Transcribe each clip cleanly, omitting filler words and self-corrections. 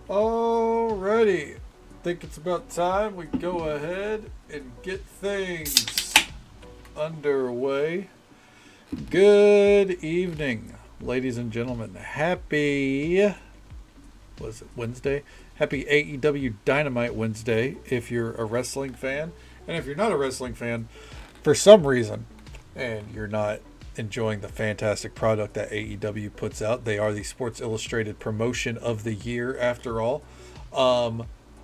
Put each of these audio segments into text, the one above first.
Alrighty. Think it's about time we go ahead and get things underway. Good evening, ladies and gentlemen. Happy, was it Wednesday? Happy AEW Dynamite Wednesday if you're a wrestling fan. And if you're not a wrestling fan, for some reason, and you're not enjoying the fantastic product that AEW puts out, they are the Sports Illustrated promotion of the year after all.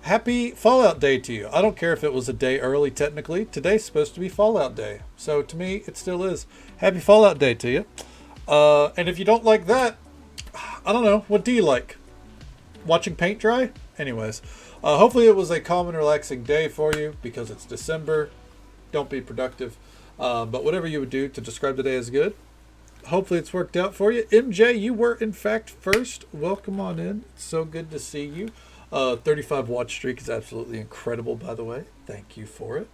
Happy Fallout Day to you. I don't care if it was a day early technically. Today's supposed to be Fallout Day. So to me, it still is. Happy Fallout Day to you. And if you don't like that, I don't know. What do you like? Watching paint dry? Anyways, hopefully it was a calm and relaxing day for you because it's December. Don't be productive. But whatever you would do to describe the day as good, hopefully it's worked out for you. MJ, you were in fact first. Welcome on in. It's so good to see you. 35 watch streak is absolutely incredible, by the way. Thank you for it.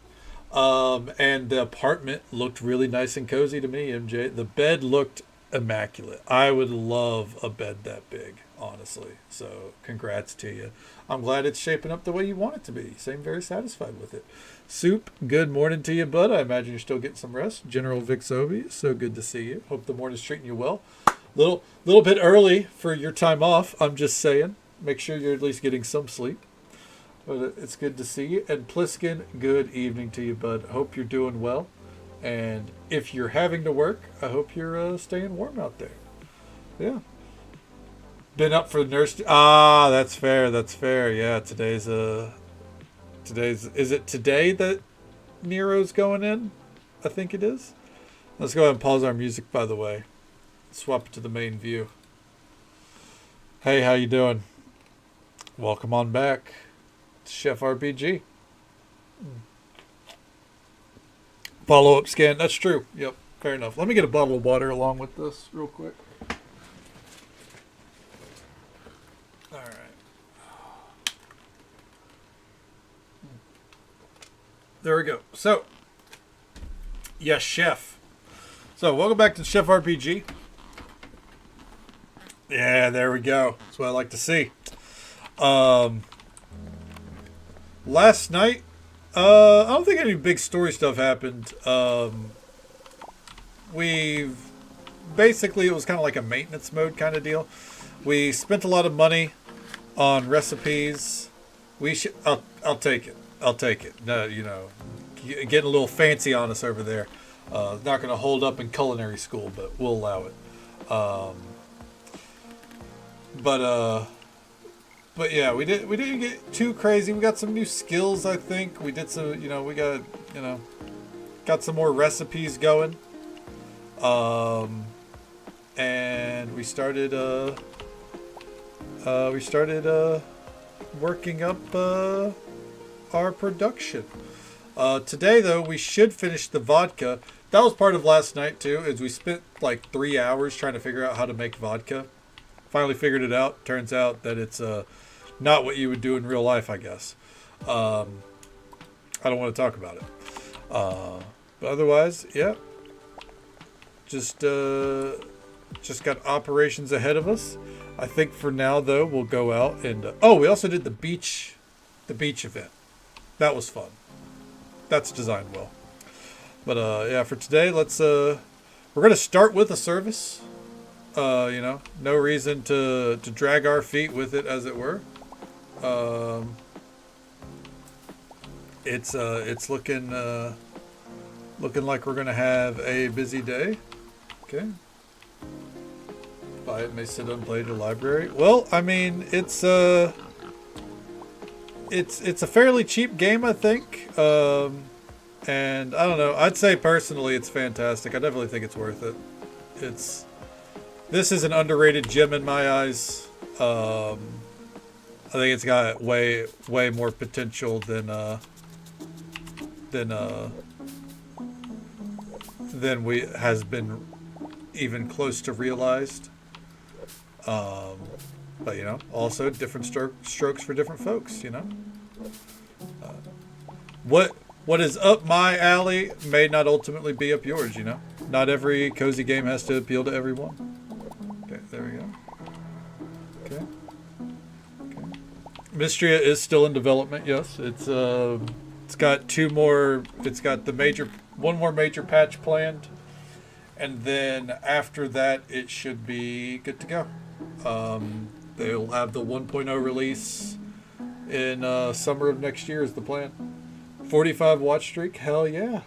And the apartment looked really nice and cozy to me, MJ. The bed looked immaculate. I would love a bed that big, honestly. So congrats to you. I'm glad it's shaping up the way you want it to be. You seem very satisfied with it. Soup, good morning to you, bud. I imagine you're still getting some rest. General Vic Sobi, so good to see you. Hope the morning's treating you well. Little bit early for your time off, I'm just saying. Make sure you're at least getting some sleep. But it's good to see you. And Pliskin, good evening to you, bud. Hope you're doing well. And if you're having to work, I hope you're staying warm out there. Yeah. Been up for the nurse. That's fair. That's fair. Yeah, today's is it today that Nero's going in? I think it is. Let's go ahead and pause our music, by the way. Swap it to the main view. Hey, how you doing? Welcome on back. It's Chef RPG. Follow-up scan. That's true. Yep, fair enough. Let me get a bottle of water along with this real quick. All right. There we go. So, yes, Chef. So, welcome back to Chef RPG. Yeah, there we go. That's what I like to see. Last night, I don't think any big story stuff happened. We've basically, it was kind of like a maintenance mode kind of deal. We spent a lot of money on recipes. I'll take it. I'll take it. No, getting a little fancy on us over there. Not going to hold up in culinary school, but we'll allow it. But yeah, we didn't get too crazy. We got some new skills, I think. We did some, we got some more recipes going. And we started working up our production. Today, though, we should finish the vodka. That was part of last night, too, is we spent like 3 hours trying to figure out how to make vodka. Finally figured it out. Turns out that it's not what you would do in real life, I guess. I don't want to talk about it. But otherwise, yeah. Just got operations ahead of us. I think for now, though, we'll go out and... we also did the beach event. That was fun. That's designed well. But yeah, for today, let's... we're going to start with a service. No reason to drag our feet with it, as it were. It's looking like we're going to have a busy day. Okay. Buy it, may sit unplayed in the library. Well, I mean, it's a fairly cheap game, I think. And I don't know. I'd say personally, it's fantastic. I definitely think it's worth it. This is an underrated gem in my eyes. I think it's got way more potential than we has been even close to realized. But also different strokes for different folks. What is up my alley may not ultimately be up yours. Not every cozy game has to appeal to everyone. Okay, there we go. Okay. Mystria is still in development. Yes, it's got two more. It's got one more major patch planned, and then after that, it should be good to go. They'll have the 1.0 release in summer of next year is the plan. 45 watch streak, hell yeah!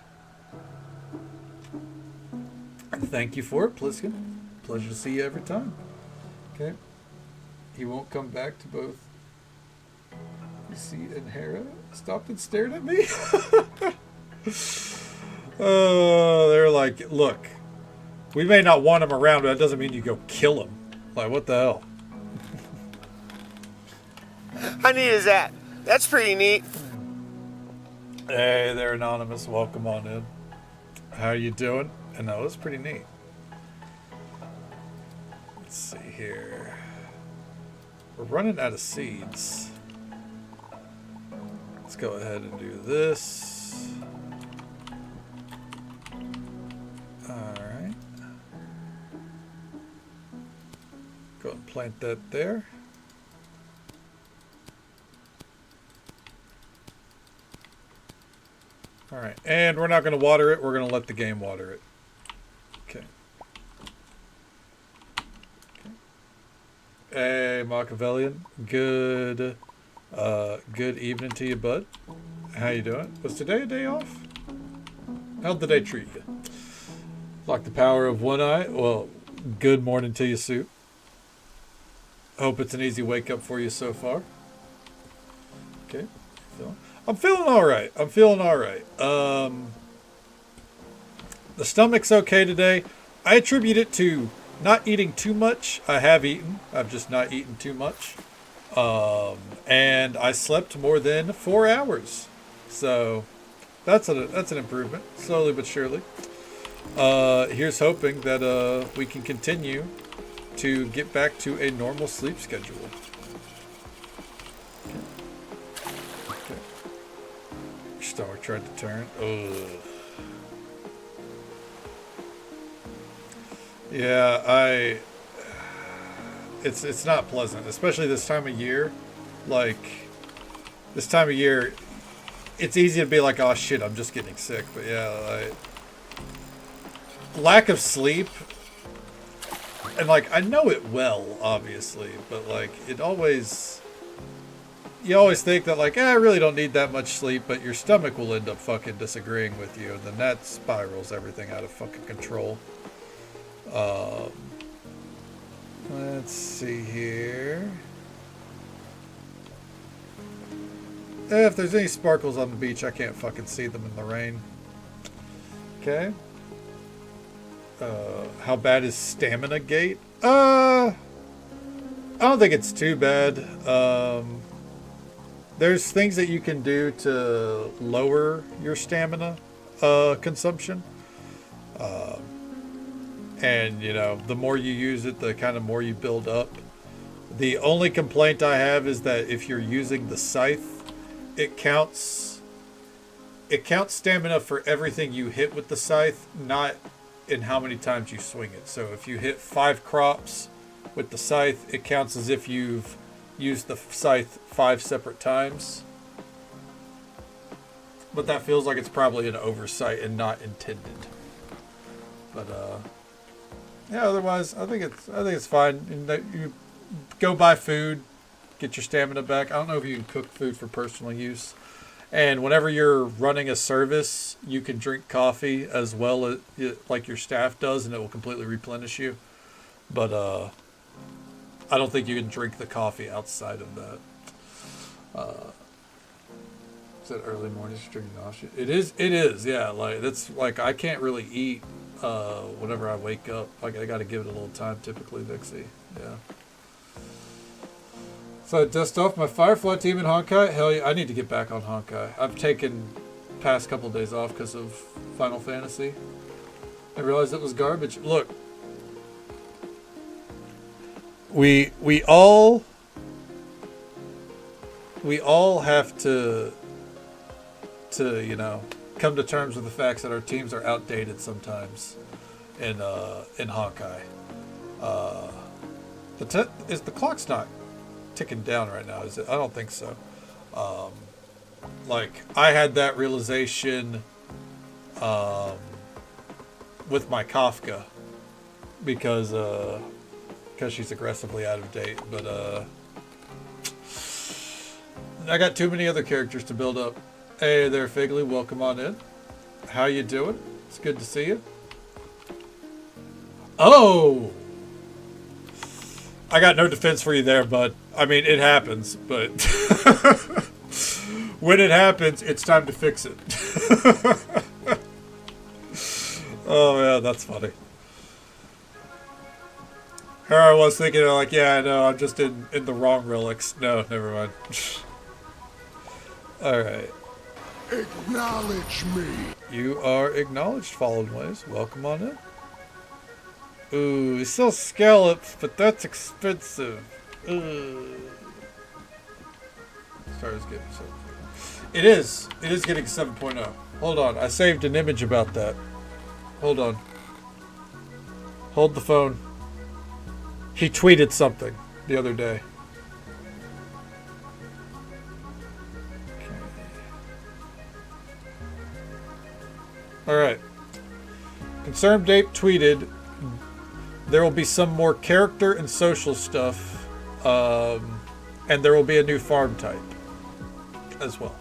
Thank you for it, Pliskin. Pleasure to see you every time. Okay, he won't come back to both. See, and Hera stopped and stared at me. Oh, they're like, look, we may not want him around, but that doesn't mean you go kill him. Like, what the hell? How neat is that? That's pretty neat. Hey there, Anonymous. Welcome on in. How are you doing? And that was pretty neat. Let's see here. We're running out of seeds. Let's go ahead and do this. Alright. Go and plant that there. Alright, and we're not going to water it. We're going to let the game water it. Okay. Hey, Machiavellian. Good evening to you, bud. How you doing? Was today a day off? How'd the day treat you? Like the power of one eye? Well, good morning to you, Sue. Hope it's an easy wake up for you so far. Okay. I'm feeling all right. The stomach's okay today. I attribute it to not eating too much. I have eaten. I've just not eaten too much. And I slept more than 4 hours. So that's an improvement, slowly but surely. Here's hoping that we can continue to get back to a normal sleep schedule. Okay. Star tried to turn. Ugh. Yeah, it's not pleasant, especially this time of year. Like, this time of year, it's easy to be like, oh shit, I'm just getting sick. But yeah, lack of sleep, and like, I know it well, obviously, but like, you always think that like, I really don't need that much sleep, but your stomach will end up fucking disagreeing with you, and then that spirals everything out of fucking control. Let's see here. If there's any sparkles on the beach, I can't fucking see them in the rain. Okay. How bad is Stamina Gate? I don't think it's too bad. There's things that you can do to lower your stamina consumption. And, you know, the more you use it, the kind of more you build up. The only complaint I have is that if you're using the scythe, it counts stamina for everything you hit with the scythe, not in how many times you swing it. So if you hit 5 crops with the scythe, it counts as if you've used the scythe 5 separate times. But that feels like it's probably an oversight and not intended. But yeah, otherwise I think it's fine. You go buy food, get your stamina back. I don't know if you can cook food for personal use. And whenever you're running a service, you can drink coffee as well as like your staff does, and it will completely replenish you. But I don't think you can drink the coffee outside of that. Is that early morning drinking nausea? It is, yeah. Like that's like I can't really eat whenever I wake up. Like I got to give it a little time typically, Vixie. Yeah. So I dust off my Firefly team in Honkai. Hell yeah, I need to get back on Honkai. I've taken past couple of days off because of Final Fantasy. I realized it was garbage. Look, we all have to you know come to terms with the facts that our teams are outdated sometimes in Honkai. The clock's not ticking down right now, is it? I don't think so. Like, I had that realization with my Kafka because she's aggressively out of date. But I got too many other characters to build up. Hey there, Figley. Welcome on in. How you doing? It's good to see you. Oh! I got no defense for you there, bud. I mean, it happens, but when it happens, it's time to fix it. Oh, yeah, that's funny. Here I was thinking, like, yeah, I know, I'm just in the wrong relics. No, never mind. Alright. Acknowledge me. You are acknowledged, Fallen Ways. Welcome on in. Ooh, still scallops, but that's expensive. Star's getting 7.0. It is getting 7.0. Hold on, I saved an image about that. Hold on. Hold the phone. He tweeted something the other day. Alright. Concerned Ape tweeted, there will be some more character and social stuff, and there will be a new farm type as well.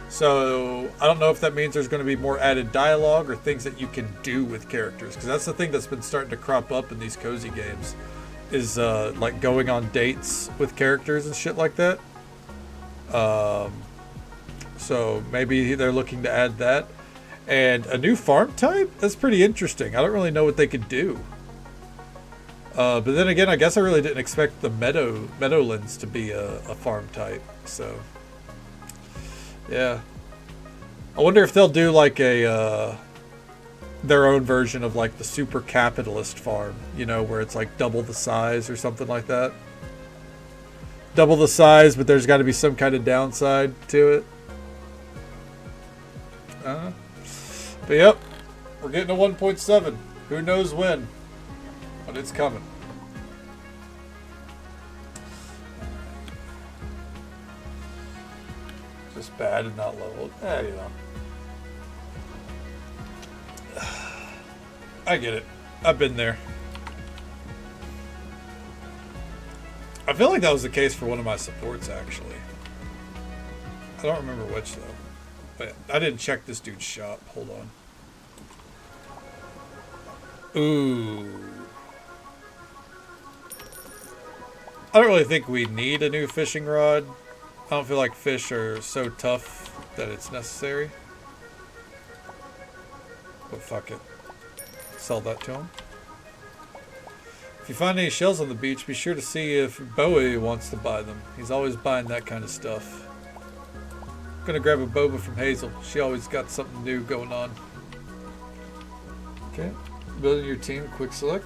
So, I don't know if that means there's going to be more added dialogue or things that you can do with characters, because that's the thing that's been starting to crop up in these cozy games, is like going on dates with characters and shit like that. So, maybe they're looking to add that. And a new farm type? That's pretty interesting. I don't really know what they could do. But then again, I guess I really didn't expect the Meadowlands to be a farm type. So, yeah. I wonder if they'll do like a their own version of like the super capitalist farm. You know, where it's like double the size or something like that. Double the size, but there's got to be some kind of downside to it. But yep, we're getting a 1.7. Who knows when? But it's coming. Just bad and not leveled. You know. I get it. I've been there. I feel like that was the case for one of my supports, actually. I don't remember which, though. But I didn't check this dude's shop. Hold on. Ooh. I don't really think we need a new fishing rod. I don't feel like fish are so tough that it's necessary. But fuck it. Sell that to him. If you find any shells on the beach, be sure to see if Bowie wants to buy them. He's always buying that kind of stuff. Gonna grab a boba from Hazel. She always got something new going on. Okay. Building your team, quick select.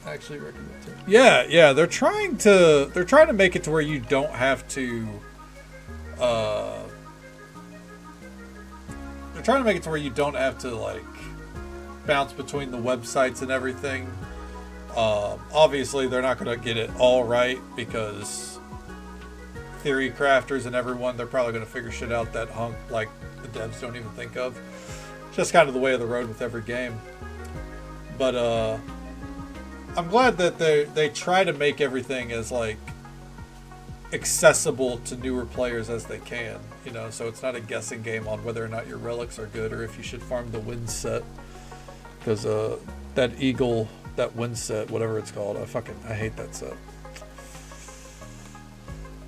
Actually recommend it. Yeah, they're trying to make it to where you don't have to they're trying to make it to where you don't have to like bounce between the websites and everything. Obviously they're not gonna get it all right because theory crafters and everyone, they're probably going to figure shit out that hunk like the devs don't even think of. Just kind of the way of the road with every game. But I'm glad that they try to make everything as like accessible to newer players as they can, you know, so it's not a guessing game on whether or not your relics are good or if you should farm the wind set, because that eagle, that wind set, whatever it's called, I hate that set.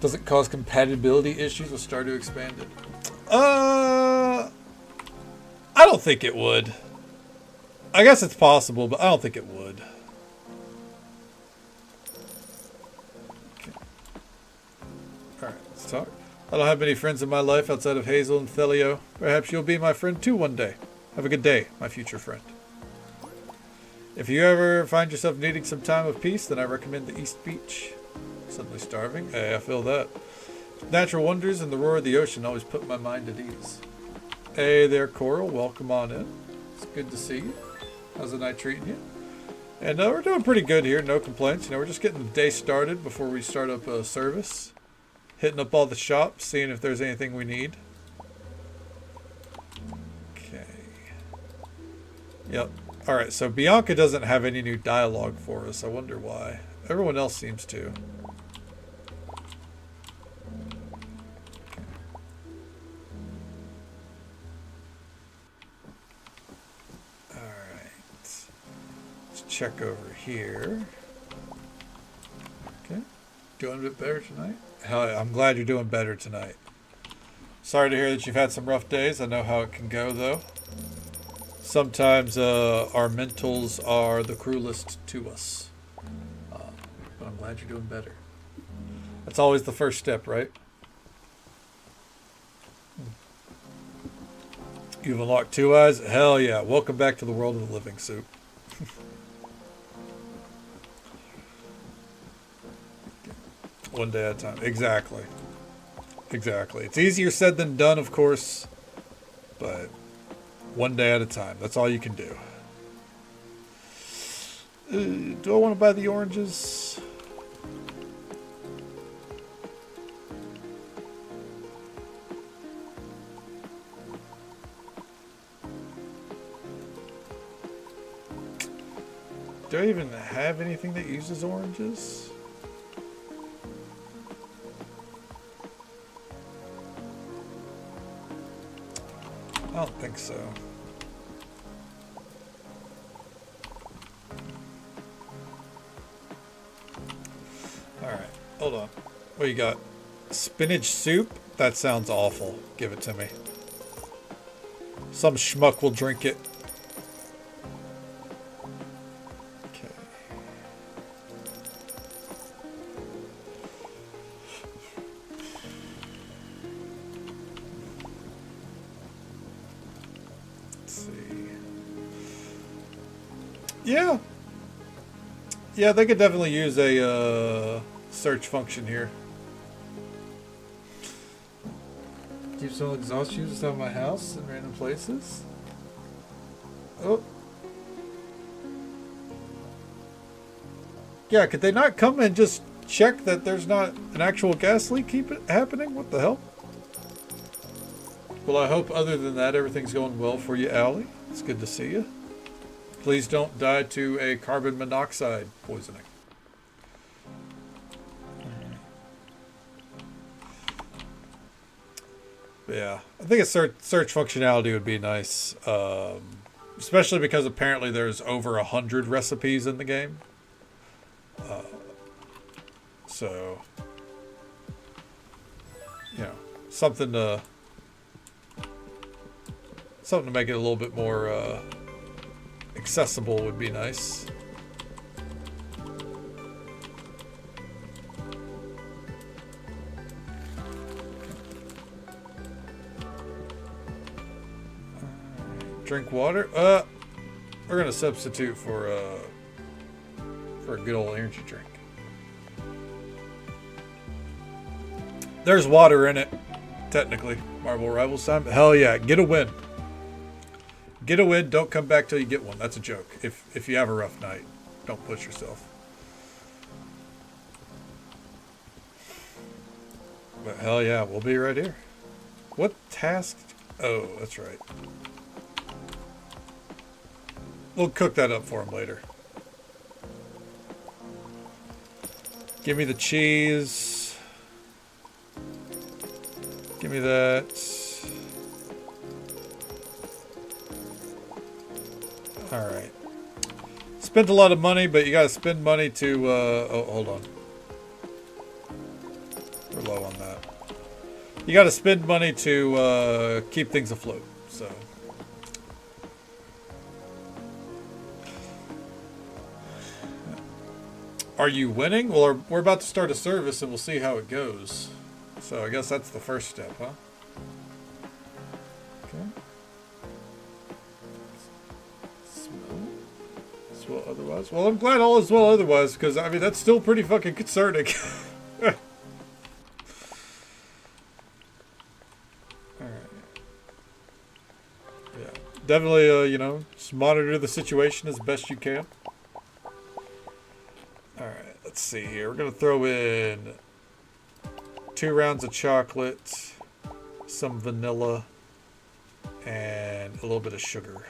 Does it cause compatibility issues with Stardew Expanded? I don't think it would. I guess it's possible, but I don't think it would. Okay. Alright, let's talk. I don't have many friends in my life outside of Hazel and Thelio. Perhaps you'll be my friend too one day. Have a good day, my future friend. If you ever find yourself needing some time of peace, then I recommend the East Beach. Suddenly starving? Hey, I feel that. Natural wonders and the roar of the ocean always put my mind at ease. Hey there, Coral. Welcome on in. It's good to see you. How's the night treating you? And we're doing pretty good here, no complaints. You know, we're just getting the day started before we start up service. Hitting up all the shops, seeing if there's anything we need. Okay. Yep. Alright, so Bianca doesn't have any new dialogue for us. I wonder why. Everyone else seems to. Check over here. Okay. Doing a bit better tonight? Hell yeah, I'm glad you're doing better tonight. Sorry to hear that you've had some rough days. I know how it can go, though. Sometimes our mentals are the cruelest to us. But I'm glad you're doing better. That's always the first step, right? You've unlocked 2 eyes? Hell yeah. Welcome back to the world of the living, Soup. One day at a time. Exactly. Exactly. It's easier said than done, of course. But one day at a time. That's all you can do. Do I want to buy the oranges? Do I even have anything that uses oranges? I don't think so. Alright, hold on. What you got? Spinach soup? That sounds awful. Give it to me. Some schmuck will drink it. Okay. Yeah. Yeah, they could definitely use a search function here. Keep some exhaust fuses out of my house in random places. Oh. Yeah, could they not come and just check that there's not an actual gas leak happening? What the hell? Well, I hope other than that everything's going well for you, Allie. It's good to see you. Please don't die to a carbon monoxide poisoning. Yeah, I think a search functionality would be nice, especially because apparently there's over 100 recipes in the game. So, you know, something to make it a little bit more accessible would be nice. Drink water. We're gonna substitute for a good old energy drink. There's water in it, technically. Marble Rivals time. Hell yeah, get a win. Get a win. Don't come back till you get one. That's a joke. If you have a rough night, don't push yourself. But hell yeah, we'll be right here. What task? Oh, that's right. We'll cook that up for him later. Give me the cheese. Give me that. Alright. Spent a lot of money, but you gotta spend money to, oh, hold on. We're low on that. You gotta spend money to, keep things afloat, so. Are you winning? Well, we're about to start a service and we'll see how it goes. So I guess that's the first step, huh? Okay. Well, otherwise. Well, I'm glad all is well otherwise, because, I mean, that's still pretty fucking concerning. Alright. Yeah. Definitely, you know, just monitor the situation as best you can. see here. We're going to throw in 2 rounds of chocolate, some vanilla, and a little bit of sugar.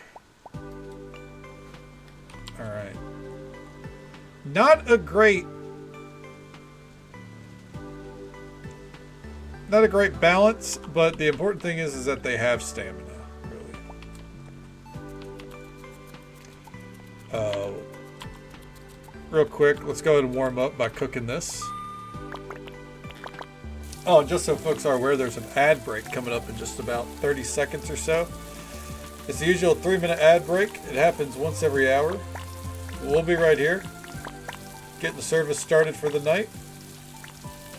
Alright. Not a great balance, but the important thing is that they have stamina, really. Real quick, let's go ahead and warm up by cooking this. Oh, just so folks are aware, there's an ad break coming up in just about 30 seconds or so. It's the usual 3-minute ad break. It happens once every hour. We'll be right here, getting the service started for the night.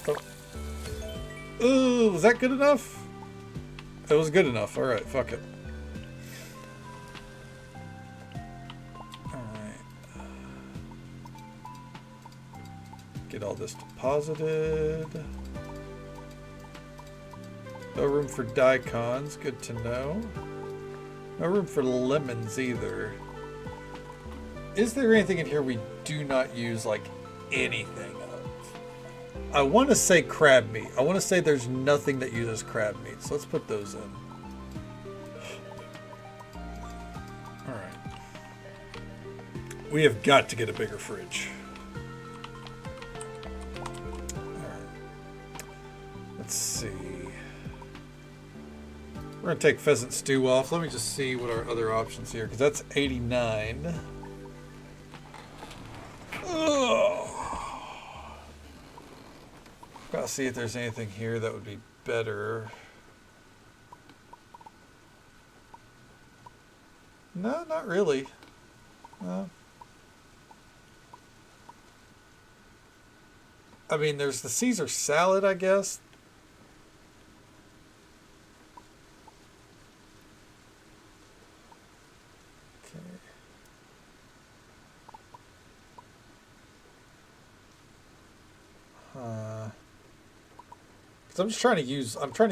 Oh. Ooh, was that good enough? It was good enough. Alright, fuck it. Get all this deposited. No room for daikons, good to know. No room for lemons either. Is there anything in here we do not use like anything of? I want to say crab meat. I want to say there's nothing that uses crab meat, so let's put those in. Alright. We have got to get a bigger fridge. Let's see. We're going to take pheasant stew off. Let me just see what our other options here, because that's 89. Oh. Gotta see if there's anything here that would be better. No, not really. No. I mean, there's the Caesar salad, I guess. I'm trying to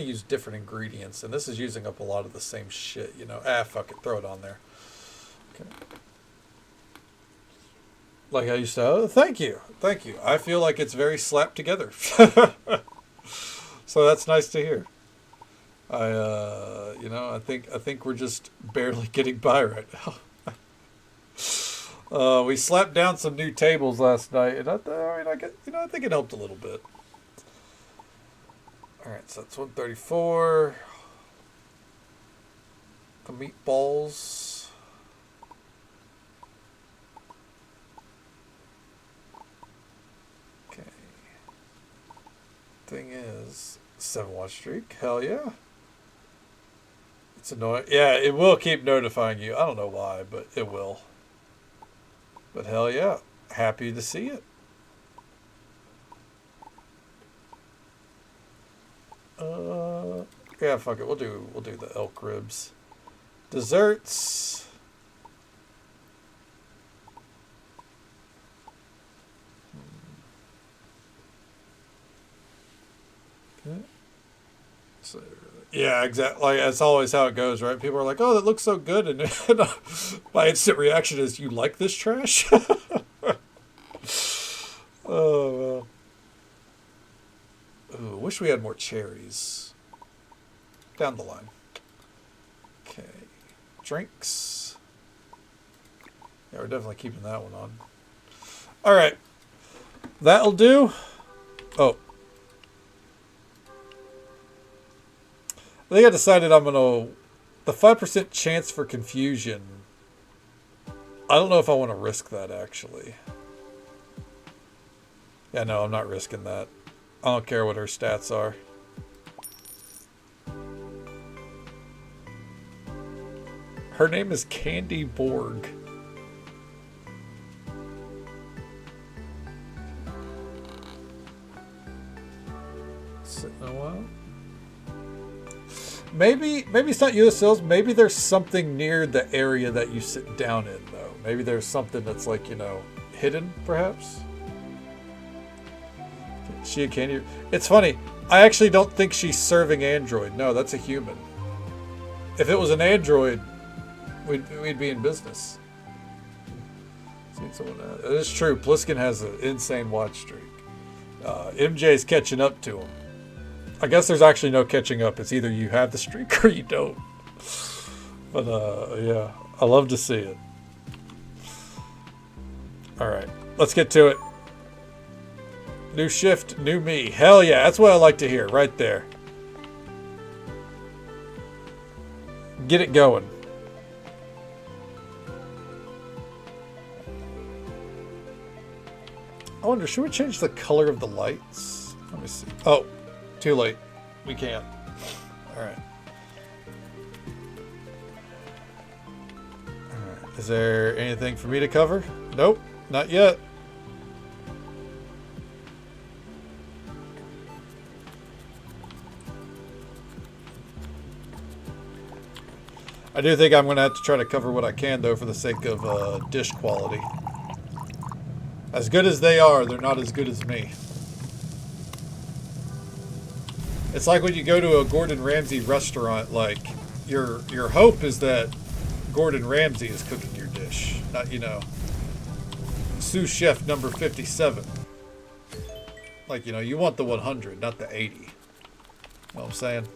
use different ingredients, and this is using up a lot of the same shit, you know. Fuck it, throw it on there. Okay. Like I used to. Oh, thank you. I feel like it's very slapped together. So that's nice to hear. I think we're just barely getting by right now. We slapped down some new tables last night, and I think it helped a little bit. Alright, so that's 134. The meatballs. Okay. Thing is, 7-watch streak. Hell yeah. It's annoying. Yeah, it will keep notifying you. I don't know why, but it will. But hell yeah. Happy to see it. Yeah, fuck it. We'll do the elk ribs. Desserts. Okay. So, yeah, exactly. Like, that's always how it goes, right? People are like, "Oh, that looks so good," and my instant reaction is, "You like this trash?" Oh, ooh, wish we had more cherries. Down the line. Okay. Drinks. Yeah, we're definitely keeping that one on. Alright. That'll do. Oh. I think I decided I'm going to... The 5% chance for confusion. I don't know if I want to risk that, actually. Yeah, no, I'm not risking that. I don't care what her stats are. Her name is Candy Borg. Sitting a while. Maybe it's not US Hills. Maybe there's something near the area that you sit down in, though. Maybe there's something that's like, hidden, perhaps. She a candy. It's funny. I actually don't think she's serving android. No, that's a human. If it was an android, we'd be in business. So Seen someone else. It is true. Pliskin has an insane watch streak. MJ's catching up to him. I guess there's actually no catching up. It's either you have the streak or you don't. But yeah, I love to see it. All right, let's get to it. New shift, new me. Hell yeah, that's what I like to hear right there. Get it going. I wonder, should we change the color of the lights? Let me see. Oh, too late. We can't. All right. All right. Is there anything for me to cover? Nope, not yet. I do think I'm going to have to try to cover what I can, though, for the sake of dish quality. As good as they are, they're not as good as me. It's like when you go to a Gordon Ramsay restaurant, like, your hope is that Gordon Ramsay is cooking your dish. Not, you know, sous chef number 57. Like, you know, you want the 100, not the 80. You know what I'm saying?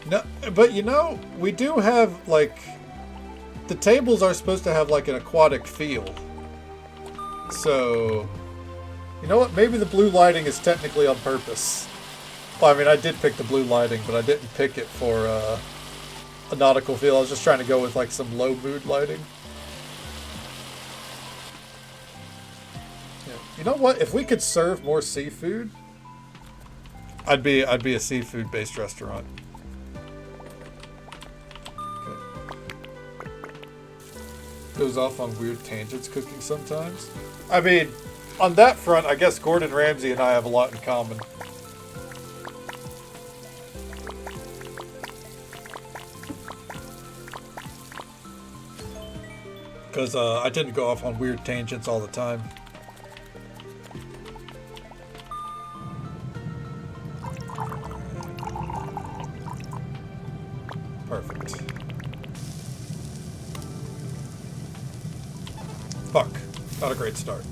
No, but you know, we do have, like, the tables are supposed to have, like, an aquatic feel. So, you know what? Maybe the blue lighting is technically on purpose. Well, I mean, I did pick the blue lighting, but I didn't pick it for a nautical feel. I was just trying to go with, like, some low mood lighting. Yeah. You know what? If we could serve more seafood, I'd be a seafood-based restaurant. Goes off on weird tangents cooking sometimes. I mean, on that front, I guess Gordon Ramsay and I have a lot in common. Because I tend to go off on weird tangents all the time. Perfect. Fuck. Not a great start.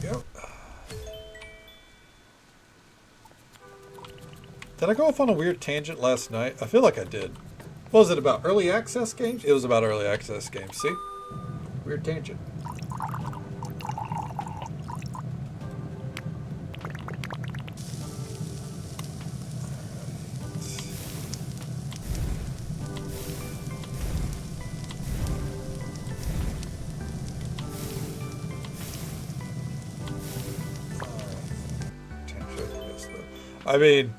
There we go. Did I go off on a weird tangent last night? I feel like I did. What was it about? Early access games? It was about early access games. See? Weird tangent. I mean,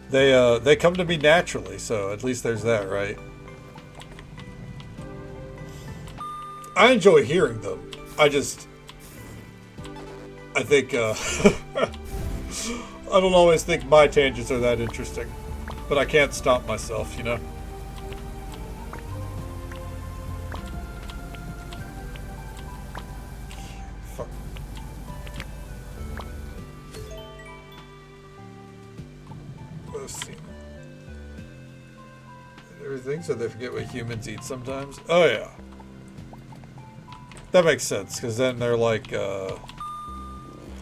they come to me naturally, so at least there's that, right? I enjoy hearing them. I think, I don't always think my tangents are that interesting, but I can't stop myself, you know? Fuck. Let's see. Everything, so they forget what humans eat sometimes. Oh yeah. That makes sense, because then they're like,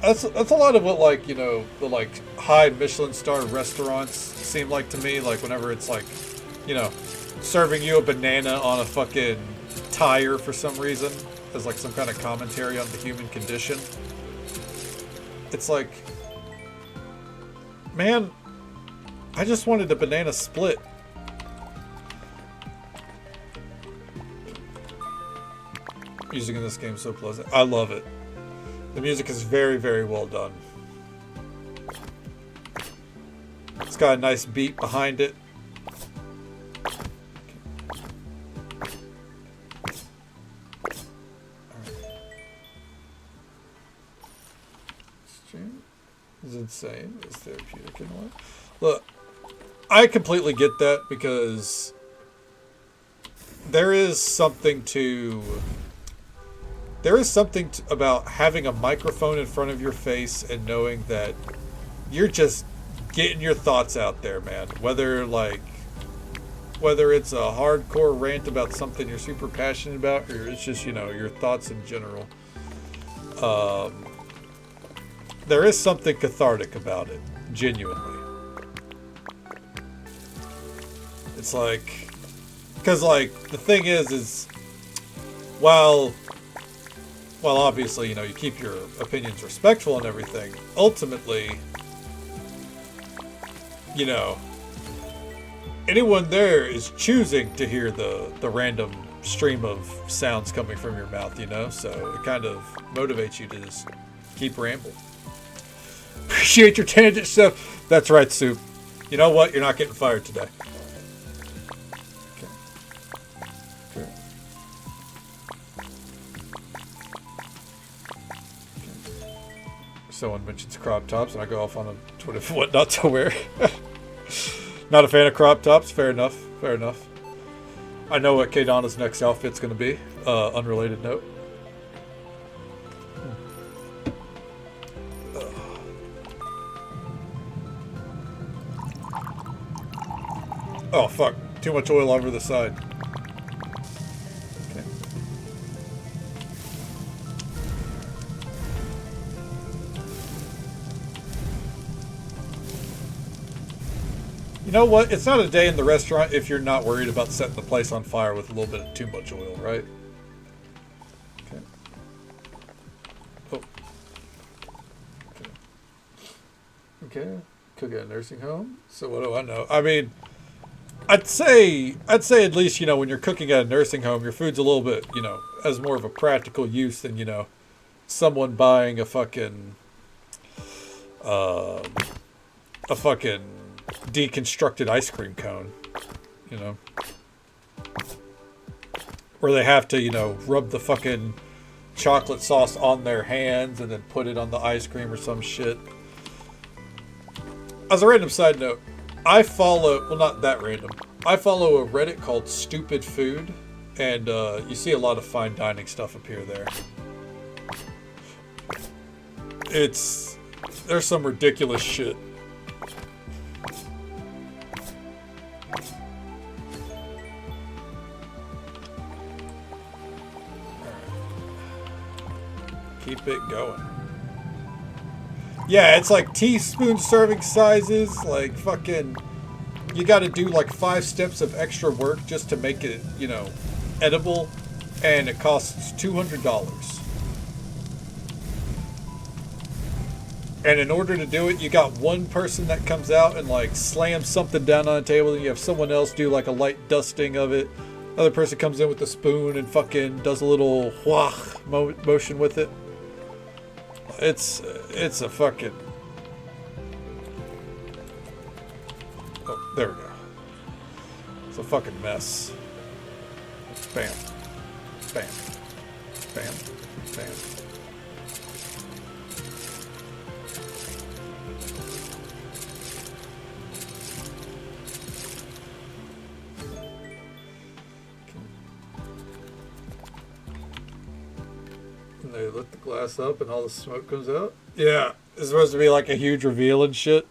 that's a lot of what, like, you know, the, like, high Michelin star restaurants seem like to me, like, whenever it's, like, you know, serving you a banana on a fucking tire for some reason, as, like, some kind of commentary on the human condition. It's like, man, I just wanted a banana split. Music in this game is so pleasant. I love it. The music is very, very well done. It's got a nice beat behind it. is insane. It's therapeutic in a way. Look, I completely get that because there is something about having a microphone in front of your face and knowing that you're just getting your thoughts out there, man. Whether it's a hardcore rant about something you're super passionate about, or it's just, your thoughts in general. There is something cathartic about it, genuinely. It's like, because the thing is while obviously, you keep your opinions respectful and everything, ultimately, anyone there is choosing to hear the random stream of sounds coming from your mouth, so it kind of motivates you to just keep rambling. Appreciate your tangent stuff. That's right, Soup. You know what? You're not getting fired today. Okay. Someone mentions crop tops, and I go off on a Twitter for what not to wear. Not a fan of crop tops. Fair enough. Fair enough. I know what Kadana's next outfit's going to be. Unrelated note. Oh, fuck. Too much oil over the side. Okay. You know what? It's not a day in the restaurant if you're not worried about setting the place on fire with a little bit of too much oil, right? Okay. Oh. Okay. Okay. Cook at a nursing home. So what do I know? I mean, I'd say at least, when you're cooking at a nursing home, your food's a little bit, as more of a practical use than, someone buying a fucking deconstructed ice cream cone, where they have to, rub the fucking chocolate sauce on their hands and then put it on the ice cream or some shit. As a random side note, I follow, well, not that random. I follow a Reddit called Stupid Food, and you see a lot of fine dining stuff appear there. There's some ridiculous shit. Keep it going. Yeah, it's like teaspoon serving sizes, like fucking, you gotta do like 5 steps of extra work just to make it, edible, and it costs $200. And in order to do it, you got one person that comes out and like slams something down on a table, and you have someone else do like a light dusting of it. Other person comes in with a spoon and fucking does a little wah motion with it. It's a fucking... Oh, there we go. It's a fucking mess. Bam. Bam. Bam. Bam. And they lift the glass up and all the smoke comes out. Yeah, it's supposed to be like a huge reveal and shit.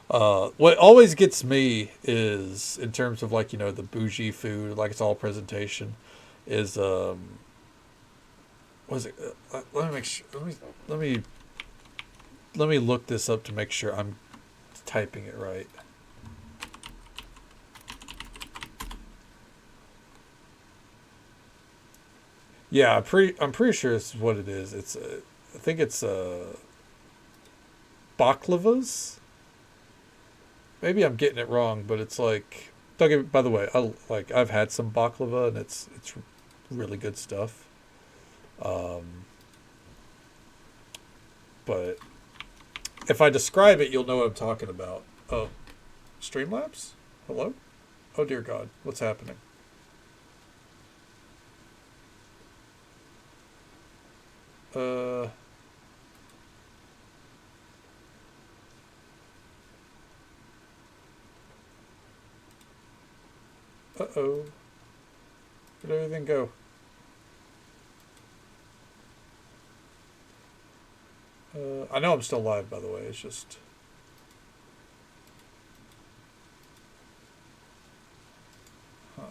What always gets me is, in terms of like, the bougie food, like it's all presentation, is what is it? Let me make sure. Let me look this up to make sure I'm typing it right. Yeah, I'm pretty sure this is what it is. I think it's baklavas. Maybe I'm getting it wrong, but it's like, don't get, by the way, I've had some baklava and it's really good stuff. But if I describe it, you'll know what I'm talking about. Oh, Streamlabs? Hello? Oh dear God, what's happening? Uh-oh. Where'd everything go? I know I'm still live, by the way. It's just... Huh.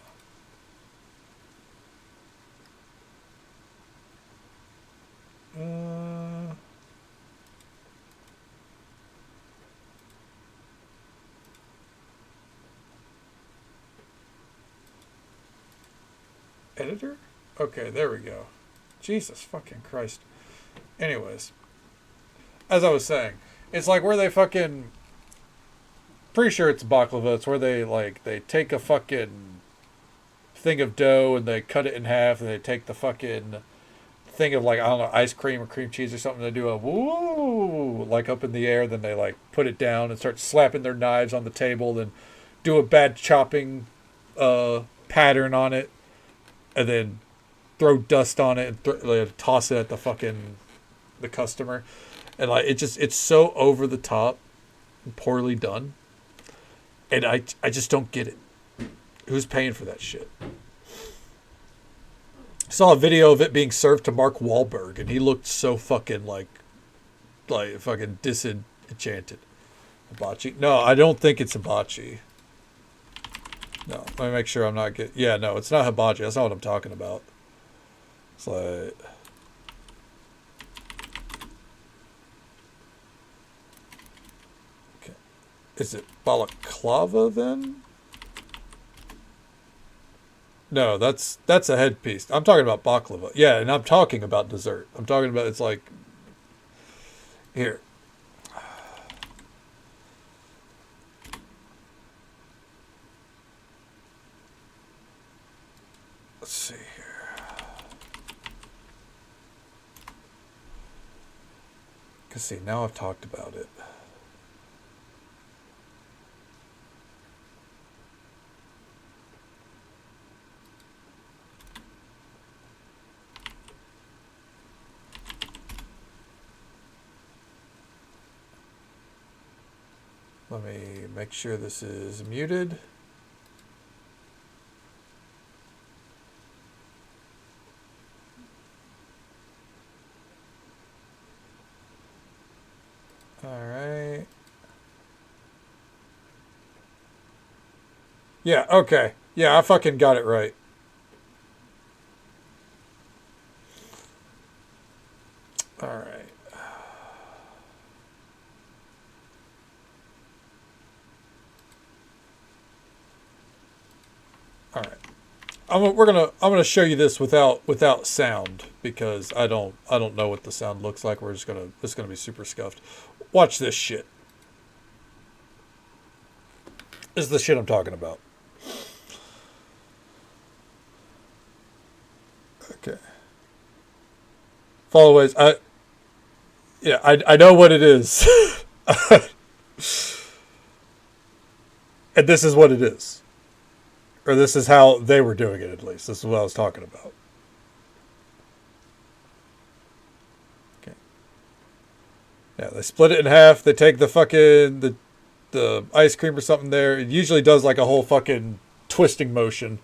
Editor? Okay, there we go. Jesus fucking Christ. Anyways. As I was saying, it's like where they fucking... Pretty sure it's baklava. It's where they, like, they take a fucking thing of dough and they cut it in half and they take the fucking thing of, like, I don't know, ice cream or cream cheese or something. They do a woo, like, up in the air. Then they, like, put it down and start slapping their knives on the table. Then do a bad chopping pattern on it. And then throw dust on it and like, toss it at the customer. And like it's so over the top and poorly done. And I just don't get it. Who's paying for that shit? Saw a video of it being served to Mark Wahlberg and he looked so fucking like fucking disenchanted. Hibachi? No, I don't think it's hibachi. No, let me make sure I'm not getting... Yeah, no, it's not hibachi. That's not what I'm talking about. It's like... Okay. Is it balaclava then? No, that's a headpiece. I'm talking about baklava. Yeah, and I'm talking about dessert. I'm talking about... It's like... Here. Let's see here. Because see, now I've talked about it. Let me make sure this is muted. Alright. Yeah, okay. Yeah, I fucking got it right. Alright. Alright. I'm gonna show you this without sound because I don't know what the sound looks like. It's gonna be super scuffed. Watch this shit. This is the shit I'm talking about. Okay. Followaways, I know what it is. And this is what it is. Or this is how they were doing it, at least. This is what I was talking about. Okay. Yeah, they split it in half. They take the fucking... the ice cream or something there. It usually does like a whole fucking twisting motion.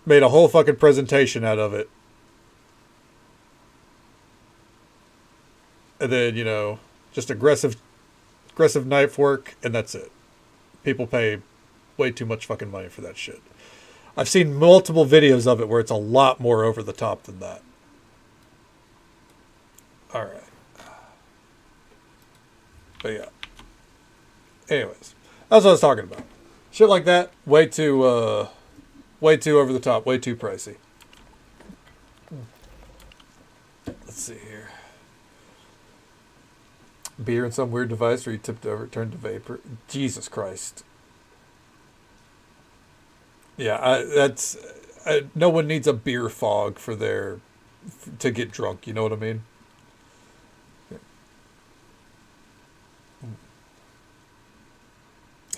Made a whole fucking presentation out of it. And then, you know, just aggressive knife work, and that's it. People pay way too much fucking money for that shit. I've seen multiple videos of it where it's a lot more over the top than that. Alright. But yeah. Anyways. That's what I was talking about. Shit like that, way too over the top, way too pricey. Let's see here. Beer in some weird device where you tipped over, turned to vapor. Jesus Christ. Yeah, no one needs a beer fog to get drunk. You know what I mean?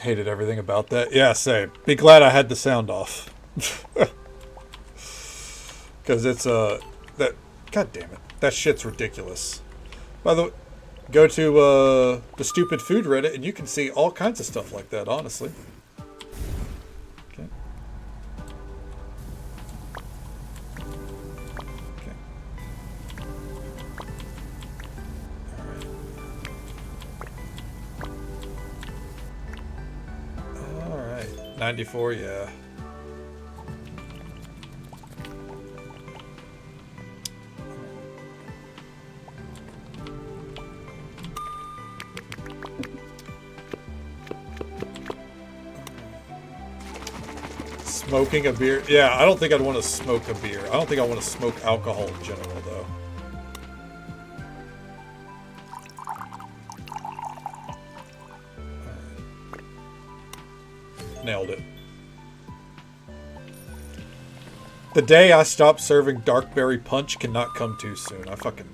Hated everything about that. Yeah, same. Be glad I had the sound off. Because it's that. God damn it, that shit's ridiculous. By the way, go to the Stupid Food Reddit and you can see all kinds of stuff like that. Honestly. Okay. 94, yeah. Smoking a beer? Yeah, I don't think I'd want to smoke a beer. I don't think I want to smoke alcohol in general, though. Nailed it. The day I stop serving Darkberry Punch cannot come too soon. I fucking...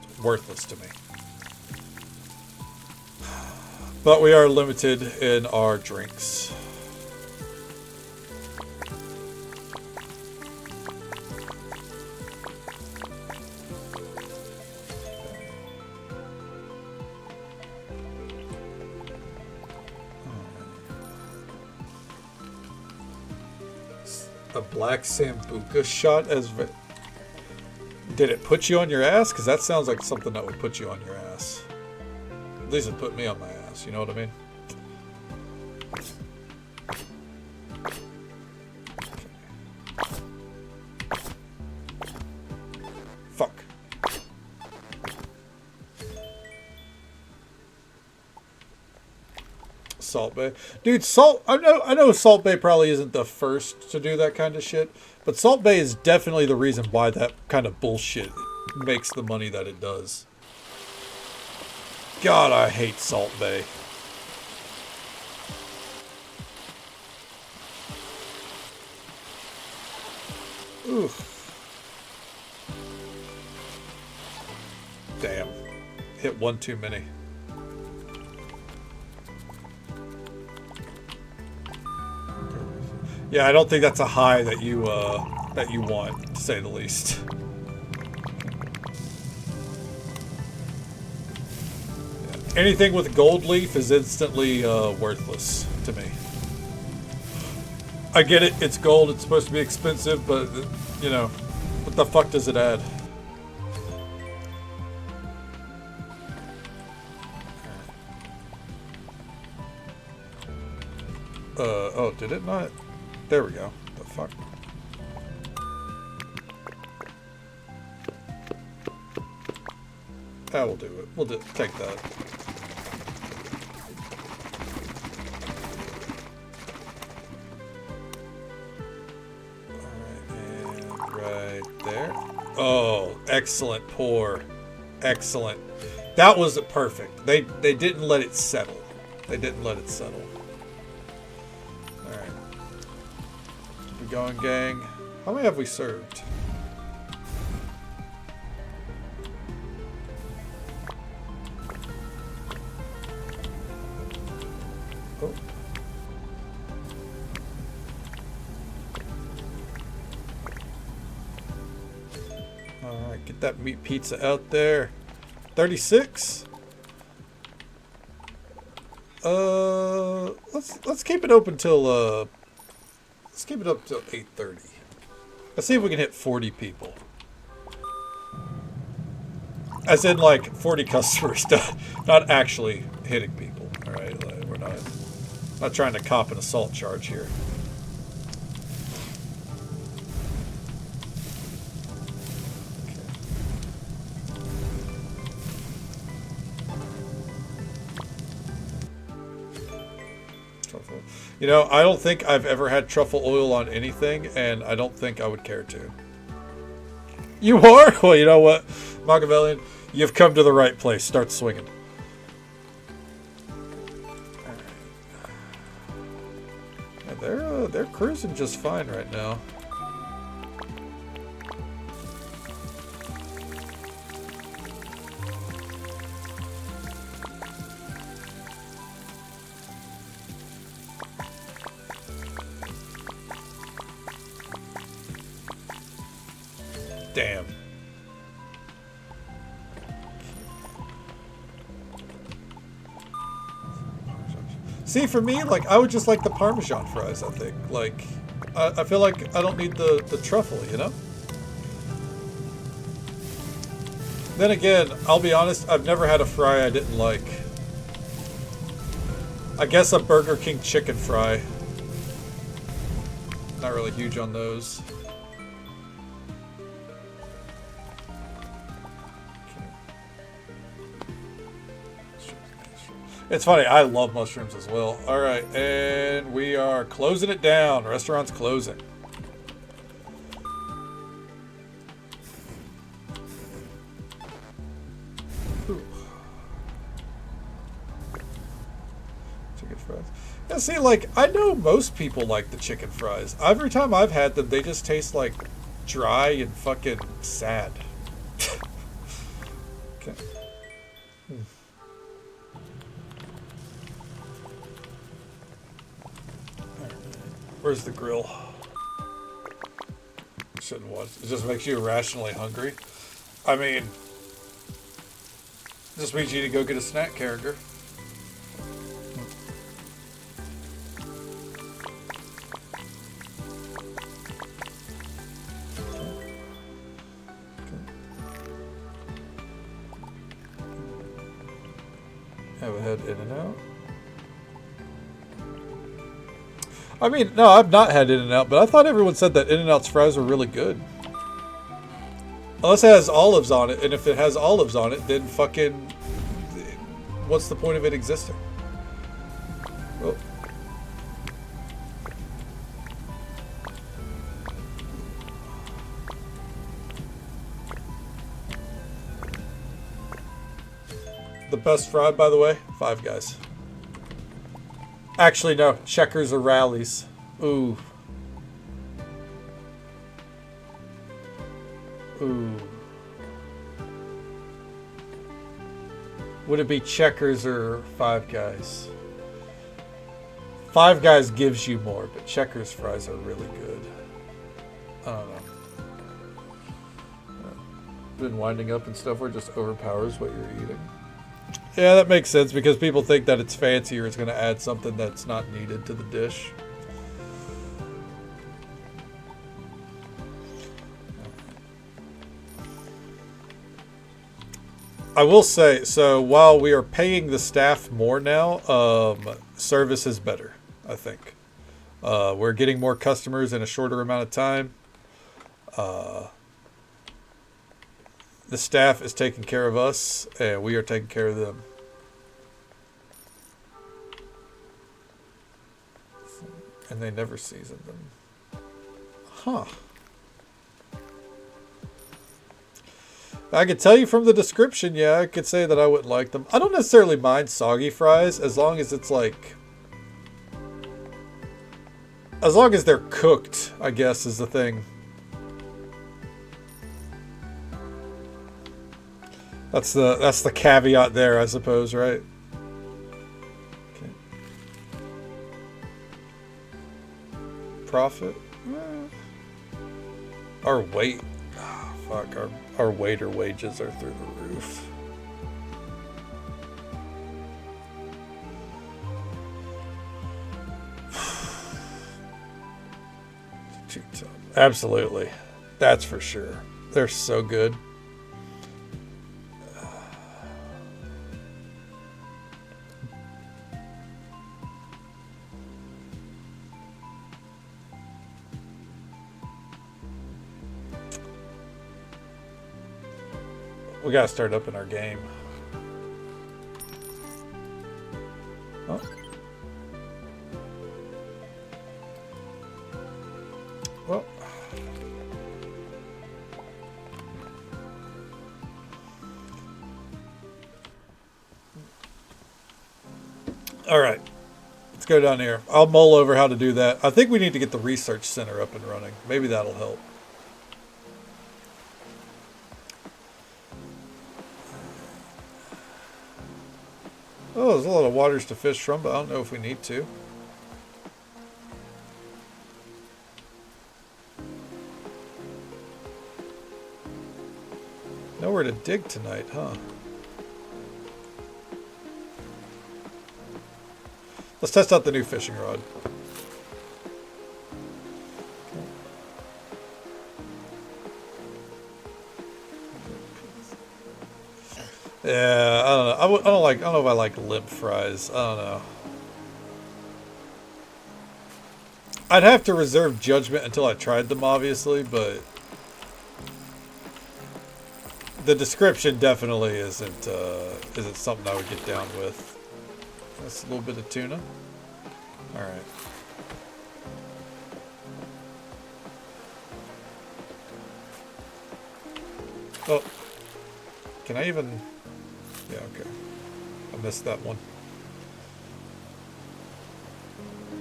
It's worthless to me. But we are limited in our drinks. A black Sambuca shot as... Did it put you on your ass? Because that sounds like something that would put you on your ass. At least it put me on my ass, you know what I mean? Fuck. Salt Bay. Dude, I know Salt Bay probably isn't the first to do that kind of shit, but Salt Bay is definitely the reason why that kind of bullshit makes the money that it does. God, I hate Salt Bay. Oof. Damn. Hit one too many. Yeah, I don't think that's a high that you want, to say the least. Yeah. Anything with gold leaf is instantly worthless to me. I get it, it's gold, it's supposed to be expensive, but, you know, what the fuck does it add? Oh, did it not? There we go. The fuck? That will do it. We'll take that. Alright, and right there. Oh, excellent pour. Excellent. That was perfect. They didn't let it settle. They didn't let it settle. Going, gang. How many have we served? Oh. Alright, get that meat pizza out there. 36? Let's keep it open till let's keep it up till 8:30. Let's see if we can hit 40 people. As in, like, 40 customers, not actually hitting people. All right, like, we're not trying to cop an assault charge here. You know, I don't think I've ever had truffle oil on anything, and I don't think I would care to. You are? Well, you know what, Machiavellian? You've come to the right place. Start swinging. Yeah, they're cruising just fine right now. Damn. See, for me, like, I would just like the Parmesan fries, I think. Like, I feel like I don't need the truffle, you know? Then again, I'll be honest, I've never had a fry I didn't like. I guess a Burger King chicken fry Not really huge on those. It's funny, I love mushrooms as well. Alright, and we are closing it down. Restaurant's closing. Ooh. Chicken fries. Yeah, see, like, I know most people like the chicken fries. Every time I've had them, they just taste like dry and fucking sad. Okay. Where's the grill? Shouldn't watch. It just makes you irrationally hungry. I mean, it just means you need to go get a snack, character. Have a head in and out. I mean, no, I've not had In-N-Out, but I thought everyone said that In-N-Out's fries were really good. Unless it has olives on it, and if it has olives on it, then fucking... what's the point of it existing? Oh. The best fry, by the way, Five Guys. Actually, no. Checkers or Rallies. Ooh. Ooh. Would it be Checkers or Five Guys? Five Guys gives you more, but Checkers fries are really good. I don't know. Been winding up and stuff where it just overpowers what you're eating. Yeah, that makes sense because people think that it's fancy or it's going to add something that's not needed to the dish. I will say, so while we are paying the staff more now, service is better, I think. We're getting more customers in a shorter amount of time. The staff is taking care of us, and we are taking care of them. And they never season them. Huh. I could tell you from the description, yeah, I could say that I wouldn't like them. I don't necessarily mind soggy fries, as long as it's like... as long as they're cooked, I guess, is the thing. That's the caveat there, I suppose, right? Okay. Profit? Our weight. Oh, fuck, our waiter wages are through the roof. Absolutely. That's for sure. They're so good. We gotta start up in our game. Oh. Well. All right. Let's go down here. I'll mull over how to do that. I think we need to get the research center up and running. Maybe that'll help. Oh, there's a lot of waters to fish from, but I don't know if we need to. Nowhere to dig tonight, huh? Let's test out the new fishing rod. Yeah, I don't know. I don't know if I like limp fries. I don't know. I'd have to reserve judgment until I tried them, obviously, but the description definitely isn't something I would get down with. That's a little bit of tuna. All right. Oh, can I even? Yeah, okay. I missed that one.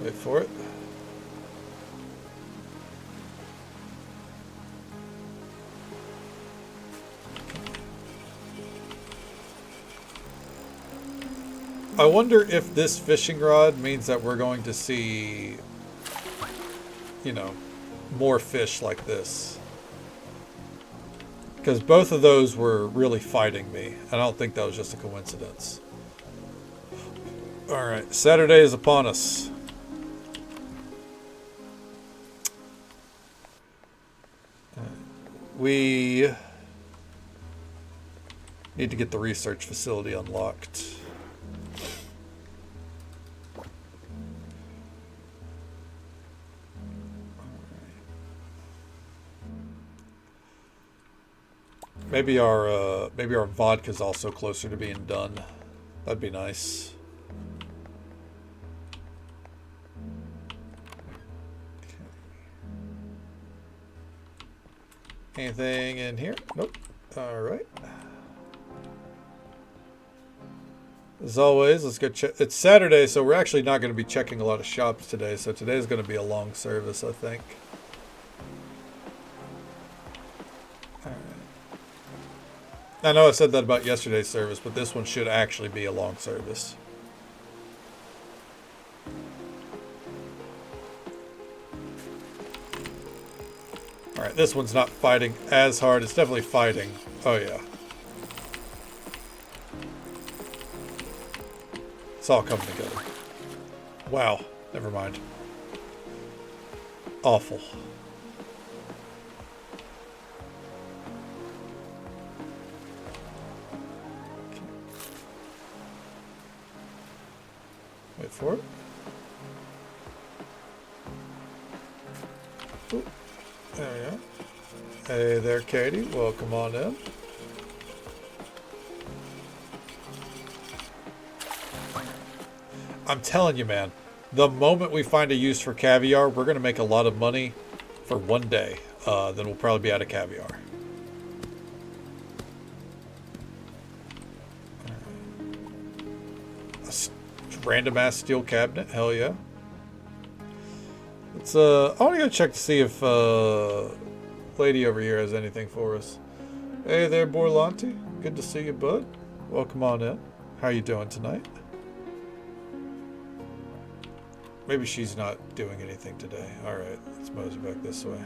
Wait for it. I wonder if this fishing rod means that we're going to see, you know, more fish like this. Because both of those were really fighting me. I don't think that was just a coincidence. Alright, Saturday is upon us. We need to get the research facility unlocked. Maybe our vodka's also closer to being done. That'd be nice. Okay. Anything in here? Nope. All right. As always, let's go check. It's Saturday, so we're actually not going to be checking a lot of shops today. So today's going to be a long service, I think. I know I said that about yesterday's service, but this one should actually be a long service. Alright, this one's not fighting as hard. It's definitely fighting. Oh, yeah. It's all coming together. Wow. Never mind. Awful. Wait for it. Ooh, there we go. Hey there, Katie. Welcome on in. I'm telling you, man. The moment we find a use for caviar, we're going to make a lot of money for one day. Then we'll probably be out of caviar. Random ass steel cabinet, hell yeah. It's I want to go check to see if lady over here has anything for us. Hey there, Borlanti. Good to see you, bud. Welcome on in. How you doing tonight? Maybe she's not doing anything today. All right, let's mosey back this way.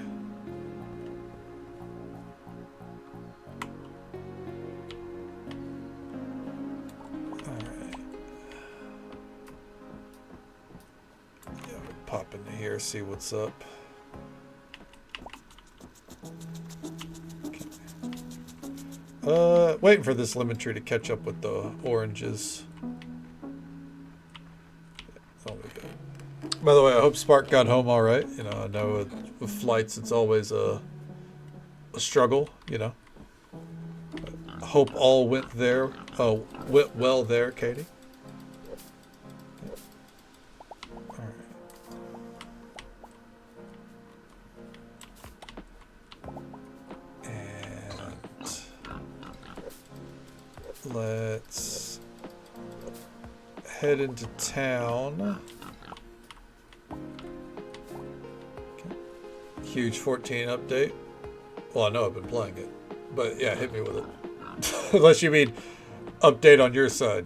Pop into here, see what's up. Okay. Waiting for this lemon tree to catch up with the oranges. Oh, we go. By the way, I hope Spark got home all right. You know, I know with flights it's always a struggle. You know. I hope all went well there, Katie. Let's head into town. Okay. Huge 14 update. Well, I know I've been playing it, but yeah, hit me with it. Unless you mean update on your side.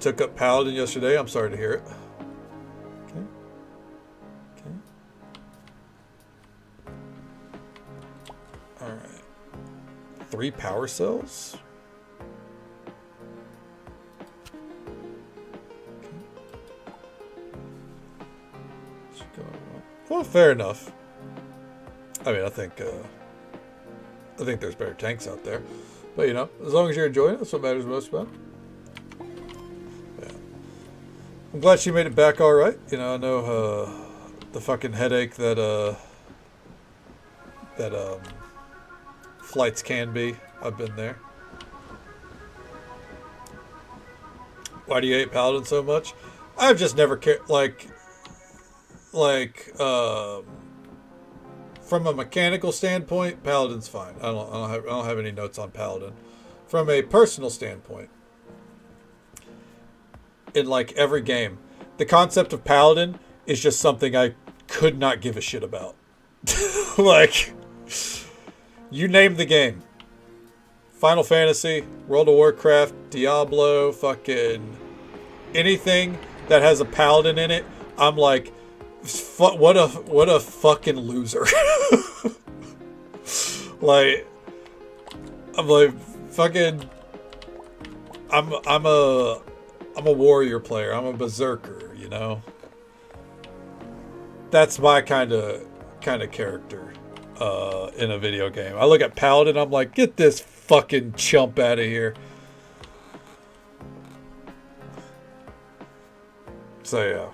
Took up Paladin yesterday. I'm sorry to hear it. Okay. Okay. All right. 3 power cells. Okay. Well, fair enough. I mean, I think I think there's better tanks out there. But, you know, as long as you're enjoying it, that's what matters most about it. Yeah. I'm glad she made it back all right. You know, I know the fucking headache that flights can be. I've been there. Why do you hate Paladin so much? I've just never cared. From a mechanical standpoint, Paladin's fine. I don't have any notes on Paladin. From a personal standpoint, in like every game, the concept of Paladin is just something I could not give a shit about. Like, you name the game. Final Fantasy, World of Warcraft, Diablo, fucking anything that has a paladin in it, I'm like, what a fucking loser. Like, I'm like, fucking, I'm a warrior player. I'm a berserker, you know. That's my kind of character in a video game. I look at paladin, I'm like, get this fucking chump out of here. So yeah,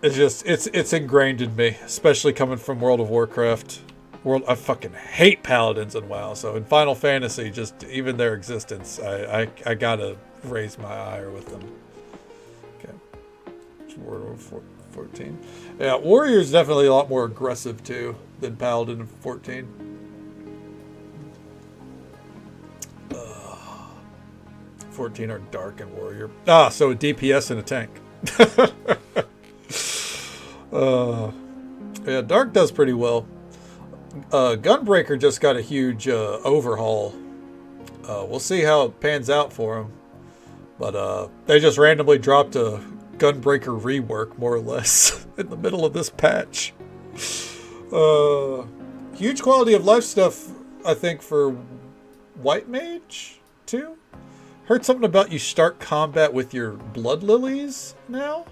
it's just it's ingrained in me, especially coming from World of Warcraft. I fucking hate paladins in WoW. So in Final Fantasy, just even their existence, I gotta raise my ire with them. Okay, World of 14. Yeah, Warrior's definitely a lot more aggressive too than Paladin in 14. 14 are Dark and Warrior. So a DPS and a tank. Yeah, Dark does pretty well. Gunbreaker just got a huge overhaul. We'll see how it pans out for him. But they just randomly dropped a Gunbreaker rework, more or less, in the middle of this patch. Huge quality of life stuff, I think, for White Mage, too. Heard something about you start combat with your blood lilies now?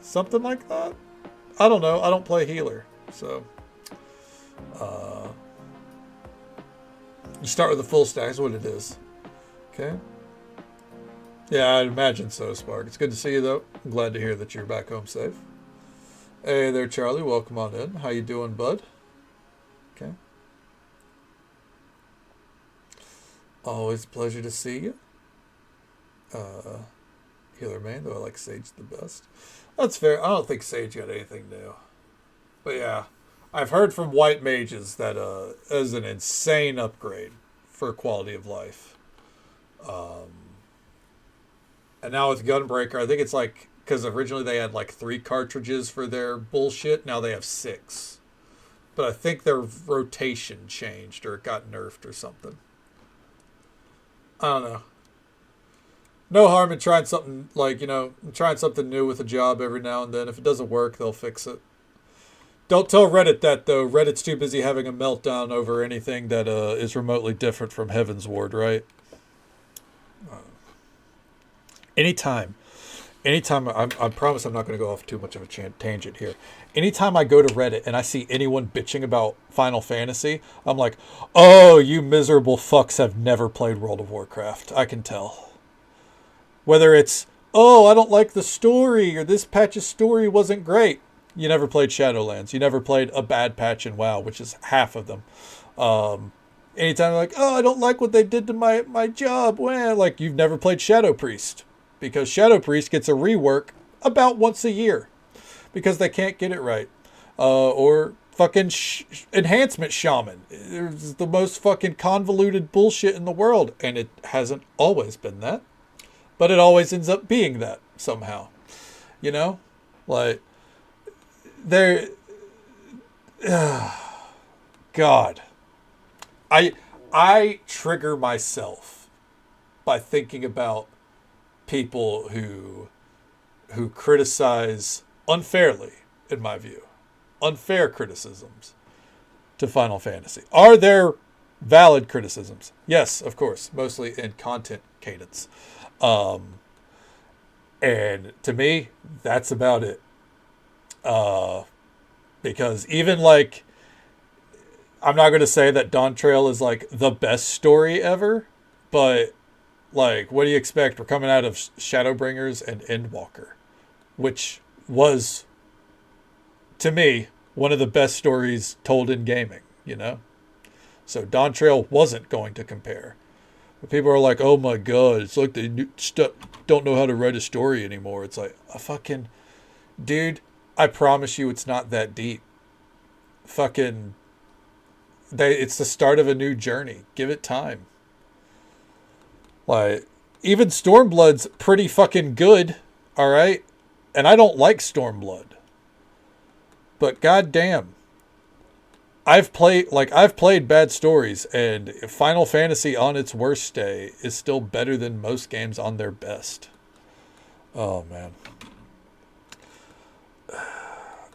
Something like that? I don't know. I don't play healer, so... you start with a full stack, is what it is. Okay. Yeah, I'd imagine so, Spark. It's good to see you, though. I'm glad to hear that you're back home safe. Hey there, Charlie. Welcome on in. How you doing, bud? Okay. Always a pleasure to see you. Healer main, though I like Sage the best. That's fair. I don't think Sage got anything new. But yeah, I've heard from White Mages that is an insane upgrade for quality of life. And now with Gunbreaker, I think it's like, because originally they had like 3 cartridges for their bullshit. Now they have 6. But I think their rotation changed or it got nerfed or something. I don't know. No harm in trying something, like, you know, trying something new with a job every now and then. If it doesn't work, they'll fix it. Don't tell Reddit that, though. Reddit's too busy having a meltdown over anything that is remotely different from Heaven's Ward, right? Anytime, I promise I'm not going to go off too much of a tangent here. Anytime I go to Reddit and I see anyone bitching about Final Fantasy, I'm like, oh, you miserable fucks have never played World of Warcraft. I can tell. Whether it's, oh, I don't like the story, or this patch's story wasn't great. You never played Shadowlands. You never played a bad patch in WoW, which is half of them. Anytime they're like, oh, I don't like what they did to my job. Well, like, you've never played Shadow Priest. Because Shadow Priest gets a rework about once a year. Because they can't get it right. Or fucking Enhancement Shaman. It's the most fucking convoluted bullshit in the world. And it hasn't always been that. But it always ends up being that somehow. You know? Like, there... God. I trigger myself by thinking about people who criticize unfairly, in my view, unfair criticisms to Final Fantasy. Are there valid criticisms? Yes, of course, mostly in content cadence. And to me, that's about it. Because even like I'm not going to say that Dawn Trail is like the best story ever, but like, what do you expect? We're coming out of Shadowbringers and Endwalker, which was, to me, one of the best stories told in gaming, you know? So Dawn Trail wasn't going to compare. But people are like, oh my God, it's like they don't know how to write a story anymore. It's like, a fucking, dude, I promise you it's not that deep. Fucking, it's the start of a new journey. Give it time. Like, even Stormblood's pretty fucking good, alright? And I don't like Stormblood. But goddamn, I've played bad stories, and Final Fantasy on its worst day is still better than most games on their best. Oh man.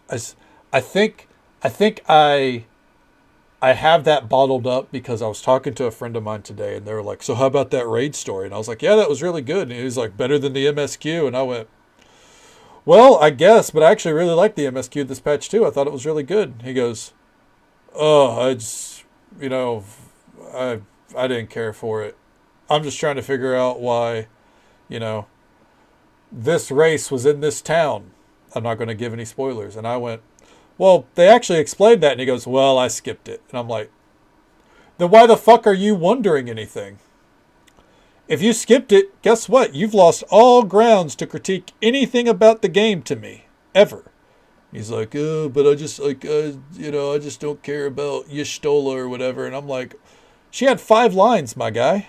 I think I have that bottled up because I was talking to a friend of mine today, and they were like, so how about that raid story? And I was like, yeah, that was really good. And he was like, better than the MSQ. And I went, well, I guess, but I actually really liked the MSQ this patch too. I thought it was really good. He goes, oh, I just, I didn't care for it. I'm just trying to figure out why, this race was in this town. I'm not going to give any spoilers. And I went, well, they actually explained that. And he goes, well, I skipped it. And I'm like, then why the fuck are you wondering anything? If you skipped it, guess what? You've lost all grounds to critique anything about the game to me, ever. He's like, but I just, I just don't care about Y'shtola or whatever. And I'm like, she had 5 lines, my guy.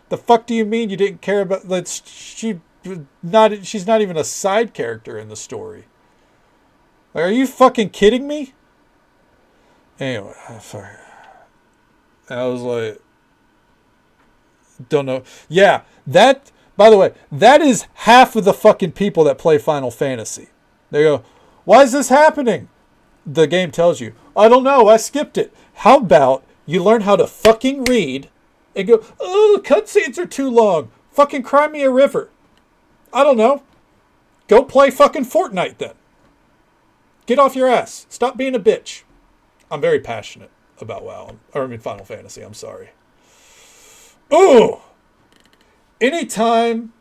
The fuck do you mean you didn't care about, she's not even a side character in the story. Like, are you fucking kidding me? Anyway, I was like, don't know. Yeah, that, by the way, that is half of the fucking people that play Final Fantasy. They go, why is this happening? The game tells you, I don't know, I skipped it. How about you learn how to fucking read and go, oh, cutscenes are too long. Fucking cry me a river. I don't know. Go play fucking Fortnite then. Get off your ass. Stop being a bitch. I'm very passionate about Final Fantasy. I'm sorry. Ooh! Anytime,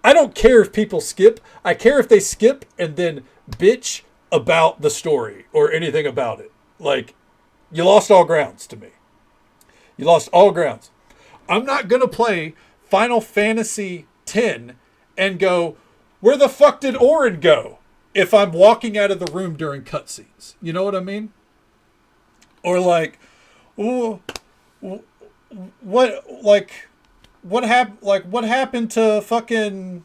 I don't care if people skip. I care if they skip and then bitch about the story or anything about it. Like, you lost all grounds to me. You lost all grounds. I'm not going to play Final Fantasy X and go, where the fuck did Auron go? If I'm walking out of the room during cutscenes. You know what I mean? Or like, ooh, what happened to fucking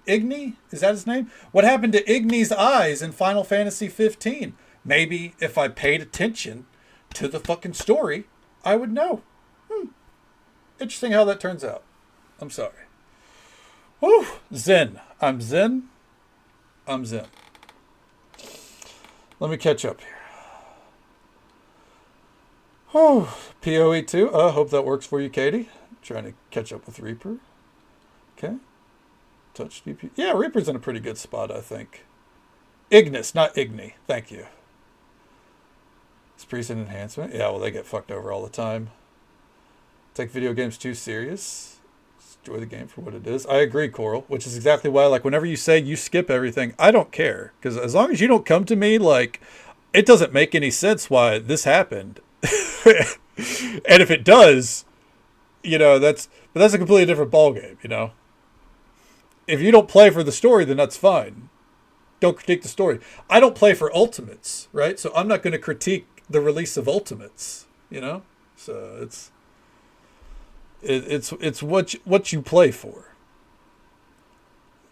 Igni? Is that his name? What happened to Igni's eyes in Final Fantasy 15? Maybe if I paid attention to the fucking story, I would know. Interesting how that turns out. I'm sorry. Whew. Zen. I'm zen. I'm zen. Let me catch up here. Oh, PoE 2. I hope that works for you, Katie. Trying to catch up with Reaper. Okay. Touch DP. Yeah, Reaper's in a pretty good spot, I think. Ignis, not Igni. Thank you. It's Priest enhancement. Yeah, well, they get fucked over all the time. Take video games too serious. Enjoy the game for what it is. I agree, Coral, which is exactly why, like, whenever you say you skip everything, I don't care. Because as long as you don't come to me, like, it doesn't make any sense why this happened. And if it does, that's a completely different ballgame, If you don't play for the story, then that's fine. Don't critique the story. I don't play for Ultimates, right? So I'm not going to critique the release of Ultimates, So it's what you play for.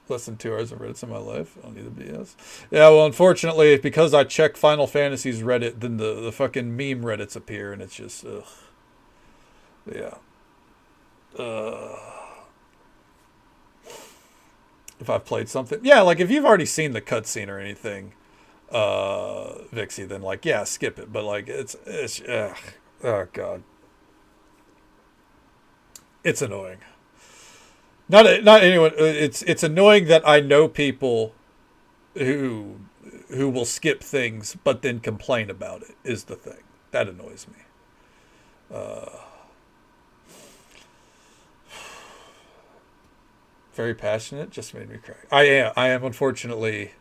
Less than 2 hours of Reddit in my life. I don't need the BS. Yeah, well, unfortunately, because I check Final Fantasy's Reddit, then the fucking meme Reddits appear, and it's just, ugh. Yeah. If I've played something. Yeah, like, if you've already seen the cutscene or anything, Vixie, then, like, yeah, skip it. But, like, it's ugh. Oh, God. It's annoying. Not anyone. It's annoying that I know people who who will skip things but then complain about it is the thing. That annoys me. Very passionate, just made me cry. I am unfortunately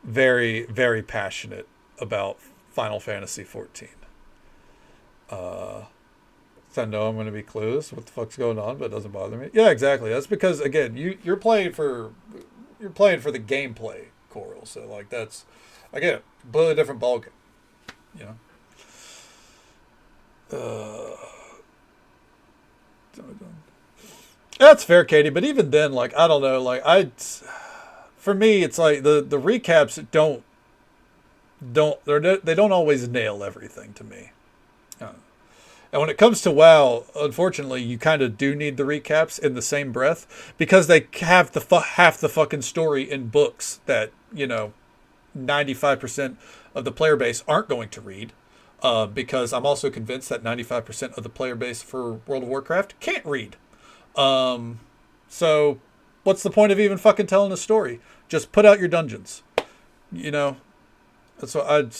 very, very passionate about Final Fantasy 14. So I know I'm going to be clueless what the fuck's going on, but it doesn't bother me. Yeah, exactly. That's because, again, you're playing for the gameplay, Coral. So like that's, again, completely different ballgame. You know. That's fair, Katie. But even then, like, I don't know. Like, for me, it's like the recaps they don't always nail everything to me. And when it comes to WoW, unfortunately, you kind of do need the recaps in the same breath because they have half the fucking story in books that 95% of the player base aren't going to read. Because I'm also convinced that 95% of the player base for World of Warcraft can't read. So what's the point of even fucking telling a story? Just put out your dungeons. That's what I'd...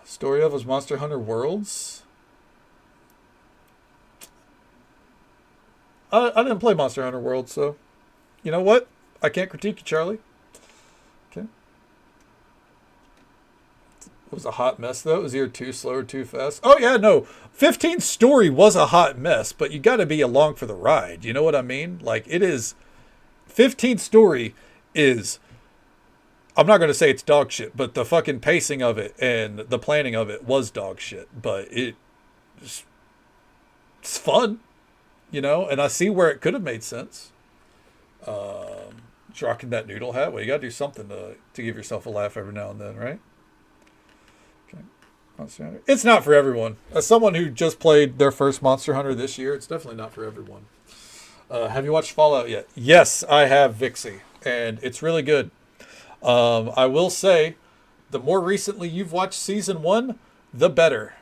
Story of was Monster Hunter Worlds? I didn't play Monster Hunter Worlds, so... You know what? I can't critique you, Charlie. Okay. It was a hot mess, though. It was either too slow or too fast. Oh, yeah, no. 15 story was a hot mess, but you got to be along for the ride. You know what I mean? Like, it is... 15 story is... I'm not going to say it's dog shit, but the fucking pacing of it and the planning of it was dog shit. But it's fun, and I see where it could have made sense. Rocking that noodle hat. Well, you got to do something to give yourself a laugh every now and then, right? Okay. Monster Hunter. It's not for everyone. As someone who just played their first Monster Hunter this year, it's definitely not for everyone. Have you watched Fallout yet? Yes, I have, Vixie, and it's really good. I will say, the more recently you've watched season 1, the better.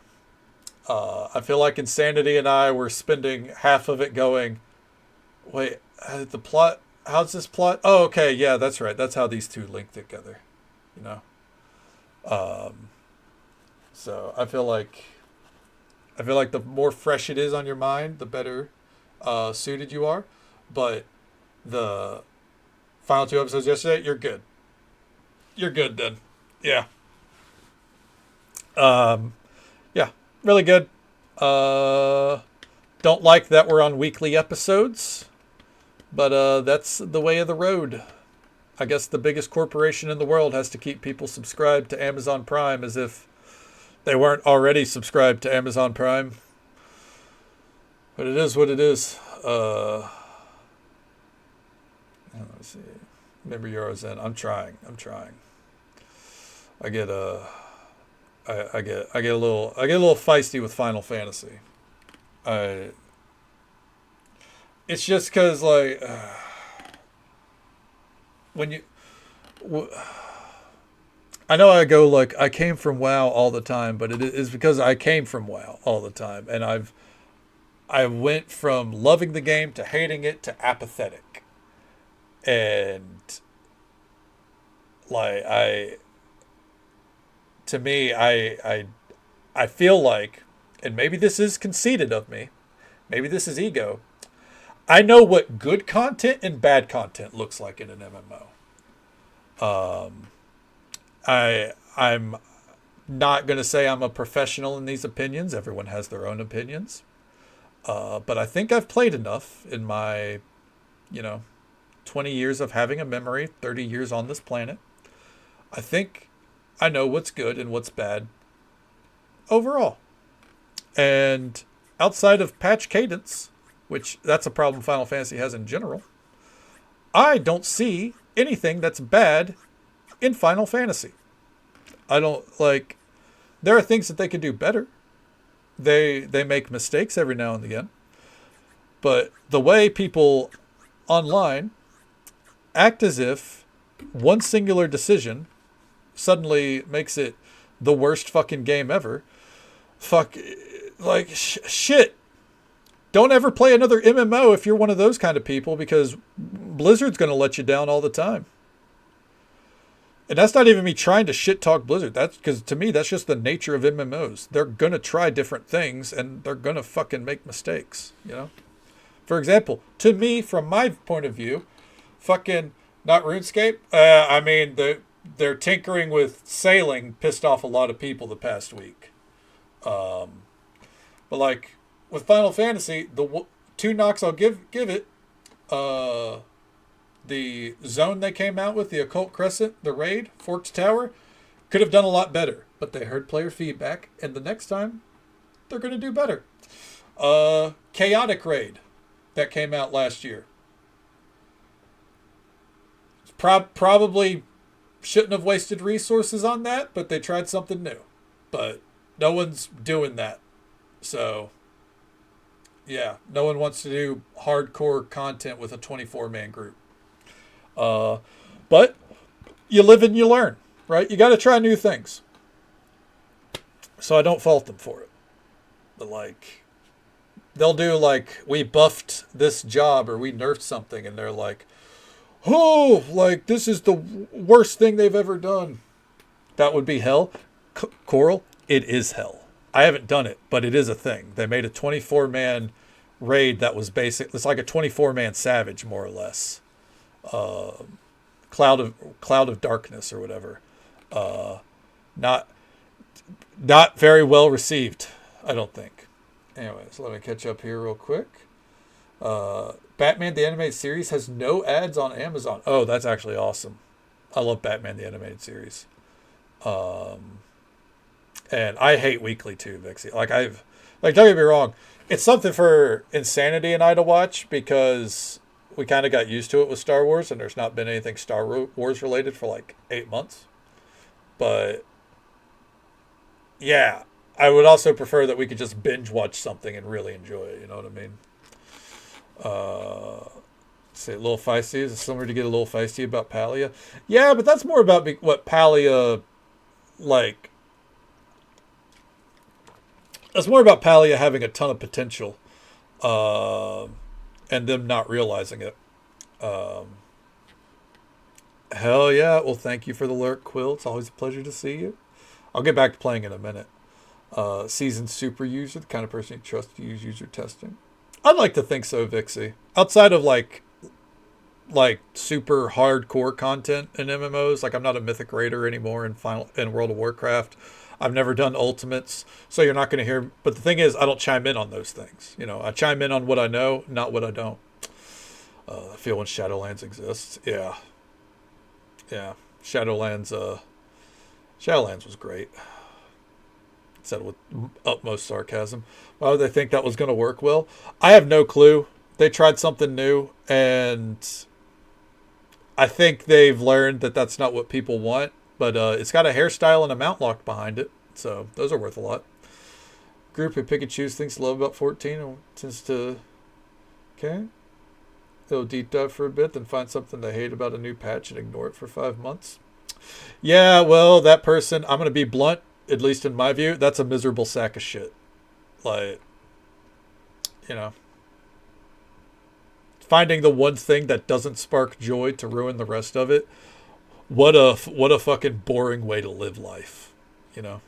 I feel like Insanity and I were spending half of it going, wait, the plot, how's this plot? Oh, okay, yeah, that's right. That's how these two link together, So I feel like the more fresh it is on your mind, the better suited you are. But the final 2 episodes yesterday, you're good. You're good then. Yeah. Yeah, really good. Don't like that we're on weekly episodes, but that's the way of the road. I guess the biggest corporation in the world has to keep people subscribed to Amazon Prime as if they weren't already subscribed to Amazon Prime. But it is what it is. Let's see. Remember yours in. I'm trying. I get a little feisty with Final Fantasy. It's just because like I know I go like I came from WoW all the time, but it is because I came from WoW all the time, and I went from loving the game to hating it to apathetic, and like to me, I feel like, and maybe this is conceited of me, maybe this is ego, I know what good content and bad content looks like in an MMO. I'm not going to say I'm a professional in these opinions. Everyone has their own opinions. But I think I've played enough in my, 20 years of having a memory, 30 years on this planet. I think I know what's good and what's bad overall. And outside of patch cadence, which that's a problem Final Fantasy has in general, I don't see anything that's bad in Final Fantasy. I don't like, there are things that they could do better. They make mistakes every now and again. But the way people online act as if one singular decision suddenly makes it the worst fucking game ever. Shit. Don't ever play another MMO if you're one of those kind of people, because Blizzard's going to let you down all the time. And that's not even me trying to shit talk Blizzard. That's because to me, that's just the nature of MMOs. They're going to try different things and they're going to fucking make mistakes, you know? For example, to me, from my point of view, fucking not RuneScape. I mean, they're tinkering with sailing pissed off a lot of people the past week. But like with Final Fantasy, the two knocks I'll give it, the zone they came out with, the Occult Crescent, the raid, Forked Tower, could have done a lot better. But they heard player feedback, and the next time, they're going to do better. Chaotic Raid that came out last year. Probably shouldn't have wasted resources on that, but they tried something new. But no one's doing that. So, yeah, no one wants to do hardcore content with a 24-man group. But you live and you learn, right? You got to try new things. So I don't fault them for it. But like, they'll do like, we buffed this job or we nerfed something, and they're like, oh, like this is the worst thing they've ever done. That would be hell. Coral, it is hell. I haven't done it, but it is a thing. They made a 24-man raid that was it's like a 24-man Savage, more or less. Cloud of Darkness or whatever. Not very well received, I don't think. Anyways, let me catch up here real quick. Batman the Animated Series has no ads on Amazon. Oh, that's actually awesome. I love Batman the Animated Series. And I hate Weekly too, Vixie. Like don't get me wrong, it's something for Insanity and I to watch because we kind of got used to it with Star Wars, and there's not been anything Star Wars related for like 8 months. But yeah, I would also prefer that we could just binge watch something and really enjoy it. You know what I mean? Say a little feisty. Is it similar to get a little feisty about Palia? Yeah, but that's more about what Palia like. That's more about Palia having a ton of potential, and them not realizing it. Hell yeah! Well, thank you for the lurk, Quill. It's always a pleasure to see you. I'll get back to playing in a minute. Seasoned super user, the kind of person you trust to use user testing. I'd like to think so, Vixie. Outside of like super hardcore content in MMOs, like I'm not a Mythic Raider anymore in World of Warcraft. I've never done ultimates, so you're not going to hear. But the thing is, I don't chime in on those things. You know, I chime in on what I know, not what I don't. I feel when Shadowlands exists. Yeah. Shadowlands was great. Said with utmost sarcasm. Why would they think that was going to work well? I have no clue. They tried something new, and I think they've learned that that's not what people want. But it's got a hairstyle and a mount lock behind it, so those are worth a lot. Group who pick and choose things to love about 14 and tends to... Okay. They'll deep dive for a bit, then find something they hate about a new patch and ignore it for 5 months. Yeah, well, that person, I'm going to be blunt, at least in my view, that's a miserable sack of shit. Like, you know, finding the one thing that doesn't spark joy to ruin the rest of it. What a fucking boring way to live life, you know?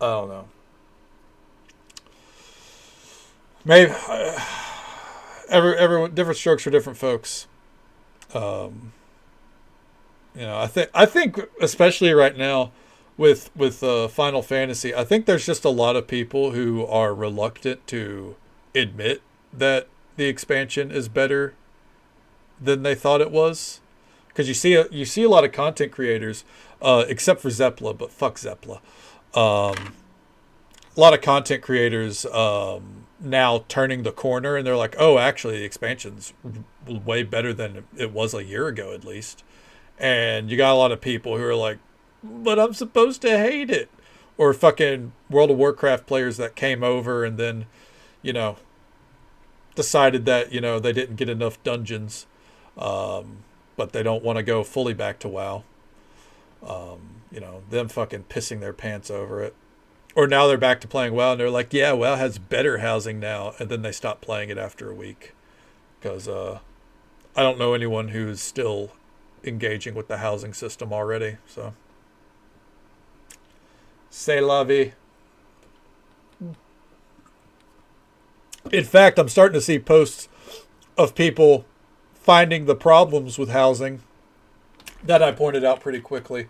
I don't know. Maybe everyone different strokes for different folks. You know, I think especially right now with Final Fantasy, I think there's just a lot of people who are reluctant to admit that the expansion is better than they thought it was. Because you see a lot of content creators, except for Zepla, but fuck Zepla. A lot of content creators now turning the corner, and they're like, oh, actually, the expansion's way better than it was a year ago, at least. And you got a lot of people who are like, but I'm supposed to hate it. Or fucking World of Warcraft players that came over and then, you know, decided that, you know, they didn't get enough dungeons. But they don't want to go fully back to WoW. You know, them fucking pissing their pants over it. Or now they're back to playing WoW and they're like, yeah, WoW has better housing now. And then they stop playing it after a week. Because I don't know anyone who's still engaging with the housing system already. So, c'est la vie. In fact, I'm starting to see posts of people finding the problems with housing that I pointed out pretty quickly,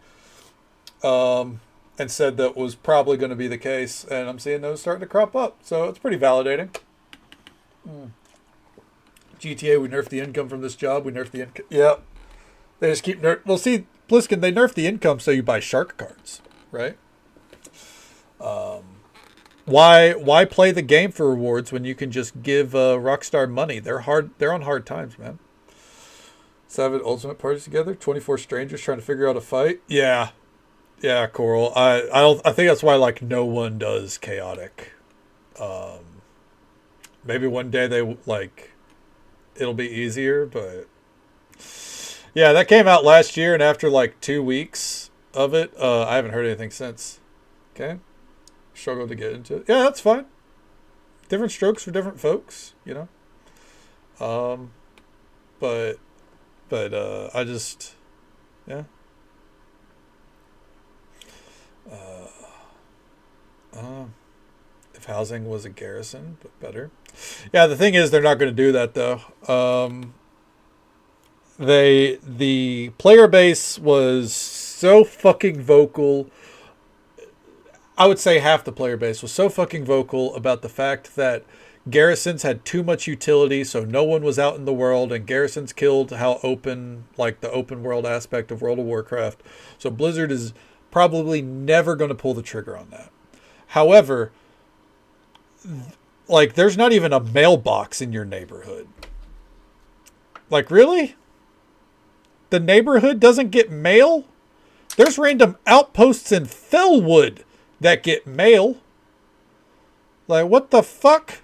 and said that was probably going to be the case. And I'm seeing those starting to crop up. So it's pretty validating. GTA, we nerfed the income from this job. We nerfed the income. Yeah. They just keep nerf. Well, see, Bliskin, they nerf the income so you buy shark cards, right? Why play the game for rewards when you can just give Rockstar money? They're on hard times, man. 7 ultimate parties together, 24 strangers trying to figure out a fight. Yeah, Coral. I think that's why like no one does chaotic. Maybe one day it'll be easier, but yeah, that came out last year, and after like 2 weeks of it, I haven't heard anything since. Okay. Struggled to get into it. Yeah, that's fine. Different strokes for different folks, you know. But I just, yeah. If housing was a garrison, but better. Yeah, the thing is, they're not going to do that though. The player base was so fucking vocal. I would say half the player base was so fucking vocal about the fact that garrisons had too much utility, so no one was out in the world, and garrisons killed how open, like the open world aspect of World of Warcraft. So Blizzard is probably never going to pull the trigger on that. However, like, there's not even a mailbox in your neighborhood. Like, really? The neighborhood doesn't get mail? There's random outposts in Fellwood that get mail. Like, what the fuck?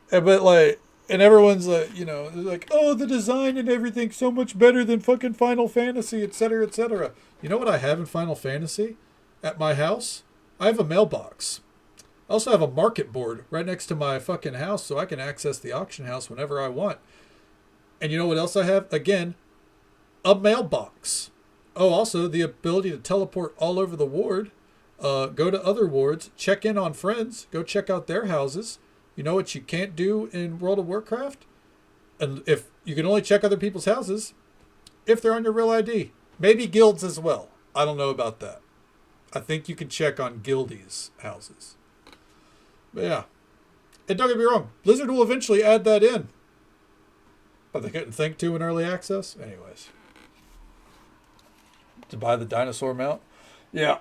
But like, and everyone's like, you know, like, oh, the design and everything so much better than fucking Final Fantasy, etc., etc. You know what I have in Final Fantasy at my house? I have a mailbox. I also have a market board right next to my fucking house, so I can access the auction house whenever I want. And you know what else I have? Again, a mailbox. Oh, also the ability to teleport all over the ward. Go to other wards, check in on friends, go check out their houses. You know what you can't do in World of Warcraft? And if you can only check other people's houses if they're on your real ID. Maybe guilds as well. I don't know about that. I think you can check on guildies' houses. But yeah. And don't get me wrong, Blizzard will eventually add that in. But they couldn't think to in early access? Anyways. To buy the dinosaur mount? Yeah.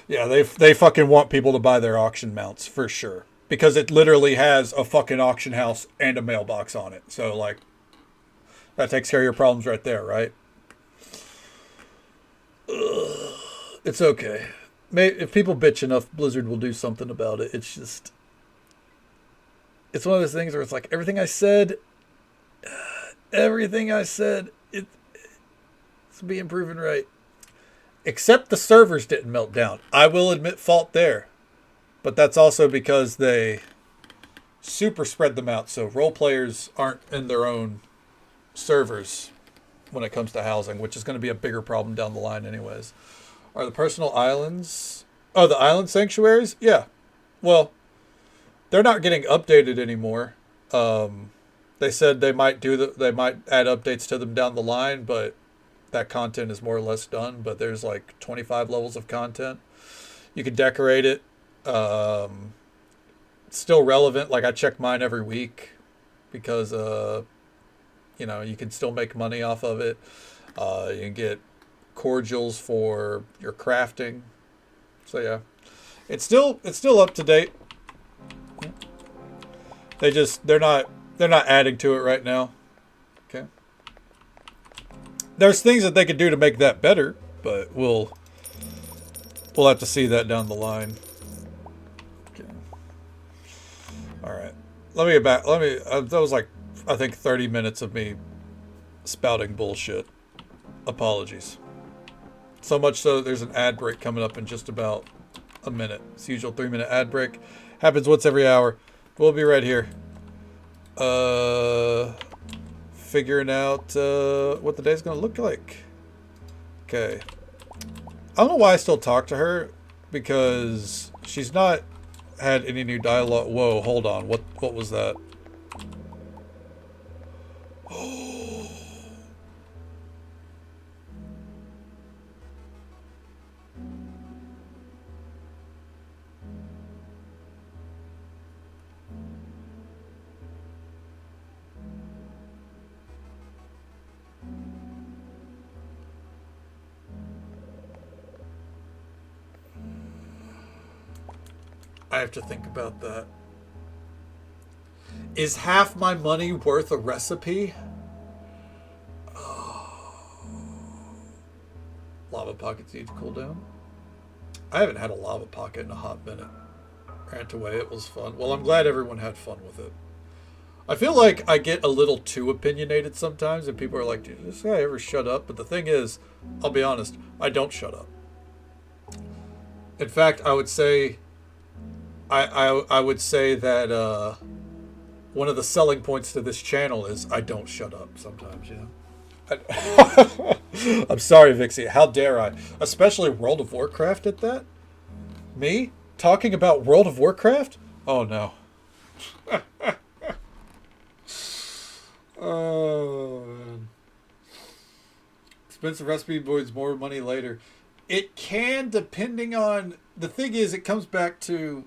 Yeah, they fucking want people to buy their auction mounts for sure. Because it literally has a fucking auction house and a mailbox on it. So, like, that takes care of your problems right there, right? It's okay. If people bitch enough, Blizzard will do something about it. It's just... It's one of those things where it's like, everything I said, it's being proven right. Except the servers didn't melt down. I will admit fault there. But that's also because they super spread them out. So role players aren't in their own servers when it comes to housing, which is going to be a bigger problem down the line anyways. Are the personal islands... Oh, the island sanctuaries? Yeah. Well, they're not getting updated anymore. They said they might add updates to them down the line, but that content is more or less done. But there's like 25 levels of content. You can decorate it. It's still relevant. Like, I check mine every week because you know, you can still make money off of it. You can get cordials for your crafting. So yeah, it's still up to date. They're not adding to it right now. Okay. There's things that they could do to make that better, but we'll have to see that down the line. Okay. All right. Let me get back. That was like, I think 30 minutes of me spouting bullshit. Apologies. So much so there's an ad break coming up in just about a minute. It's the usual 3-minute ad break. Happens once every hour. We'll be right here. Figuring out what the day's gonna look like. Okay. I don't know why I still talk to her, because she's not had any new dialogue. Whoa, hold on. What was that? I have to think about that. Is half my money worth a recipe? Lava pockets need to cool down. I haven't had a lava pocket in a hot minute. Rant away, it was fun. Well, I'm glad everyone had fun with it. I feel like I get a little too opinionated sometimes, and people are like, "Did this guy ever shut up?" But the thing is, I'll be honest, I don't shut up. In fact, I would say, I would say that one of the selling points to this channel is I don't shut up sometimes, you know. I'm sorry, Vixie. How dare I? Especially World of Warcraft at that. Me talking about World of Warcraft? Oh no. Oh man. Expensive recipe boards, more money later. It can, depending on the thing is, it comes back to.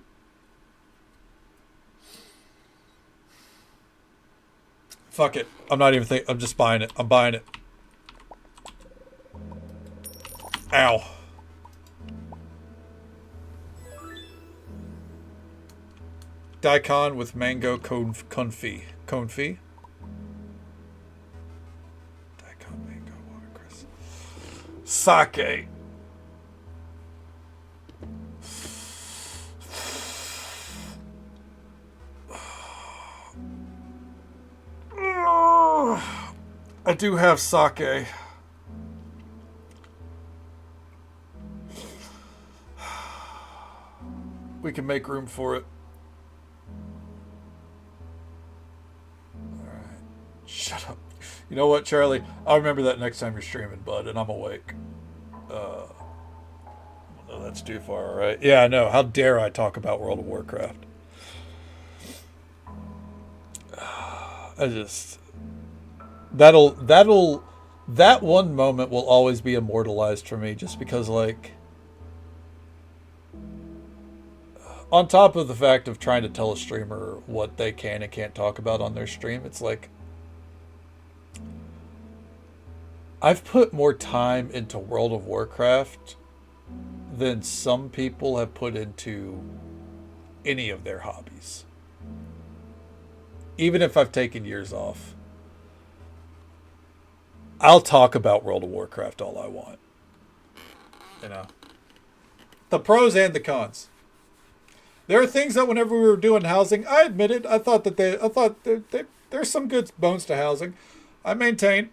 Fuck it. I'm not even thinking. I'm just buying it. I'm buying it. Ow. Daikon with mango confit. Confit? Daikon mango watercress. Sake. I do have sake. We can make room for it. Alright. Shut up. You know what, Charlie? I'll remember that next time you're streaming, bud, and I'm awake. No, that's too far, alright? Yeah, I know. How dare I talk about World of Warcraft? That one moment will always be immortalized for me, just because, like, on top of the fact of trying to tell a streamer what they can and can't talk about on their stream, it's like, I've put more time into World of Warcraft than some people have put into any of their hobbies. Even if I've taken years off. I'll talk about World of Warcraft all I want. You know. The pros and the cons. There are things that whenever we were doing housing, I admit it, I thought there's some good bones to housing. I maintain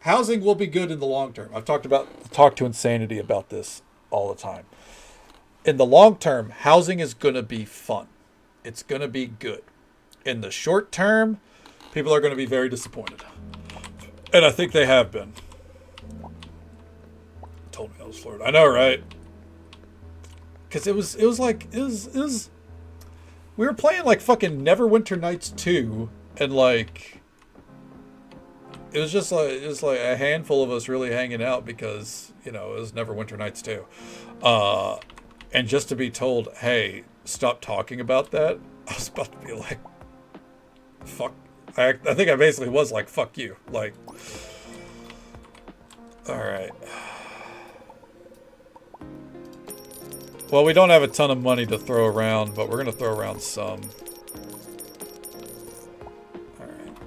housing will be good in the long term. I've talked to Insanity about this all the time. In the long term, housing is going to be fun. It's going to be good. In the short term, people are going to be very disappointed. And I think they have been. Told me I was Florida. I know, right? Because it was we were playing like fucking Neverwinter Nights 2, and like it was like a handful of us really hanging out because, you know, it was Neverwinter Nights 2. And just to be told, hey, stop talking about that, I was about to be like, fuck. I think I basically was like, fuck you. Like, alright. Well, we don't have a ton of money to throw around, but we're going to throw around some. Alright.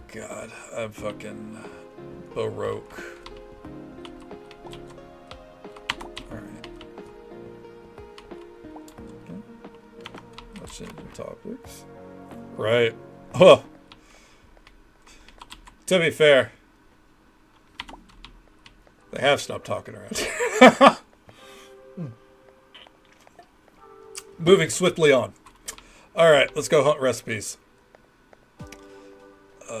God, I'm fucking Baroque. Alright. Okay. Let's change the topics. Right. Oh. To be fair, they have stopped talking around. Moving swiftly on. All right, let's go hunt recipes. All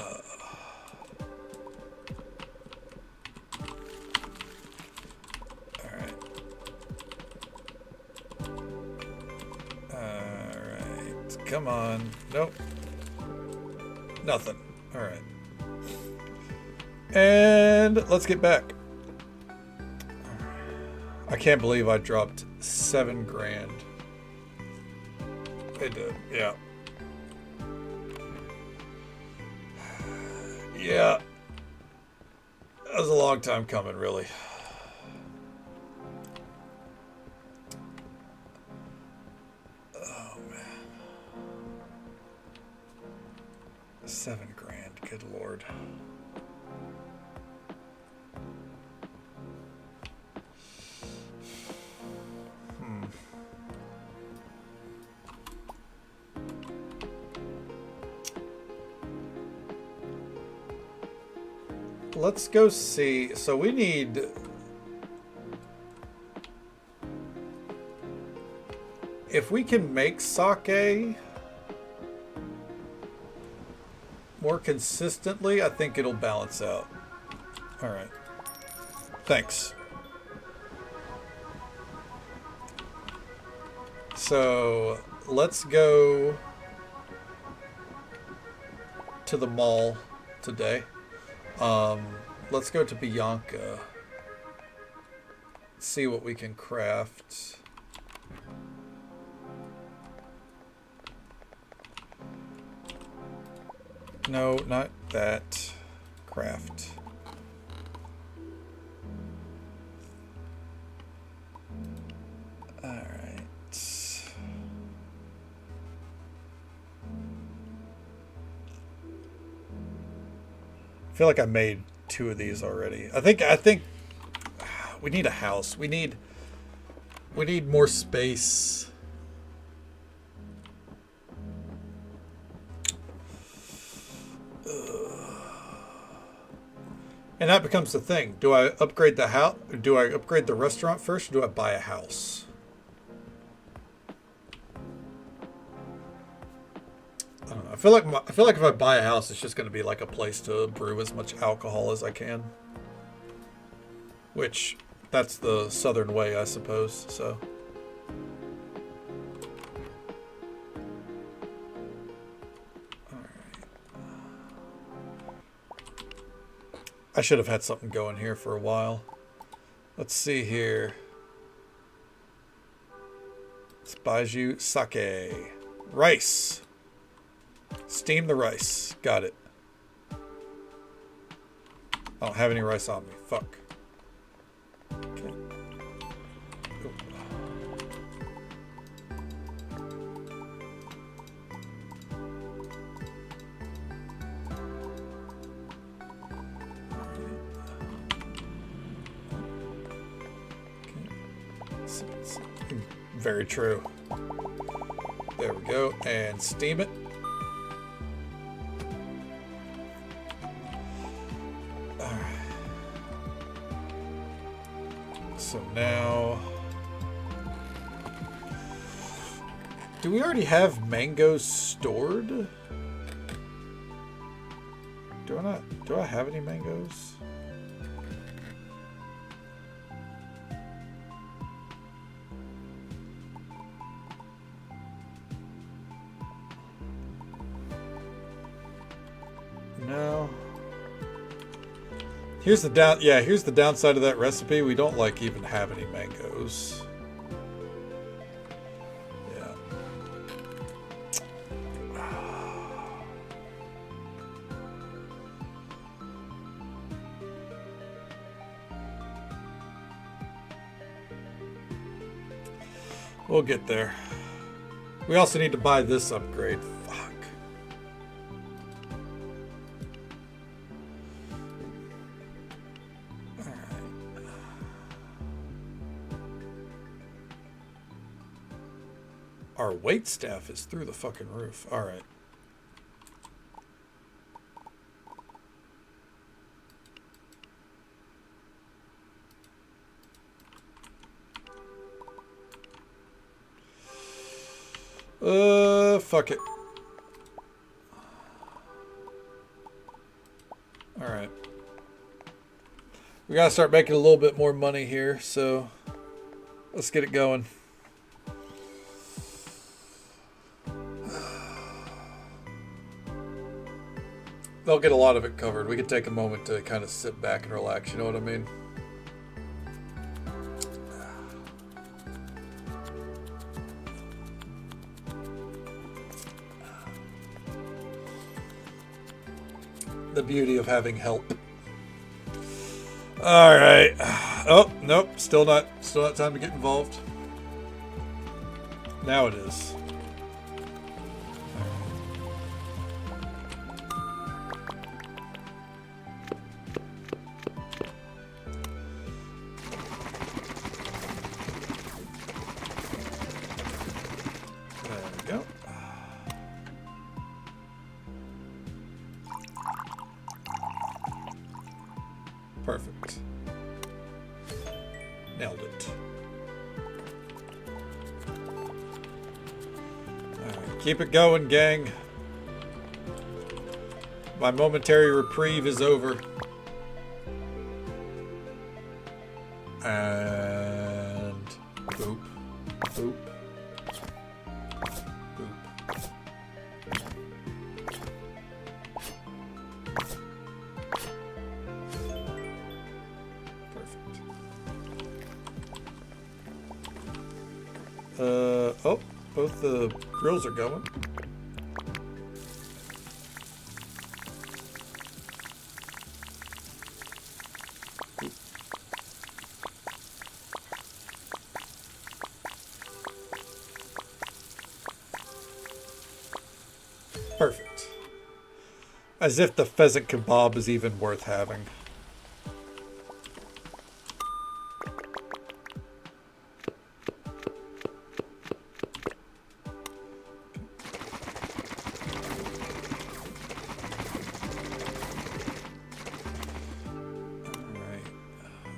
right. All right. Come on. Nope. Nothing. All right. And let's get back. I can't believe I dropped $7 grand. It did, yeah. Yeah. That was a long time coming, really. Oh, man. 7 grand, good lord. Let's go see. So we need... If we can make sake more consistently, I think it'll balance out. All right. Thanks. So let's go to the mall today. Let's go to Bianca. See what we can craft. No, not that. Craft. All right. I feel like I made 2 of these already. I think we need a house. We need more space. And that becomes the thing. Do I upgrade the house? Do I upgrade the restaurant first, or do I buy a house? I don't know. I feel like if I buy a house, it's just going to be like a place to brew as much alcohol as I can. Which, that's the southern way, I suppose. So. I should have had something going here for a while. Let's see here. Spaju sake. Rice. Steam the rice. Got it. I don't have any rice on me. Fuck. Okay. Oop. Very true. There we go. And steam it. Alright. So now... Do we already have mangoes stored? Do I have any mangoes? No. Here's the here's the downside of that recipe. We don't like even have any mangoes. Yeah. We'll get there. We also need to buy this upgrade. Fuck. Our wait staff is through the fucking roof. All right. Fuck it. Alright. We gotta start making a little bit more money here, so let's get it going. They'll get a lot of it covered. We can take a moment to kind of sit back and relax, you know what I mean? The beauty of having help. All right. Oh, nope. Still not time to get involved. Now it is. There we go. Perfect. Nailed it. Alright, keep it going, gang. My momentary reprieve is over. And boop. Boop. Boop. Oh, both the grills are going. Perfect. As if the pheasant kebab is even worth having.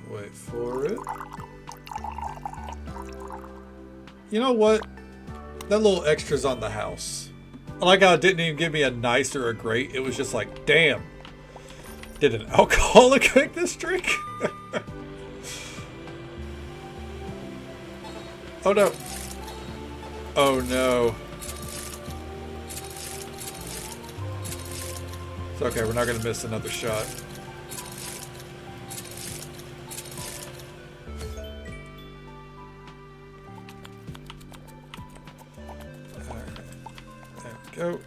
Wait for it. You know what? That little extra's on the house. I like how it didn't even give me a nice or a great. It was just like, damn. Did an alcoholic make this drink? Oh no. Oh no. It's okay, we're not gonna miss another shot. Go.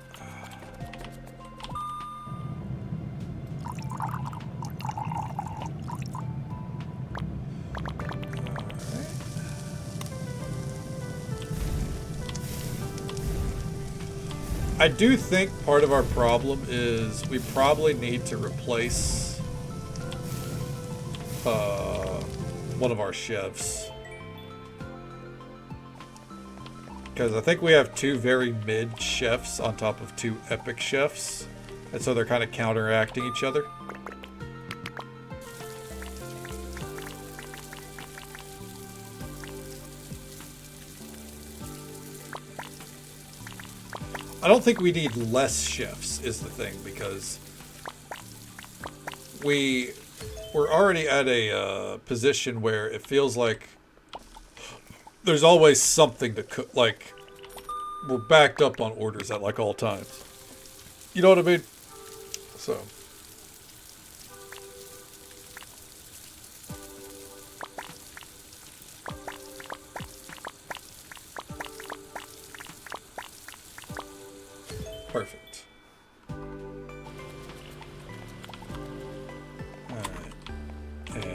I do think part of our problem is we probably need to replace one of our chefs. Because I think we have two very mid chefs on top of two epic chefs. And so they're kind of counteracting each other. I don't think we need less chefs is the thing, because we're already at a position where it feels like there's always something to cook. Like, we're backed up on orders at like all times. You know what I mean? So. Perfect. Alright. And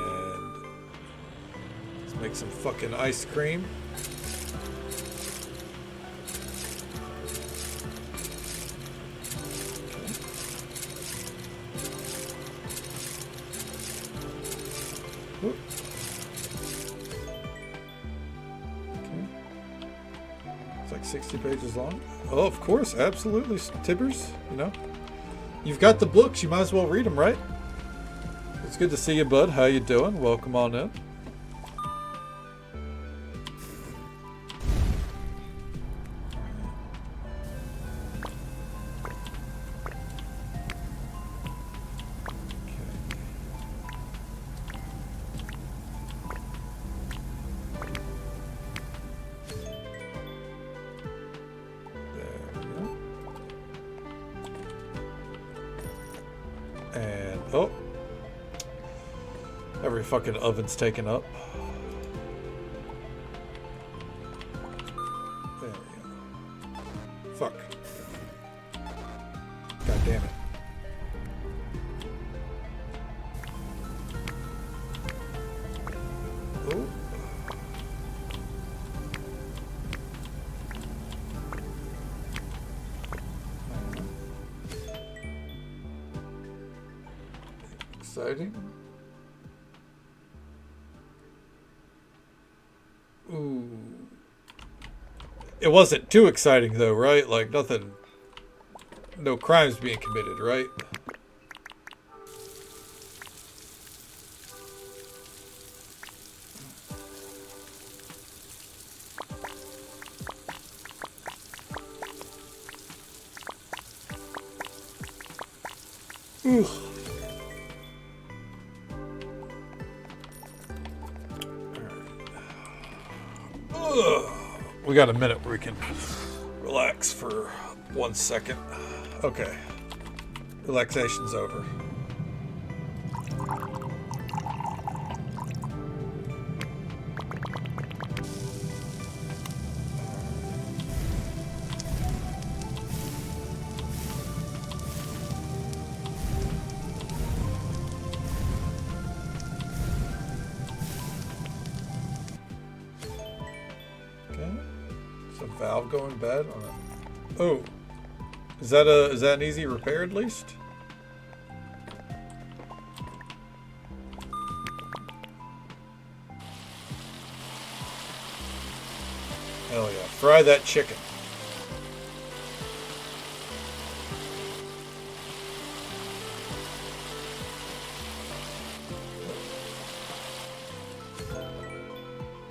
let's make some fucking ice cream. It's like 60 pages long. Oh, of course, absolutely, Tibbers. You know, you've got the books. You might as well read them, right? It's good to see you, bud. How you doing? Welcome on in. Oh. Every fucking oven's taken up. There we go. Fuck. God damn it. Oh. Exciting. Ooh. It wasn't too exciting though, right? Like nothing, no crimes being committed, right? Ooh. We got a minute where we can relax for 1 second. Okay. Relaxation's over. Valve going bad on it. Oh, is that an easy repair at least? Hell yeah! Fry that chicken.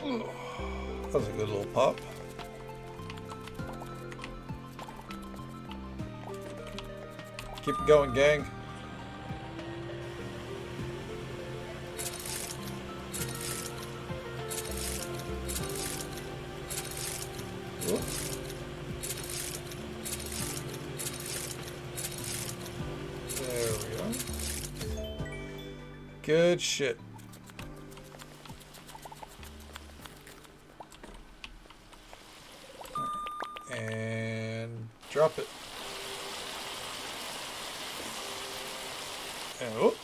That was a good little pop. Keep it going, gang. Whoop. There we go. Good shit. And drop it. And whoop.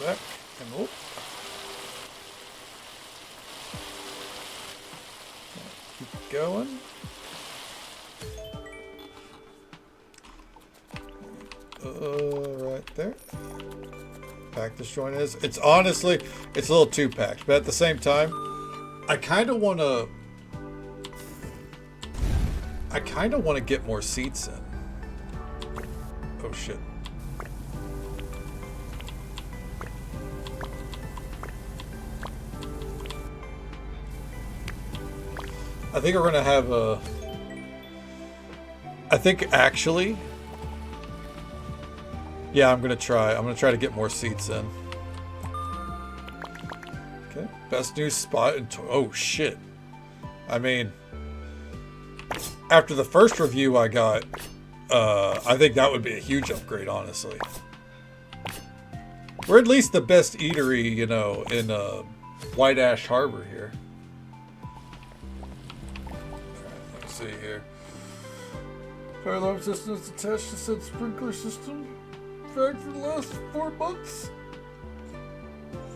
Back and whoop. Keep going. Right there. Packed this joint is. It's honestly, it's a little too packed, but at the same time, I kind of want to get more seats in. Oh shit. I think we're going to have a... I think actually... Yeah, I'm going to try. I'm going to try to get more seats in. Okay. Best new spot in... Oh, shit. I mean... After the first review I got, I think that would be a huge upgrade, honestly. We're at least the best eatery, you know, in White Ash Harbor here. See here. Fire alarm system is attached to said sprinkler system. In fact, for the last 4 months.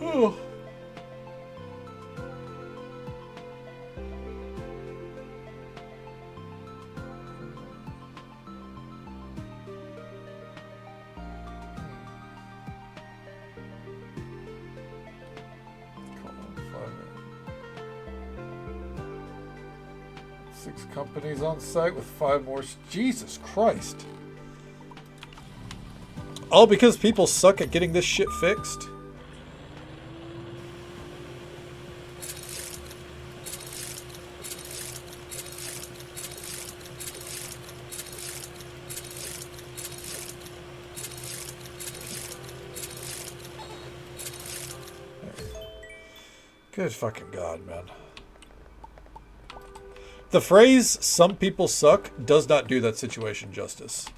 Oh. Companies on site with 5 more. Jesus Christ. All because people suck at getting this shit fixed? Good fucking God, man. The phrase, some people suck, does not do that situation justice.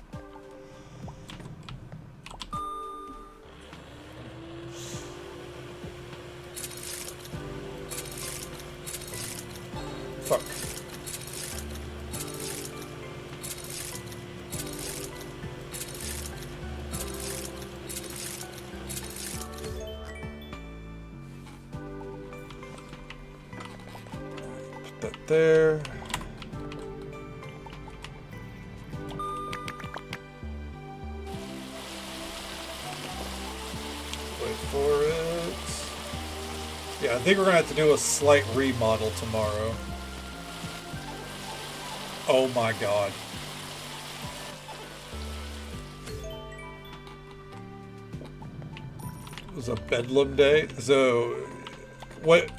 there. Wait for it. Yeah, I think we're gonna have to do a slight remodel tomorrow. Oh my god. It was a Bedlam day. So, what?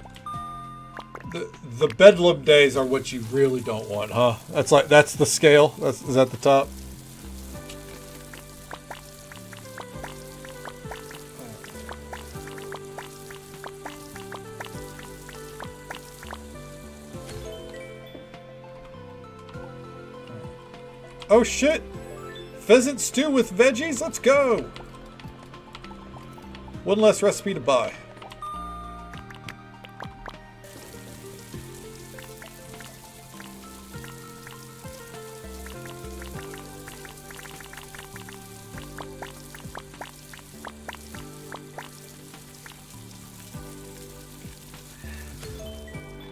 The Bedlam days are what you really don't want, huh? That's the scale. Is that the top? Oh shit! Pheasant stew with veggies? Let's go! One less recipe to buy.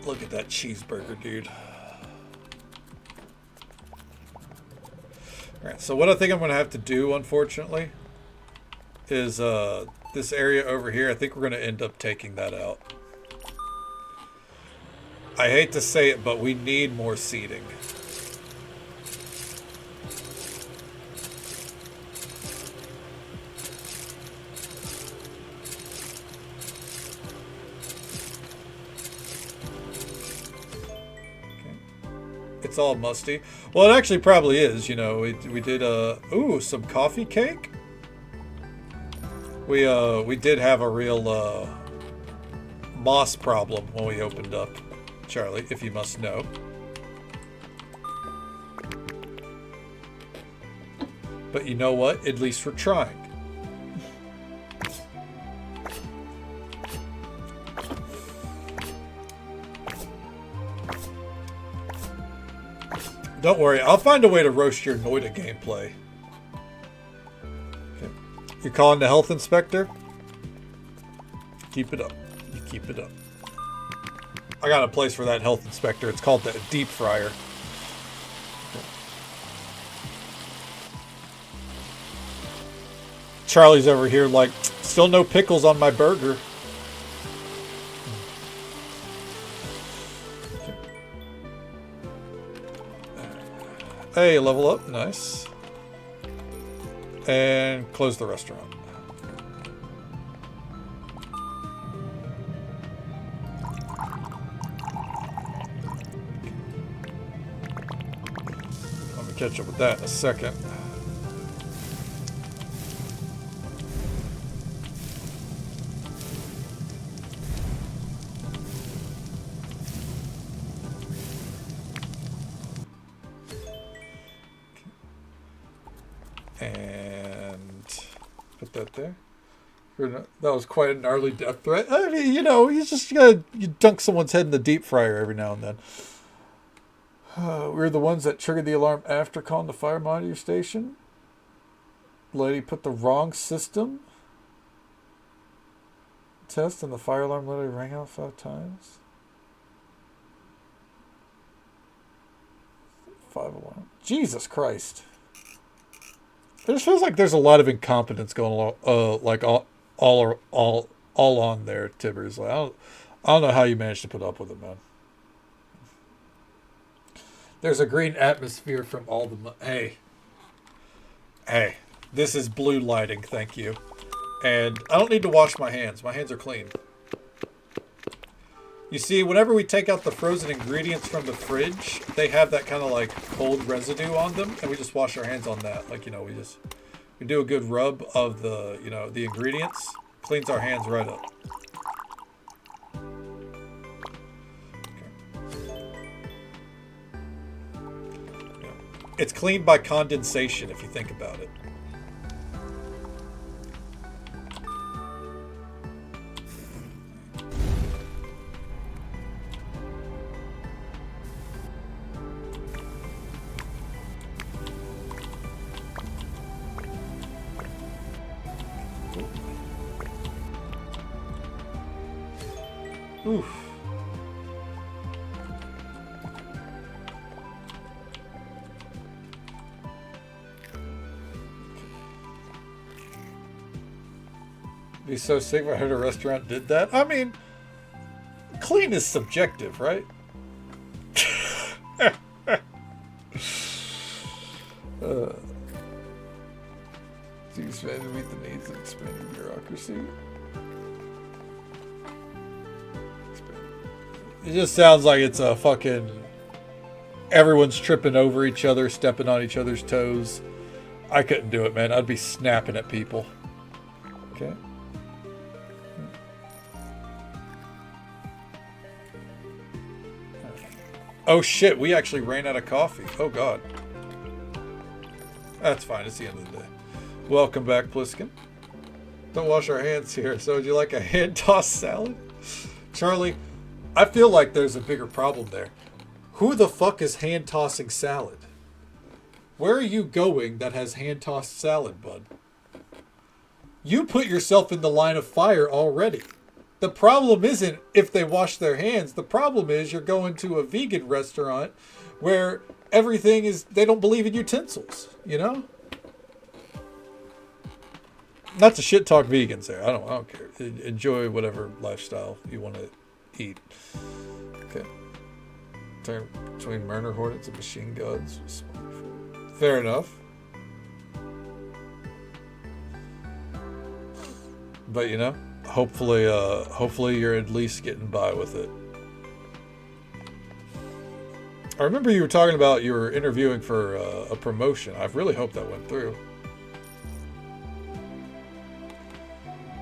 Look at that cheeseburger, dude. Alright, so what I think I'm going to have to do, unfortunately, is this area over here. I think we're going to end up taking that out. I hate to say it, but we need more seating. It's all musty. Well, it actually probably is. You know, we did ooh, some coffee cake. We did have a real moss problem when we opened up, Charlie, if you must know. But you know what? At least we're trying. Don't worry, I'll find a way to roast your Noida gameplay. Okay. You're calling the health inspector? Keep it up. You keep it up. I got a place for that health inspector. It's called the deep fryer. Okay. Charlie's over here like, still no pickles on my burger. Hey, level up. Nice. And close the restaurant. Let me catch up with that in a second. And put that there. That was quite a gnarly death threat. I mean, you know, you dunk someone's head in the deep fryer every now and then. We're the ones that triggered the alarm after calling the fire monitor station. Lady put the wrong system test and the fire alarm literally rang out 5 times. 5 alarm. Jesus Christ. It just feels like there's a lot of incompetence going along, like all on there, Tibbers. Like, I don't know how you managed to put up with it, man. There's a green atmosphere from all the... Hey, this is blue lighting, thank you. And I don't need to wash my hands. My hands are clean. You see, whenever we take out the frozen ingredients from the fridge, they have that kind of like cold residue on them, and we just wash our hands on that. Like, you know, we do a good rub of the, you know, the ingredients, cleans our hands right up. Yeah. It's cleaned by condensation, if you think about it. Oof. Be so sick if I heard a restaurant did that. I mean, clean is subjective, right? To expand to meet the needs of expanding bureaucracy. It just sounds like it's a fucking... Everyone's tripping over each other, stepping on each other's toes. I couldn't do it, man. I'd be snapping at people. Okay. Oh shit, we actually ran out of coffee. Oh god. That's fine, it's the end of the day. Welcome back, Pliskin. Don't wash our hands here. So would you like a hand-tossed salad? Charlie, I feel like there's a bigger problem there. Who the fuck is hand-tossing salad? Where are you going that has hand-tossed salad, bud? You put yourself in the line of fire already. The problem isn't if they wash their hands. The problem is you're going to a vegan restaurant where everything is... They don't believe in utensils, you know? Not to shit talk vegans there. I don't care. Enjoy whatever lifestyle you want to eat. Okay. Turn between murder hornets and machine guns. Fair enough. But you know, hopefully you're at least getting by with it. I remember you were talking about you were interviewing for a promotion. I really hope that went through.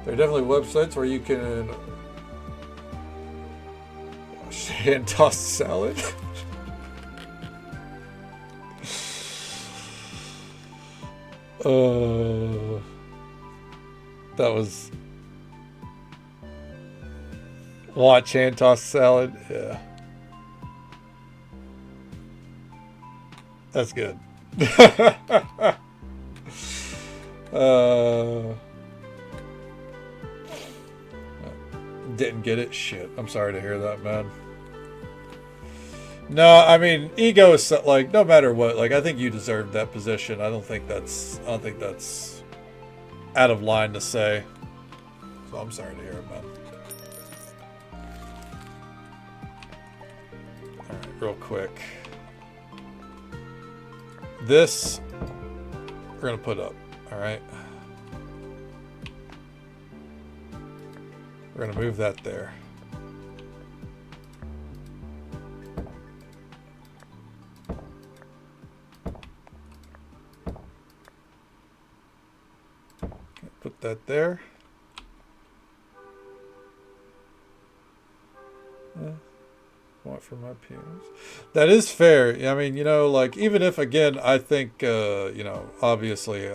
There are definitely websites where you can hand toss salad. That was watch hand toss salad. Yeah, that's good. Didn't get it. Shit. I'm sorry to hear that, man. No, I mean, ego is like, no matter what, like, I think you deserved that position. I don't think that's out of line to say. So I'm sorry to hear it, man. Alright, real quick. This, we're gonna put up, alright? We're gonna move that there. Put that there. Want for my peers. That is fair. I mean, you know, like, even if, again, I think, you know, obviously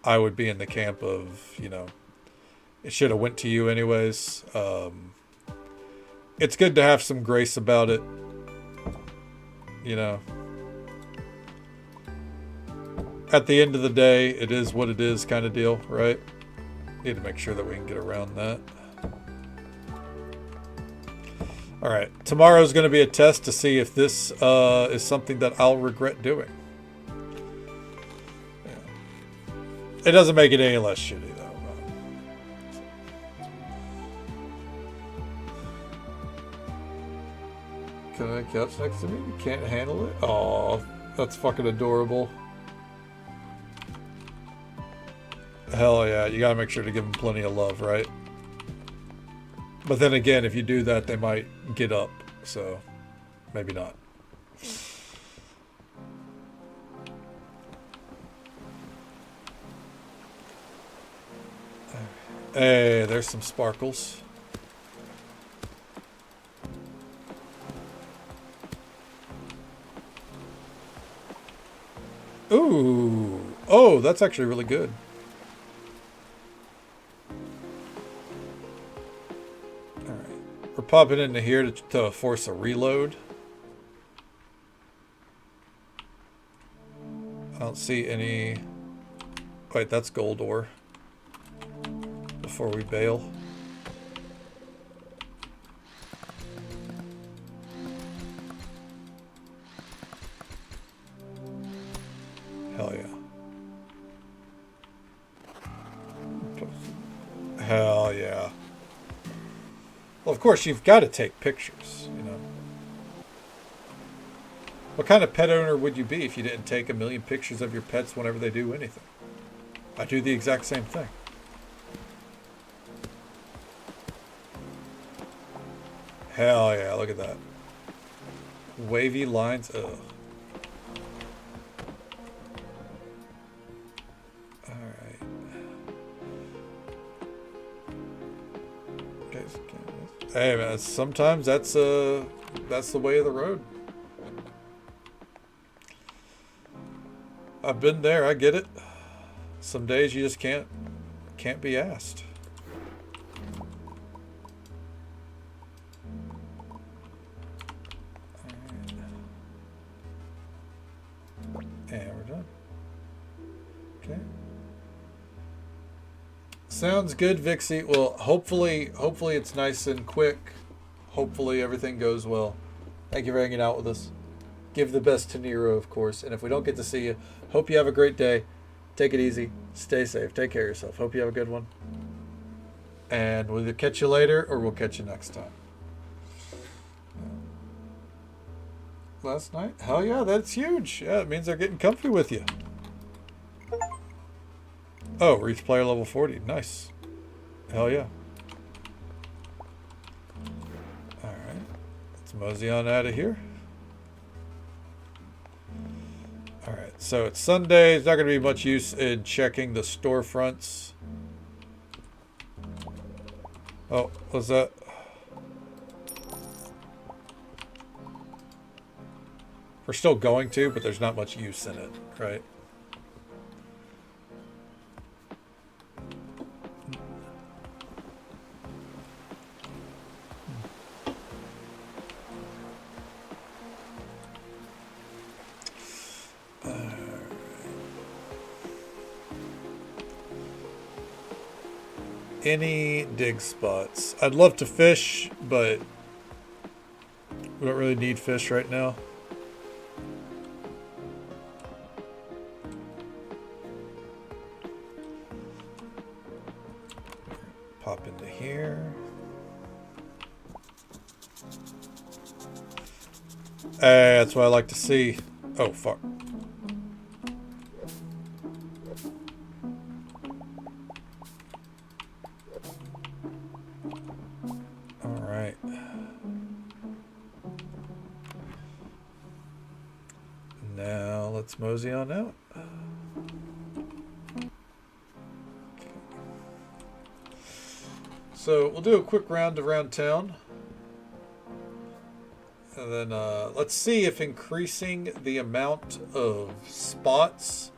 I would be in the camp of, you know, it should have went to you anyways. It's good to have some grace about it. You know. At the end of the day, it is what it is kind of deal, right? Need to make sure that we can get around that. Alright, tomorrow's going to be a test to see if this is something that I'll regret doing. Yeah. It doesn't make it any less shitty, though. Can I couch next to me? You can't handle it? Aw, that's fucking adorable. Hell yeah, you gotta make sure to give them plenty of love, right? But then again, if you do that, they might get up, so maybe not. Hey, there's some sparkles. Ooh. Oh, that's actually really good. Alright. We're popping into here to force a reload. I don't see any... Wait, that's gold ore. Before we bail. Hell yeah. Hell yeah. Well, of course, you've got to take pictures, you know. What kind of pet owner would you be if you didn't take a million pictures of your pets whenever they do anything? I do the exact same thing. Hell yeah, look at that. Wavy lines. Ugh. Alright. Hey man, sometimes that's the way of the road. I've been there, I get it. Some days you just can't be asked. And we're done. Okay. Sounds good, Vixie. Well, hopefully it's nice and quick. Hopefully everything goes well. Thank you for hanging out with us. Give the best to Nero, of course. And if we don't get to see you, hope you have a great day. Take it easy. Stay safe. Take care of yourself. Hope you have a good one. And we'll either catch you later or we'll catch you next time. Last night? Hell yeah, that's huge. Yeah, it means they're getting comfy with you. Oh, reach player level 40. Nice. Hell yeah. Alright. Let's mosey on out of here. Alright, so it's Sunday. There's not going to be much use in checking the storefronts. Oh, what's that? We're still going to, but there's not much use in it, right? Any dig spots? I'd love to fish, but we don't really need fish right now. Pop into here. That's what I like to see. Oh, fuck. Alright. Now let's mosey on out. So we'll do a quick round around town. And then let's see if increasing the amount of spots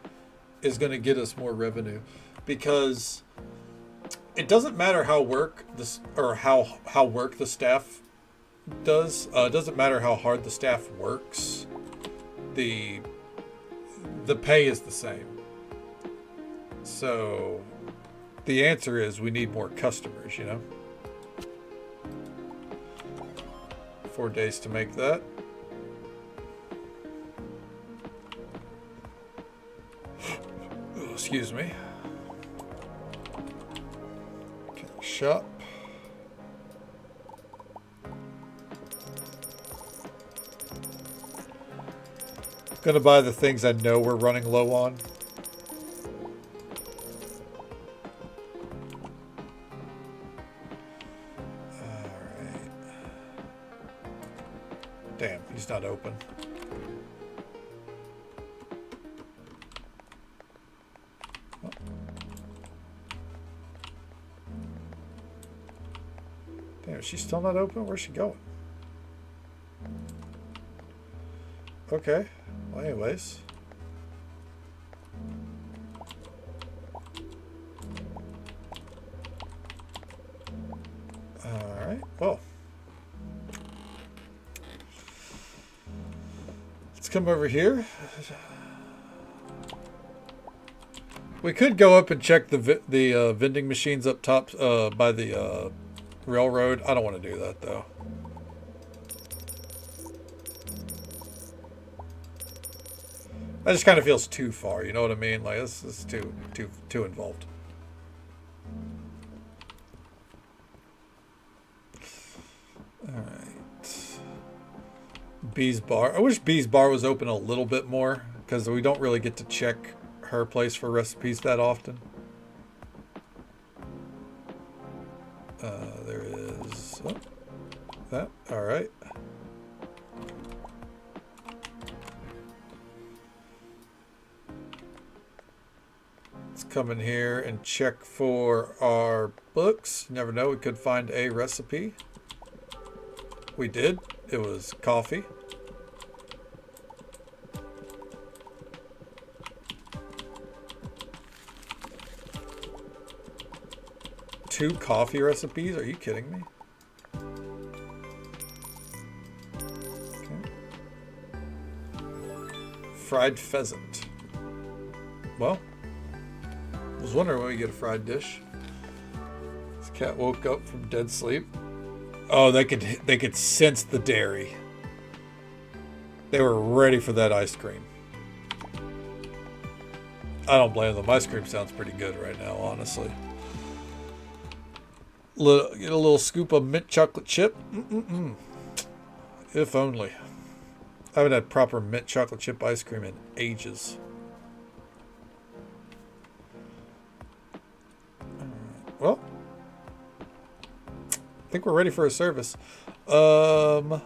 is going to get us more revenue. Because it doesn't matter how work this or how work the staff does. It doesn't matter how hard the staff works. The pay is the same. So the answer is we need more customers, you know? 4 days to make that. Oh, excuse me. Okay, shop. Gonna buy the things I know we're running low on. Damn, he's not open. Oh. Damn, she's still not open? Where's she going? Okay. Well, anyways. Alright, well. Come over here. We could go up and check the vending machines up top by the railroad. I don't want to do that though. That just kind of feels too far. You know what I mean? Like this is too involved. Bee's Bar. I wish Bee's Bar was open a little bit more, because we don't really get to check her place for recipes that often. There is that. All right. Let's come in here and check for our books. You never know, we could find a recipe. We did. It was coffee. Two coffee recipes? Are you kidding me? Okay. Fried pheasant. Well, I was wondering when we get a fried dish. This cat woke up from dead sleep. Oh, they could sense the dairy. They were ready for that ice cream. I don't blame them. Ice cream sounds pretty good right now, honestly. Get a little scoop of mint chocolate chip. If only. I haven't had proper mint chocolate chip ice cream in ages. Well, I think we're ready for a service. Oh,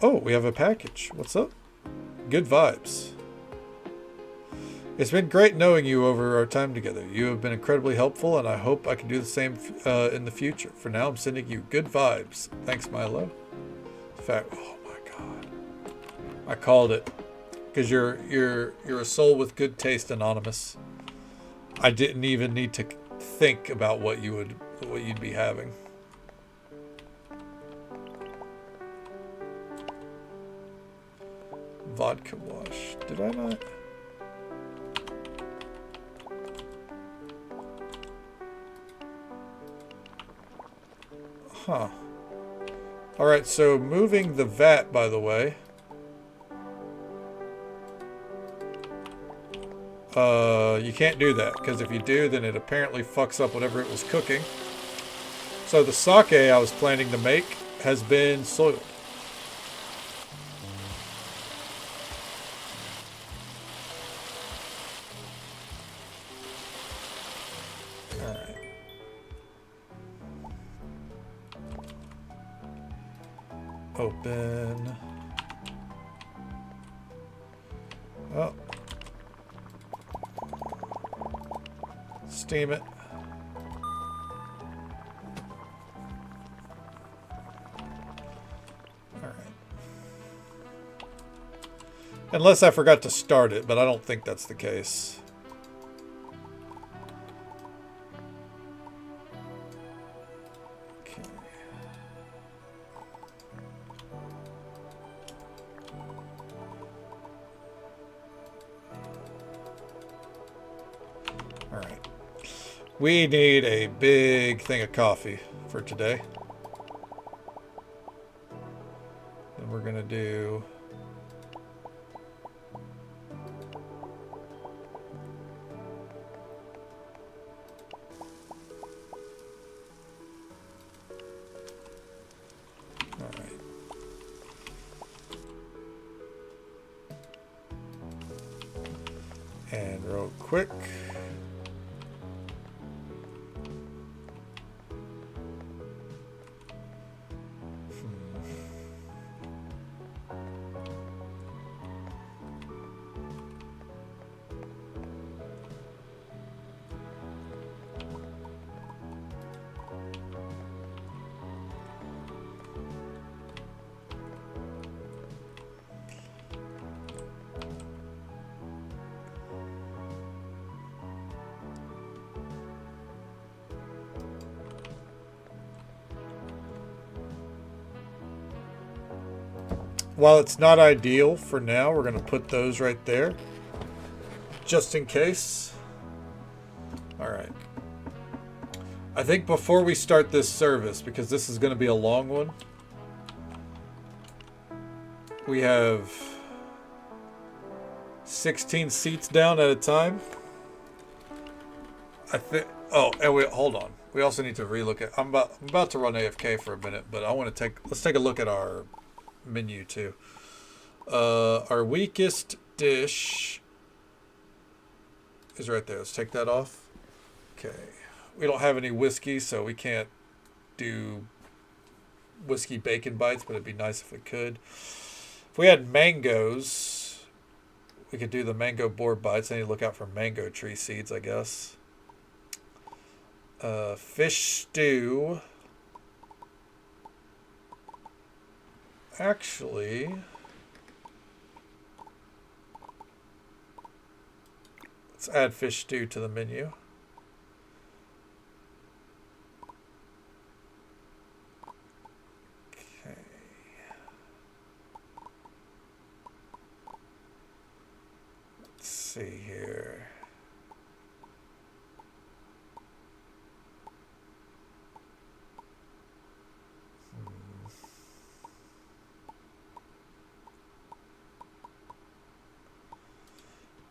we have a package. What's up? Good vibes. It's been great knowing you over our time together. You have been incredibly helpful, and I hope I can do the same in the future. For now, I'm sending you good vibes. Thanks, Milo. In fact, oh my God, I called it, because you're a soul with good taste, Anonymous. I didn't even need to think about what you'd be having. Vodka wash. Did I not? Huh. Alright, so moving the vat, by the way. You can't do that, because if you do, then it apparently fucks up whatever it was cooking. So the sake I was planning to make has been soiled. Alright. Open. Oh. Steam it. Alright. Unless I forgot to start it, but I don't think that's the case. Okay. Alright. We need a big thing of coffee for today. Then we're gonna do alright. And real quick. While it's not ideal for now, we're going to put those right there. Just in case. Alright. I think before we start this service, because this is going to be a long one, we have 16 seats down at a time. I think... Oh, and wait, hold on. We also need to relook at. I'm about to run AFK for a minute, but I want to let's take a look at our menu too. Our weakest dish is right there. Let's take that off. Okay. We don't have any whiskey, so we can't do whiskey bacon bites, but it'd be nice if we could. If we had mangoes, we could do the mango board bites. I need to look out for mango tree seeds, I guess. Fish stew. Actually, let's add fish stew to the menu. Okay. Let's see here.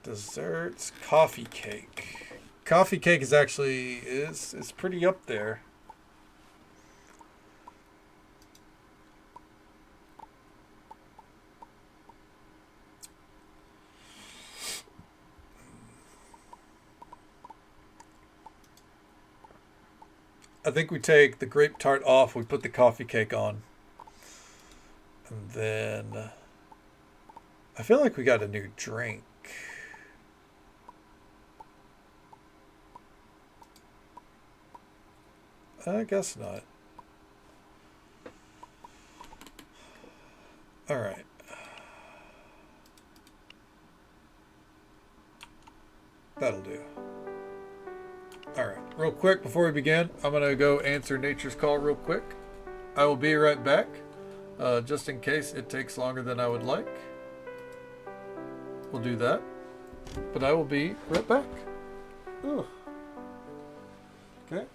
Desserts, coffee cake. Coffee cake is actually is pretty up there. I think we take the grape tart off, we put the coffee cake on. And then I feel like we got a new drink. I guess not. All right. That'll do. All right. Real quick before we begin, I'm going to go answer Nature's Call real quick. I will be right back, just in case it takes longer than I would like. We'll do that. But I will be right back. Ooh. Okay.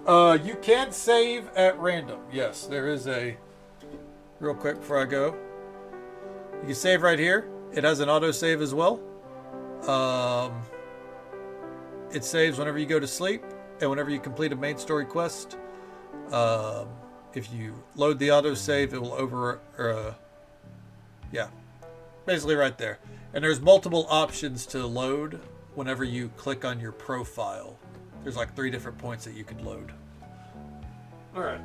You can save at random. Yes, there is a... Real quick before I go. You can save right here. It has an autosave as well. It saves whenever you go to sleep and whenever you complete a main story quest. If you load the autosave, it will yeah. Basically right there. And there's multiple options to load whenever you click on your profile. There's like 3 different points that you could load. All right.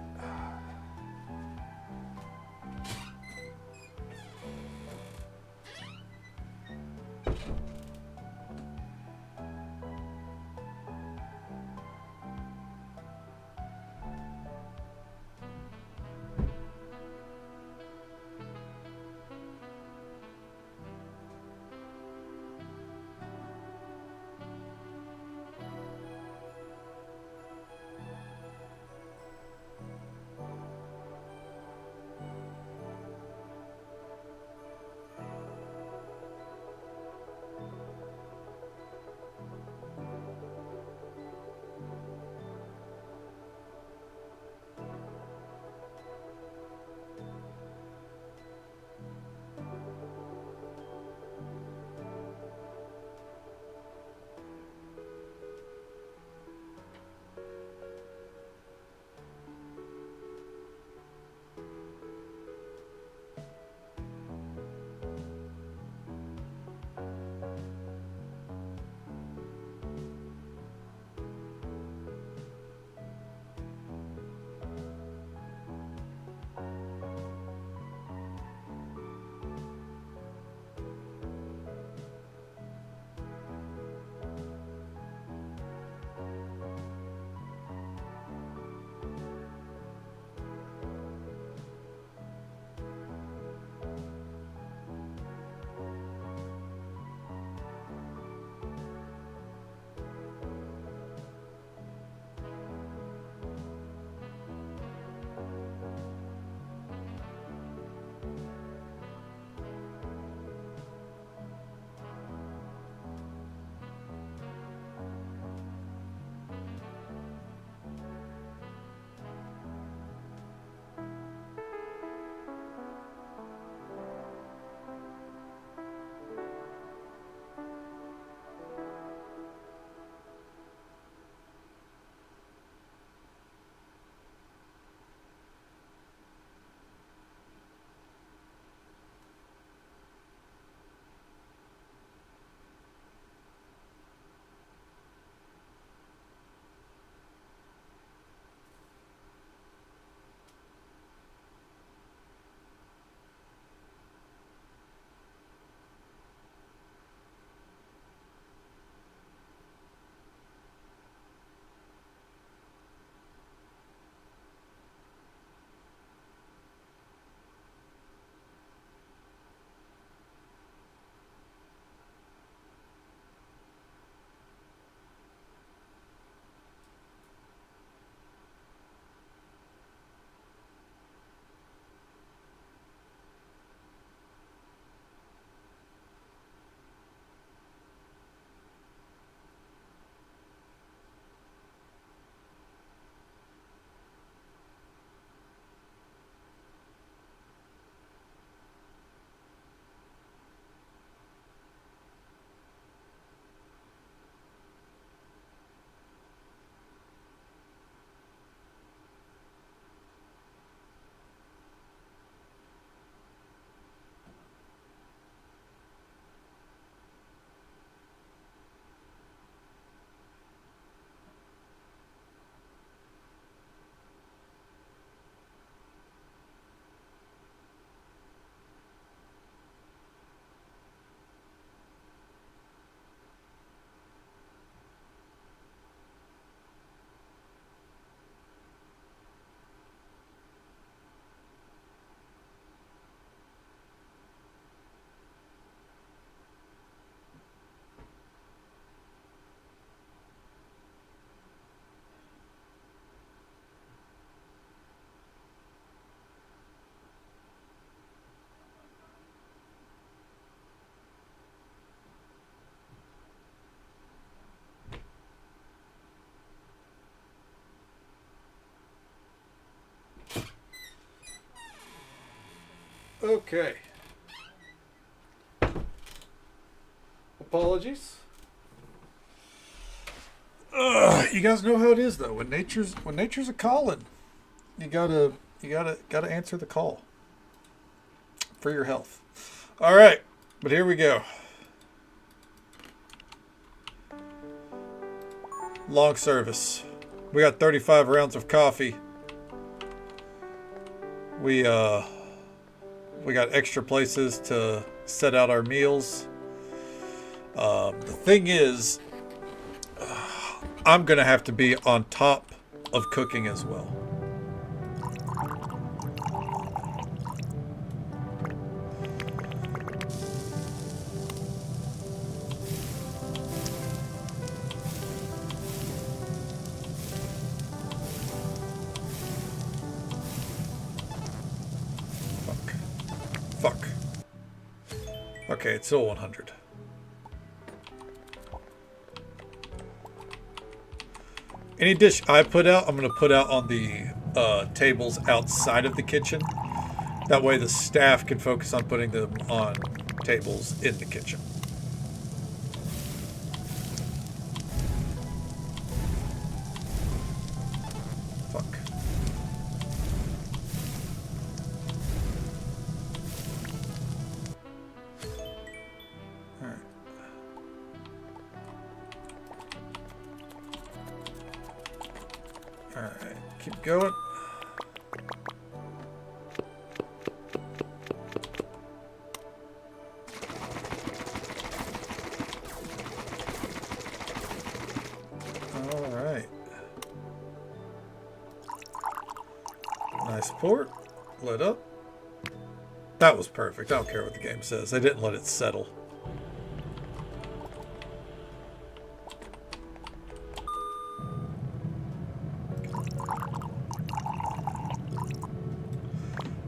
Okay. Apologies. You guys know how it is though. When nature's a calling, you gotta answer the call for your health. All right, but here we go. Long service. We got 35 rounds of coffee. We got extra places to set out our meals. The thing is, I'm gonna have to be on top of cooking as well. Fuck. Okay, it's still 100. Any dish I put out, I'm going to put out on the tables outside of the kitchen. That way the staff can focus on putting them on tables in the kitchen. Fuck. Alright. Alright, keep going. Alright. Nice port. Lit up. That was perfect. I don't care what the game says. They didn't let it settle.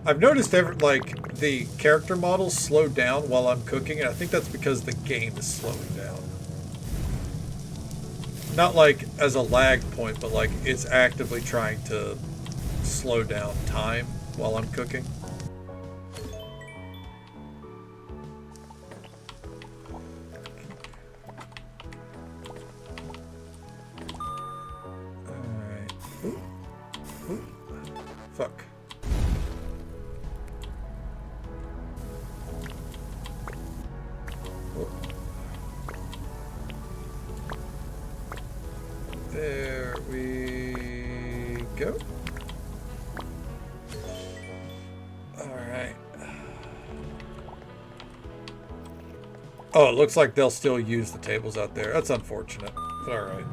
I've noticed the character models slow down while I'm cooking, and I think that's because the game is slowing down. Not like as a lag point, but like it's actively trying to slow down time while I'm cooking. Alright. Ooh. Ooh. Fuck. There we go. Alright. Oh, it looks like they'll still use the tables out there. That's unfortunate. Alright.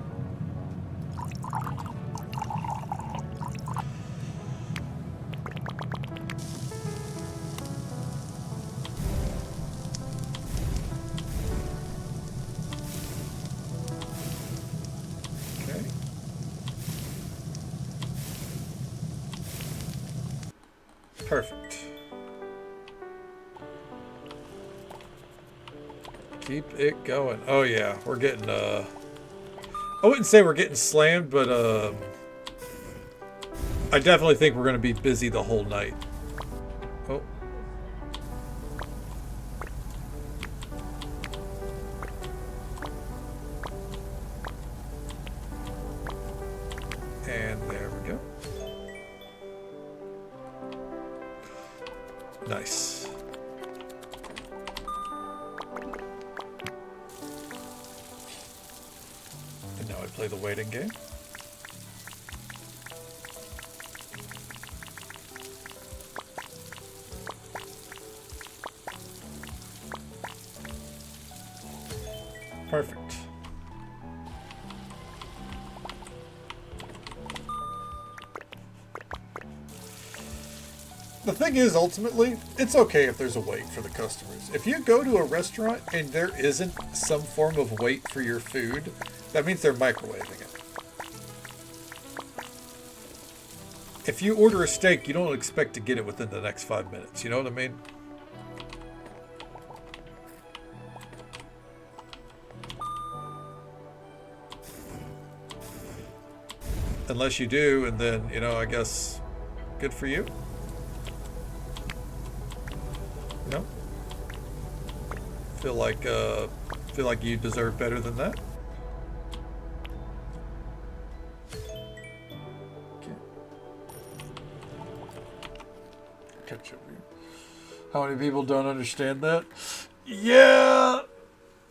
Perfect. Keep it going. Oh yeah, we're getting I wouldn't say we're getting slammed, but I definitely think we're gonna be busy the whole night. Oh. And there we go. Nice. And now I play the waiting game. Perfect. The thing is, ultimately, it's okay if there's a wait for the customers. If you go to a restaurant and there isn't some form of wait for your food, that means they're microwaving it. If you order a steak, you don't expect to get it within the next 5 minutes. You know what I mean? Unless you do, and then, you know, I guess good for you. No. Feel like you deserve better than that. Okay. Catch up here. How many people don't understand that? Yeah.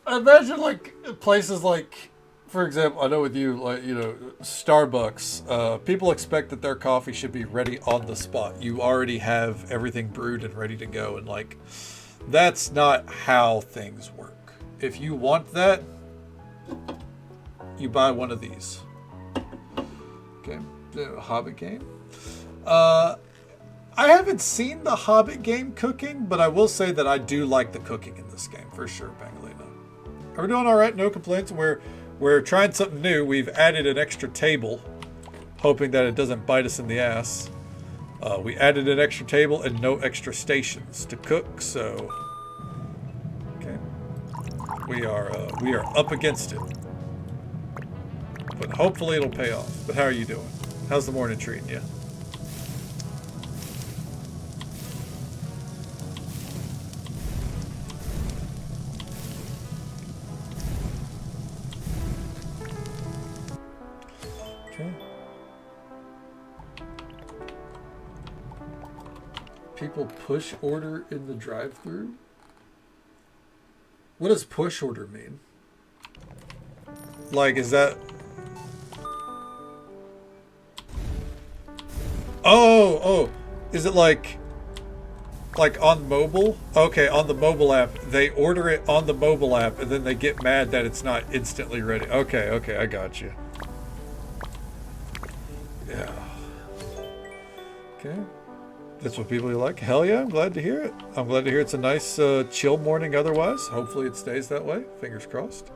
Imagine like places like, for example, I know with you, like, you know, Starbucks, people expect that their coffee should be ready on the spot. You already have everything brewed and ready to go. And like, that's not how things work. If you want that, you buy one of these. Okay. The Hobbit game. I haven't seen the Hobbit game cooking, but I will say that I do like the cooking in this game for sure, Pangolino. We're doing all right, no complaints. We're trying something new. We've added an extra table, hoping that it doesn't bite us in the ass. We added an extra table and no extra stations to cook, so okay. We are up against it, but hopefully it'll pay off. But how are you doing? How's the morning treating you? Okay. People push order in the drive-thru? What does push order mean? Like, is that... Oh, is it like on mobile? Okay, on the mobile app. They order it on the mobile app and then they get mad that it's not instantly ready. Okay, I got you. Yeah. Okay. That's what people like. Hell yeah, I'm glad to hear it. I'm glad to hear it's a nice chill morning otherwise. Hopefully it stays that way. Fingers crossed.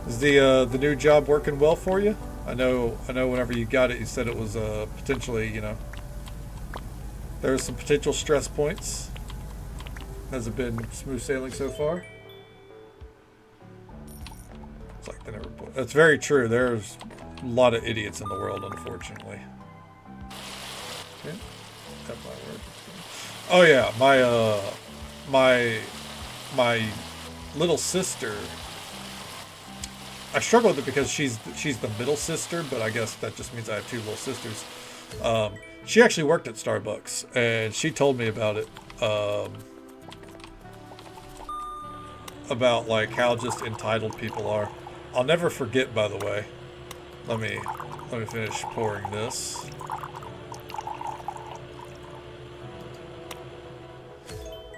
Is the new job working well for you? I know whenever you got it, you said it was potentially, you know, there are some potential stress points. Has it been smooth sailing so far? It's like they never put. That's very true. There's a lot of idiots in the world, unfortunately. Okay. Got my word. Oh yeah, my little sister. I struggle with it because she's the middle sister, but I guess that just means I have two little sisters. She actually worked at Starbucks, and she told me about it. About like how just entitled people are. I'll never forget, by the way. Let me finish pouring this.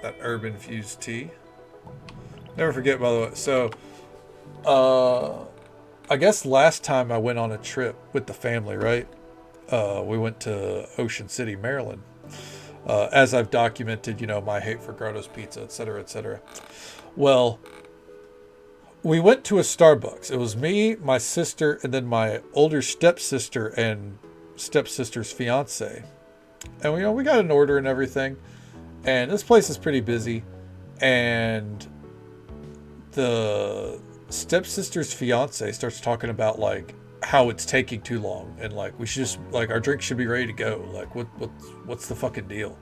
That herb infused tea. Never forget, by the way. So, I guess last time I went on a trip with the family, right? We went to Ocean City, Maryland. As I've documented, you know, my hate for Grotto's Pizza, etc., etc. Well, we went to a Starbucks. It was me, my sister, and then my older stepsister and stepsister's fiance. And we got an order and everything. And this place is pretty busy. And the stepsister's fiance starts talking about like how it's taking too long, and like we should just like our drink should be ready to go. Like what's the fucking deal?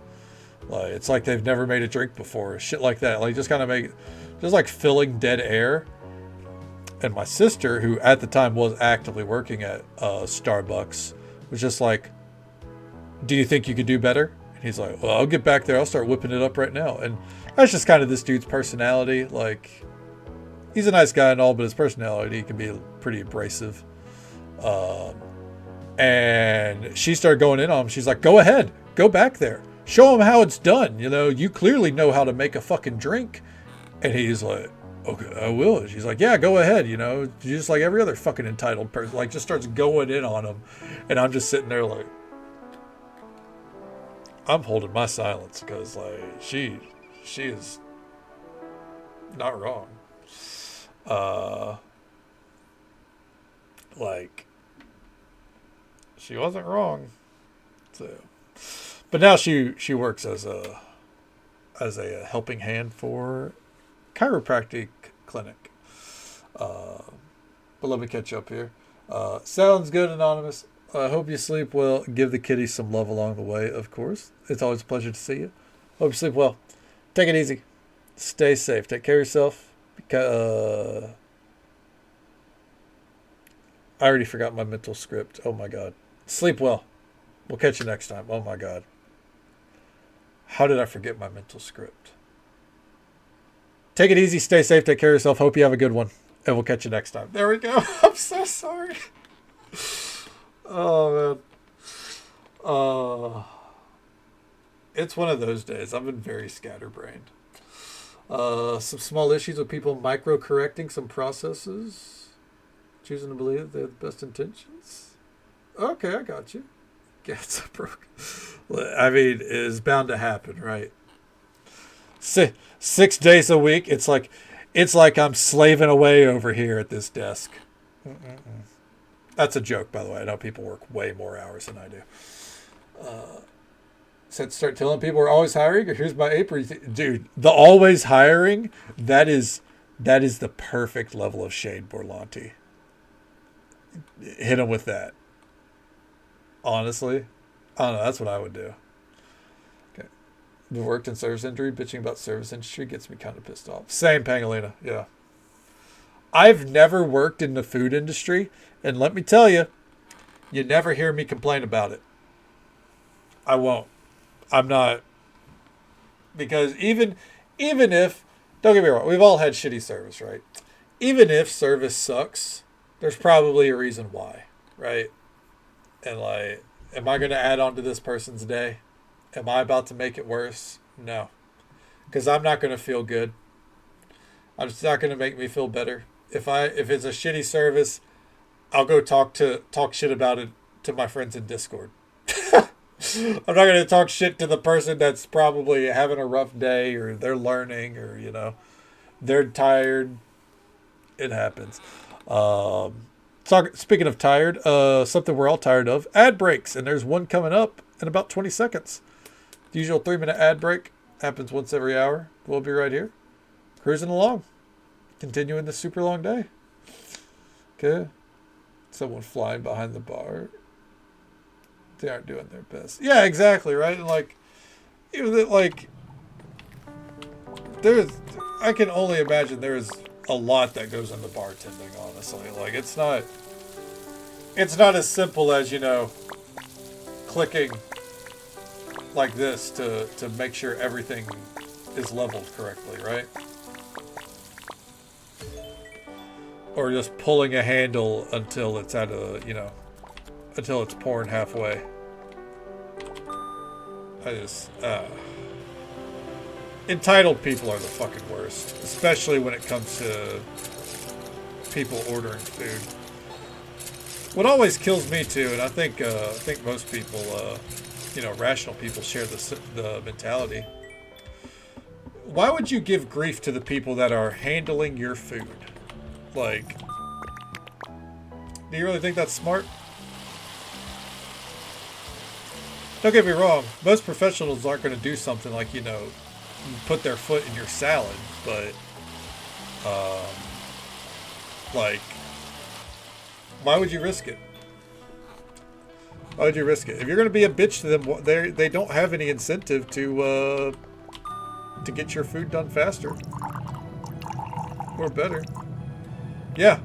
Like it's like they've never made a drink before, shit like that. Like just kind of just like filling dead air. And my sister, who at the time was actively working at Starbucks, was just like, "Do you think you could do better?" And he's like, "Well, I'll get back there. I'll start whipping it up right now." And that's just kind of this dude's personality. Like, he's a nice guy and all, but his personality can be pretty abrasive. And she started going in on him. She's like, "Go ahead. Go back there. Show him how it's done. You know, you clearly know how to make a fucking drink." And he's like, "Okay, I will." And she's like, "Yeah, go ahead. You know, just like every other fucking entitled person." Like, just starts going in on him. And I'm just sitting there like, I'm holding my silence because, like, she is not wrong. Like, she wasn't wrong. So, but now she works as a helping hand for chiropractic clinic. But let me catch up here. Sounds good, Anonymous. I hope you sleep well. Give the kitty some love along the way, of course. It's always a pleasure to see you. Hope you sleep well. Take it easy. Stay safe. Take care of yourself. I already forgot my mental script. Oh my God. Sleep well. We'll catch you next time. Oh my God. How did I forget my mental script? Take it easy. Stay safe. Take care of yourself. Hope you have a good one. And we'll catch you next time. There we go. I'm so sorry. Oh, man. It's one of those days. I've been very scatterbrained. Some small issues with people micro-correcting some processes. Choosing to believe they have the best intentions. Okay, I got you. Gets broke. I mean, it's bound to happen, right? 6 days a week. It's like I'm slaving away over here at this desk. That's a joke, by the way. I know people work way more hours than I do. Said start telling people we're always hiring. Or here's my apron, dude. The always hiring. That is the perfect level of shade, Borlanti. Hit him with that. Honestly, I don't know. That's what I would do. Okay. I've worked in service industry. Bitching about service industry gets me kind of pissed off. Same, Pangolina. Yeah. I've never worked in the food industry, and let me tell you, you never hear me complain about it. I won't. I'm not. Because even if, don't get me wrong, we've all had shitty service, right? Even if service sucks, there's probably a reason why, right? And like, am I going to add on to this person's day? Am I about to make it worse? No. Because I'm not going to feel good. It's not going to make me feel better. If it's a shitty service, I'll go talk shit about it to my friends in Discord. I'm not going to talk shit to the person that's probably having a rough day, or they're learning, or, you know, they're tired. It happens. Speaking of tired, something we're all tired of, ad breaks. And there's one coming up in about 20 seconds. The usual 3-minute ad break happens once every hour. We'll be right here, cruising along, continuing the super long day. Okay. Someone flying behind the bar. They aren't doing their best. Yeah, exactly, right? And like, I can only imagine there's a lot that goes into bartending, honestly. Like, it's not as simple as, you know, clicking like this to make sure everything is leveled correctly, right? Or just pulling a handle until it's until it's pouring halfway. Entitled people are the fucking worst, especially when it comes to people ordering food. What always kills me too, and I think most people, rational people share the mentality. Why would you give grief to the people that are handling your food? Like, do you really think that's smart? Don't get me wrong, most professionals aren't going to do something like, put their foot in your salad, but, why would you risk it? Why would you risk it? If you're going to be a bitch to them, they don't have any incentive to get your food done faster. Or better. Yeah.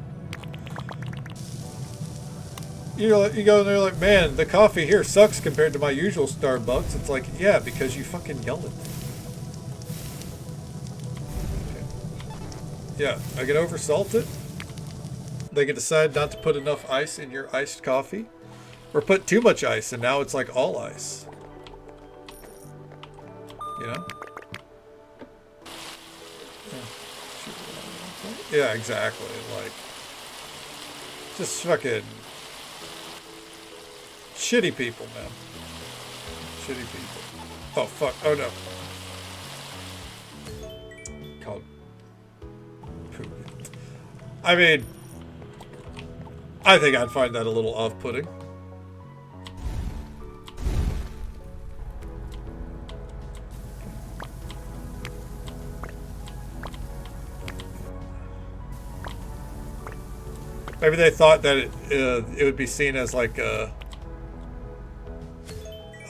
You go in there like, man, the coffee here sucks compared to my usual Starbucks. It's like, yeah, because you fucking yell it. Okay. Yeah, I can oversalt it. They can decide not to put enough ice in your iced coffee. Or put too much ice, and now it's like all ice. You know? Yeah, exactly. Like, just fucking shitty people, man. Shitty people. Oh, fuck. Oh, no. Called poop. I mean, I think I'd find that a little off-putting. Maybe they thought that it would be seen as like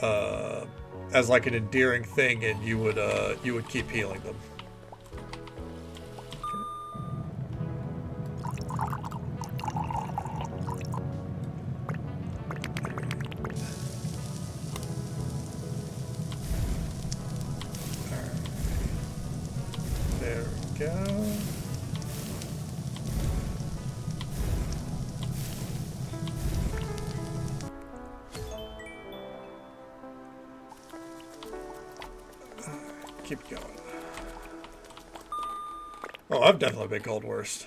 as like an endearing thing, and you would keep healing them. There we go. Keep going. Oh, I've definitely been called worst.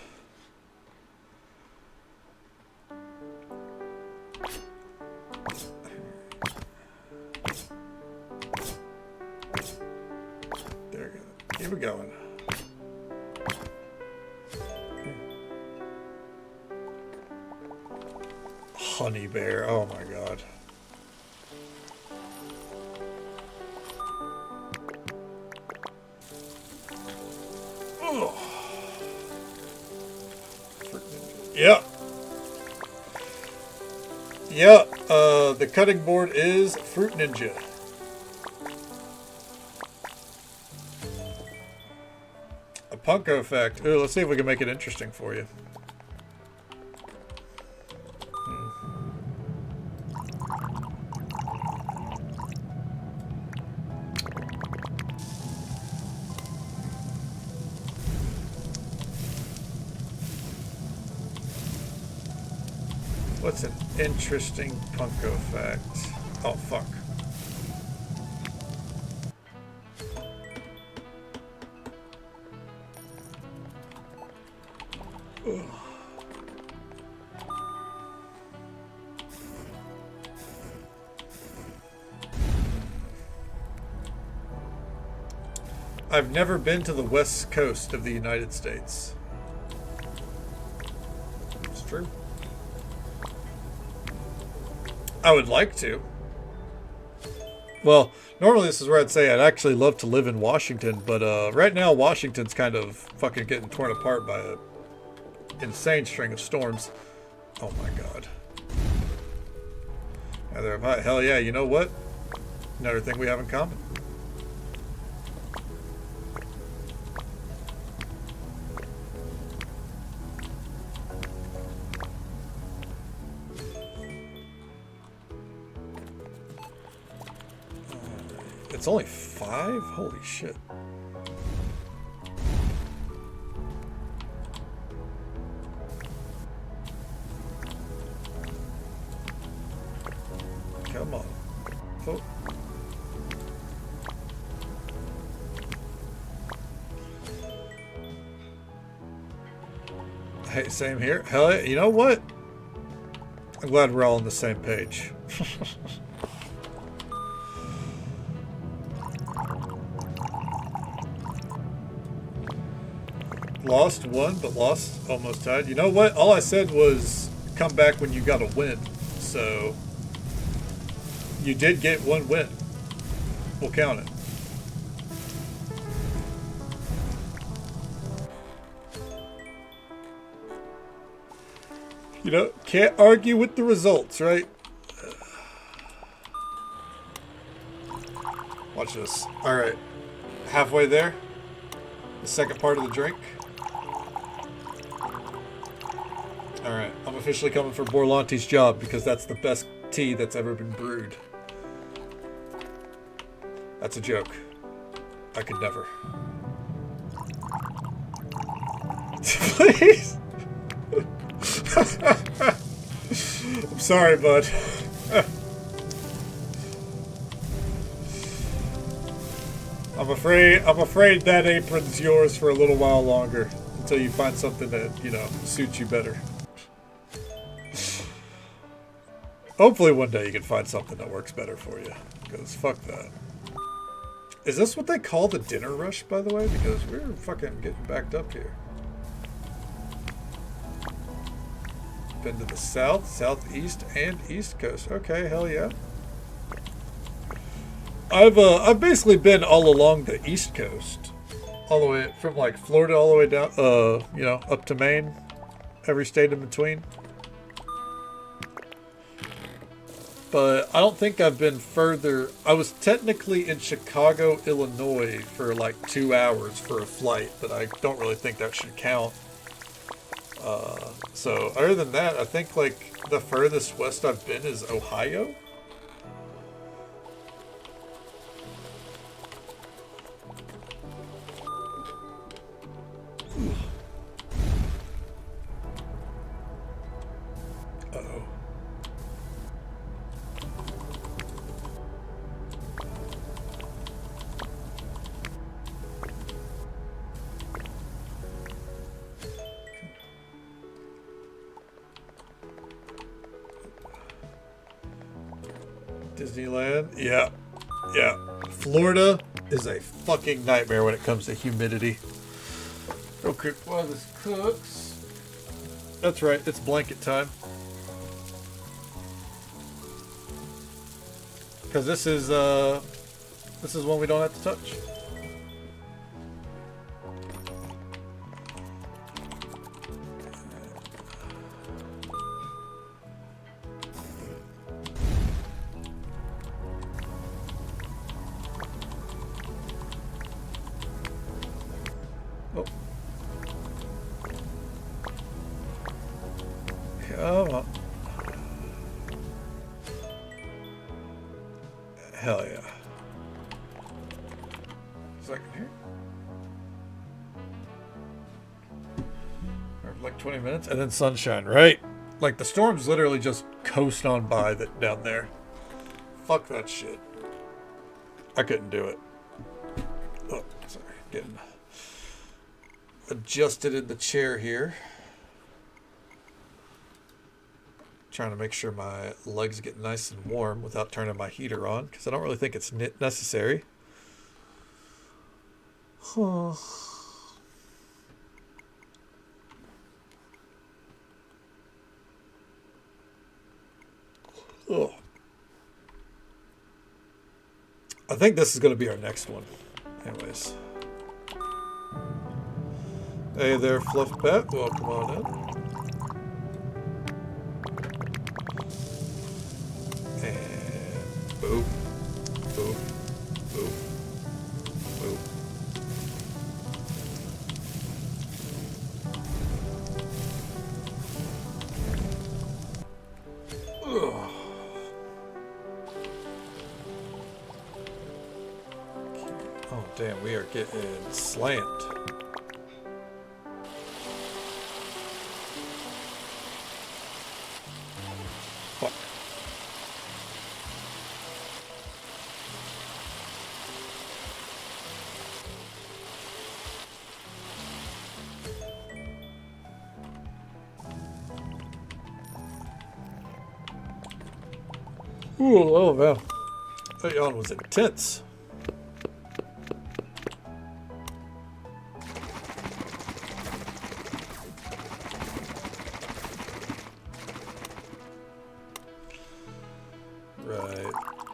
There we go. Keep it going. Honey bear. Oh my god. Yeah. Yeah, the cutting board is Fruit Ninja. A Punko effect. Ooh, let's see if we can make it interesting for you. What's an interesting Punko effect? Oh, fuck. Ugh. I've never been to the west coast of the United States. It's true. I would like to. Well, normally this is where I'd say I'd actually love to live in Washington, but right now Washington's kind of fucking getting torn apart by an insane string of storms. Oh my god. Hell yeah, you know what? Another thing we have in common. It's only 5? Holy shit. Come on. Oh. Hey, same here. Hell yeah. You know what? I'm glad we're all on the same page. Lost one, but lost almost tied. You know what? All I said was come back when you got a win. So you did get one win. We'll count it. You know, can't argue with the results, right? Watch this. All right. Halfway there. The second part of the drink. Alright, I'm officially coming for Borlanti's job because that's the best tea that's ever been brewed. That's a joke. I could never. Please! I'm sorry, bud. I'm afraid that apron's yours for a little while longer until you find something that, you know, suits you better. Hopefully one day you can find something that works better for you, because fuck that. Is this what they call the dinner rush, by the way? Because we're fucking getting backed up here. Been to the south, southeast, and east coast. Okay, hell yeah. I've basically been all along the east coast, all the way from like Florida all the way down, you know, up to Maine, every state in between. But I don't think I've been further. I was technically in Chicago, Illinois for like 2 hours for a flight, but I don't really think that should count. So other than that, I think like the furthest west I've been is Ohio. Uh-oh. Disneyland? Yeah. Yeah. Florida is a fucking nightmare when it comes to humidity. Real quick while this cooks. That's right, it's blanket time. Because this is one we don't have to touch. Oh. Come on. Hell yeah. Second here. Or like 20 minutes and then sunshine, right? Like the storms literally just coast on by that down there. Fuck that shit. I couldn't do it. Oh, sorry. Getting adjusted in the chair here. Trying to make sure my legs get nice and warm without turning my heater on, because I don't really think it's necessary. Huh. Oh. I think this is going to be our next one. Anyways. Hey there, Fluff Pet. Welcome on in. Boop, boop, boop, boop. Ugh. Oh damn, we are getting slammed. Fuck. Ooh, oh wow. That yawn was intense. Right,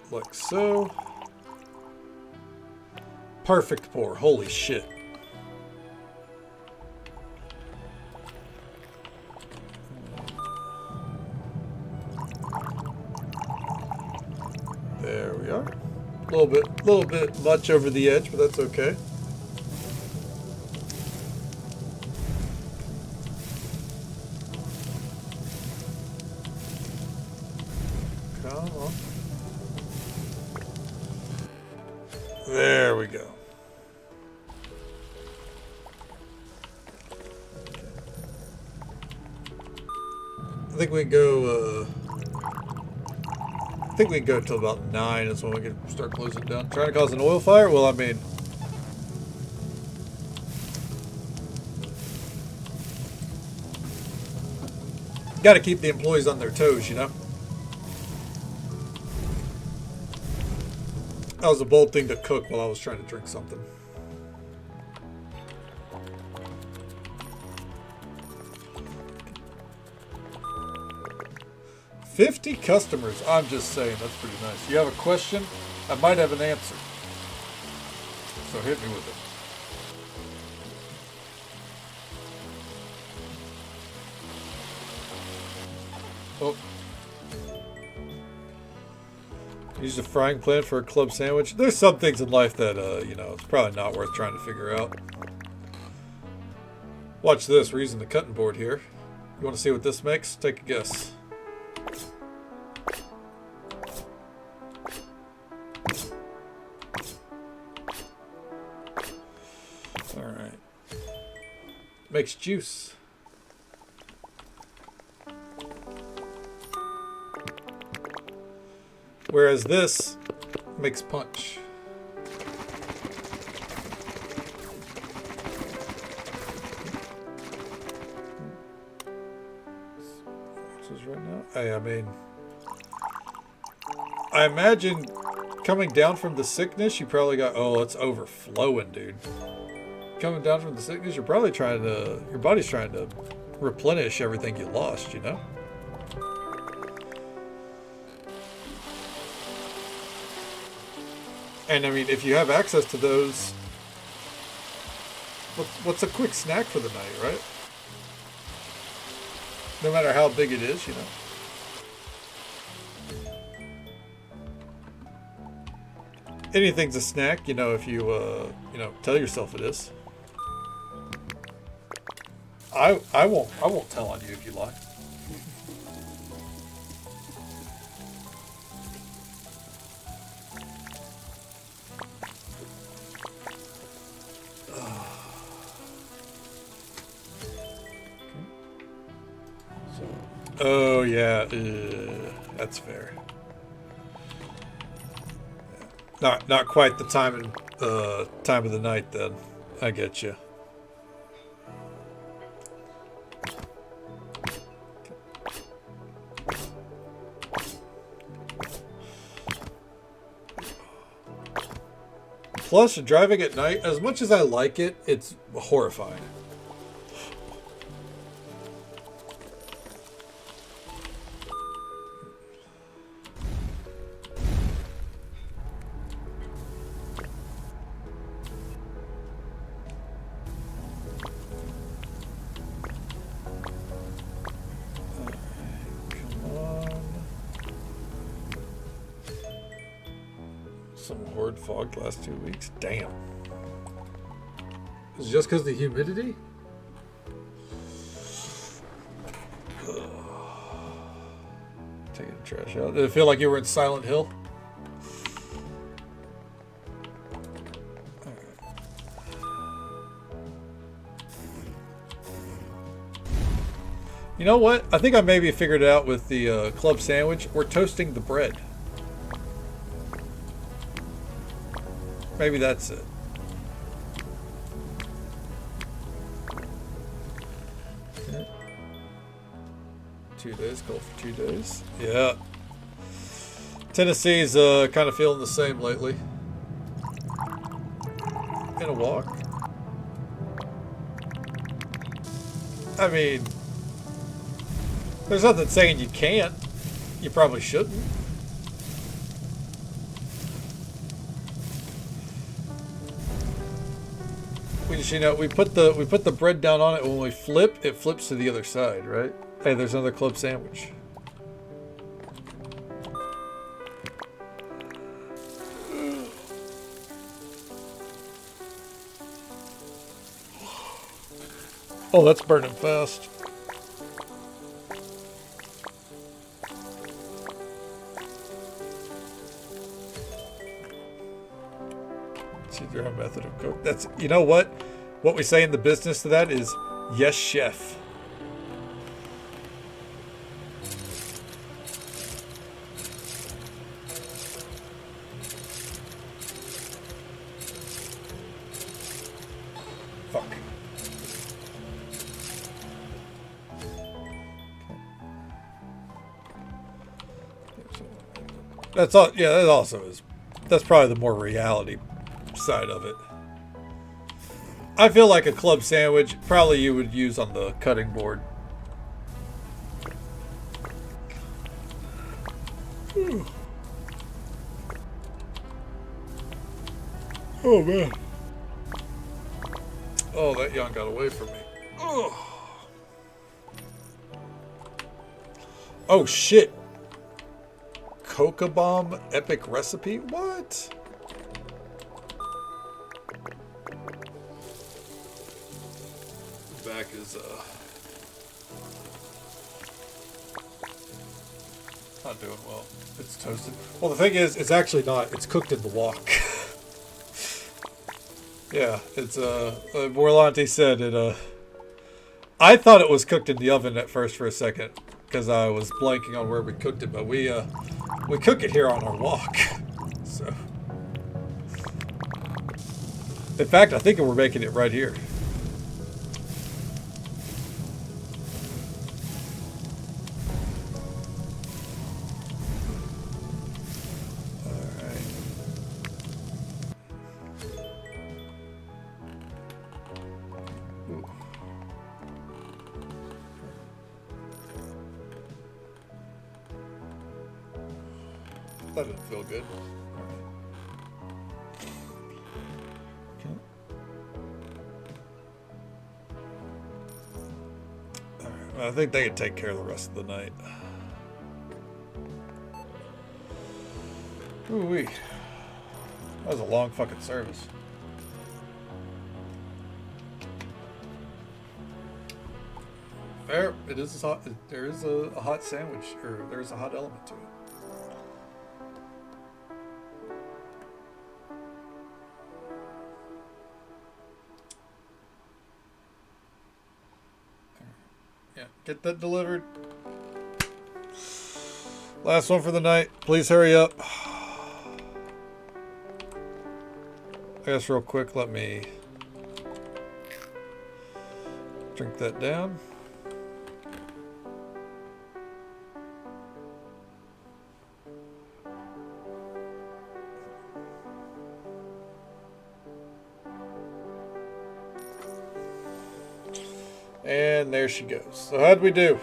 like so. Perfect pour, holy shit. There we are. A little bit much over the edge, but that's okay. Come on. There we go. I think we can go, I think we can go till about 9 is when we can start closing down. Trying to cause an oil fire? Well, I mean... Gotta keep the employees on their toes, you know? That was a bold thing to cook while I was trying to drink something. $50 customers. I'm just saying, that's pretty nice. You have a question? I might have an answer. So hit me with it. Oh. Use a frying pan for a club sandwich. There's some things in life that, you know, it's probably not worth trying to figure out. Watch this. We're using the cutting board here. You want to see what this makes? Take a guess. Alright. Makes juice. Whereas this makes punch. Right now, I mean, I imagine coming down from the sickness, you probably got, oh, it's overflowing, dude. Coming down from the sickness, you're probably trying to, your body's trying to replenish everything you lost, you know? And I mean, if you have access to those, what's a quick snack for the night, right? No matter how big it is, you know. Anything's a snack, you know, if you, you know, tell yourself it is. I won't tell on you if you lie. Oh yeah, that's fair. Not quite the time of the night then. I get you. Plus, driving at night, as much as I like it, it's horrifying. Some horde fog the last 2 weeks. Damn. Is it just because of the humidity? Taking the trash out. Did it feel like you were in Silent Hill? You know what? I think I maybe figured it out with the club sandwich. We're toasting the bread. Maybe that's it. Yeah. 2 days, cold for 2 days. Yeah. Tennessee's kind of feeling the same lately. In a walk. I mean, there's nothing saying you can't. You probably shouldn't. We just, you know, we put the bread down on it. When we flip, it flips to the other side, right? Hey, there's another club sandwich. Oh, that's burning fast. Choose your own method of cook. That's, you know what? What we say in the business to that is, yes, chef. Fuck. That's all. Yeah, that also is. That's probably the more reality side of it. I feel like a club sandwich, probably you would use on the cutting board. Oh man. Oh, that yawn got away from me. Oh, oh shit. Coca Bomb epic recipe? What? Back is not doing well. It's toasted. Well, the thing is, it's actually not. It's cooked in the wok. Yeah, it's Morlanti said it. I thought it was cooked in the oven at first for a second because I was blanking on where we cooked it, but we cook it here on our wok. So, in fact, I think we're making it right here. That didn't feel good. All right. Well, I think they can take care of the rest of the night. Ooh-wee. That was a long fucking service. Fair. It is hot. There is a hot sandwich, or there's a hot element to it. Yeah, get that delivered. Last one for the night. Please hurry up. I guess real quick, let me drink that down. And there she goes. So how'd we do?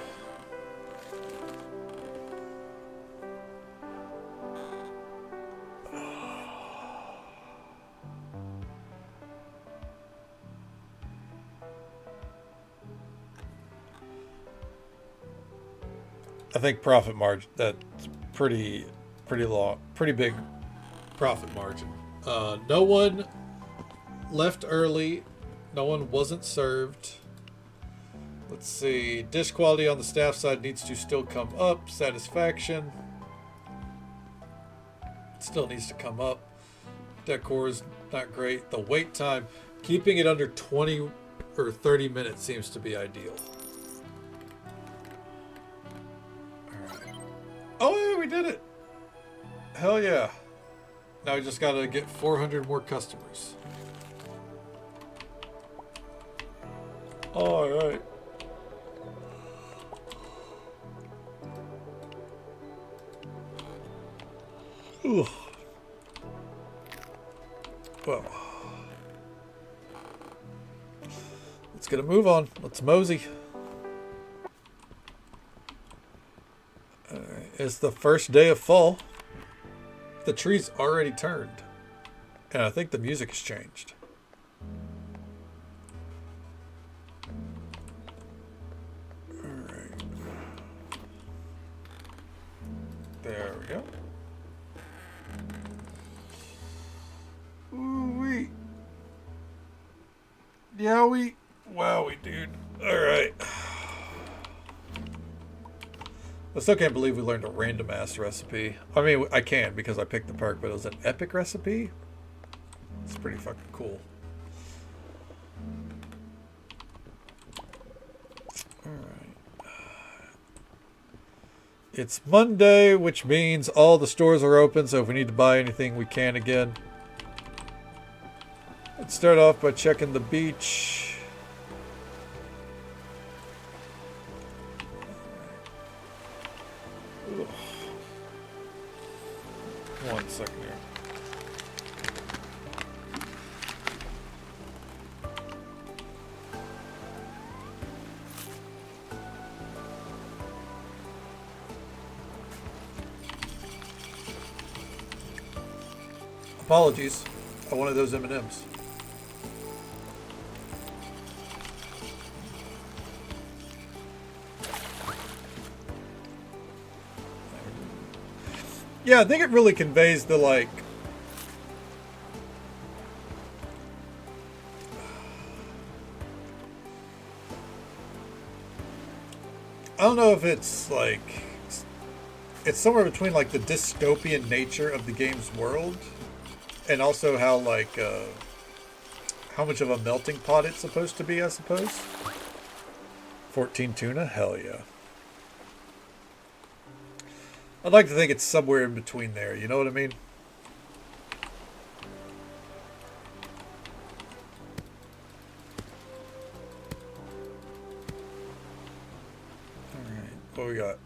I think profit margin, that's pretty long, pretty big profit margin. No one left early. No one wasn't served. Let's see. Dish quality on the staff side needs to still come up. Satisfaction still needs to come up. Decor is not great. The wait time, keeping it under 20 or 30 minutes seems to be ideal. Alright. Oh yeah, we did it. Hell yeah. Now we just gotta get 400 more customers. Alright. Ooh. Well, let's get a move on. Let's mosey. It's the first day of fall. The tree's already turned. And I think the music has changed. Alright. There we go. Ooh-wee. Yowie. Wowie, dude. Alright. I still can't believe we learned a random ass recipe. I mean, I can because I picked the perk, but it was an epic recipe. It's pretty fucking cool. Alright. It's Monday, which means all the stores are open, so if we need to buy anything, we can again. Let's start off by checking the beach. Ugh. One second here. Apologies. I wanted those M&Ms. Yeah, I think it really conveys the, like... I don't know if it's, like... It's somewhere between, like, the dystopian nature of the game's world and also how, like, how much of a melting pot it's supposed to be, I suppose. 14 tuna? Hell yeah. I'd like to think it's somewhere in between there, you know what I mean? Alright, what we got?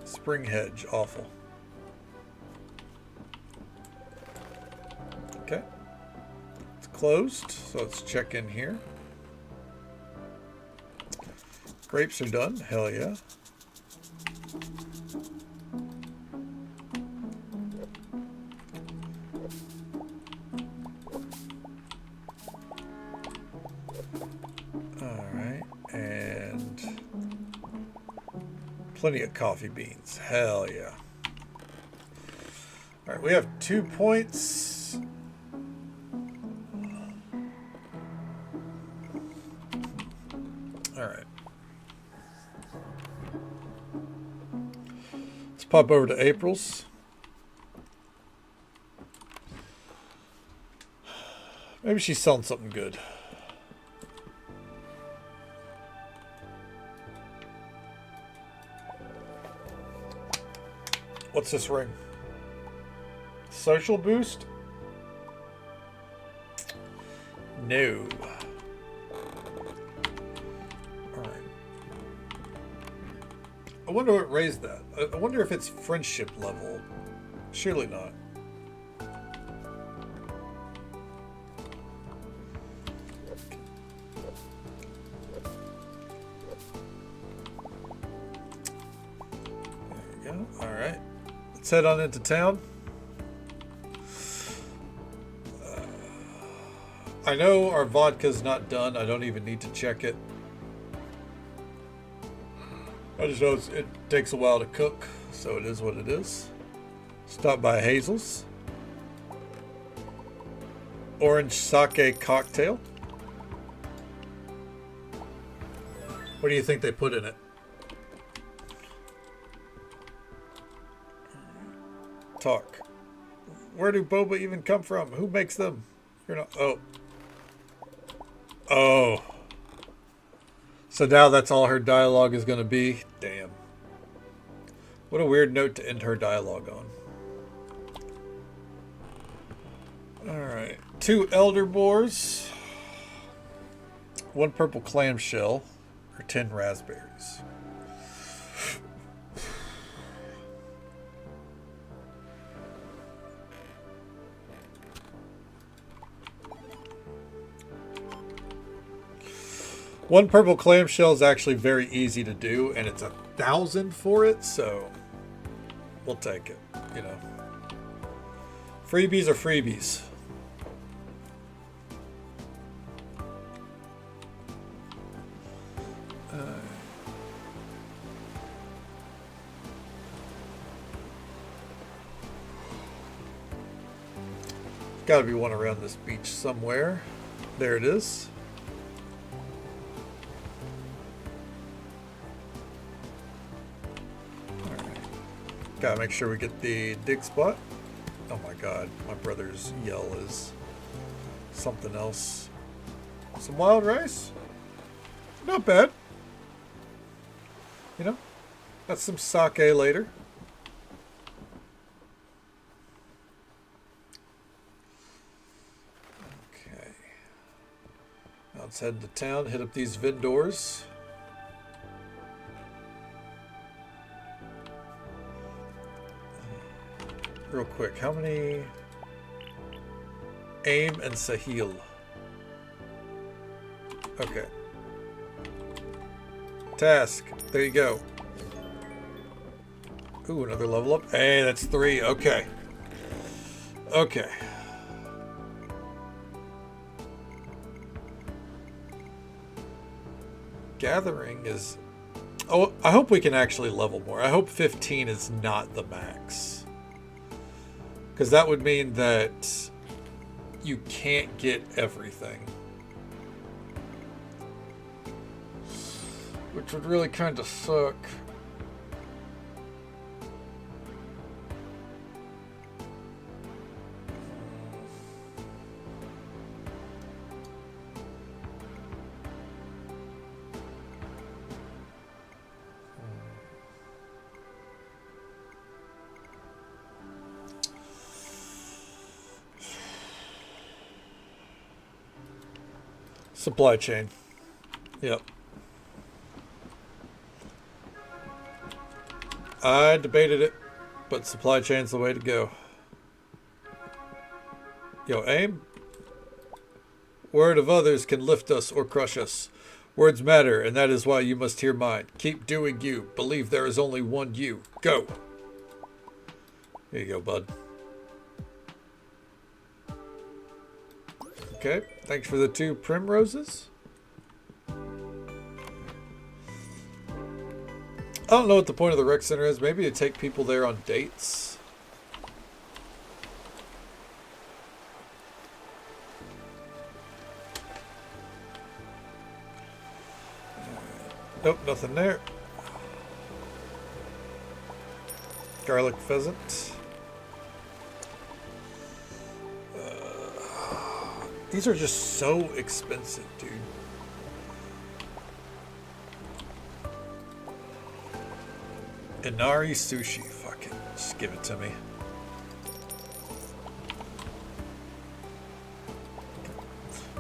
Spring hedge, awful. Okay. It's closed, so let's check in here. Grapes are done, hell yeah. Alright, and plenty of coffee beans, hell yeah. Alright, we have 2 points. Alright. Let's pop over to April's. Maybe she's selling something good. What's this ring? Social boost? No. Alright. I wonder what raised that. I wonder if it's friendship level. Surely not. There we go. Alright. Let's head on into town. I know our vodka's not done. I don't even need to check it. I just know it takes a while to cook, so it is what it is. Stop by Hazel's. Orange sake cocktail. What do you think they put in it? Talk. Where do boba even come from? Who makes them? You're not. Oh. Oh. So now that's all her dialogue is going to be? Damn. What a weird note to end her dialogue on. Alright. 2 elder boars. 1 purple clamshell. Or 10 raspberries. One purple clamshell is actually very easy to do, and it's 1,000 for it, so we'll take it, you know. Freebies are freebies. Got to be one around this beach somewhere. There it is. Gotta make sure we get the dig spot. Oh my god, my brother's yell is something else. Some wild rice? Not bad. You know, got some sake later. Okay. Now let's head to town, hit up these vendors. Real quick, how many? Aim and Sahil. Okay. Task. There you go. Ooh, another level up. Hey, that's 3. Okay. Okay. Gathering is... Oh, I hope we can actually level more. I hope 15 is not the max. Because that would mean that you can't get everything. Which would really kind of suck. Supply chain. Yep. I debated it, but supply chain's the way to go. Yo, aim. Word of others can lift us or crush us. Words matter, and that is why you must hear mine. Keep doing you. Believe there is only one you. Go. Here you go, bud. Okay, thanks for the 2 primroses. I don't know what the point of the rec center is. Maybe to take people there on dates. Nope, nothing there. Garlic pheasant. These are just so expensive, dude. Inari sushi. Fuck it. Just give it to me.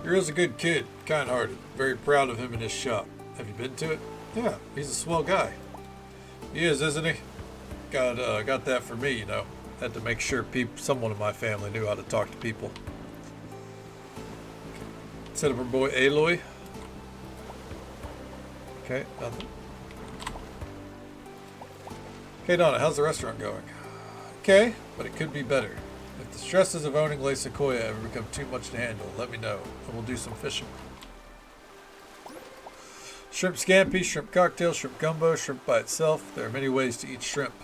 Hero's a good kid. Kind-hearted. Very proud of him in his shop. Have you been to it? Yeah, he's a swell guy. He is, isn't he? Got that for me, you know. Had to make sure someone in my family knew how to talk to people. Set up our boy Aloy. Okay, nothing. Okay, Donna, how's the restaurant going? Okay, but it could be better. If the stresses of owning Lake Sequoia ever become too much to handle, let me know, and we'll do some fishing. Shrimp scampi, shrimp cocktail, shrimp gumbo, shrimp by itself. There are many ways to eat shrimp.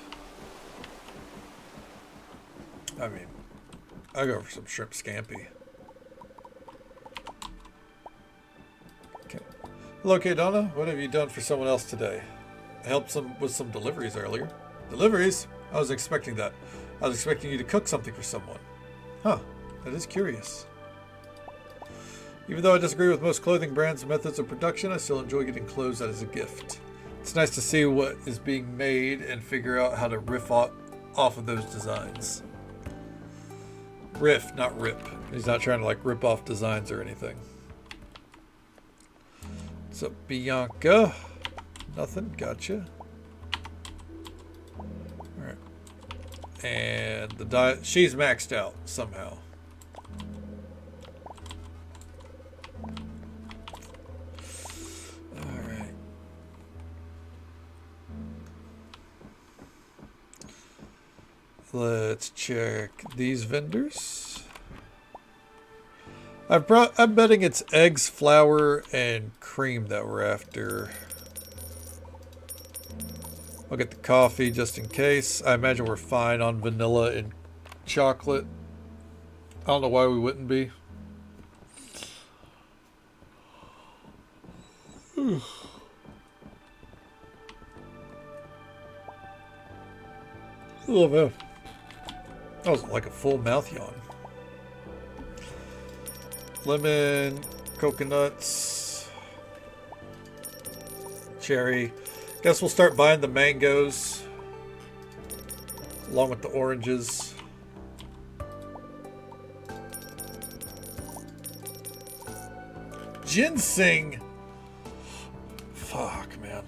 I mean, I go for some shrimp scampi. Okay. Hello, Donna. What have you done for someone else today? I helped with some deliveries earlier. Deliveries? I was expecting that. I was expecting you to cook something for someone. Huh. That is curious. Even though I disagree with most clothing brands' methods of production, I still enjoy getting clothes that is a gift. It's nice to see what is being made and figure out how to riff off of those designs. Riff, not rip. He's not trying to like rip off designs or anything. What's up, Bianca? Nothing. Gotcha. Alright. And the diet. She's maxed out somehow. Alright. Let's check these vendors. I'm betting it's eggs, flour, and cream that we're after. I'll get the coffee just in case. I imagine we're fine on vanilla and chocolate. I don't know why we wouldn't be. Oh man. That was like a full mouth yawn. Lemon, coconuts, cherry. Guess we'll start buying the mangoes along with the oranges. Ginseng. Fuck, man.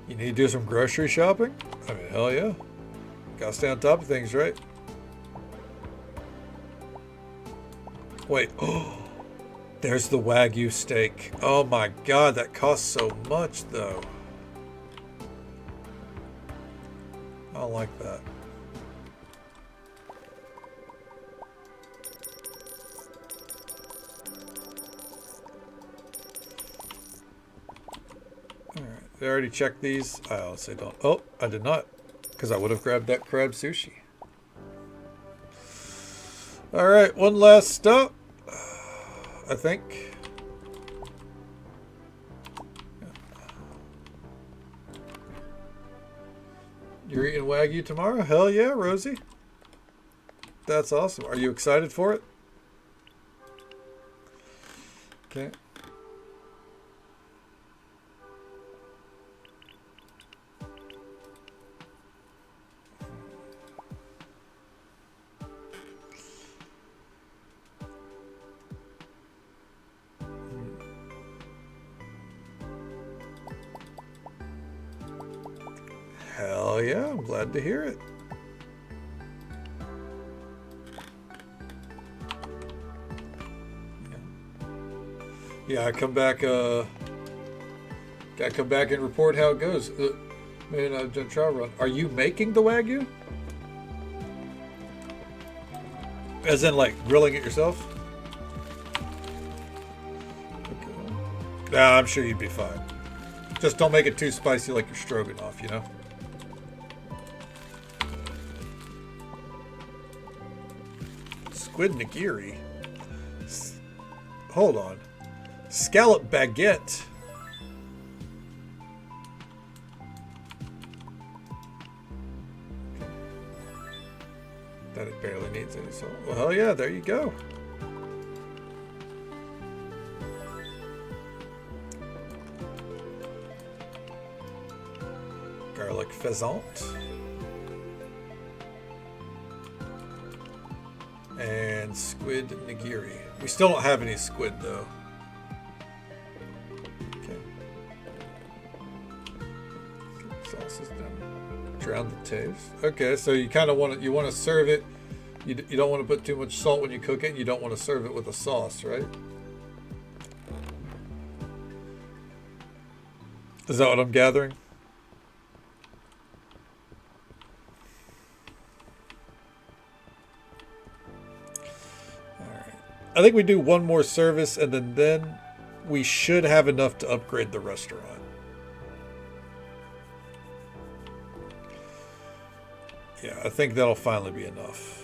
You need to do some grocery shopping? I mean, hell yeah. Gotta stay on top of things, right? Wait. Oh, there's the Wagyu steak. Oh my god, that costs so much, though. I like that. Alright, they already checked these. I honestly don't. Oh, I did not. Because I would have grabbed that crab sushi. Alright, one last stop. I think. You're eating Wagyu tomorrow? Hell yeah, Rosie. That's awesome. Are you excited for it? Okay. Hell yeah, I'm glad to hear it. Yeah, I come back, gotta come back and report how it goes. Man, I've done trial run. Are you making the Wagyu? As in, like, grilling it yourself? Okay. Nah, I'm sure you'd be fine. Just don't make it too spicy like your stroganoff, you know? Squid nigiri? Hold on. Scallop baguette. That it barely needs any salt. Well, hell yeah, there you go. Garlic pheasant. And squid nigiri. We still don't have any squid though. Okay. Sauce is done. Drown the taste. Okay, so you kind of want to serve it. You don't want to put too much salt when you cook it. You don't want to serve it with a sauce, right? Is that what I'm gathering? I think we do one more service and then we should have enough to upgrade the restaurant. Yeah, I think that'll finally be enough.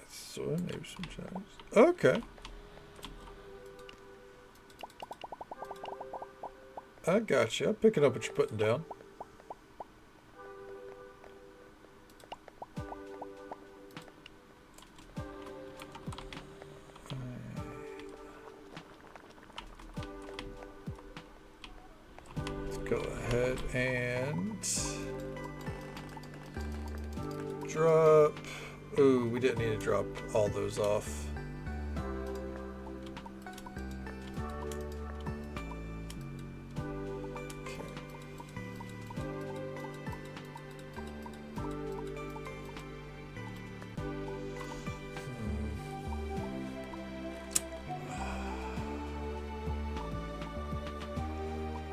So maybe some chives. Okay. I got you. I'm picking up what you're putting down. Let's go ahead and drop. Ooh, we didn't need to drop all those off.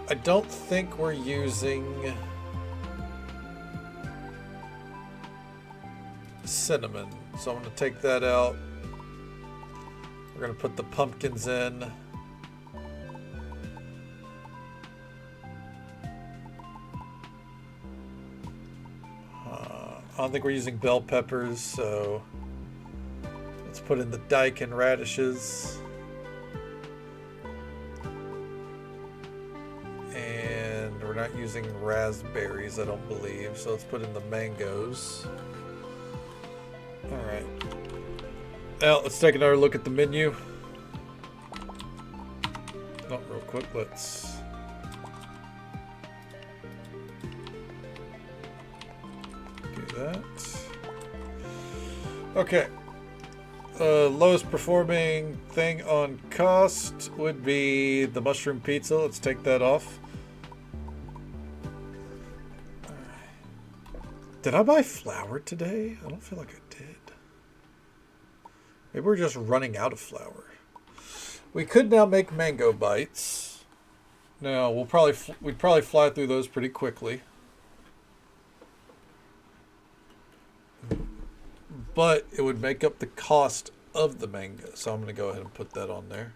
I don't think we're using cinnamon, so I'm going to take that out. We're going to put the pumpkins in. I don't think we're using bell peppers, so let's put in the daikon radishes. We're not using raspberries, I don't believe, so let's put in the mangoes. Alright. Now, let's take another look at the menu. Not real quick, let's... do that. Okay. Lowest performing thing on cost would be the mushroom pizza. Let's take that off. Did I buy flour today? I don't feel like I did. Maybe we're just running out of flour. We could now make mango bites. No, we'd probably fly through those pretty quickly. But it would make up the cost of the mango. So I'm going to go ahead and put that on there.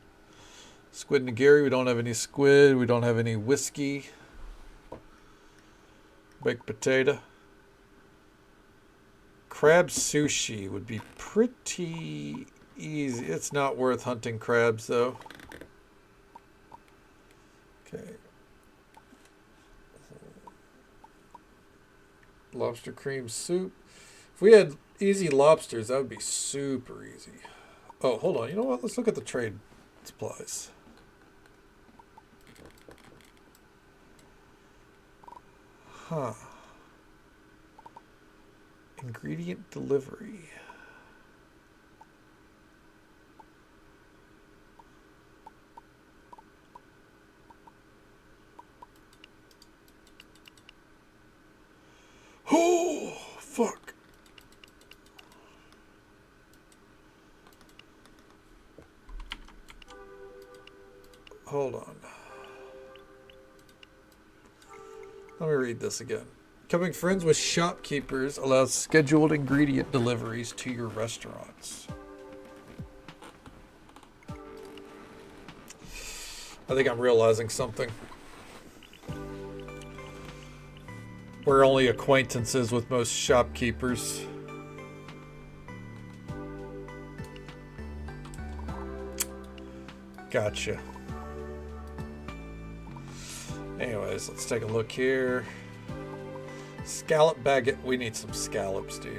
Squid nigiri, we don't have any squid. We don't have any whiskey. Baked potato. Crab sushi would be pretty easy. It's not worth hunting crabs, though. Okay. Lobster cream soup. If we had easy lobsters, that would be super easy. Oh, hold on. You know what? Let's look at the trade supplies. Huh. Ingredient delivery. Oh, fuck. Hold on. Let me read this again. Becoming friends with shopkeepers allows scheduled ingredient deliveries to your restaurants. I think I'm realizing something. We're only acquaintances with most shopkeepers. Gotcha. Anyways, let's take a look here. Scallop baguette. We need some scallops, dude.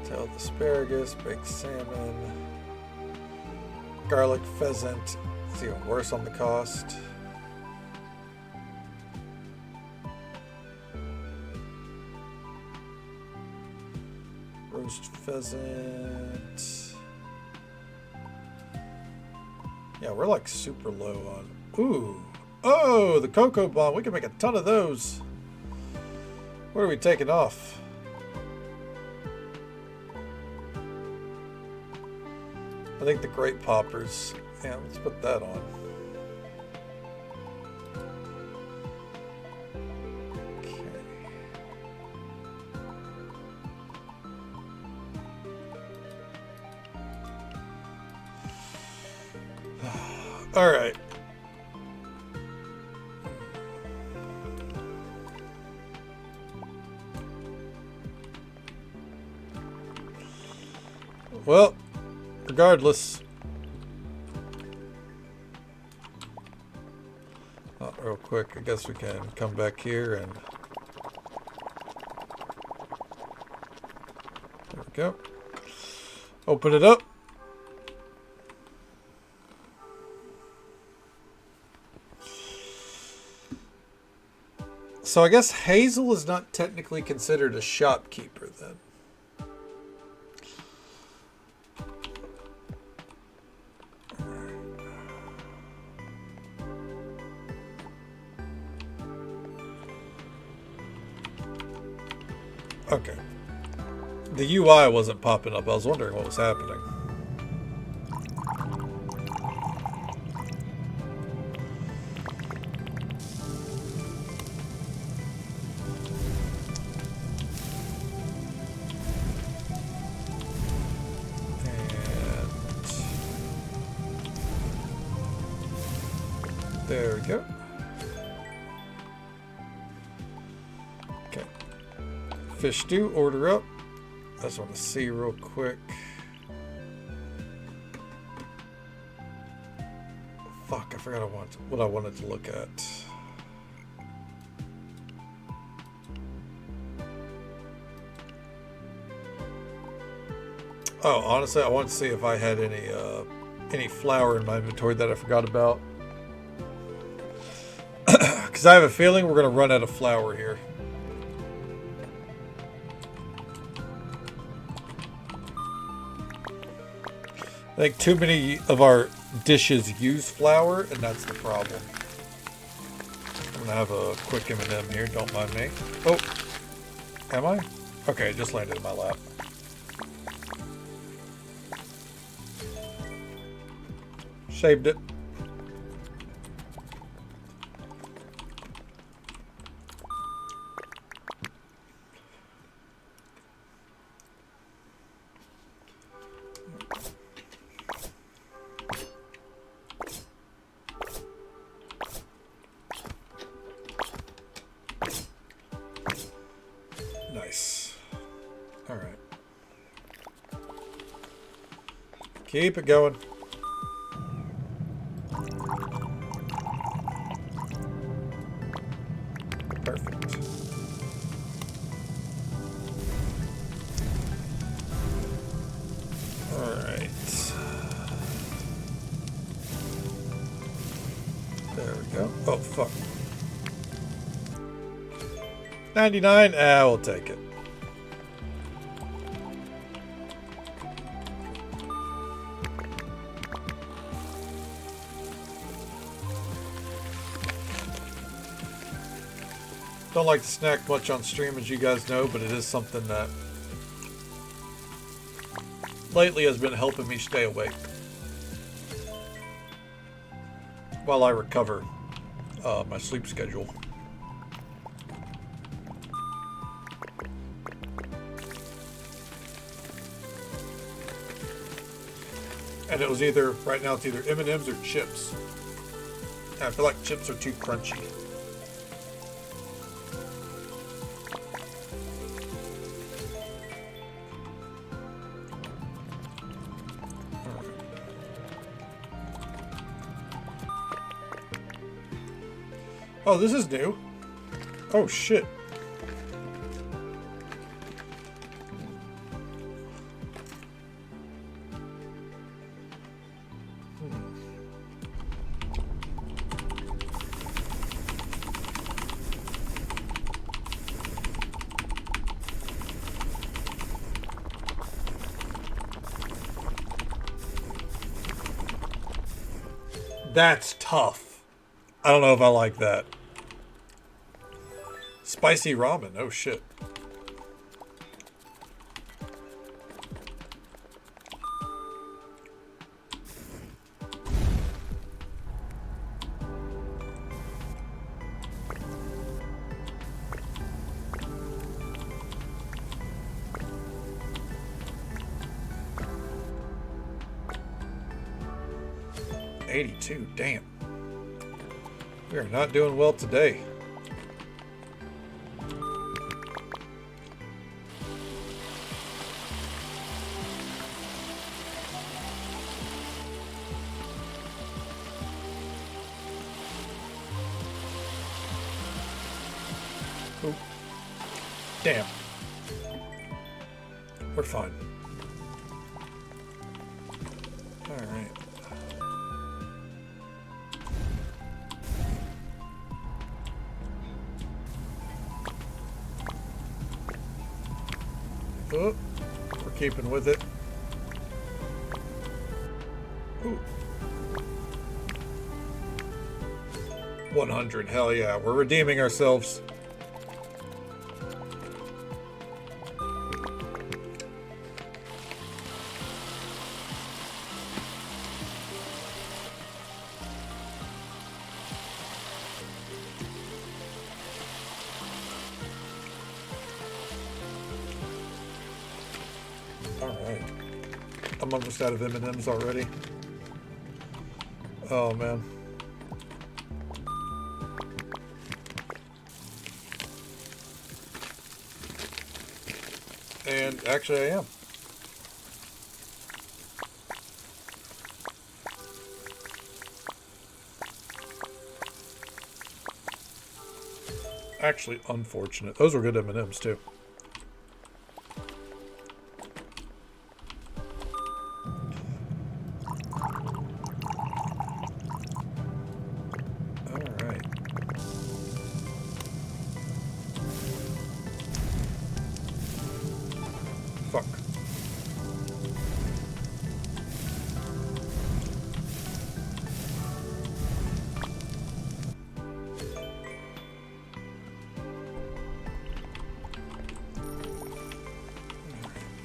Tailed asparagus, baked salmon, garlic pheasant. It's even worse on the cost. Roast pheasant. Yeah, we're like super low on. Ooh. Oh, the cocoa bomb. We can make a ton of those. What are we taking off? I think the grape poppers. Yeah, let's put that on. Okay. All right. Well, regardless. Oh, real quick, I guess we can come back here and there we go. Open it up. So I guess Hazel is not technically considered a shopkeeper then. Okay. The UI wasn't popping up. I was wondering what was happening. There we go. Okay. Fish stew, order up. I just want to see real quick. Fuck, I forgot what I wanted to look at. Oh, honestly, I want to see if I had any flour in my inventory that I forgot about. Because I have a feeling we're going to run out of flour here. I think too many of our dishes use flour, and that's the problem. I'm going to have a quick M&M here, don't mind me. Oh, Am I? Okay, it just landed in my lap. Saved it. Nice. All right. Keep it going. Perfect. All right. There we go. Oh, fuck. 99? Ah, we'll take it. Don't like to snack much on stream, as you guys know, but it is something that lately has been helping me stay awake while I recover my sleep schedule. And it was either, right now it's either M&M's or chips. And I feel like chips are too crunchy. Oh, this is new. Oh, shit. That's tough. I don't know if I like that. Spicy ramen. Oh, shit. $82. Damn. We are not doing well today. Oh. Damn. We're fine. All right. Oh, we're keeping with it. Ooh. 100. Hell yeah. We're redeeming ourselves. Alright. I'm almost out of M&Ms already. Oh, man. And actually I am. Actually, unfortunate. Those were good M&Ms too. Alright. Fuck.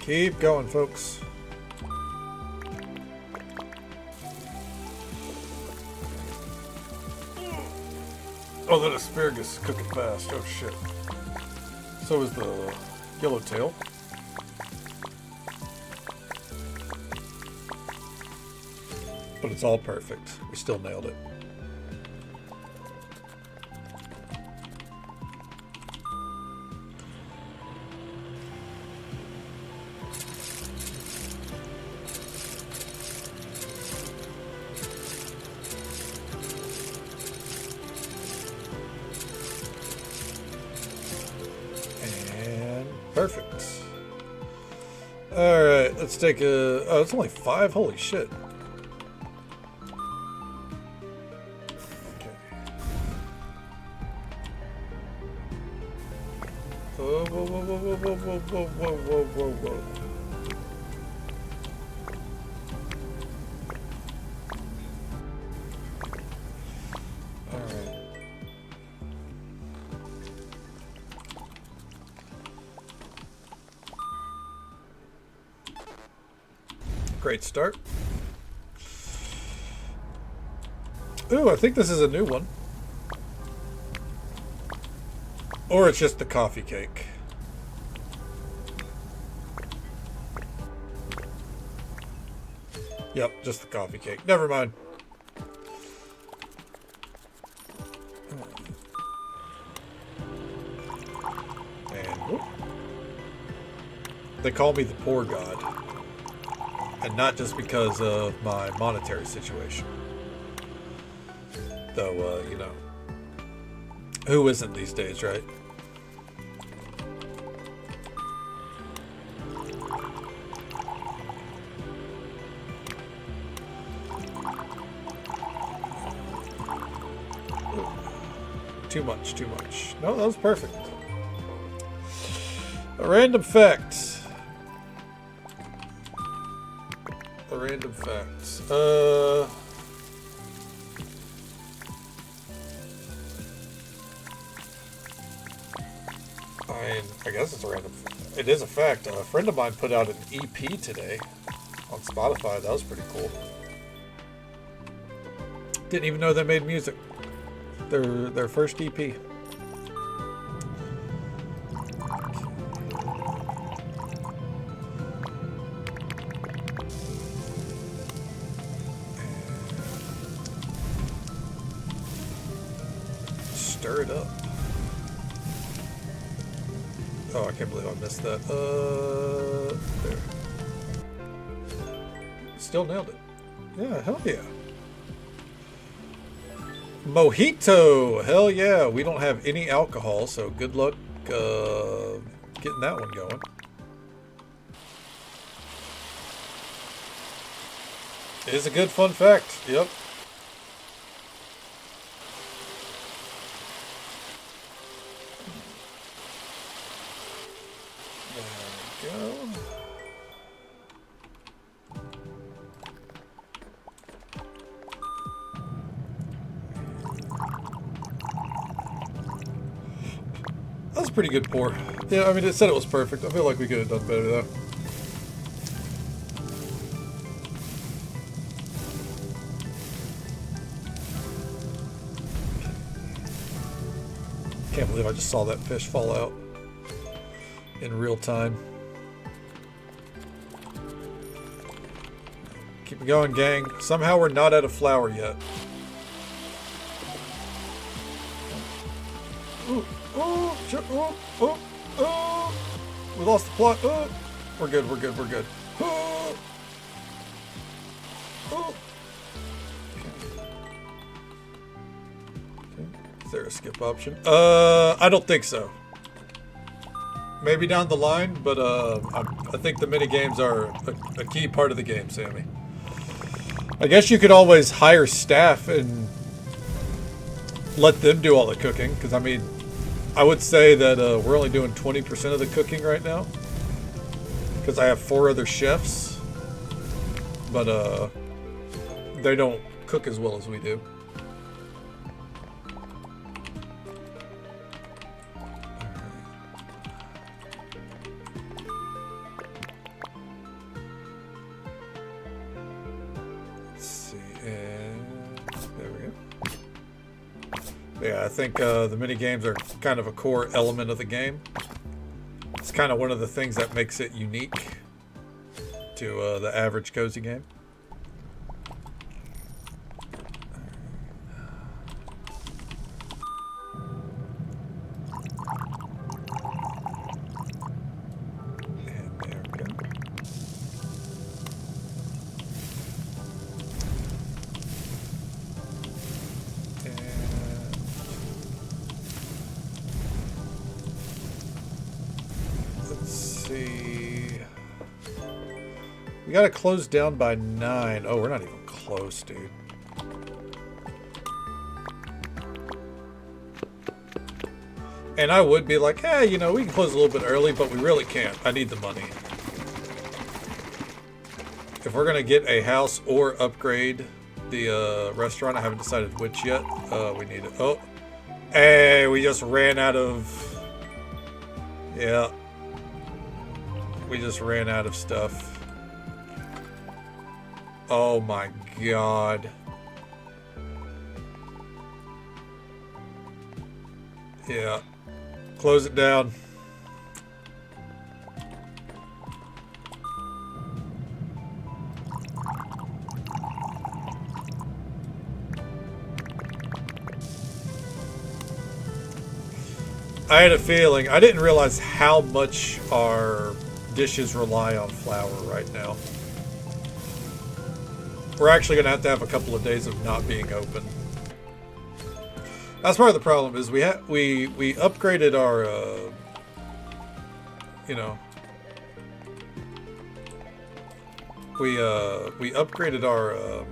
Keep going, folks. Oh, that asparagus is cooking fast. Oh, shit. So is the yellowtail. But it's all perfect. We still nailed it. Perfect. Alright, let's take a... Oh, it's only 5? Holy shit. Okay. Whoa, whoa, whoa, whoa, whoa, whoa, whoa, whoa, whoa, whoa. Alright. Great start. Ooh, I think this is a new one. Or it's just the coffee cake. Yep, just the coffee cake. Never mind. And whoop. They call me the poor god. And not just because of my monetary situation. Though, you know, who isn't these days, right? Ooh. Too much, too much. No, that was perfect. A random fact. Random facts. I guess it's a random fact. It is a fact. A friend of mine put out an EP today on Spotify. That was pretty cool. Didn't even know they made music. Their first EP. Stir it up. Oh, I can't believe I missed that. There. Still nailed it. Yeah, hell yeah. Mojito! Hell yeah. We don't have any alcohol, so good luck getting that one going. It is a good fun fact. Yep. That was a pretty good pour. Yeah, I mean, it said it was perfect. I feel like we could have done better, though. Can't believe I just saw that fish fall out in real time. Keep it going, gang. Somehow we're not out of flour yet. Ooh. Oh, shit. Oh, oh, oh. We lost the plot. Oh. We're good, we're good, we're good. Oh. Oh. Okay. Is there a skip option? I don't think so. Maybe down the line, but I think the mini games are a key part of the game, Sammy. I guess you could always hire staff and let them do all the cooking, because I mean, I would say that we're only doing 20% of the cooking right now, because I have 4 other chefs, but they don't cook as well as we do. Let's see. And there we go. Yeah, I think the mini games are kind of a core element of the game. It's kind of one of the things that makes it unique to the average cozy game. And there we go. Let's see. We gotta close down by 9. Oh, we're not even close, dude. And I would be like, hey, you know, we can close a little bit early, but we really can't. I need the money. If we're gonna get a house or upgrade the restaurant, I haven't decided which yet. We need it. Oh, hey, we just ran out of. Yeah. We just ran out of stuff. Oh my god. Yeah. Close it down. I had a feeling. I didn't realize how much our dishes rely on flour right now. We're actually going to have a couple of days of not being open. That's part of the problem. Is we upgraded our, you know, we upgraded our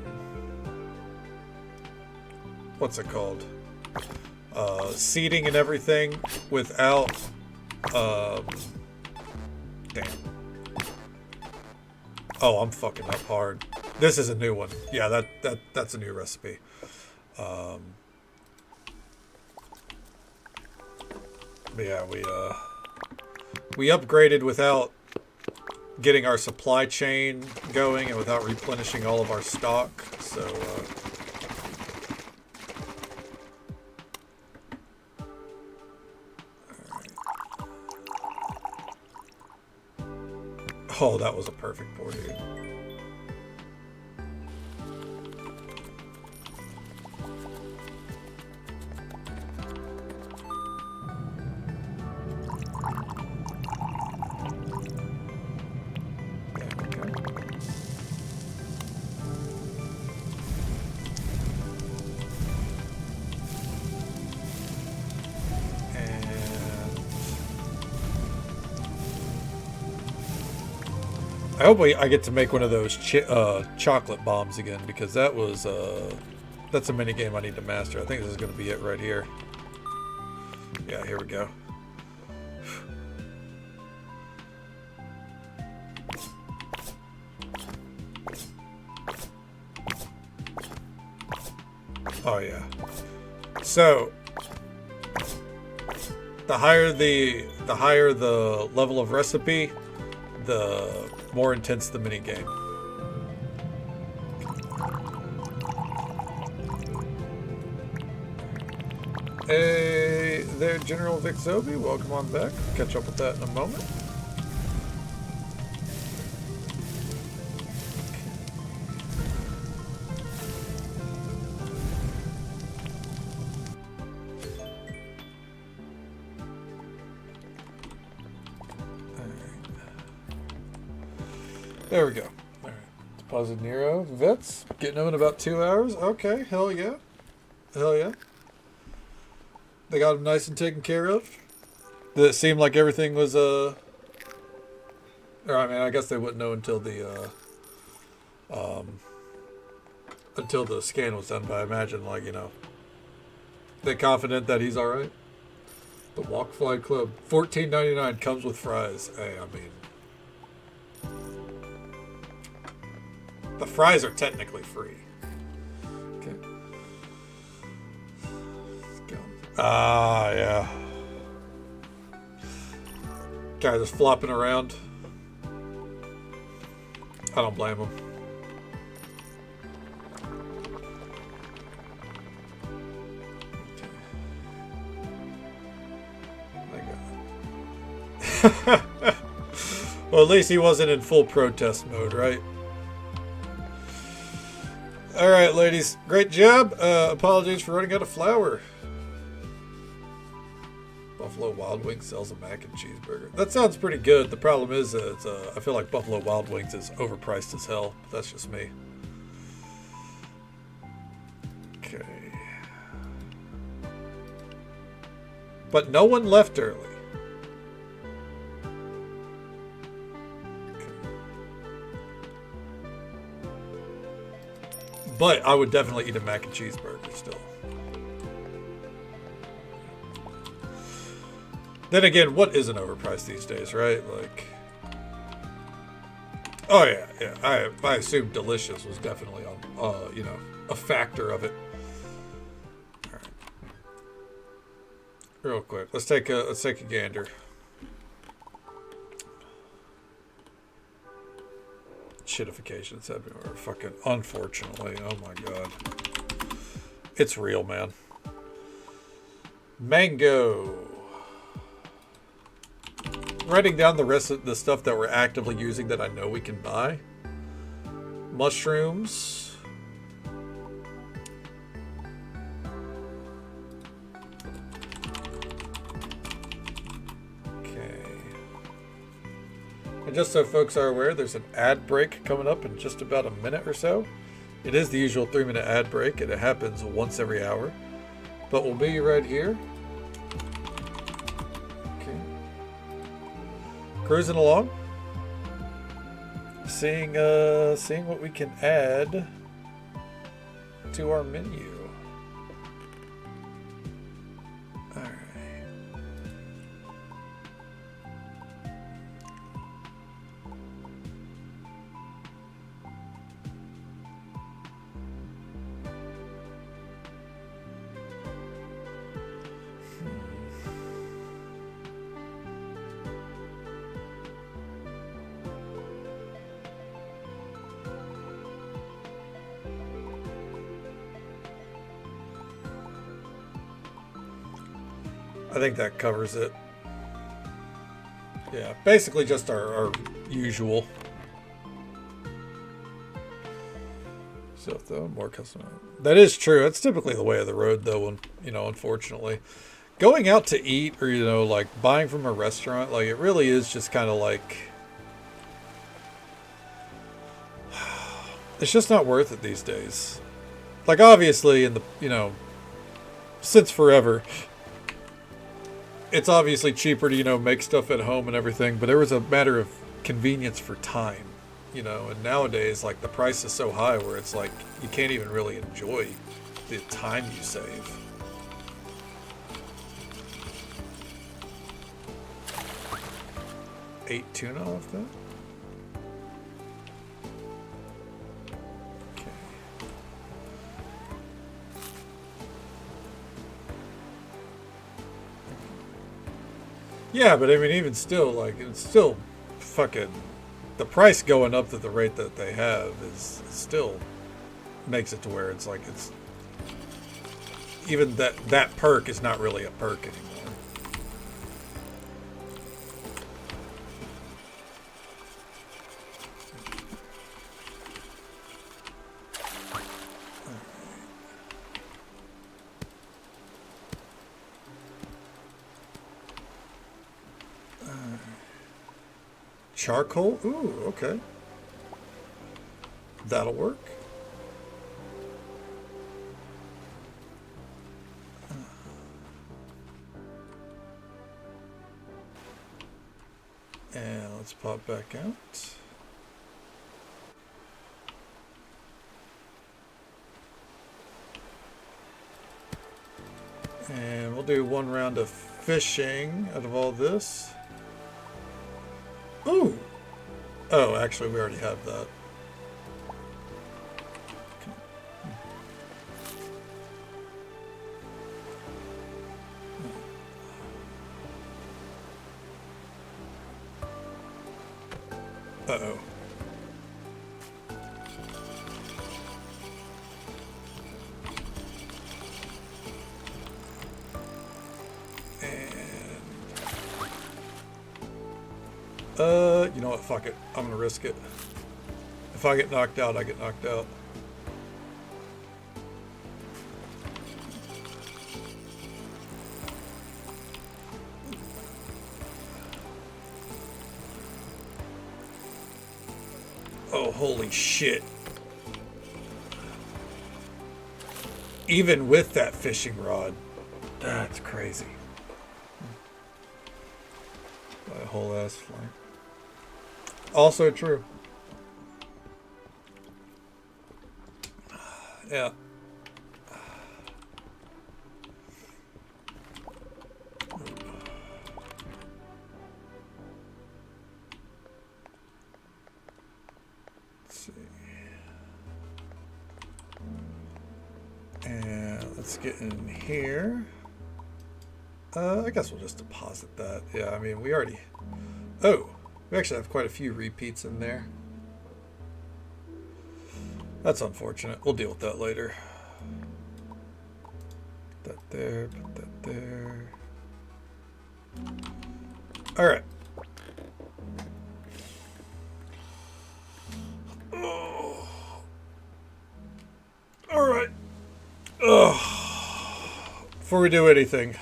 what's it called? Seating and everything without damn. Oh, I'm fucking up hard. This is a new one. Yeah, that's a new recipe. But yeah, we upgraded without getting our supply chain going and without replenishing all of our stock. So oh, that was a perfect pour, dude. I hope I get to make one of those chocolate bombs again, because that was that's a mini game I need to master. I think this is going to be it right here. Yeah, here we go. Oh yeah. So the higher the level of recipe, the more intense the mini game. Hey there, General Vic Zobi. Welcome on back. Catch up with that in a moment. There we go. All right. Deposit Nero. Vets. Getting them in about 2 hours. Okay. Hell yeah. Hell yeah. They got them nice and taken care of. Did it seem like everything was, or I mean, I guess they wouldn't know until the scan was done, but I imagine, like, you know, they confident that he's alright? The Walk Fly Club. $14.99 comes with fries. Hey, I mean, the fries are technically free. Okay. Let's go. Ah, yeah. Guy just flopping around. I don't blame him. Well, at least he wasn't in full protest mode, right? Alright, ladies. Great job. Apologies for running out of flour. Buffalo Wild Wings sells a mac and cheeseburger. That sounds pretty good. The problem is I feel like Buffalo Wild Wings is overpriced as hell. But that's just me. Okay. But no one left early. But I would definitely eat a mac and cheeseburger still. Then again, what isn't overpriced these days, right? Like, oh yeah. I assume delicious was definitely on, a factor of it. All right. Real quick, let's take a gander. Shitifications everywhere. Fucking unfortunately. Oh my god. It's real, man. Mango. Writing down the rest of the stuff that we're actively using that I know we can buy. Mushrooms. And just so folks are aware, there's an ad break coming up in just about a minute or so. It is the usual 3-minute ad break, and it happens once every hour. But we'll be right here. Okay. Cruising along. Seeing what we can add to our menu. I think that covers it. Yeah, basically just our usual. So though more custom. That is true. That's typically the way of the road, though. When unfortunately, going out to eat or like buying from a restaurant, like it really is just kind of like it's just not worth it these days. Like obviously, in the since forever. It's obviously cheaper to, make stuff at home and everything, but there was a matter of convenience for time, and nowadays, like, the price is so high where it's like, you can't even really enjoy the time you save. $8 tuna off that? Yeah, but I mean, even still, like, it's still fucking... The price going up at the rate that they have is still makes it to where it's like it's... Even that perk is not really a perk anymore. Charcoal? Ooh, okay. That'll work. And let's pop back out. And we'll do one round of fishing out of all this. Ooh! Oh, actually, we already have that. Uh-oh. You know what? Fuck it. I'm gonna risk it. If I get knocked out, I get knocked out. Oh, holy shit. Even with that fishing rod. That's crazy. By a whole ass flank. Also true. Yeah. Let's see. And let's get in here. I guess we'll just deposit that. Yeah, I mean, we already... Oh, we actually have quite a few repeats in there. That's unfortunate. We'll deal with that later. Put that there, put that there. Alright. Oh. Alright. Before we do anything,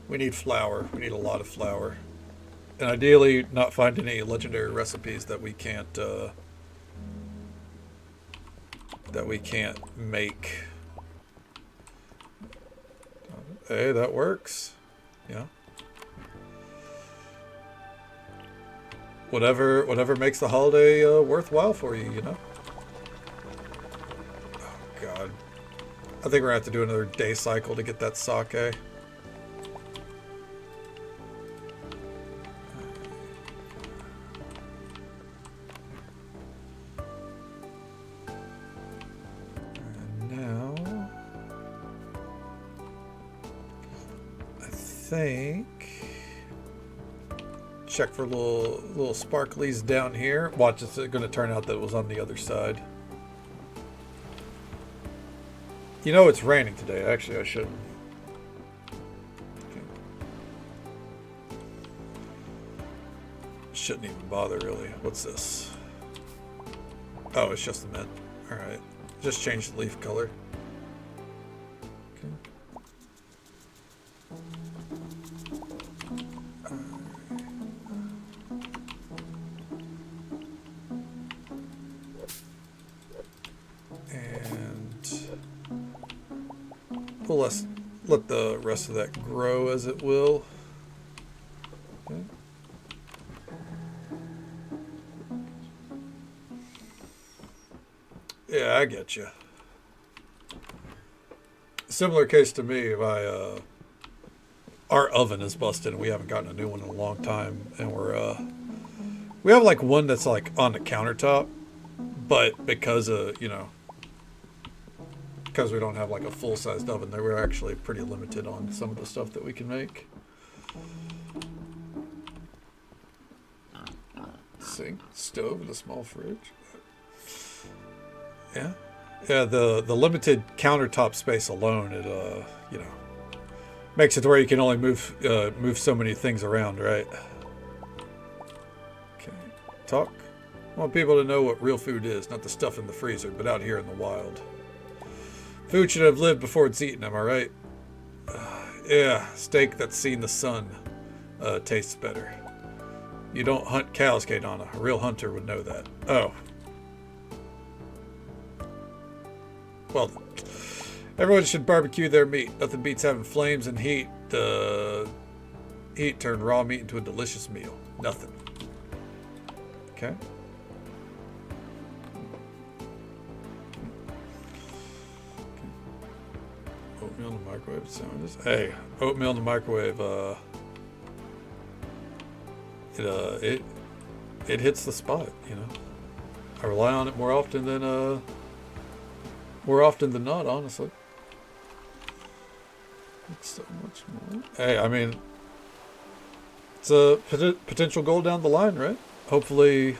we need flour. We need a lot of flour. And ideally, not find any legendary recipes that we can't make. Hey, that works. Yeah. Whatever makes the holiday worthwhile for you, you know. Oh God, I think we're gonna have to do another day cycle to get that sake. Think check for little sparklies down here. Watch, it's going to turn out that it was on the other side. You know it's raining today. Actually, I shouldn't. Okay. Shouldn't even bother really. What's this? Oh, it's just a mint. All right, just change the leaf color. We'll let the rest of that grow as it will. Okay. Yeah, I get you. Similar case to me. Our oven is busted, and we haven't gotten a new one in a long time. And we have like one that's like on the countertop, but because of because we don't have like a full-sized oven, we're actually pretty limited on some of the stuff that we can make. Sink, stove, and a small fridge. Yeah, the limited countertop space alone, it makes it to where you can only move so many things around, right? Okay, talk. I want people to know what real food is, not the stuff in the freezer, but out here in the wild. Food should have lived before it's eaten, am I right? Yeah, steak that's seen the sun tastes better. You don't hunt cows, Kadana. A real hunter would know that. Oh. Well, everyone should barbecue their meat. Nothing beats having flames and heat. Heat turn raw meat into a delicious meal. Nothing. Okay. Oatmeal in the microwave sandwiches. Hey, oatmeal in the microwave. It hits the spot. You know, I rely on it more often than not. Honestly, it's so much more. Hey, I mean, it's a potential goal down the line, right? Hopefully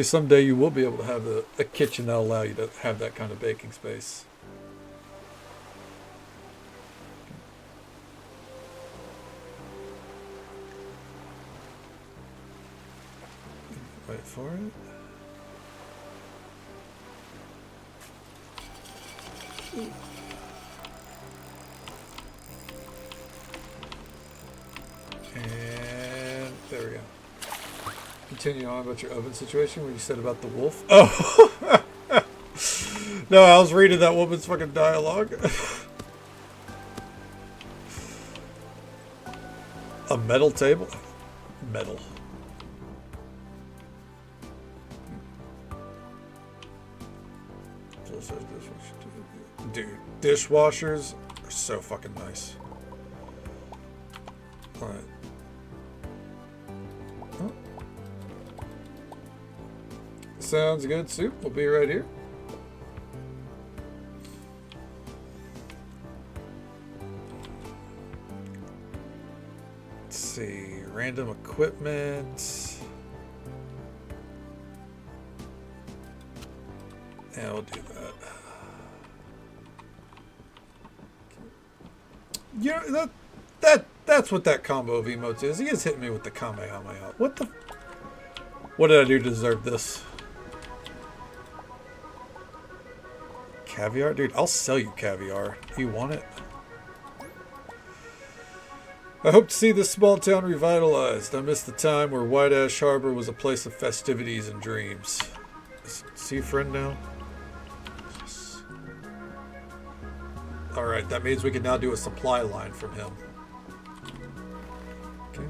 someday you will be able to have a kitchen that'll allow you to have that kind of baking space. for it. And there we go. Continue on about your oven situation where you said about the wolf. Oh! No, I was reading that woman's fucking dialogue. A metal table? Metal. Dude, dishwashers are so fucking nice. Alright. Oh. Sounds good, Soup. We'll be right here. Let's see. Random equipment. Yeah, we'll do that. Yeah, that's what that combo of emotes is. He is hitting me with the Kamehameha. What the? What did I do to deserve this? Caviar? Dude, I'll sell you caviar. You want it? I hope to see this small town revitalized. I miss the time where White Ash Harbor was a place of festivities and dreams. Is he a friend now? Yes. Alright, that means we can now do a supply line from him. Okay.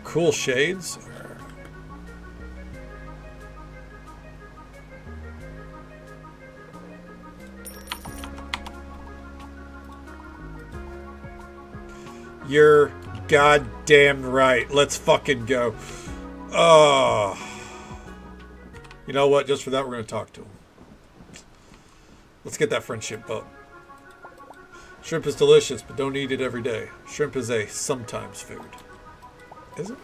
Cool shades. You're goddamn right. Let's fucking go. Oh. You know what? Just for that, we're going to talk to him. Let's get that friendship up. Shrimp is delicious, but don't eat it every day. Shrimp is a sometimes food. Is it?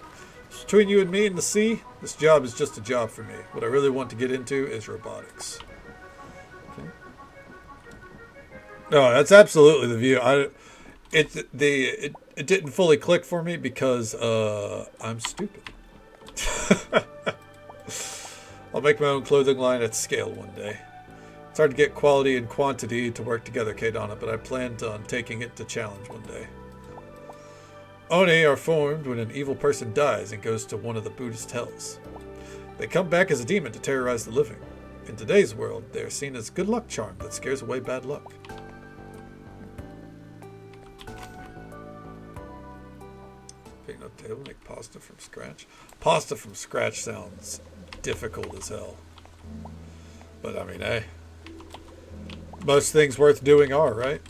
Between you and me and the sea, this job is just a job for me. What I really want to get into is robotics. Okay. No, that's absolutely the view. It didn't fully click for me because I'm stupid. I'll make my own clothing line at scale one day. It's hard to get quality and quantity to work together, Kadana, but I planned on taking it to challenge one day. Oni are formed when an evil person dies and goes to one of the Buddhist hells. They come back as a demon to terrorize the living. In today's world, they are seen as good luck charm that scares away bad luck. Picking up table, make pasta from scratch. Pasta from scratch sounds difficult as hell. But I mean, hey. Most things worth doing are, right?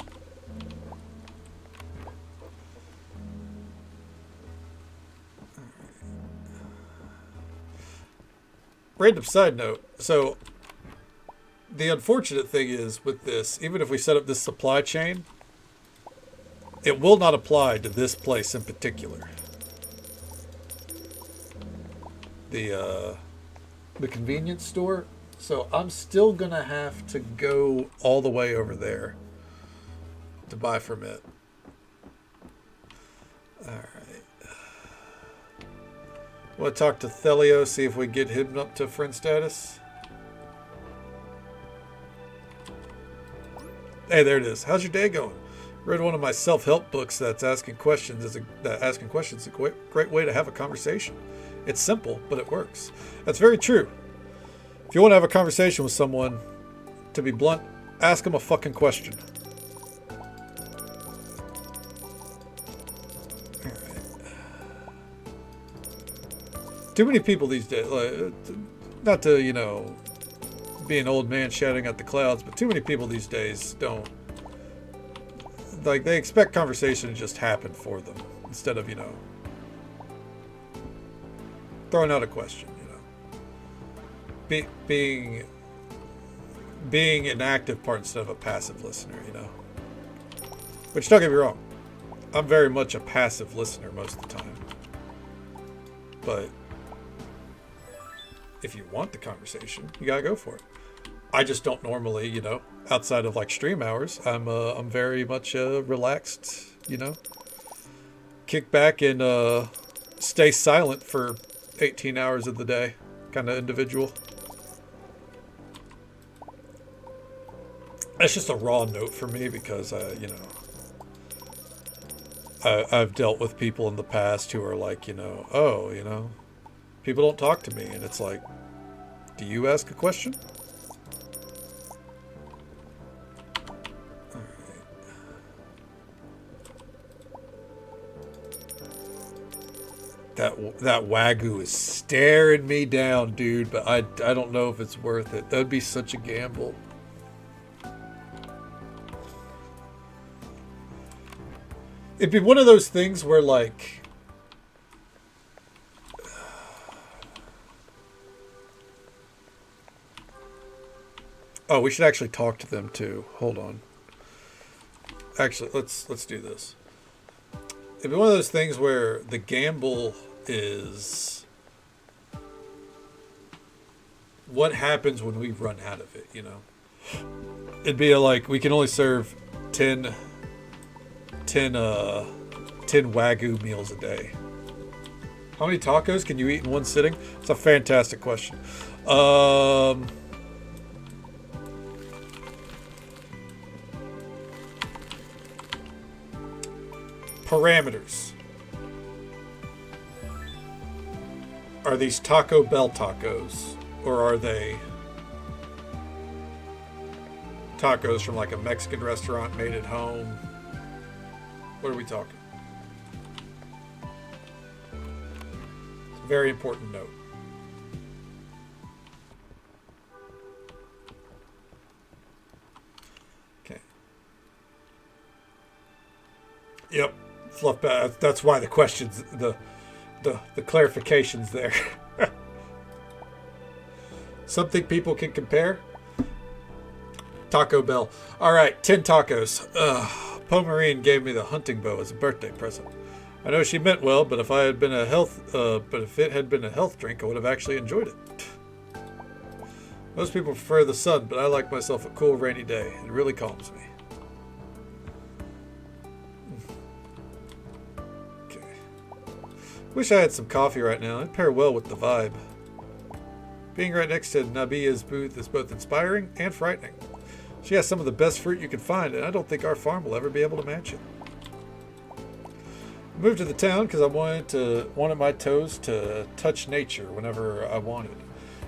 Random side note. So, the unfortunate thing is with this, even if we set up this supply chain, it will not apply to this place in particular. The convenience store. So I'm still going to have to go all the way over there to buy from it. Alright. Want to talk to Thelio, see if we get him up to friend status? Hey, there it is. How's your day going? Read one of my self-help books that's asking questions is a great way to have a conversation. It's simple, but it works. That's very true. If you want to have a conversation with someone, to be blunt, ask them a fucking question. Alright. Too many people these days, like, not to, you know, be an old man shouting at the clouds, but too many people these days don't, like, they expect conversation to just happen for them, instead of, you know, throwing out a question. Being an active part instead of a passive listener, you know. Which, don't get me wrong, I'm very much a passive listener most of the time. But if you want the conversation, you gotta go for it. I just don't normally, you know, outside of like stream hours, I'm very much relaxed, you know. Kick back and stay silent for 18 hours of the day kind of individual. That's just a raw note for me because, you know, I've dealt with people in the past who are like, you know, oh, you know, people don't talk to me. And it's like, do you ask a question? All right. That Wagyu is staring me down, dude, but I don't know if it's worth it. That'd be such a gamble. It'd be one of those things where, like, oh, we should actually talk to them too. Hold on. Actually, let's do this. It'd be one of those things where the gamble is what happens when we run out of it, you know? It'd be like, we can only serve 10 Wagyu meals a day. How many tacos can you eat in one sitting? It's a fantastic question. Parameters. Are these Taco Bell tacos, or are they tacos from like a Mexican restaurant made at home? What are we talking? It's a very important note. Okay. Yep. Fluff bath. That's why the questions, the clarifications there. Something people can compare. Taco Bell. All right, 10 tacos. Pomerine gave me the hunting bow as a birthday present. I know she meant well, but if it had been a health drink, I would have actually enjoyed it. Most people prefer the sun, but I like myself a cool rainy day. It really calms me. Okay. Wish I had some coffee right now. It'd pair well with the vibe. Being right next to Nabia's booth is both inspiring and frightening. She has some of the best fruit you can find, and I don't think our farm will ever be able to match it. I moved to the town because I wanted my toes to touch nature whenever I wanted.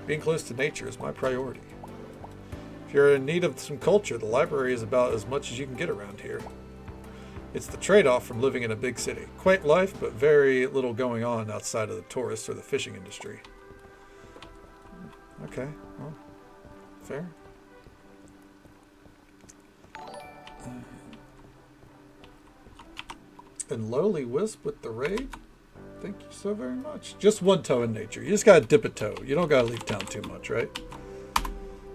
Being close to nature is my priority. If you're in need of some culture, the library is about as much as you can get around here. It's the trade-off from living in a big city. Quaint life, but very little going on outside of the tourist or the fishing industry. Okay, well, fair. And Lowly Wisp with the raid. Thank you so very much. Just one toe in nature. You just gotta dip a toe. You don't gotta leave town too much, right?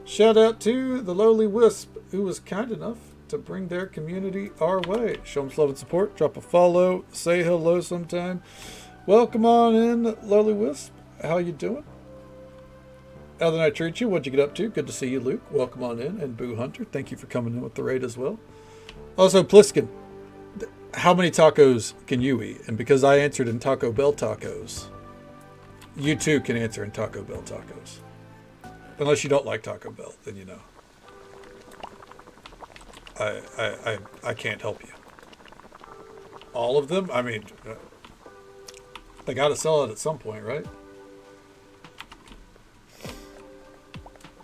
Shout out to the Lowly Wisp, who was kind enough to bring their community our way. Show them some love and support. Drop a follow. Say hello sometime. Welcome on in, Lowly Wisp. How you doing? How did I treat you? What'd you get up to? Good to see you, Luke. Welcome on in. And Boo Hunter, thank you for coming in with the raid as well. Also, Pliskin, how many tacos can you eat? And because I answered in Taco Bell tacos, you too can answer in Taco Bell tacos. Unless you don't like Taco Bell, then you know. I can't help you. All of them? I mean, they got to sell it at some point, right?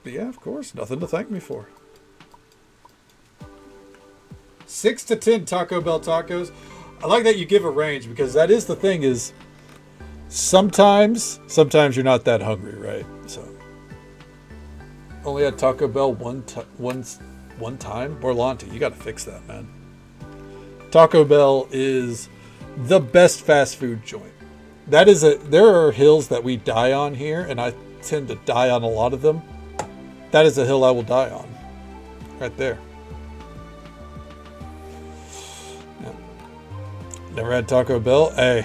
But yeah, of course. Nothing to thank me for. 6 to 10 Taco Bell tacos. I like that you give a range because that is the thing is sometimes you're not that hungry, right? So only had Taco Bell one time. Borlanti, you got to fix that, man. Taco Bell is the best fast food joint. There are hills that we die on here, and I tend to die on a lot of them. That is a hill I will die on. Right there. Yeah. Never had Taco Bell. Hey,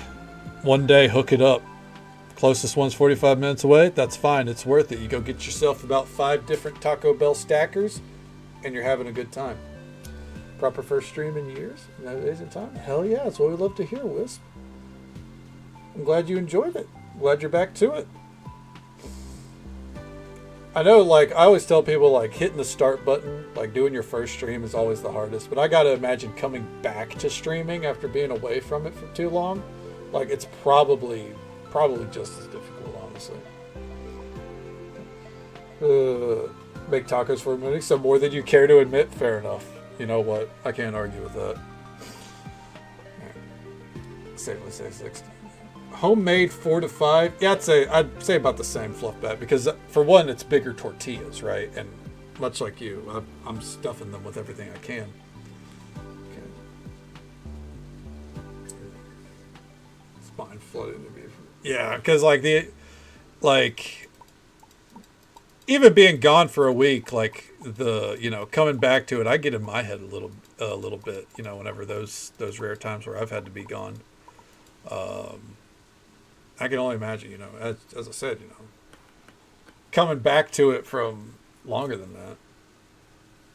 one day hook it up. Closest one's 45 minutes away. That's fine. It's worth it. You go get yourself about 5 different Taco Bell stackers, and you're having a good time. Proper first stream in years? No days in time? Hell yeah. That's what we love to hear, Wisp. I'm glad you enjoyed it. I'm glad you're back to it. I know, like, I always tell people, like, hitting the start button, like, doing your first stream is always the hardest. But I gotta imagine coming back to streaming after being away from it for too long. Like, it's probably just as difficult, honestly. Make tacos for a minute. So more than you care to admit? Fair enough. You know what? I can't argue with that. Safely say 60. Homemade 4 to 5. Yeah, I'd say about the same, Fluffbat, because for one, it's bigger tortillas, right? And much like you, I'm stuffing them with everything I can. Okay. Spine flooded to be. Yeah, because even being gone for a week, like coming back to it, I get in my head a little bit, whenever those rare times where I've had to be gone. I can only imagine, as I said, coming back to it from longer than that.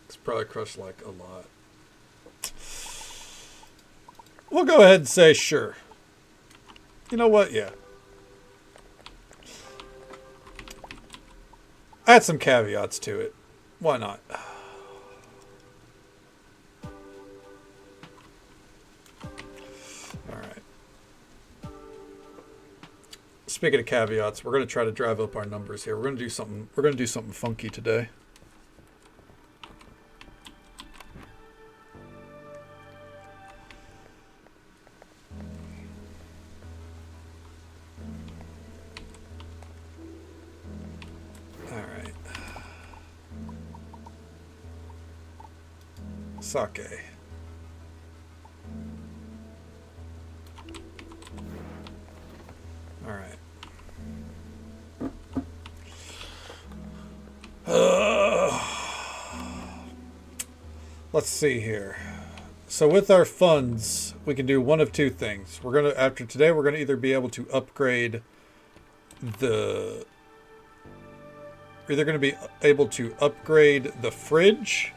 It's probably crushed like a lot. We'll go ahead and say sure. You know what? Yeah. Add some caveats to it. Why not? Speaking of caveats, we're going to try to drive up our numbers here. We're going to do something funky today. All right. Sake. All right. Let's see here. So with our funds, we can do one of two things. After today, we're gonna either be able to upgrade the fridge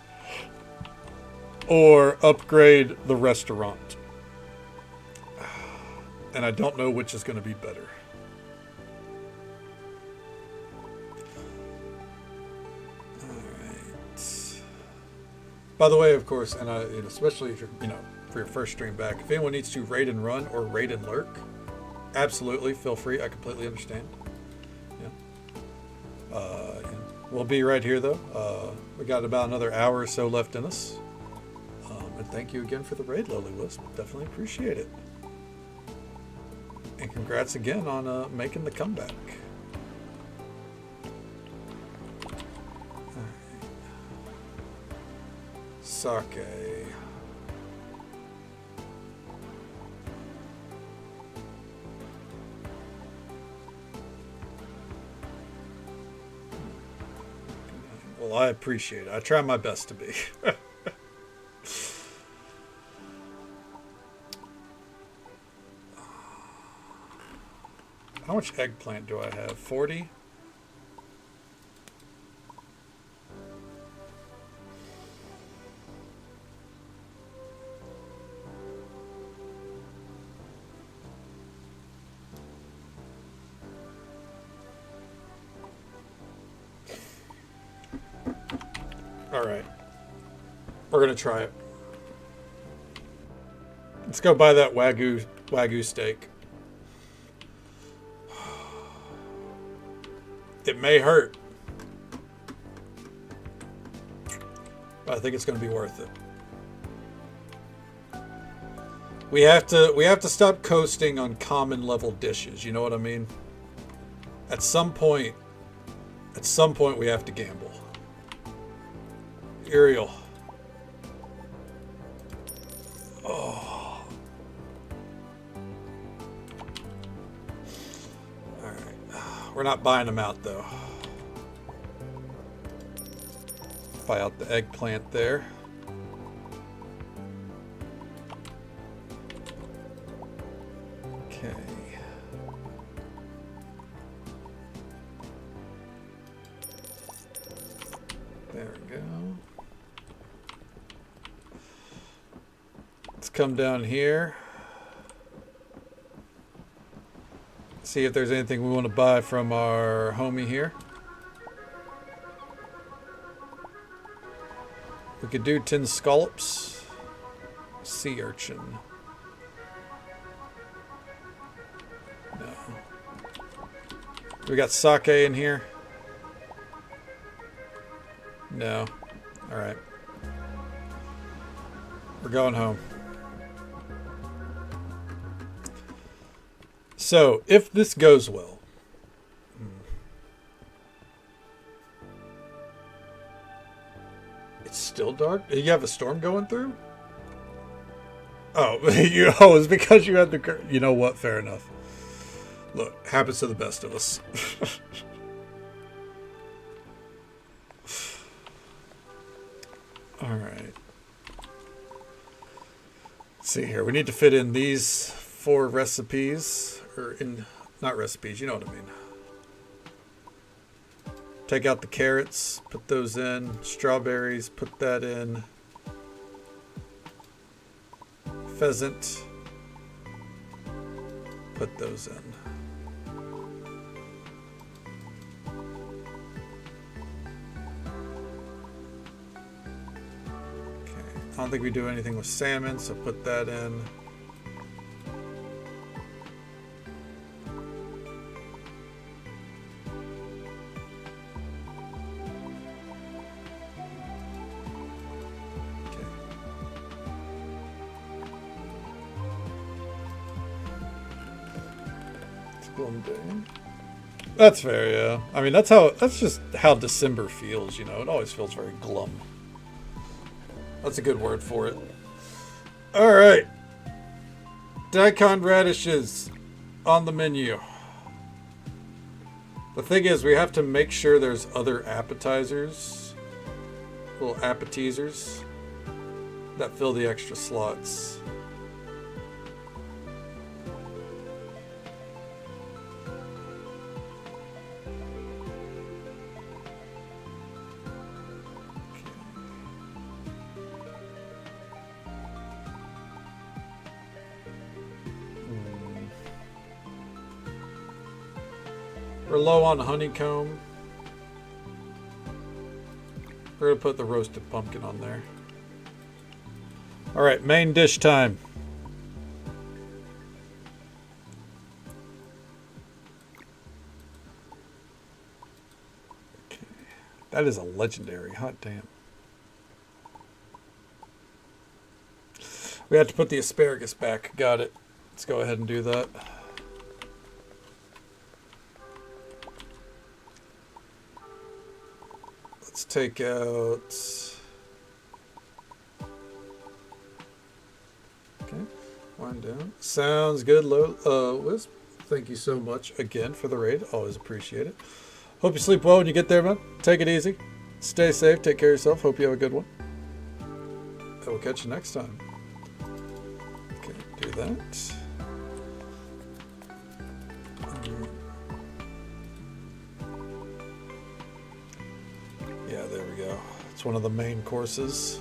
or upgrade the restaurant. And I don't know which is going to be better. By the way, of course, and especially if you're, for your first stream back, if anyone needs to raid and run or raid and lurk, absolutely feel free. I completely understand. Yeah. We'll be right here though. We got about another hour or so left in us. And thank you again for the raid, Lily Wisp. Definitely appreciate it. And congrats again on making the comeback. Sake. Well, I appreciate it. I try my best to be. How much eggplant do I have? 40? All right. We're going to try it. Let's go buy that Wagyu steak. It may hurt, but I think it's going to be worth it. We have to stop coasting on common level dishes. You know what I mean? At some point we have to gamble. Ariel. Oh. All right. We're not buying them out though. Buy out the eggplant there. Okay. There we go. Let's come down here. See if there's anything we want to buy from our homie here. We could do 10 scallops. Sea urchin. No. We got sake in here. No. Alright. We're going home. So, if this goes well. It's still dark? You have a storm going through? Oh, it's because you had the... You know what? Fair enough. Look, happens to the best of us. Alright. Let's see here. We need to fit in these 4 recipes. Or in... Not recipes, you know what I mean. Take out the carrots. Put those in. Strawberries. Put that in. Pheasant. Put those in. I don't think we do anything with salmon, so put that in. Okay. It's going down. That's fair, yeah. I mean, that's just how December feels, you know. It always feels very glum. That's a good word for it. All right. Daikon radishes on the menu. The thing is, we have to make sure there's other appetizers, little appetizers, that fill the extra slots. We're low on honeycomb. We're going to put the roasted pumpkin on there. Alright, main dish time. Okay. That is a legendary. Hot damn. We have to put the asparagus back. Got it. Let's go ahead and do that. Let's take out... Okay, wind down. Sounds good, Wisp. Thank you so much again for the raid. Always appreciate it. Hope you sleep well when you get there, man. Take it easy. Stay safe. Take care of yourself. Hope you have a good one. I will catch you next time. Okay, do that. Yeah, there we go. It's one of the main courses.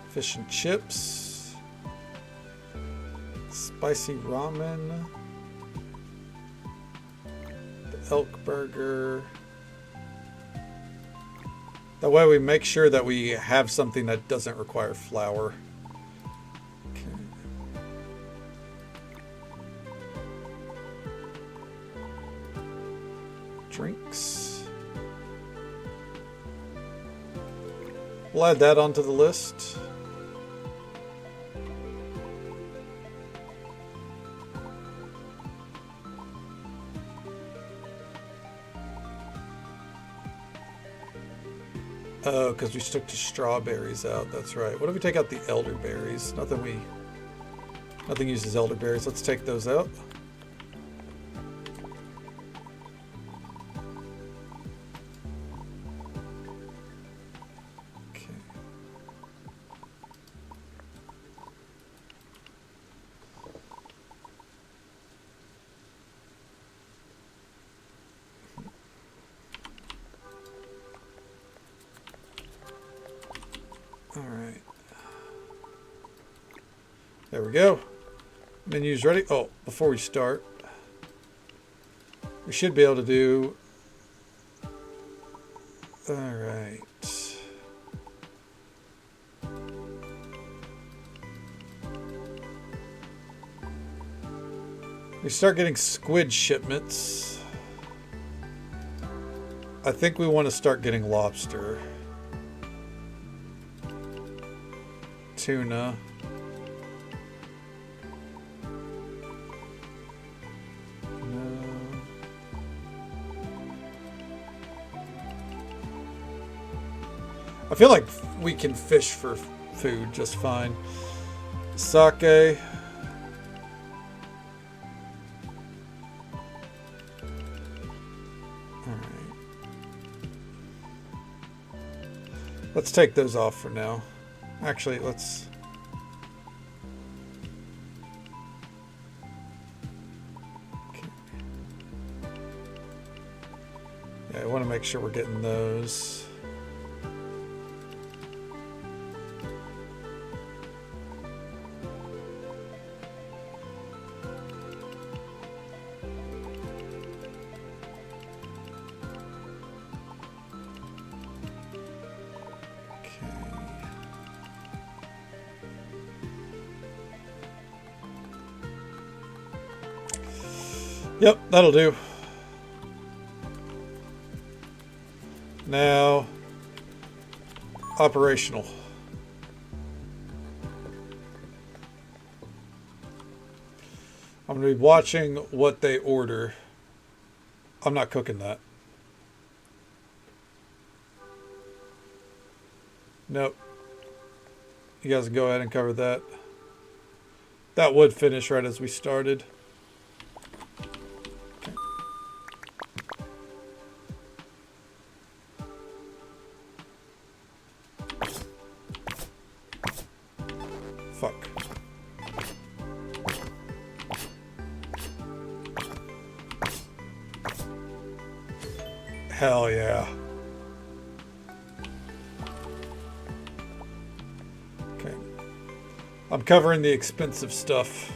Fish and chips. Spicy ramen. The elk burger. That way we make sure that we have something that doesn't require flour. Okay. Drinks. We'll add that onto the list. Oh, because we took the strawberries out. That's right. What if we take out the elderberries? Nothing uses elderberries. Let's take those out. Okay. There we go. Menu's ready. Oh, before we start, we should be able to do... All right. We start getting squid shipments. I think we want to start getting lobster. Tuna. No. I feel like we can fish for food just fine. Sake. Let's take those off for now. Actually, let's... Okay. Yeah, I want to make sure we're getting those. Yep, that'll do. Now, operational. I'm going to be watching what they order. I'm not cooking that. Nope. You guys can go ahead and cover that. That would finish right as we started. Fuck. Hell yeah. Okay. I'm covering the expensive stuff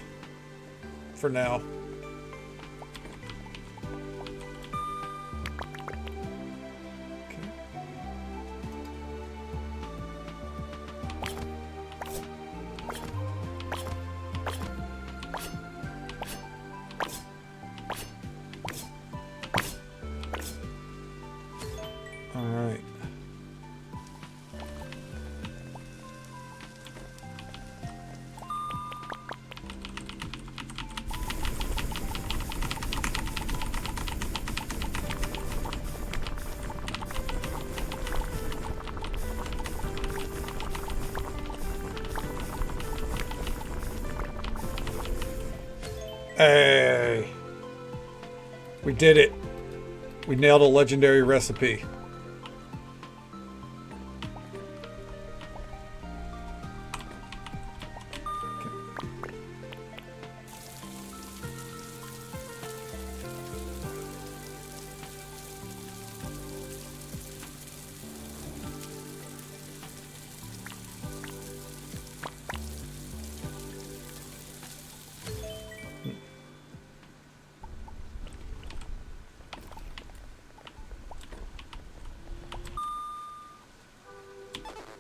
for now. Hey, we did it. We nailed a legendary recipe.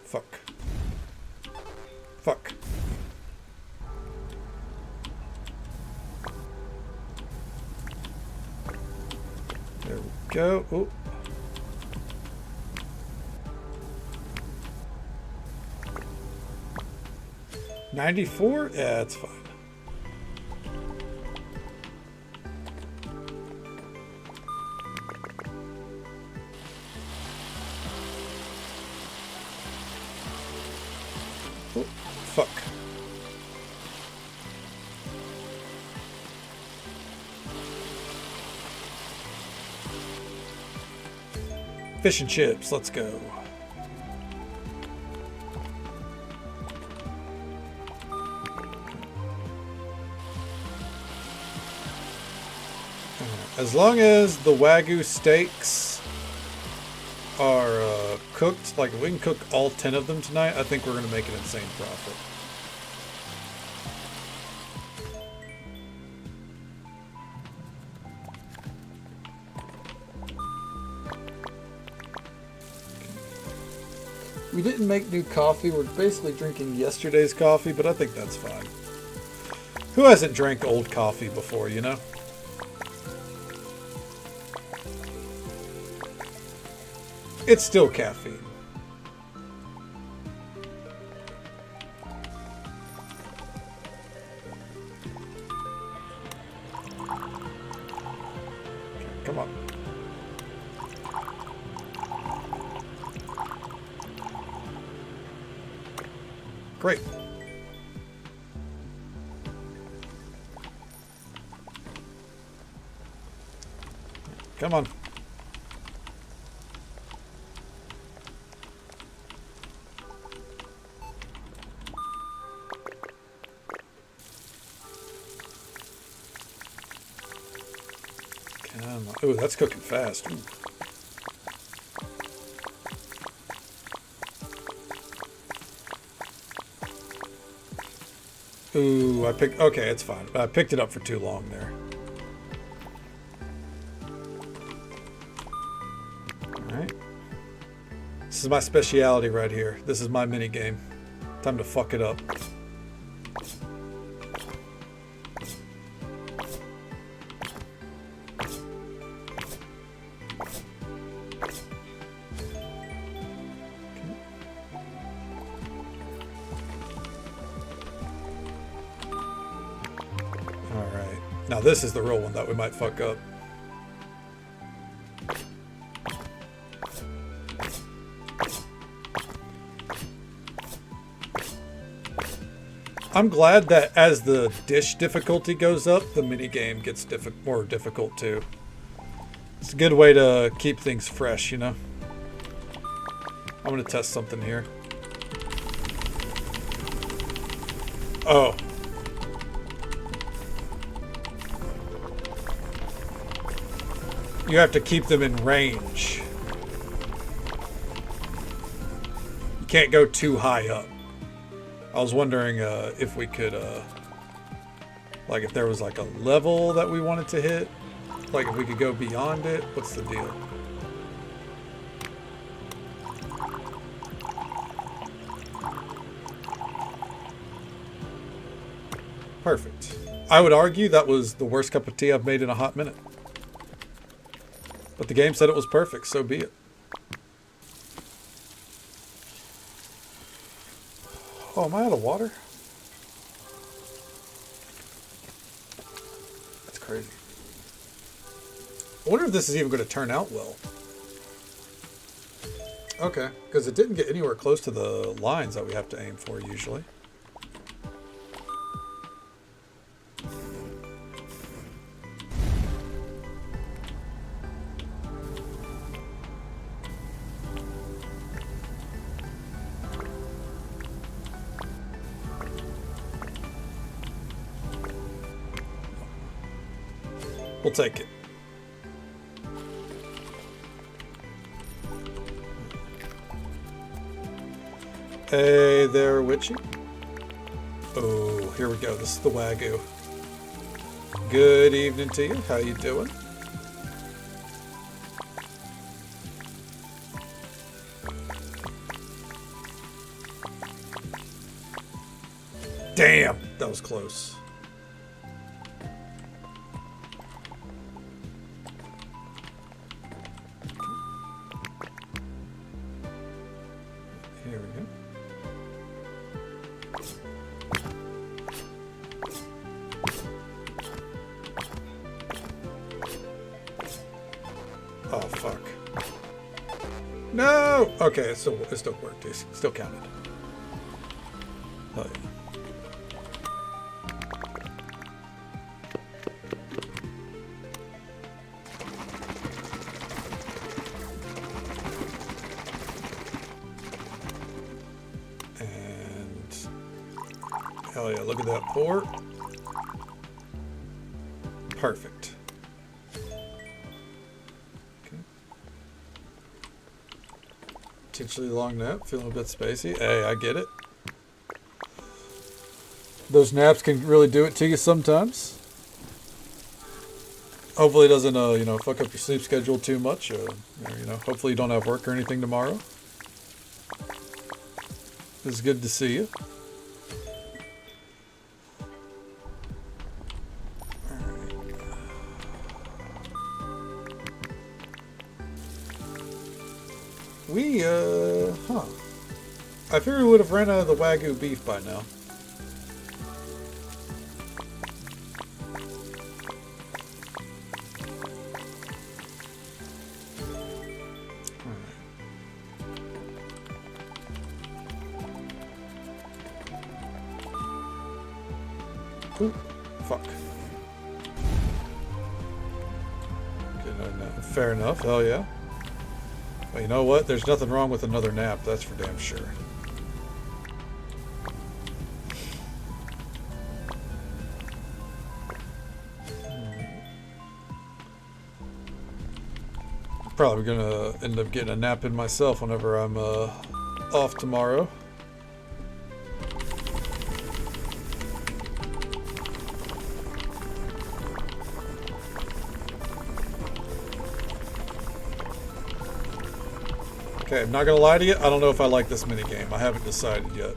Fuck. Fuck. There we go. Ooh. $94? Yeah, that's fine. Oh, fuck. Fish and chips, let's go. As long as the Wagyu steaks are cooked, like if we can cook all 10 of them tonight, I think we're going to make an insane profit. We didn't make new coffee. We're basically drinking yesterday's coffee, but I think that's fine. Who hasn't drank old coffee before, you know? It's still caffeine. Come on. Great. Come on. Come on. Ooh, that's cooking fast. Ooh, okay, it's fine. I picked it up for too long there. Alright. This is my speciality right here. This is my mini game. Time to fuck it up. Now this is the real one that we might fuck up. I'm glad that as the dish difficulty goes up, the minigame gets more difficult too. It's a good way to keep things fresh, you know? I'm gonna test something here. Oh. You have to keep them in range. You can't go too high up. I was wondering if we could, like if there was like a level that we wanted to hit. Like if we could go beyond it. What's the deal? Perfect. I would argue that was the worst cup of tea I've made in a hot minute. But the game said it was perfect, so be it. Oh, am I out of water? That's crazy. I wonder if this is even going to turn out well. Okay, because it didn't get anywhere close to the lines that we have to aim for usually. We'll take it. Hey there, Witchy. Oh, here we go. This is the Wagyu. Good evening to you. How you doing? Damn, that was close. Here we go. Oh, fuck. No! Okay, it still worked. It still counted. Oh, yeah. Hell yeah, look at that port. Perfect. Okay. Potentially long nap, feeling a bit spacey. Hey, I get it. Those naps can really do it to you sometimes. Hopefully it doesn't, you know, fuck up your sleep schedule too much. Or, you know, hopefully you don't have work or anything tomorrow. It's good to see you. I figured we would have ran out of the Wagyu beef by now. Ooh, fuck. Okay, no, fair enough, hell yeah. Well, you know what? There's nothing wrong with another nap, that's for damn sure. Probably gonna end up getting a nap in myself whenever I'm off tomorrow. Okay, I'm not gonna lie to you, I don't know if I like this minigame. I haven't decided yet.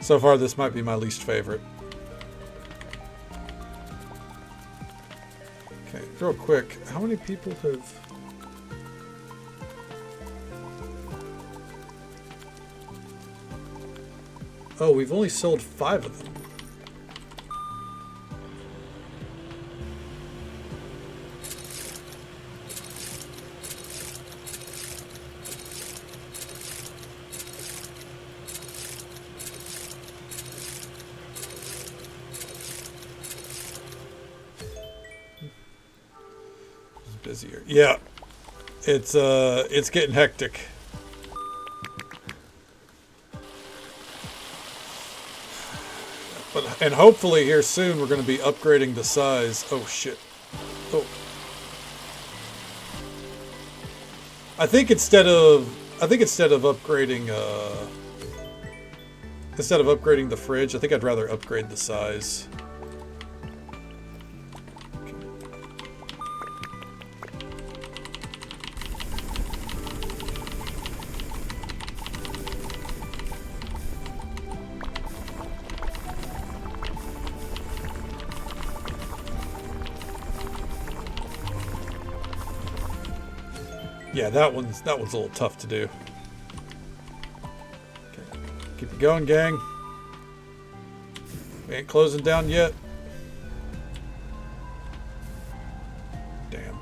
So far, this might be my least favorite. Okay, real quick, how many people have... Oh, we've only sold 5 of them. It's busier. Yeah. It's getting hectic. And hopefully here soon we're going to be upgrading the size. Oh shit. Oh. I think instead of upgrading the fridge, I think I'd rather upgrade the size. Yeah, that one's a little tough to do. Okay. Keep it going, gang. We ain't closing down yet. Damn.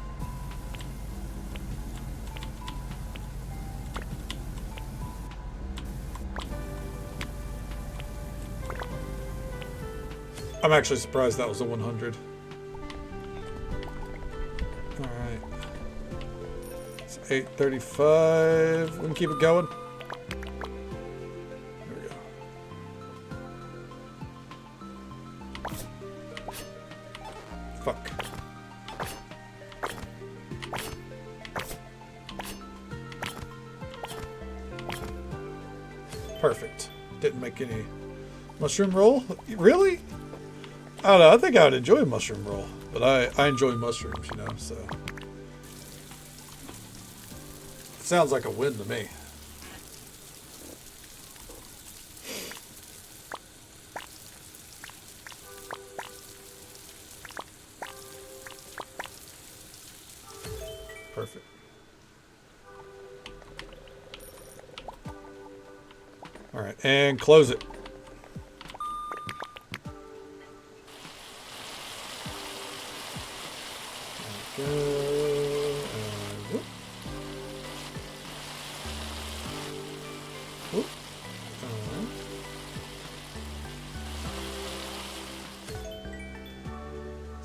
I'm actually surprised that was a 100. All right. 8:35. We can keep it going. There we go. Fuck. Perfect. Didn't make any mushroom roll. Really? I don't know. I think I would enjoy a mushroom roll, but I enjoy mushrooms, you know. So. Sounds like a win to me. Perfect. All right, and close it.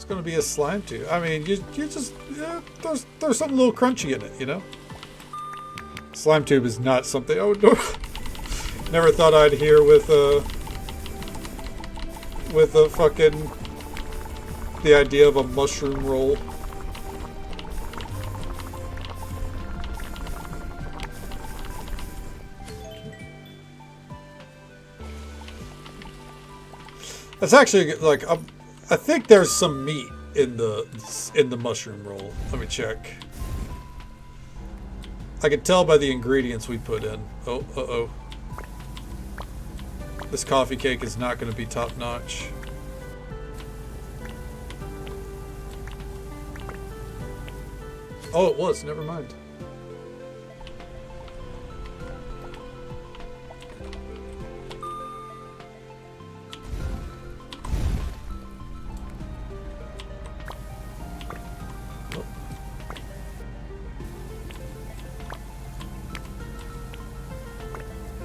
Going to be a slime tube. I mean, you just there's something a little crunchy in it, you know. Slime tube is not something I would never thought I'd hear with a fucking the idea of a mushroom roll. That's actually like I think there's some meat in the mushroom roll. Let me check. I can tell by the ingredients we put in. Oh, uh-oh. This coffee cake is not going to be top notch. Oh, it was. Never mind.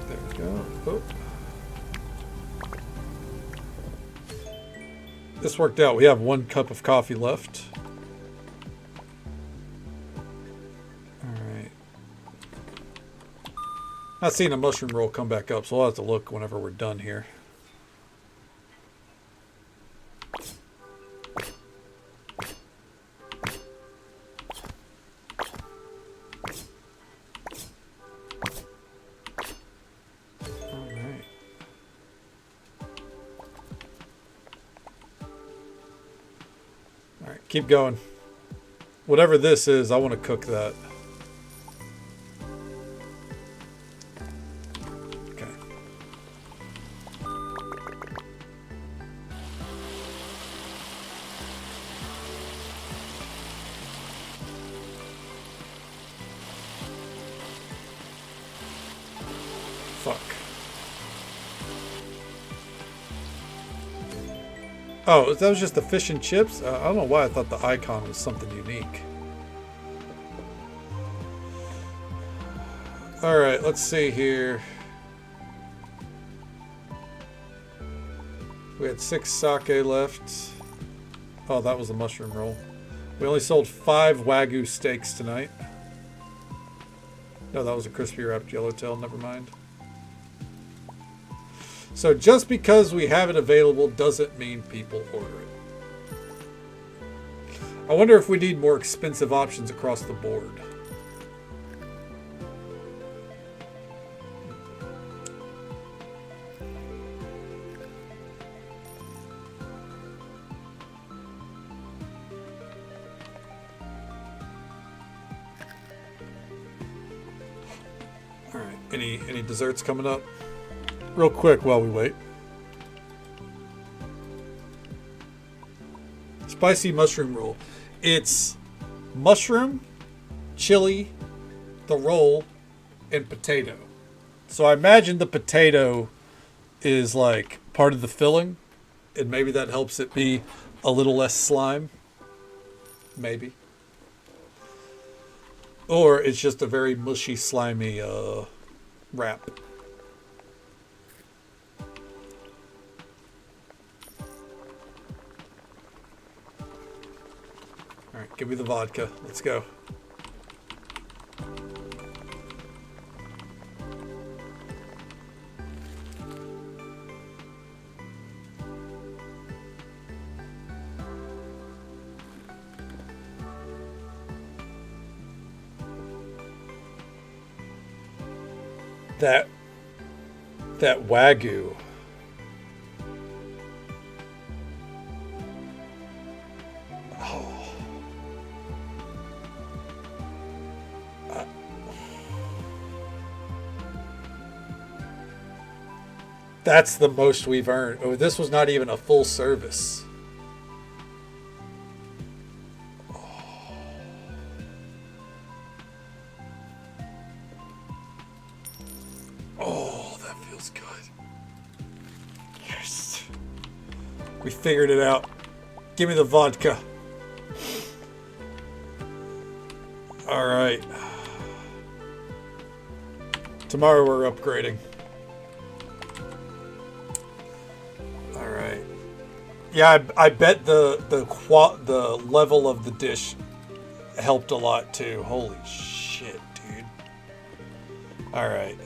There we go. Oh. This worked out. We have 1 cup of coffee left. Alright. Not seeing a mushroom roll come back up, so we'll have to look whenever we're done here. Keep going. Whatever this is, I want to cook that. Okay. Fuck. Oh, that was just the fish and chips? I don't know why I thought the icon was something unique. Alright, let's see here. We had 6 sake left. Oh, that was a mushroom roll. We only sold 5 Wagyu steaks tonight. No, that was a crispy wrapped yellowtail, never mind. So just because we have it available doesn't mean people order it. I wonder if we need more expensive options across the board. All right, any desserts coming up? Real quick while we wait. Spicy mushroom roll. It's mushroom, chili, the roll, and potato. So I imagine the potato is like part of the filling, and maybe that helps it be a little less slime. Maybe. Or it's just a very mushy, slimy wrap. Alright, give me the vodka. Let's go. That Wagyu. That's the most we've earned. Oh, this was not even a full service. Oh, that feels good. Yes. We figured it out. Give me the vodka. All right. Tomorrow we're upgrading. Yeah, I bet the level of the dish helped a lot too. Holy shit, dude. All right.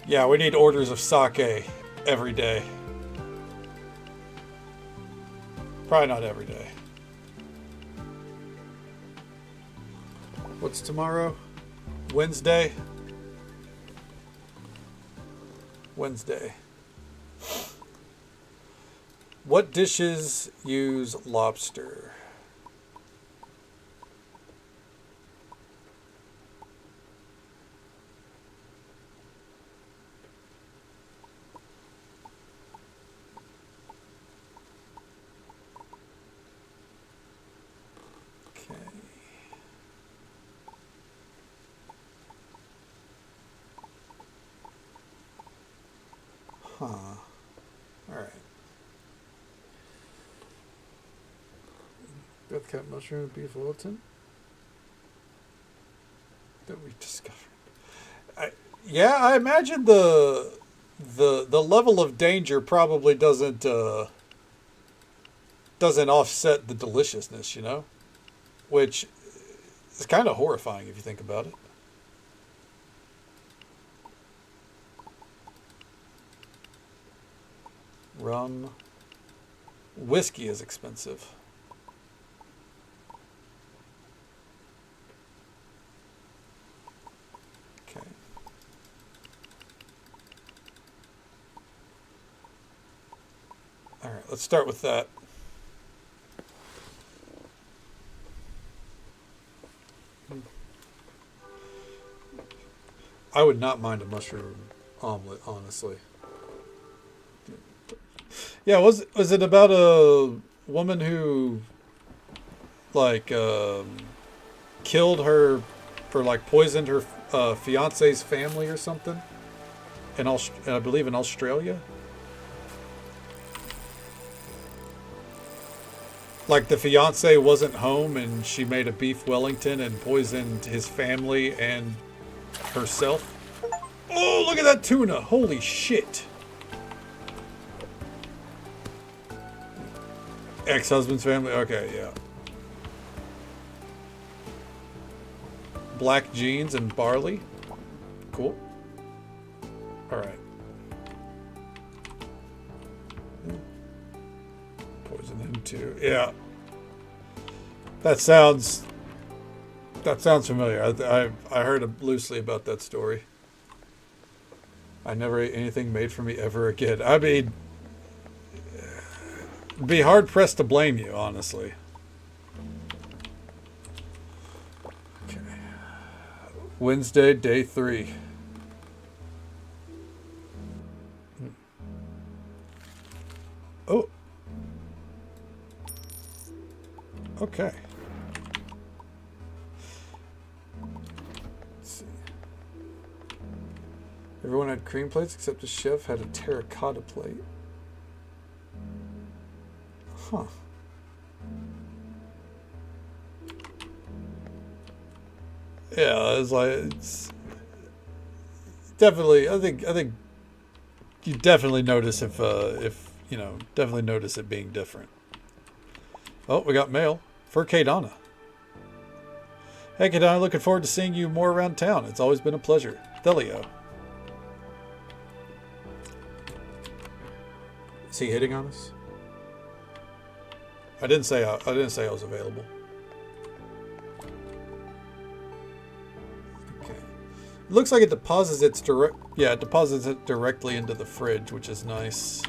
Yeah, we need orders of sake every day. Probably not every day. What's tomorrow? Wednesday? Wednesday. What dishes use lobster? Alright. Death cap mushroom, beef Wilton. That we discovered. Yeah, I imagine the level of danger probably doesn't offset the deliciousness, you know? Which is kind of horrifying if you think about it. Rum. Whiskey is expensive. Okay. All right, let's start with that. I would not mind a mushroom omelet, honestly. Yeah, was it about a woman who like killed her or like poisoned her fiance's family or something? I believe in Australia. Like the fiance wasn't home and she made a beef Wellington and poisoned his family and herself. Oh, look at that tuna. Holy shit. Ex-husband's family. Okay, yeah. Black jeans and barley. Cool. All right. Poison him too. Yeah. That sounds familiar. I heard loosely about that story. I never ate anything made for me ever again. I mean, be hard pressed to blame you, honestly. Okay. Wednesday, day 3. Oh. Okay. Let's see. Everyone had cream plates except the chef had a terracotta plate. Huh. Yeah, it's definitely. I think you definitely notice if you know, definitely notice it being different. Oh, we got mail for Kadana. Hey Kadana, looking forward to seeing you more around town. It's always been a pleasure. Thelio. Is he hitting on us? I didn't say I was available. Okay. It looks like it deposits it directly into the fridge, which is nice.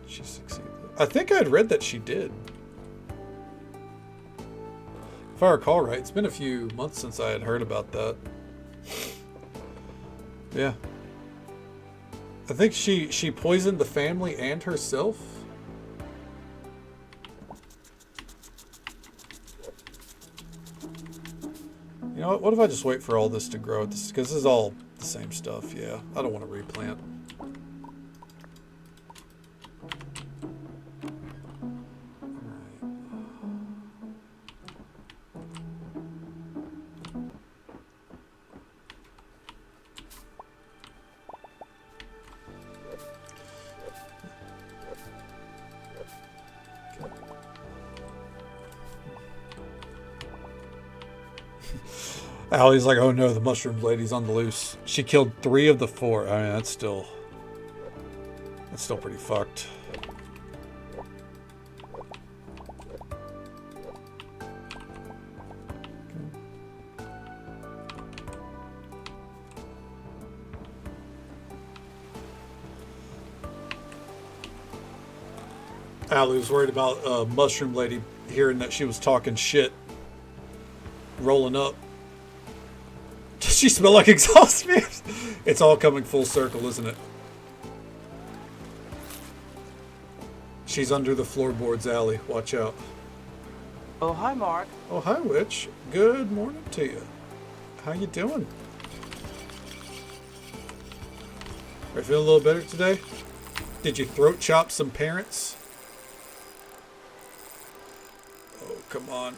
She succeeded. I think I'd read that she did. If I recall right, it's been a few months since I had heard about that. Yeah. I think she poisoned the family and herself. You know what? What if I just wait for all this to grow? Because this is all the same stuff. Yeah, I don't want to replant. Allie's like, oh no, the mushroom lady's on the loose. She killed 3 of the 4. I mean, that's still pretty fucked. Allie was worried about mushroom lady hearing that she was talking shit, rolling up. Does she smell like exhaust fumes? It's all coming full circle, isn't it? She's under the floorboards, Allie. Watch out. Oh, hi, Mark. Oh, hi, Witch. Good morning to you. How you doing? Are you feeling a little better today? Did you throat chop some parents? Oh, come on.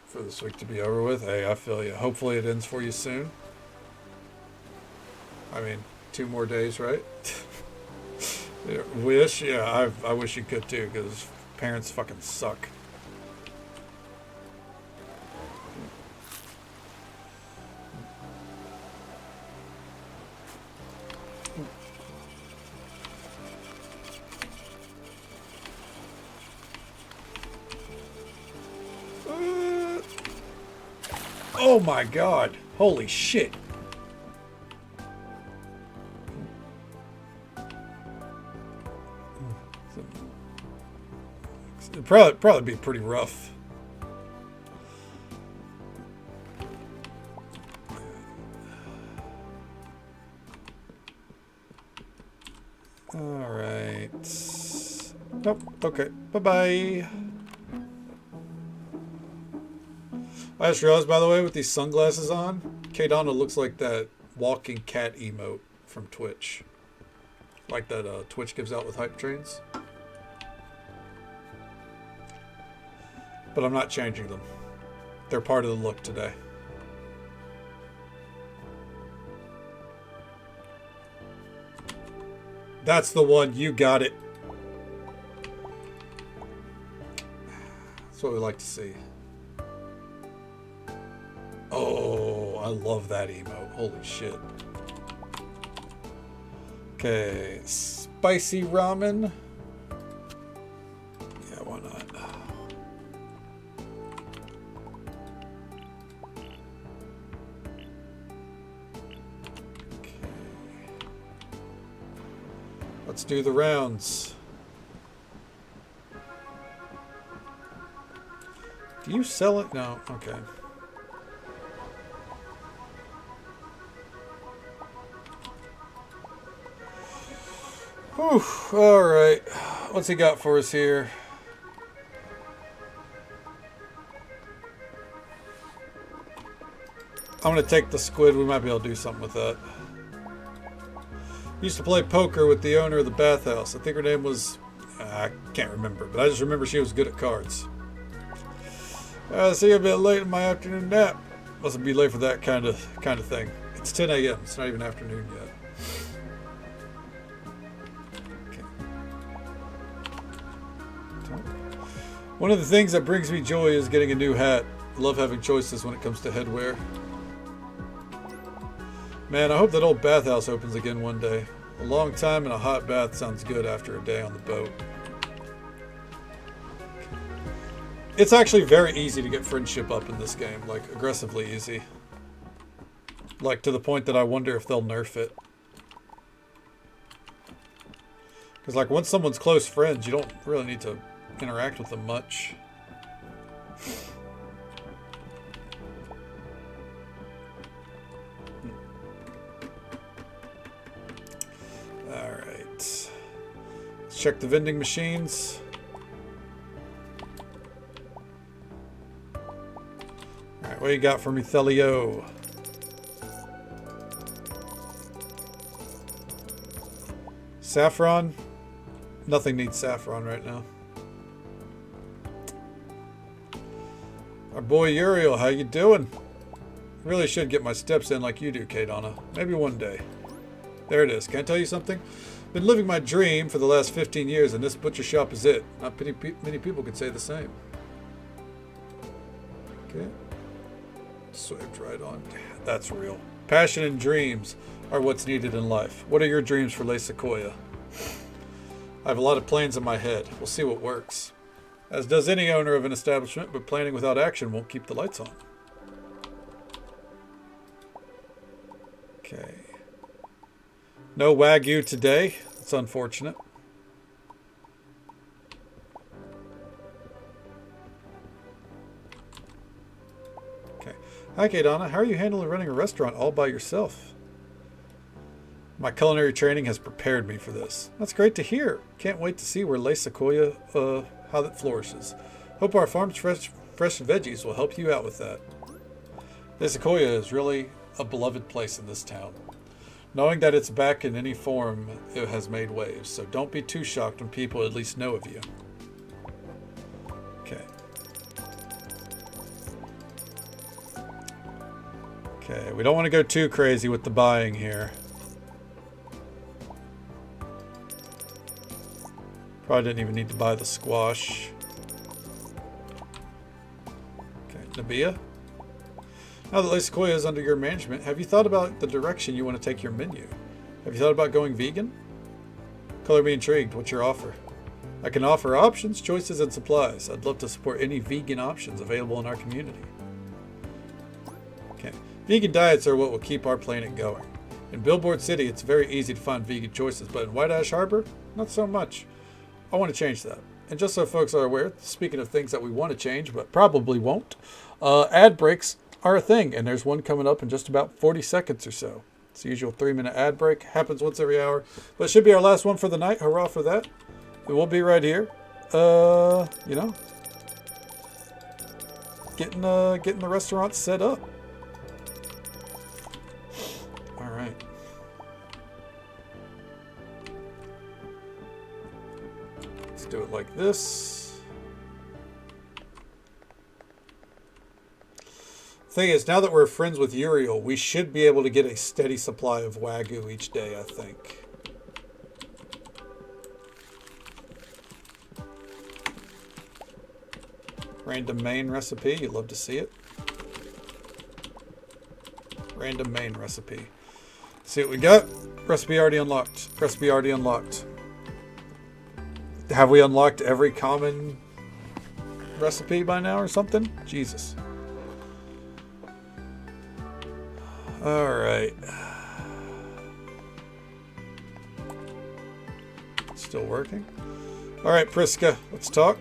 For this week to be over with. Hey, I feel you. Hopefully it ends for you soon. I mean, 2 more days, right? Wish? Yeah, I wish you could too, because parents fucking suck. Oh my god. Holy shit. It'd probably be pretty rough. All right. Nope. Okay. Bye-bye. I just realized, by the way, with these sunglasses on, Kadana looks like that walking cat emote from Twitch. Like that Twitch gives out with hype trains. But I'm not changing them. They're part of the look today. That's the one. You got it. That's what we like to see. Oh, I love that emote. Holy shit. Okay, spicy ramen. Yeah, why not? Okay. Let's do the rounds. Do you sell it? No. Okay. Whew, all right. What's he got for us here? I'm going to take the squid. We might be able to do something with that. Used to play poker with the owner of the bathhouse. I think her name was... I can't remember, but I just remember she was good at cards. See you a bit late in my afternoon nap. Mustn't be late for that kind of thing. It's 10 a.m. It's not even afternoon yet. One of the things that brings me joy is getting a new hat. I love having choices when it comes to headwear. Man, I hope that old bathhouse opens again one day. A long time in a hot bath sounds good after a day on the boat. It's actually very easy to get friendship up in this game, like aggressively easy. Like to the point that I wonder if they'll nerf it. Because like once someone's close friends, you don't really need to interact with them much. All right. Let's check the vending machines. All right, what you got for me, Thelio? Saffron? Nothing needs saffron right now. Our boy Uriel, how you doing? Really should get my steps in like you do, Kadana. Maybe one day. There it is. Can I tell you something? Been living my dream for the last 15 years, and this butcher shop is it. Not many people could say the same. Okay. Swiped right on. That's real. Passion and dreams are what's needed in life. What are your dreams for Lake Sequoia? I have a lot of plans in my head. We'll see what works. As does any owner of an establishment, but planning without action won't keep the lights on. Okay. No Wagyu today. It's unfortunate. Okay. Hi, Kadana. How are you handling running a restaurant all by yourself? My culinary training has prepared me for this. That's great to hear. Can't wait to see where Le Sequoia, how that flourishes. Hope our farm's fresh veggies will help you out with that. Le Sequoia is really a beloved place in this town. Knowing that it's back in any form, it has made waves, so don't be too shocked when people at least know of you. Okay. Okay, we don't want to go too crazy with the buying here. Probably didn't even need to buy the squash. Okay, Nabia? Now that Le Sequoia is under your management, have you thought about the direction you want to take your menu? Have you thought about going vegan? Color me intrigued. What's your offer? I can offer options, choices, and supplies. I'd love to support any vegan options available in our community. Okay. Vegan diets are what will keep our planet going. In Billboard City, it's very easy to find vegan choices, but in White Ash Harbor, not so much. I want to change that. And just so folks are aware, speaking of things that we want to change, but probably won't, ad breaks are a thing, and there's one coming up in just about 40 seconds or so. It's the usual 3-minute ad break. Happens once every hour, but it should be our last one for the night. Hurrah for that. We will be right here. You know, getting the restaurant set up. All right. Let's do it like this. Thing is, now that we're friends with Uriel, we should be able to get a steady supply of Wagyu each day, I think. Random main recipe, you'd love to see it. Random main recipe. See what we got? Recipe already unlocked. Recipe already unlocked. Have we unlocked every common recipe by now or something? Jesus. Alright. Still working? Alright, Priska, let's talk.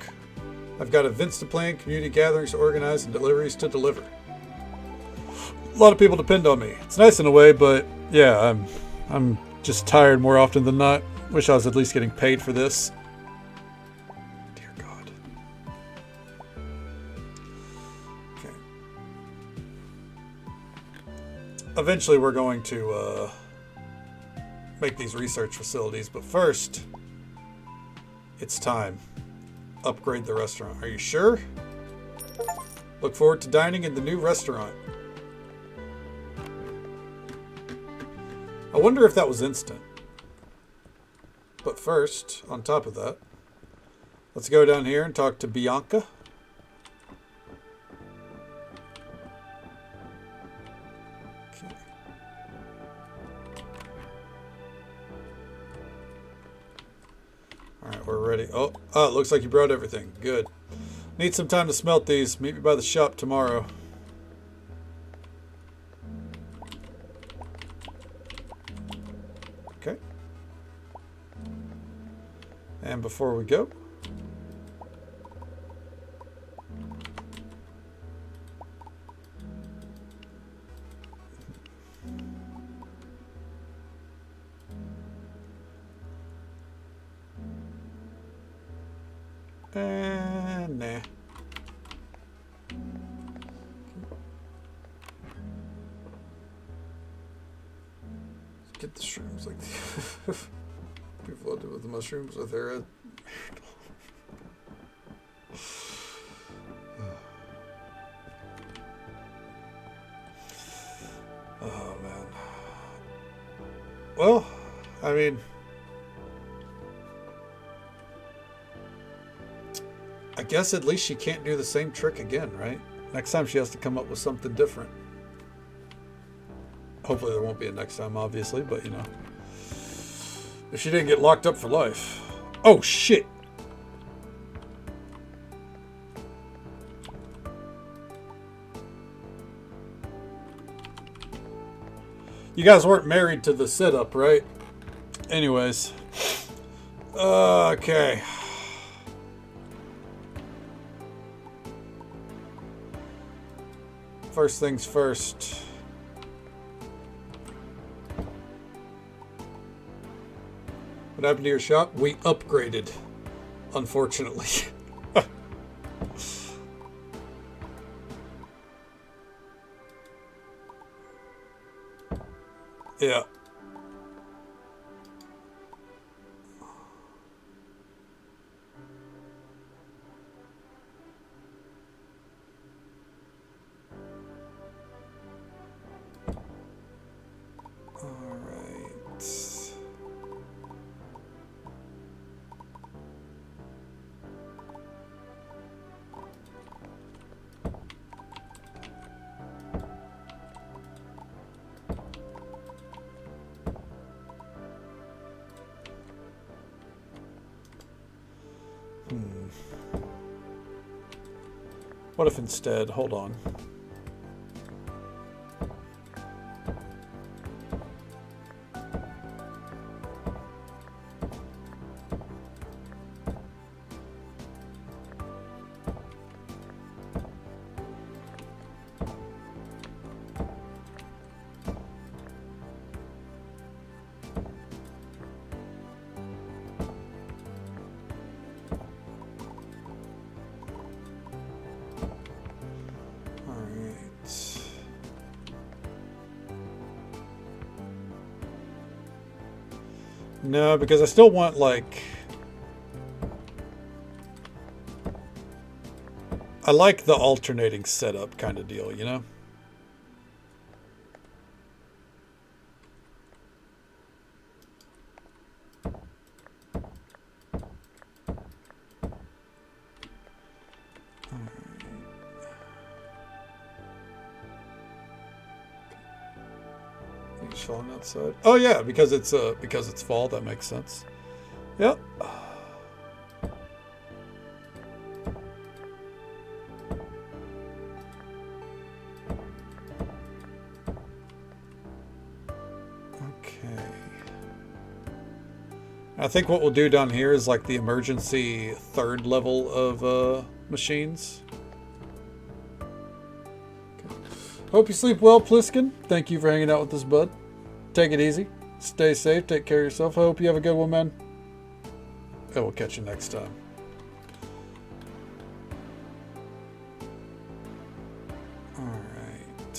I've got events to plan, community gatherings to organize, and deliveries to deliver. A lot of people depend on me. It's nice in a way, but yeah, I'm just tired more often than not. Wish I was at least getting paid for this. Dear God. Okay. Eventually we're going to make these research facilities, but first, it's time. Upgrade the restaurant. Are you sure? Look forward to dining in the new restaurant. I wonder if that was instant. But first, on top of that, let's go down here and talk to Bianca. Okay. Alright, we're ready. Oh, it looks like you brought everything. Good. Need some time to smelt these. Meet me by the shop tomorrow. Okay. And before we go, nah. Get the shrooms like be flooded with the mushrooms with her. Oh man. Well, I mean, I guess at least she can't do the same trick again, right? Next time she has to come up with something different. Hopefully there won't be a next time, obviously, but you know. If she didn't get locked up for life. Oh, shit! You guys weren't married to the sit-up, right? Anyways. Okay. First things first. What happened to your shop? We upgraded, unfortunately. Yeah. All right. What if instead, hold on. No, because I still want, like... I like the alternating setup kind of deal, you know? Showing outside. Oh yeah, because it's fall. That makes sense. Yep. Okay. I think what we'll do down here is like the emergency third level of machines. Okay. Hope you sleep well, Pliskin. Thank you for hanging out with us, bud. Take it easy. Stay safe. Take care of yourself. I hope you have a good one, man. And we'll catch you next time. All right.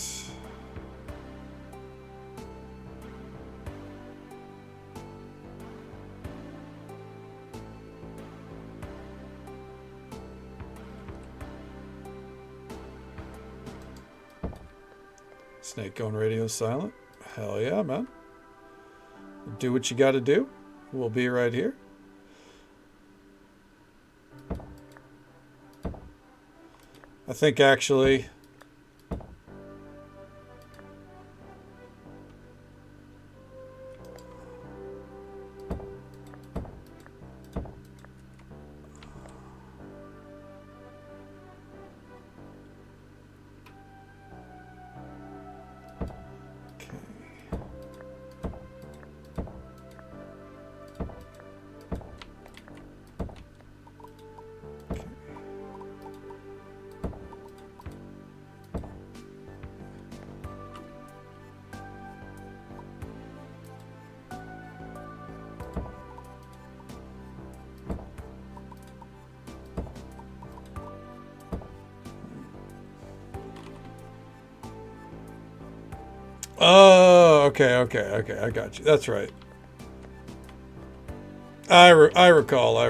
Snake on radio silent. Hell yeah, man. Do what you got to do. We'll be right here. I think actually... Oh, okay, I got you. That's right. I recall. I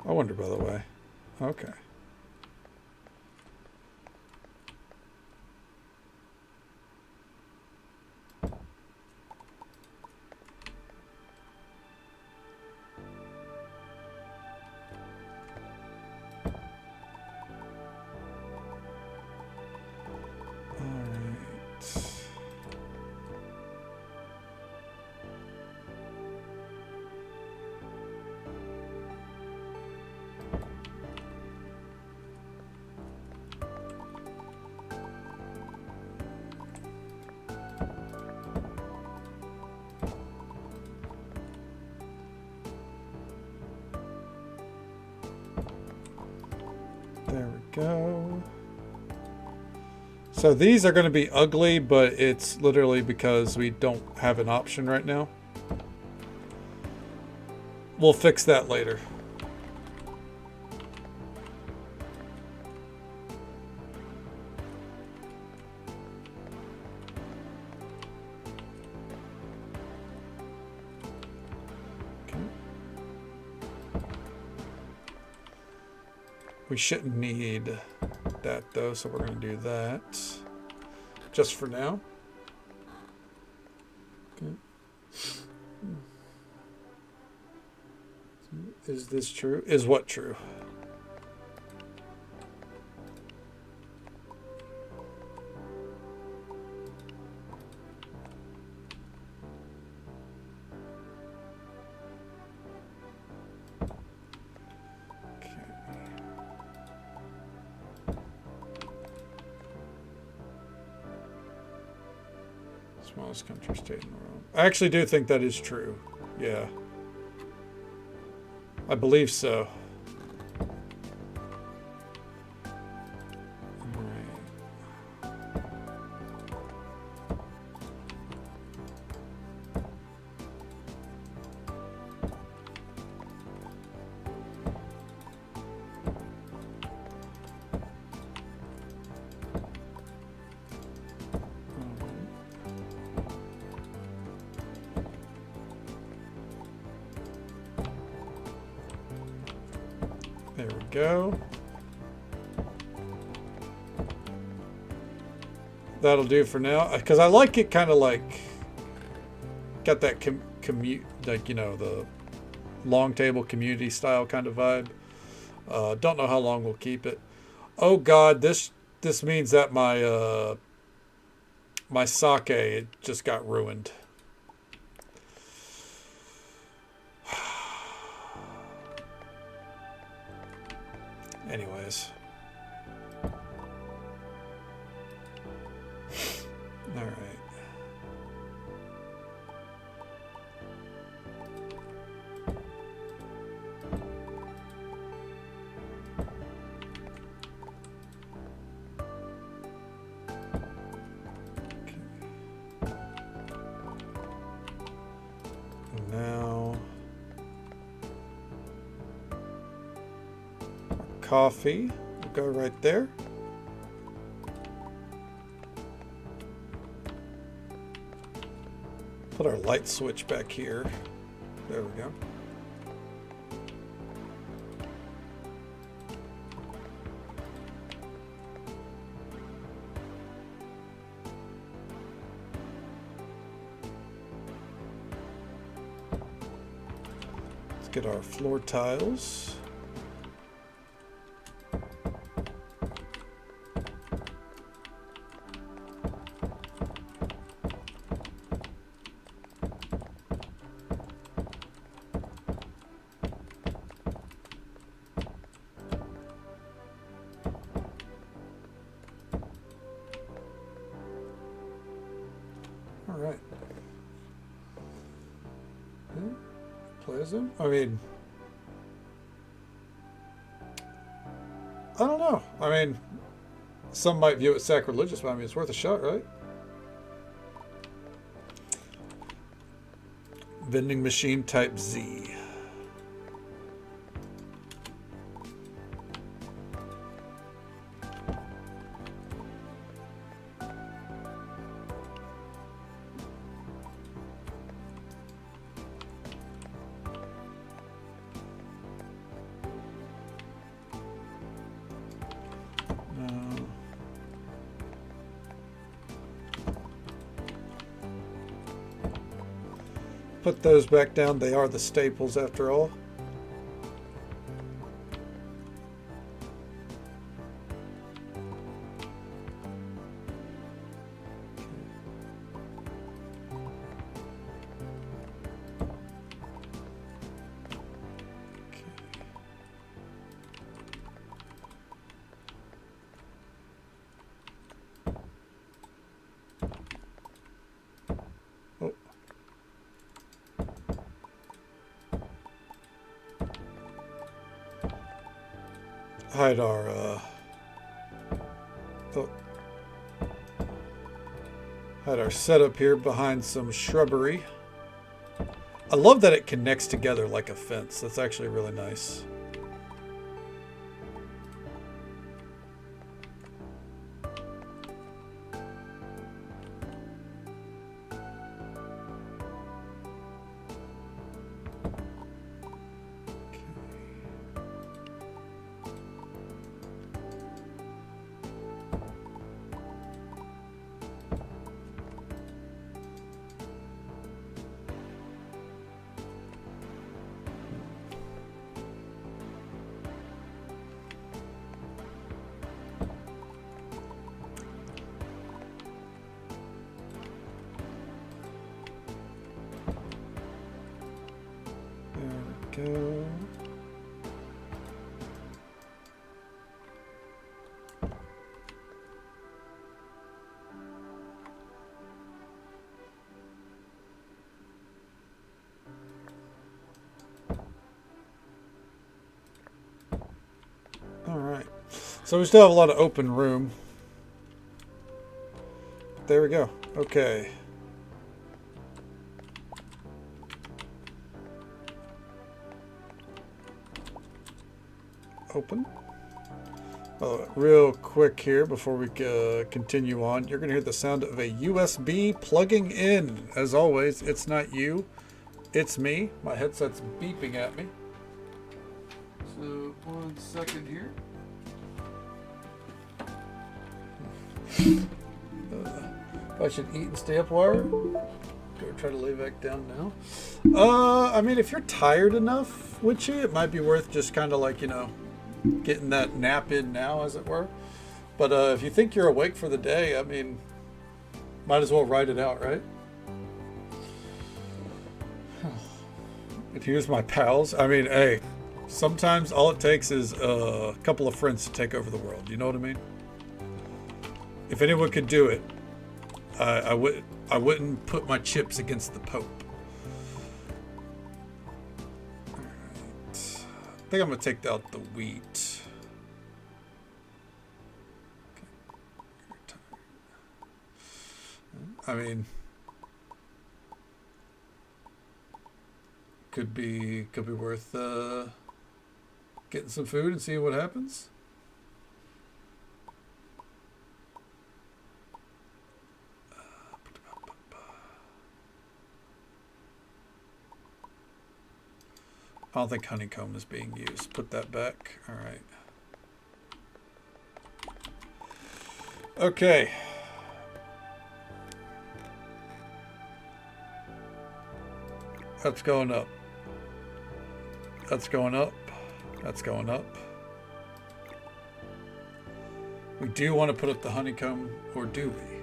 wonder, by the way. Okay. go. So these are going to be ugly, but it's literally because we don't have an option right now. We'll fix that later. We shouldn't need that though, so we're going to do that just for now. Okay. Is this true? Is what true? Smallest country state in the world. I actually do think that is true. Yeah. I believe so. There we go. That'll do for now. Because I like it kind of like... Got that commute... Like, you know, the long table community style kind of vibe. Don't know how long we'll keep it. Oh God, this means that my... my sake it just got ruined. Anyways. All right. Okay. Now coffee will go right there. Put our light switch back here. There we go. Let's get our floor tiles. All right. Pleasant. I mean, I don't know. I mean, some might view it sacrilegious, but I mean, it's worth a shot, right? Vending machine type Z. Put those back down. They are the staples after all. Hide our Had our setup here behind some shrubbery. I love that it connects together like a fence. That's actually really nice. Go. All right. So we still have a lot of open room. There we go. Okay. Open. Real quick here before we continue on, you're going to hear the sound of a USB plugging in. As always, it's not you, it's me. My headset's beeping at me. So, 1 second here. I should eat and stay up, wire. Go try to lay back down now. I mean, if you're tired enough, would you? It might be worth just kind of like, you know, getting that nap in now, as it were. But if you think you're awake for the day, I mean, might as well ride it out, right? And here's my pals. I mean, hey, sometimes all it takes is a couple of friends to take over the world. You know what I mean? If anyone could do it, I wouldn't put my chips against the Pope. All right. I think I'm gonna take out the wheat. I mean, could be worth getting some food and seeing what happens. I don't think honeycomb is being used. Put that back. All right. Okay. That's going up. That's going up. That's going up. We do want to put up the honeycomb, or do we?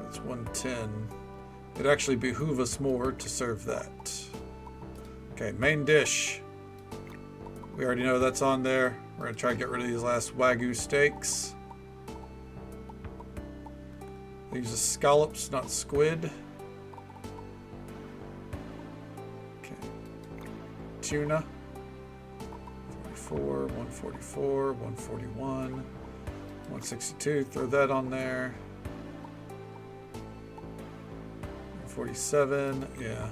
That's 110. It'd actually behoove us more to serve that. Okay, main dish. We already know that's on there. We're going to try to get rid of these last Wagyu steaks. These are scallops, not squid. Okay. Tuna. 44, 144, 141, 162. Throw that on there. 147, yeah.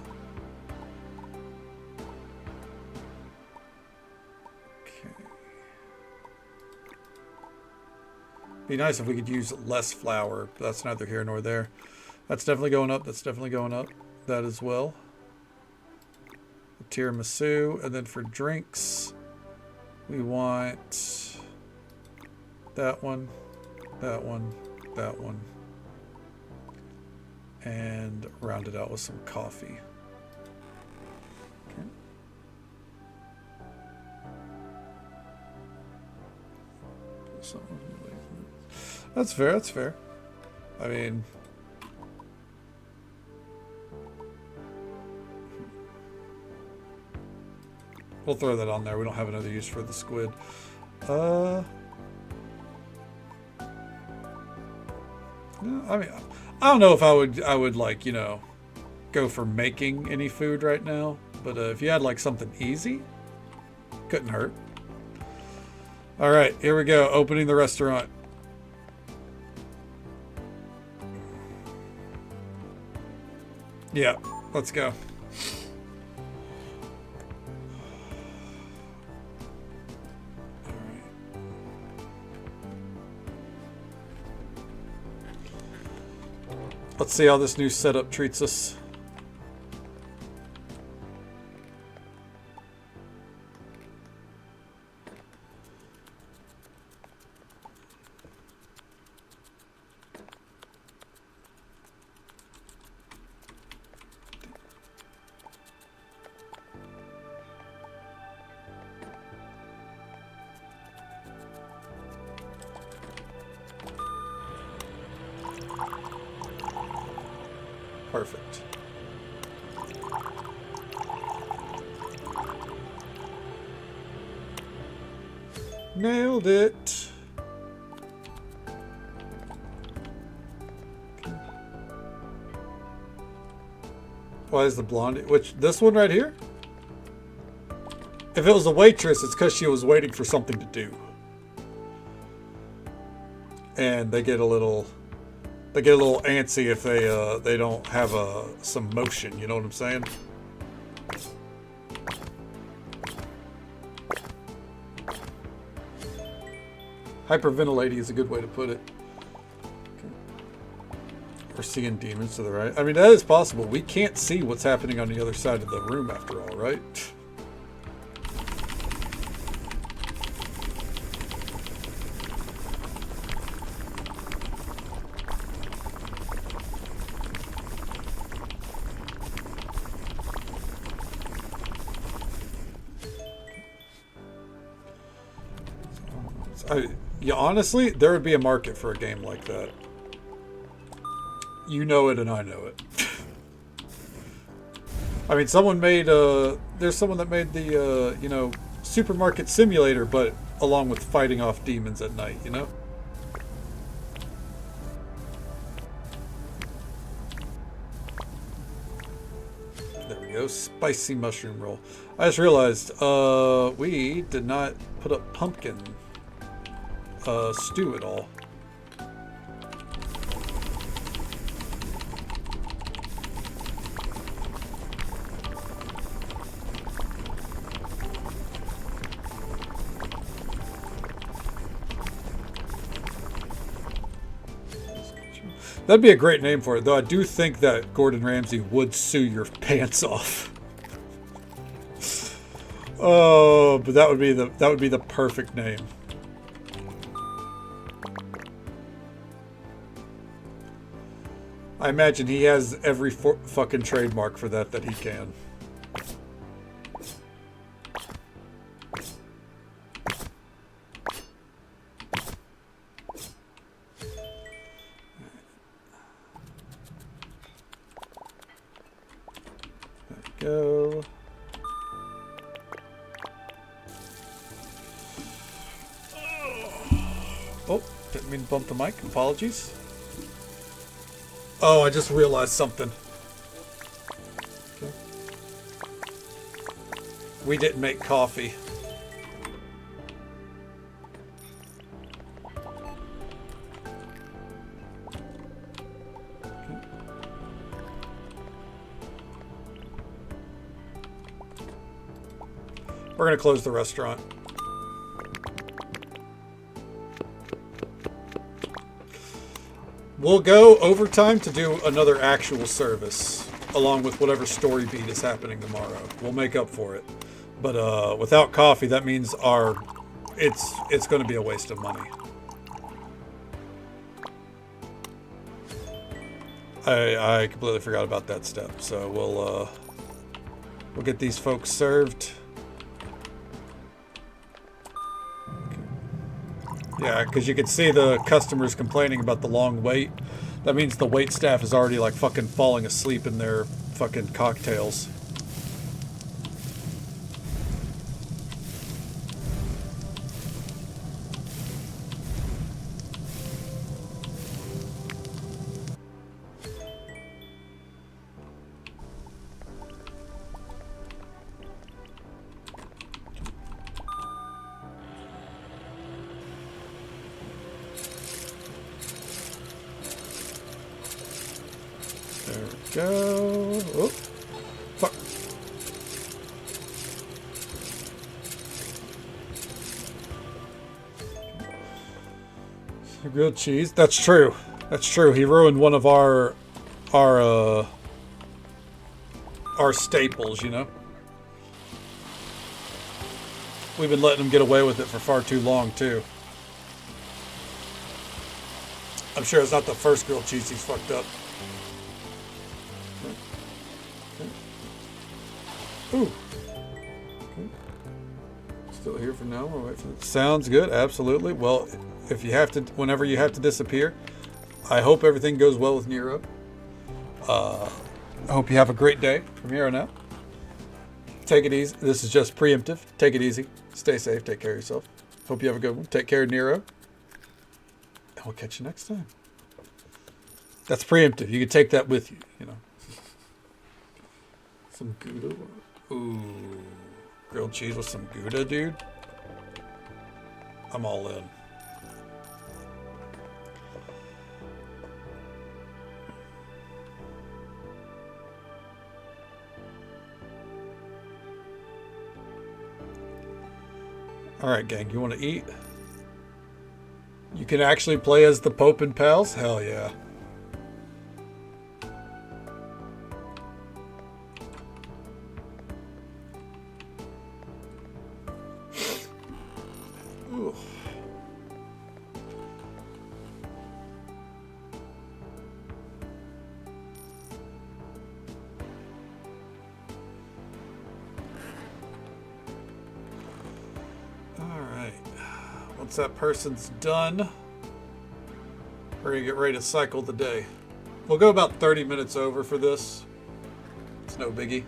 Be nice if we could use less flour, but that's neither here nor there. That's definitely going up. That's definitely going up. That as well. The tiramisu. And then for drinks, we want that one, that one, that one. And round it out with some coffee. Okay. Something. That's fair, that's fair. I mean, we'll throw that on there. We don't have another use for the squid. No, I mean, I don't know if I would like, you know, go for making any food right now. But if you had like something easy, Couldn't hurt. All right, here we go. Opening the restaurant. Yeah, let's go. Let's see how this new setup treats us. Perfect. Nailed it. Why is the blonde? Which, this one right here? If it was a waitress, it's because she was waiting for something to do. And they get a little antsy if they don't have some motion, you know what I'm saying? Hyperventilating is a good way to put it. Okay. We're seeing demons to the right. I mean, that is possible. We can't see what's happening on the other side of the room after all, right? Yeah, honestly, there would be a market for a game like that. You know it and I know it. I mean, someone made, there's someone that made the, you know, supermarket simulator, but along with fighting off demons at night, you know? There we go, spicy mushroom roll. I just realized, we did not put up pumpkin stew at all. That'd be a great name for it, though I do think that Gordon Ramsay would sue your pants off. Oh, but that would be the perfect name. I imagine he has every fucking trademark for that he can. There we go. Oh, didn't mean to bump the mic. Apologies. Oh, I just realized something. Okay. We didn't make coffee. Okay. We're gonna close the restaurant. We'll go overtime to do another actual service, along with whatever story beat is happening tomorrow. We'll make up for it. But without coffee, that means it's going to be a waste of money. I completely forgot about that step. So we'll get these folks served. Yeah, because you can see the customers complaining about the long wait. That means the wait staff is already like fucking falling asleep in their fucking cocktails. go. Oh, fuck. Grilled cheese. That's true. That's true. He ruined one of our staples, you know. We've been letting him get away with it for far too long, too. I'm sure it's not the first grilled cheese he's fucked up. Ooh. Still here for now. We'll wait for it. Sounds good. Absolutely. Well, if you have to, whenever you have to disappear, I hope everything goes well with Nero. I hope you have a great day from here on out. Take it easy. This is just preemptive. Take it easy. Stay safe. Take care of yourself. Hope you have a good one. Take care of Nero. And we'll catch you next time. That's preemptive. You can take that with you, you know. Some Gouda. Ooh. Grilled cheese with some Gouda, dude. I'm all in. All right, gang, you want to eat? You can actually play as the Pope and Pals? Hell yeah. Ooh. Once that person's done, we're going to get ready to cycle the day. We'll go about 30 minutes over for this. It's no biggie.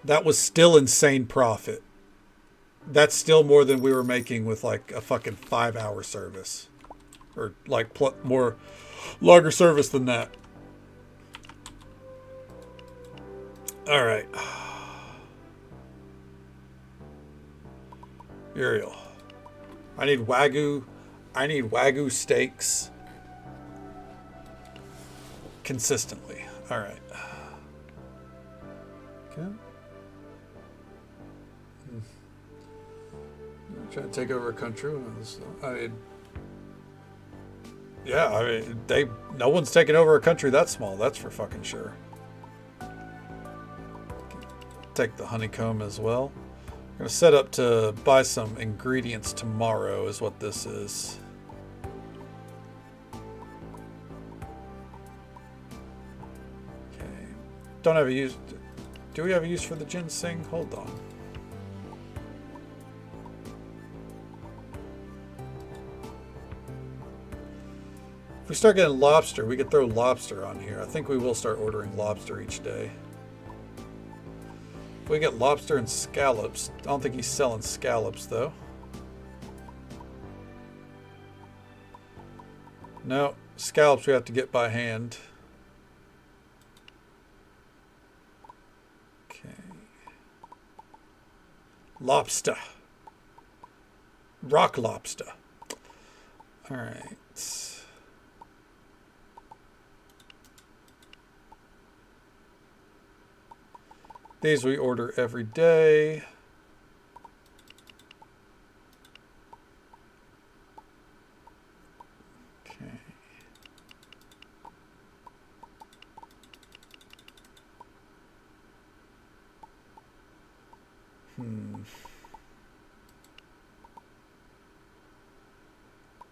That was still insane profit. That's still more than we were making with like a fucking 5-hour service. Or like more longer service than that. All right. Uriel. I need Wagyu steaks consistently. All right. Okay. Trying to take over a country. I mean, yeah, I mean, no one's taking over a country that small. That's for fucking sure. Take the honeycomb as well. I'm gonna set up to buy some ingredients tomorrow. Is what this is. Okay. Don't have a use. Do we have a use for the ginseng? Hold on. If we start getting lobster, we could throw lobster on here. I think we will start ordering lobster each day. If we get lobster and scallops, I don't think he's selling scallops though. No, scallops we have to get by hand. Okay. Lobster. Rock lobster. All right. These we order every day. Okay.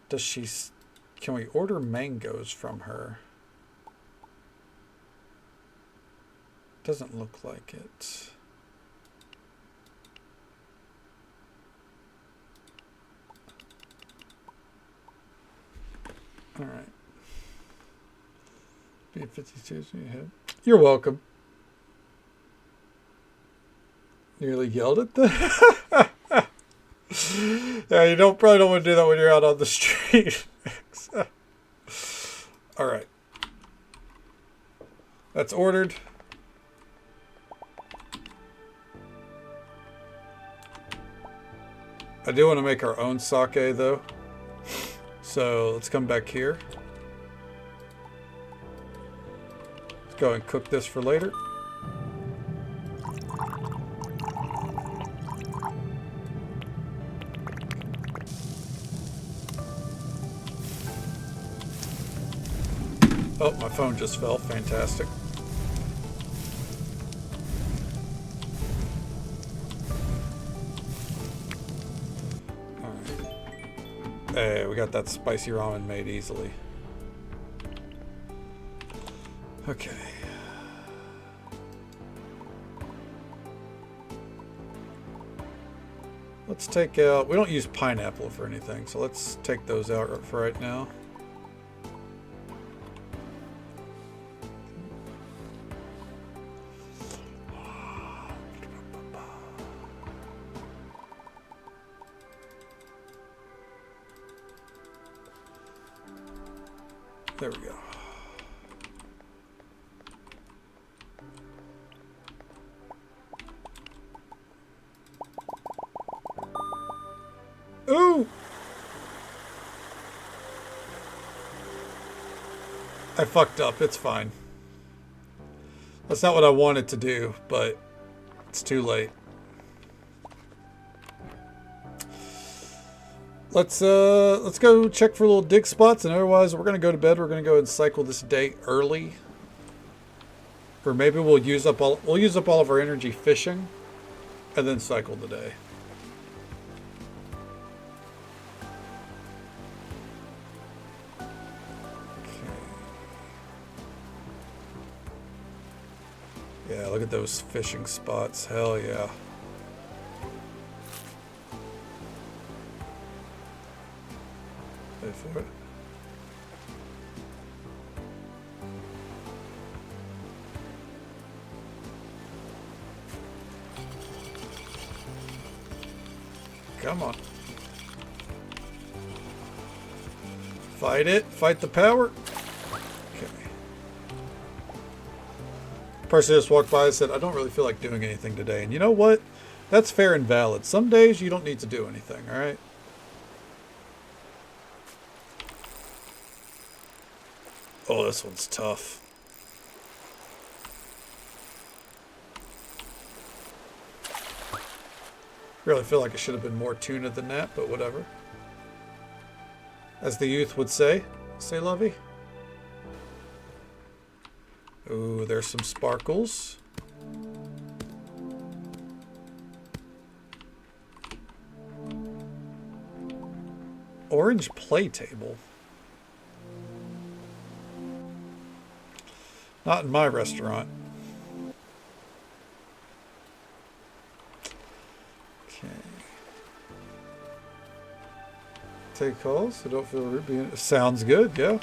Does she... Can we order mangoes from her? Doesn't look like it. All right. B52 is ahead. You're welcome. Nearly yelled at the. Yeah, you probably don't want to do that when you're out on the street. All right. That's ordered. I do want to make our own sake though. So let's come back here. Let's go and cook this for later. Oh, my phone just fell. Fantastic. Alright. Hey, we got that spicy ramen made easily. Okay. Let's take out... We don't use pineapple for anything, so let's take those out for right now. There we go. Ooh! I fucked up. It's fine. That's not what I wanted to do, but it's too late. Let's go check for little dig spots, and otherwise we're gonna go to bed. We're gonna go and cycle this day early, or maybe we'll use up all of our energy fishing, and then cycle the day. Okay. Yeah, look at those fishing spots. Hell yeah. For it. Come on. Fight it. Fight the power. Okay. Person just walked by and said, I don't really feel like doing anything today. And you know what? That's fair and valid. Some days you don't need to do anything, all right? Oh, this one's tough. Really feel like I should have been more tuna than that, but whatever. As the youth would say. Say, lovey. Ooh, there's some sparkles. Orange play table. Not in my restaurant. Okay. Take calls, so don't feel rude being... Sounds good, yeah.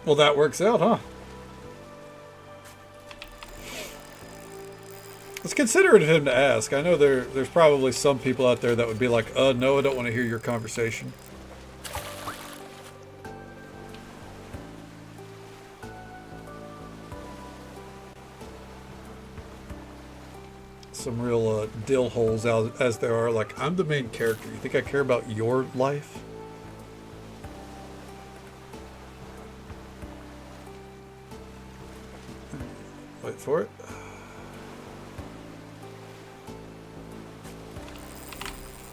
Well, that works out, huh? It's considerate of him to ask. I know there's probably some people out there that would be like, no, I don't want to hear your conversation. Some real dill holes out as there are. Like, I'm the main character. You think I care about your life? Wait for it.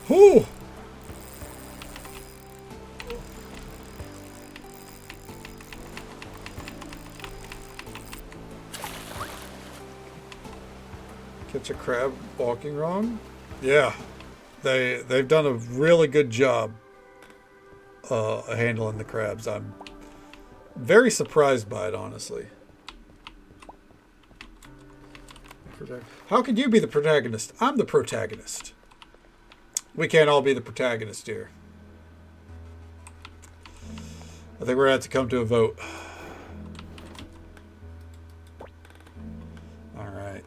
Whew! Catch a crab walking wrong? Yeah. They've done a really good job handling the crabs. I'm very surprised by it, honestly. How could you be the protagonist? I'm the protagonist. We can't all be the protagonist here. I think we're going to have to come to a vote. Alright.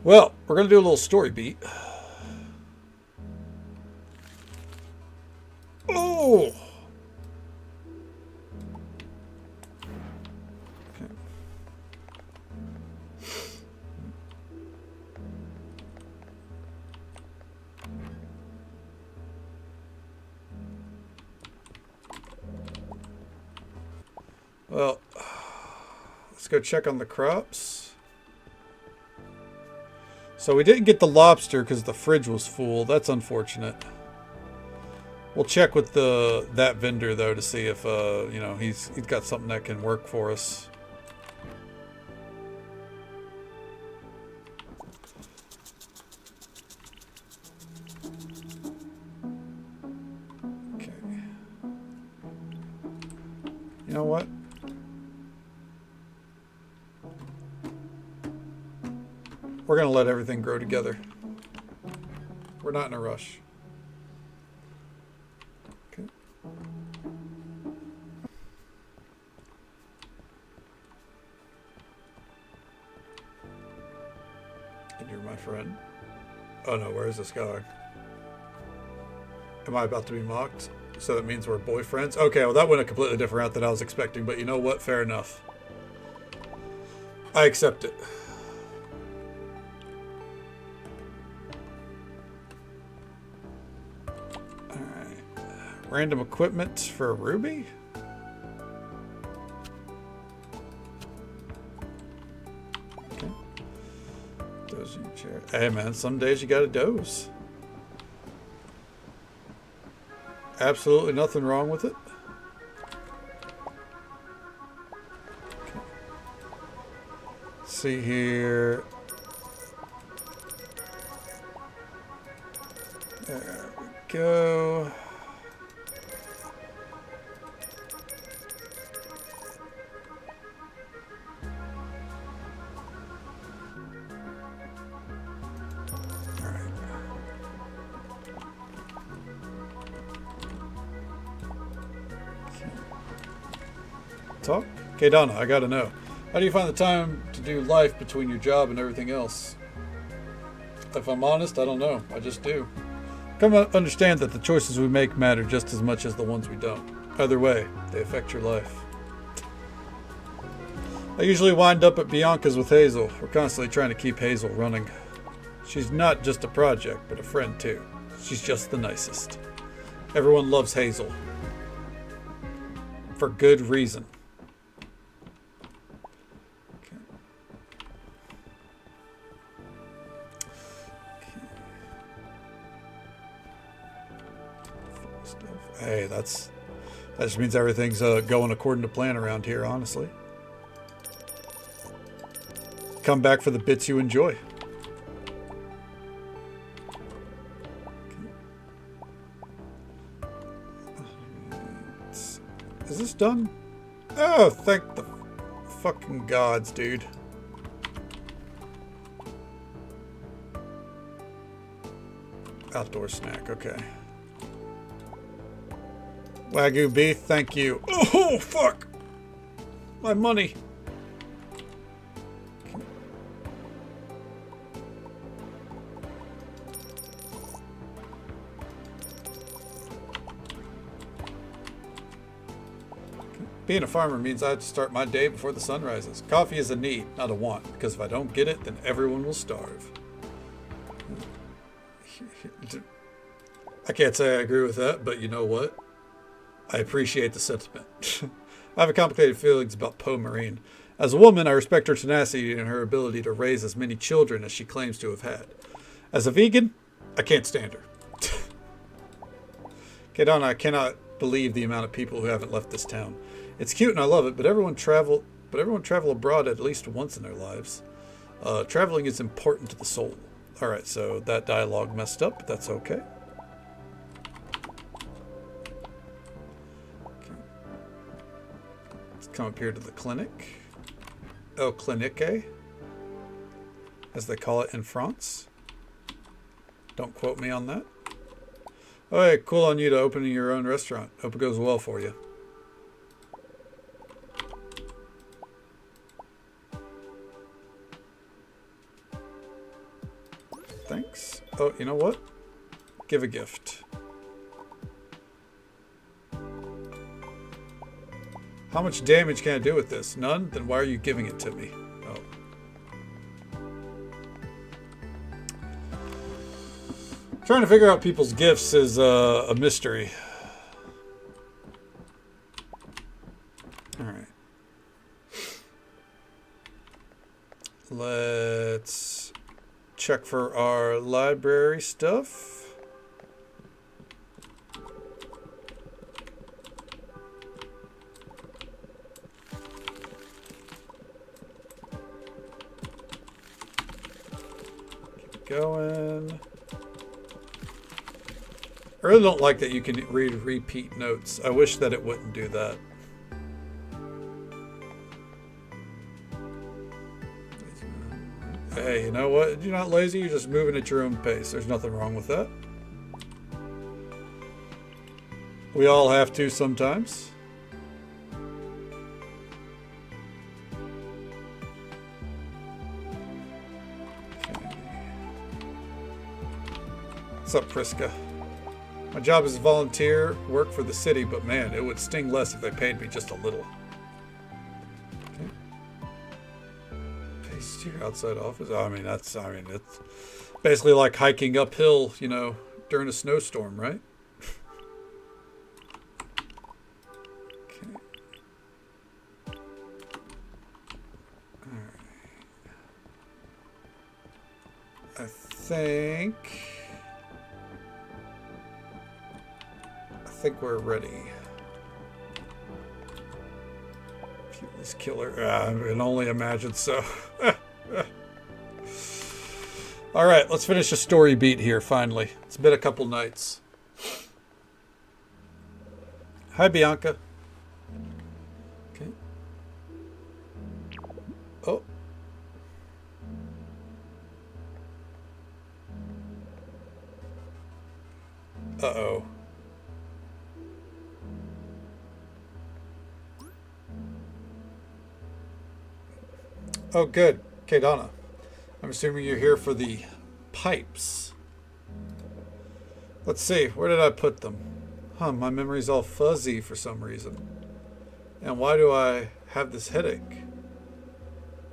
Well, we're going to do a little story beat. Oh! Okay. Well, let's go check on the crops. So we didn't get the lobster because the fridge was full. That's unfortunate. We'll check with that vendor though to see if you know, he's got something that can work for us. Okay. You know what? We're going to let everything grow together. We're not in a rush. Okay. And you're my friend. Oh no, where is this going? Am I about to be mocked? So that means we're boyfriends? Okay, well that went a completely different route than I was expecting, but you know what? Fair enough. I accept it. Random equipment for a ruby? Okay. Dozing chair. Hey man, some days you gotta doze. Absolutely nothing wrong with it. Okay. Let's see here. There we go. Talk? Okay, Donna, I gotta know. How do you find the time to do life between your job and everything else? If I'm honest, I don't know. I just do. Come to understand that the choices we make matter just as much as the ones we don't. Either way, they affect your life. I usually wind up at Bianca's with Hazel. We're constantly trying to keep Hazel running. She's not just a project, but a friend too. She's just the nicest. Everyone loves Hazel. For good reason. Hey, that just means everything's going according to plan around here, honestly. Come back for the bits you enjoy. Is this done? Oh, thank the fucking gods, dude. Outdoor snack, okay. Wagyu beef, thank you. Oh, fuck! My money. Being a farmer means I have to start my day before the sun rises. Coffee is a need, not a want, because if I don't get it, then everyone will starve. I can't say I agree with that, but you know what? I appreciate the sentiment. I have a complicated feelings about Poe Marine. As a woman, I respect her tenacity and her ability to raise as many children as she claims to have had. As a vegan, I can't stand her. Okay, Donna, I cannot believe the amount of people who haven't left this town. It's cute and I love it, but everyone travel abroad at least once in their lives. Traveling is important to the soul. All right, so that dialogue messed up, but that's okay. Come up here to the clinic. Oh, clinique, as they call it in France. Don't quote me on that. Oh, hey, cool on you to opening your own restaurant. Hope it goes well for you. Thanks. Oh, you know what? Give a gift. How much damage can I do with this? None? Then why are you giving it to me? Oh. Trying to figure out people's gifts is a mystery. Alright. Let's check for our library stuff. Keep going. I really don't like that you can read repeat notes. I wish that it wouldn't do that. Hey, you know what? You're not lazy, you're just moving at your own pace. There's nothing wrong with that. We all have to sometimes. Okay. What's up, Priska? My job is volunteer work for the city, but man, it would sting less if they paid me just a little. Your outside office. It's basically like hiking uphill, you know, during a snowstorm, right? Okay. All right. I think we're ready. This killer. I can only imagine so. All right, let's finish a story beat here, finally. It's been a couple nights. Hi, Bianca. Okay. Oh. Uh-oh. Oh, good. Okay, Donna. I'm assuming you're here for the pipes. Let's see. Where did I put them? Huh, my memory's all fuzzy for some reason. And why do I have this headache?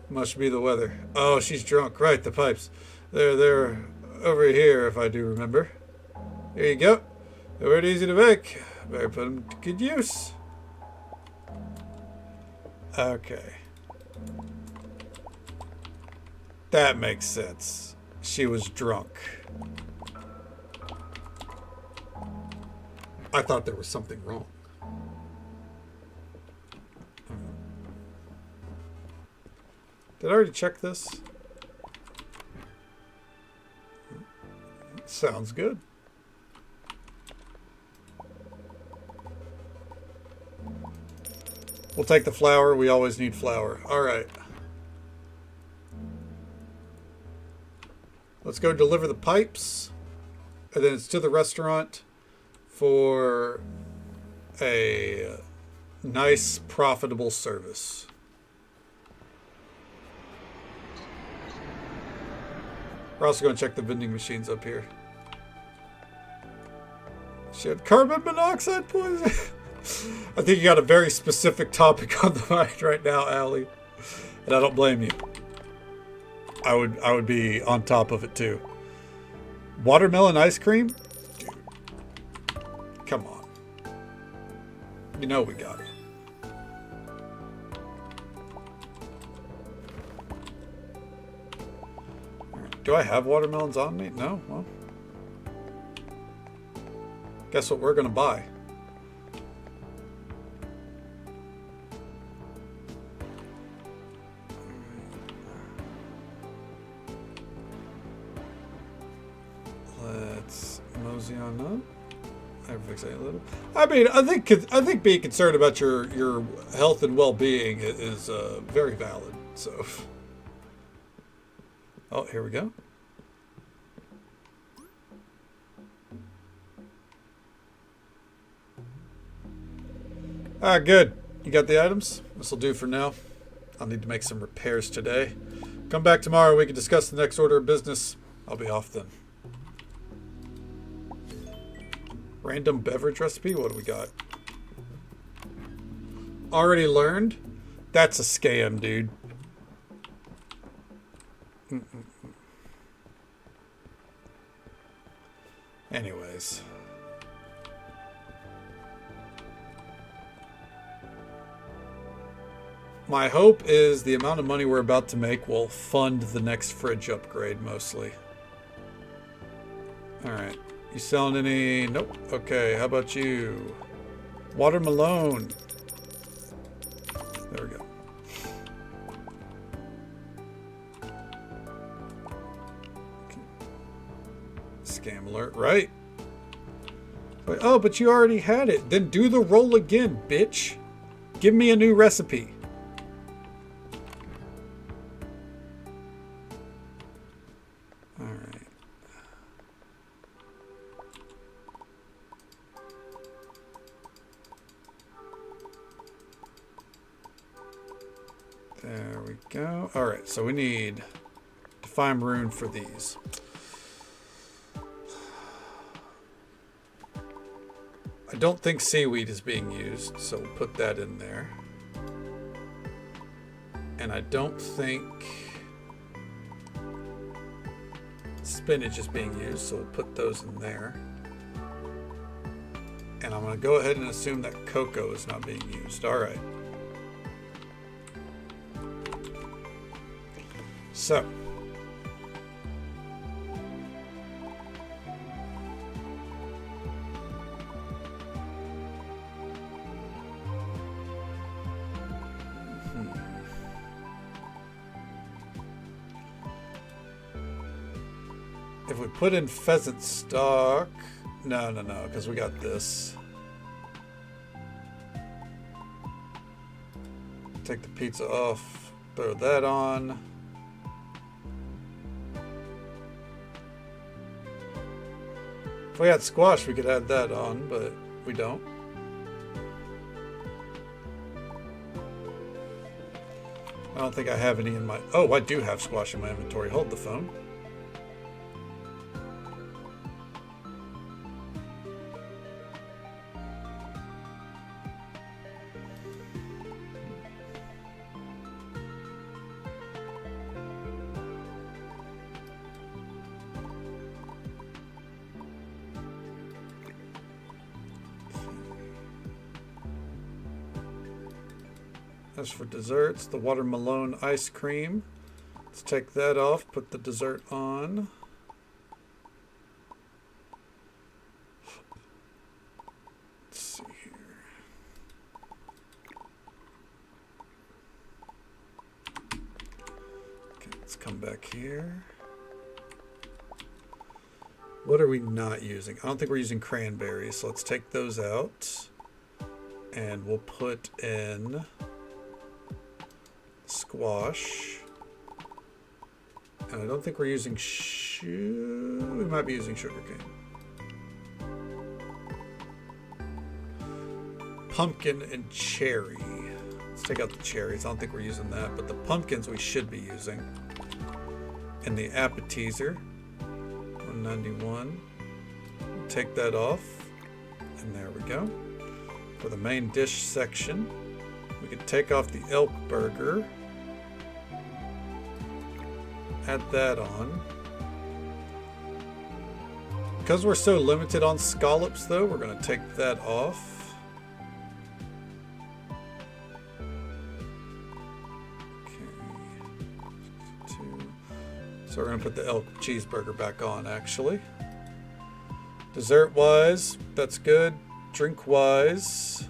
Must be the weather. Oh, she's drunk. Right, the pipes. They're over here, if I do remember. Here you go. They weren't easy to make. Better put them to good use. Okay. That makes sense. She was drunk. I thought there was something wrong. Did I already check this? Sounds good. We'll take the flour. We always need flour. All right. Let's go deliver the pipes. And then it's to the restaurant for a nice, profitable service. We're also going to check the vending machines up here. She had carbon monoxide poisoning. I think you got a very specific topic on the mind right now, Allie. And I don't blame you. I would be on top of it too. Watermelon ice cream? Dude. Come on. You know we got it. Do I have watermelons on me? No? Well. Guess what we're gonna buy? Let's mosey on up. I fixate a little. I mean, I think being concerned about your health and well-being is very valid. So, oh, here we go. Ah, good. You got the items? This will do for now. I'll need to make some repairs today. Come back tomorrow. We can discuss the next order of business. I'll be off then. Random beverage recipe? What do we got? Already learned? That's a scam, dude. Anyways. My hope is the amount of money we're about to make will fund the next fridge upgrade mostly. Alright. You selling any? Nope. Okay, how about you? Water Malone. There we go. Scam alert, right? Wait, oh, but you already had it. Then do the roll again, bitch. Give me a new recipe. Alright. There we go. Alright, so we need to find rune for these. I don't think seaweed is being used, so we'll put that in there. And I don't think spinach is being used, so we'll put those in there. And I'm going to go ahead and assume that cocoa is not being used. All right. So. If we put in pheasant stock, no, because we got this. Take the pizza off, throw that on. If we had squash, we could add that on, but we don't. I don't think I have any in my... Oh, I do have squash in my inventory. Hold the phone. As for desserts, the Water Malone ice cream. Let's take that off, put the dessert on. Let's see here. Okay, let's come back here. What are we not using? I don't think we're using cranberries, so let's take those out. And we'll put in squash. And I don't think we're using we might be using sugarcane. Pumpkin and cherry. Let's take out the cherries. I don't think we're using that, but the pumpkins we should be using. And the appetizer, 191. Take that off. And there we go. For the main dish section, we could take off the elk burger. Add that on. Because we're so limited on scallops, though, we're going to take that off. Okay. So we're going to put the elk cheeseburger back on, actually. Dessert-wise, that's good. Drink-wise,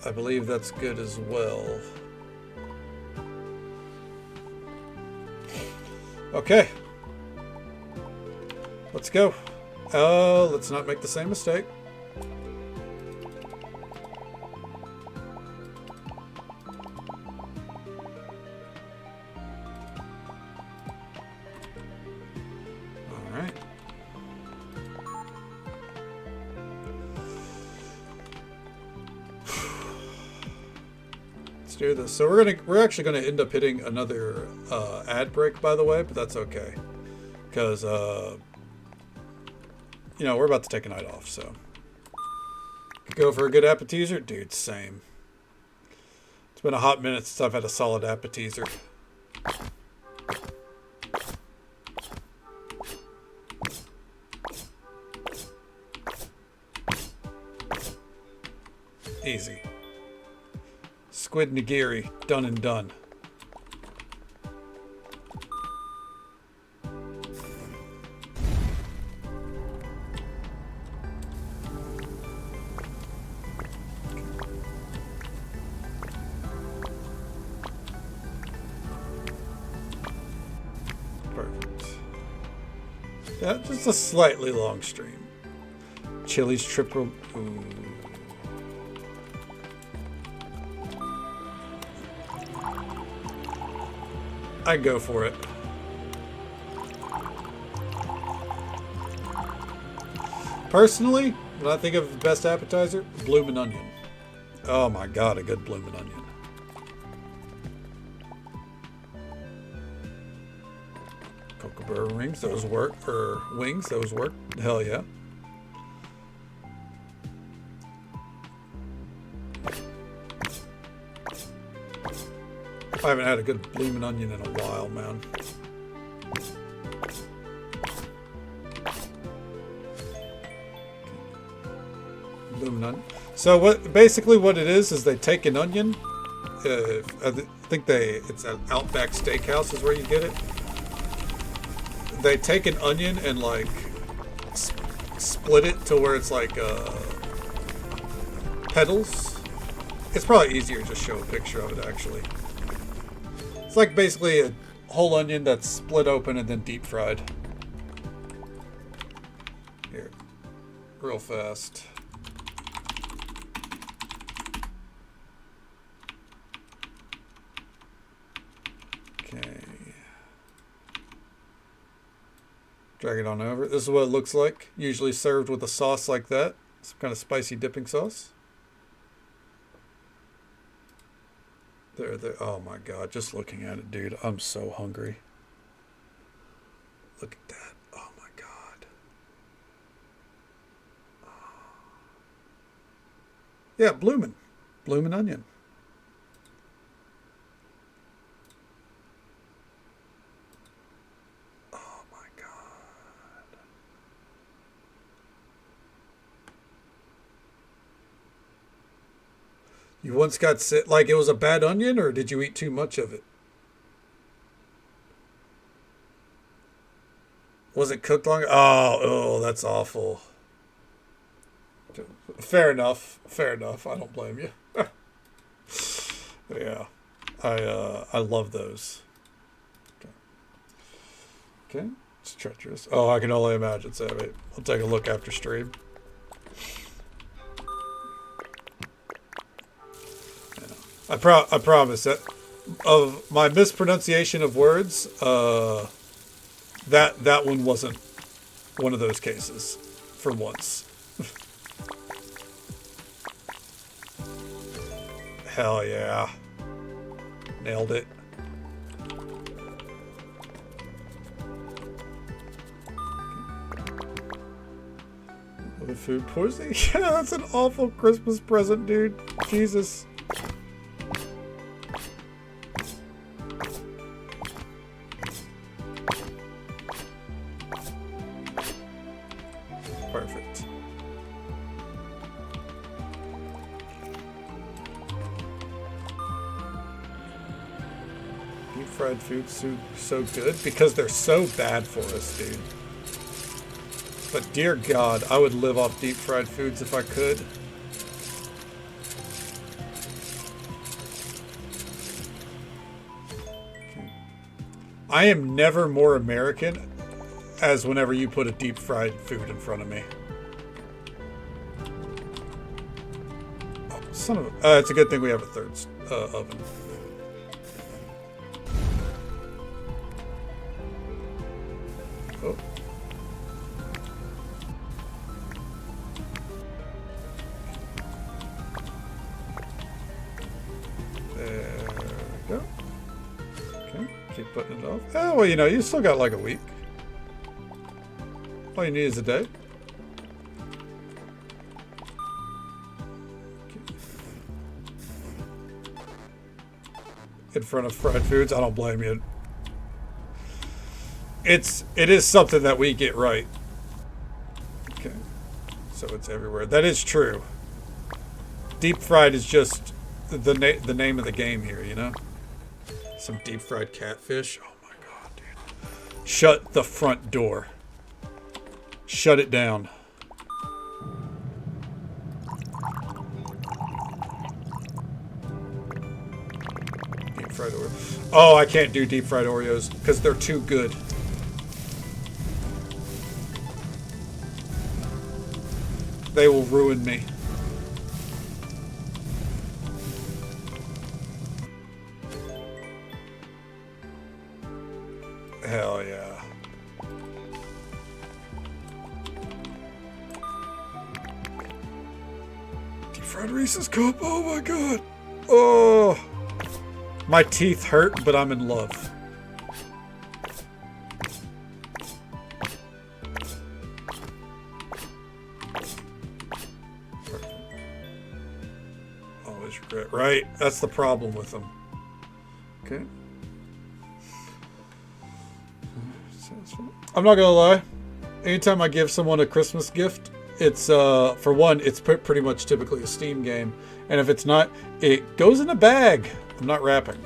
I believe that's good as well. Okay. Let's go. Let's not make the same mistake. All right. Do this. So we're actually gonna end up hitting another ad break, by the way, but that's okay, because you know, we're about to take a night off, so could go for a good appetizer, dude. Same. It's been a hot minute since I've had a solid appetizer. Easy. Squid nigiri, done and done. Perfect. Yeah, just a slightly long stream. Chili's triple. Ooh. I'd go for it. Personally, when I think of the best appetizer, bloomin' onion. Oh my god, a good bloomin' onion. Kookaburra rings, those work. Or wings, those work. Hell yeah. I haven't had a good bloomin' onion in a while, man. Bloomin' onion. So what? Basically, what it is they take an onion. I think it's at Outback Steakhouse is where you get it. They take an onion and like split it to where it's like petals. It's probably easier to just show a picture of it actually. It's like basically a whole onion that's split open and then deep fried. Here, real fast. Okay. Drag it on over. This is what it looks like. Usually served with a sauce like that. Some kind of spicy dipping sauce. There. Oh my god, just looking at it, dude. I'm so hungry. Look at that. Oh my god. Yeah, bloomin' onion. Oh my god. You once got sick, like it was a bad onion, or did you eat too much of it? Was it cooked long? Oh, that's awful. Fair enough. Fair enough. I don't blame you. Yeah, I love those. Okay, it's treacherous. Oh, I can only imagine. So wait, I'll take a look after stream. I promise that of my mispronunciation of words, that one wasn't one of those cases for once. Hell yeah. Nailed it. The food poisoning? Yeah, that's an awful Christmas present, dude. Jesus. Perfect. Deep fried food's so good because they're so bad for us, dude. But dear God, I would live off deep fried foods if I could. Okay. I am never more American as whenever you put a deep fried food in front of me. Oh, son of a... it's a good thing we have a third oven. Oh. There we go. Okay, keep putting it off. Oh, well, you know, you still got like a week. All you need is a day. Okay. In front of fried foods, I don't blame you. It is something that we get right. Okay, so it's everywhere. That is true. Deep fried is just the name of the game here, you know? Some deep fried catfish. Oh my god, dude. Shut the front door. Shut it down. Deep fried Oreos. Oh, I can't do deep fried Oreos because they're too good. They will ruin me. Hell yeah. Deep fried Reese's Cup. Oh my god. Oh. My teeth hurt, but I'm in love. Always regret. Right? That's the problem with them. Okay. I'm not gonna lie. Anytime I give someone a Christmas gift, it's for one, it's pretty much typically a Steam game, and if it's not, it goes in a bag. I'm not wrapping.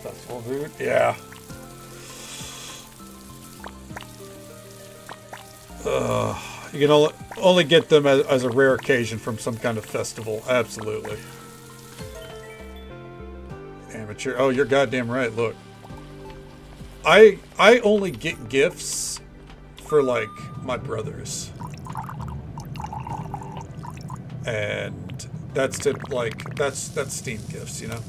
Festival food, yeah. You can only get them as a rare occasion from some kind of festival. Absolutely. Amateur. Oh, you're goddamn right. Look, I only get gifts for like my brothers, and that's that's Steam gifts, you know.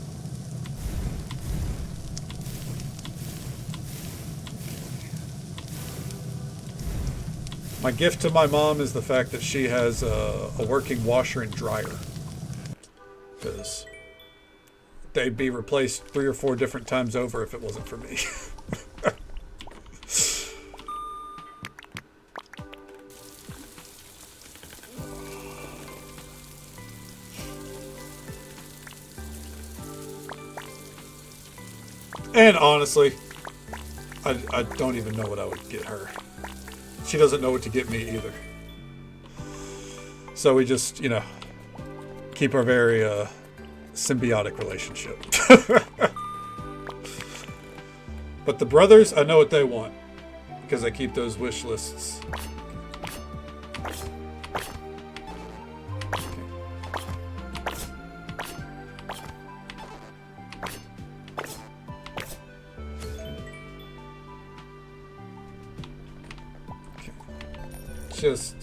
My gift to my mom is the fact that she has a working washer and dryer, because they'd be replaced 3 or 4 different times over if it wasn't for me. And honestly, I don't even know what I would get her. She doesn't know what to get me either. So we just, you know, keep our very symbiotic relationship. But the brothers, I know what they want, because I keep those wish lists. Just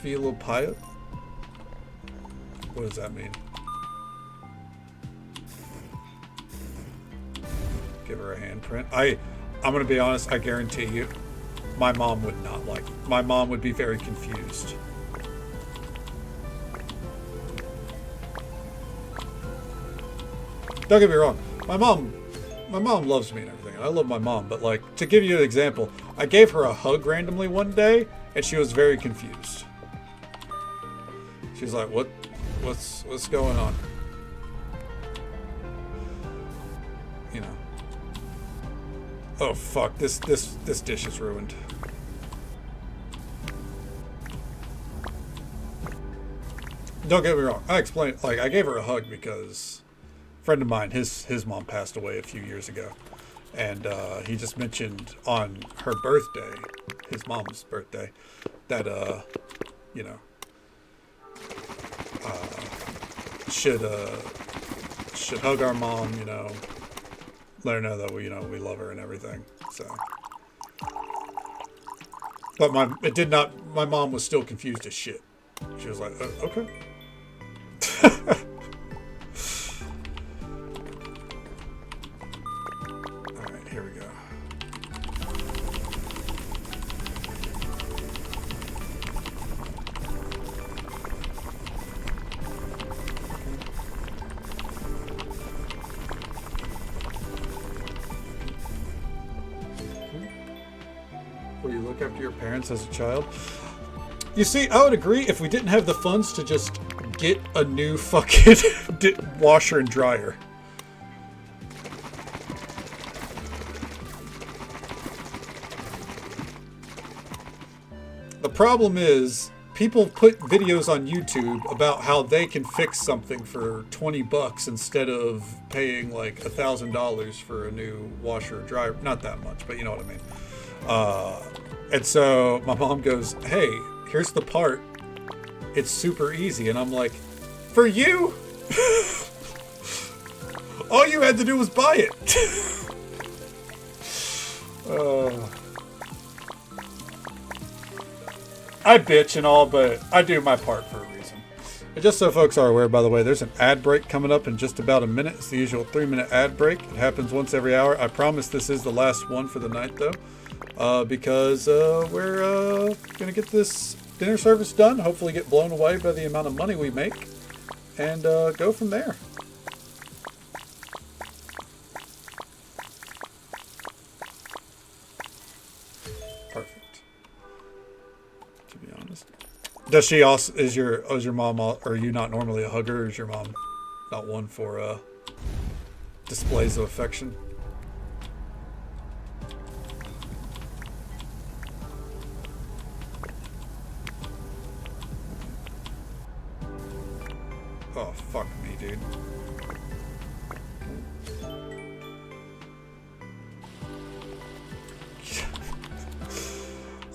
Philopia? What does that mean? Give her a handprint. I'm gonna be honest, I guarantee you, my mom would not like it. My mom would be very confused. Don't get me wrong, my mom loves me and everything. I love my mom, but like, to give you an example, I gave her a hug randomly one day, and she was very confused. She's like, what's going on? You know. Oh fuck, this dish is ruined. Don't get me wrong, I explained, like, I gave her a hug because a friend of mine, his mom passed away a few years ago. And he just mentioned on her birthday, his mom's birthday, that you know, should hug our mom, you know, let her know that we love her and everything. So, but my mom was still confused as shit. She was like, okay. Here we go. Will you look after your parents as a child? You see, I would agree if we didn't have the funds to just get a new fucking washer and dryer. The problem is, people put videos on YouTube about how they can fix something for 20 bucks instead of paying like $1,000 for a new washer or dryer. Not that much, but you know what I mean. And so my mom goes, hey, here's the part. It's super easy. And I'm like, for you? All you had to do was buy it. I bitch and all, but I do my part for a reason. And just so folks are aware, by the way, there's an ad break coming up in just about a minute. It's the usual 3-minute ad break. It happens once every hour. I promise this is the last one for the night, though, because we're going to get this dinner service done, hopefully get blown away by the amount of money we make, and go from there. Perfect. To be honest. Does she also, is your mom, are you not normally a hugger, or is your mom not one for displays of affection? Oh, fuck me, dude.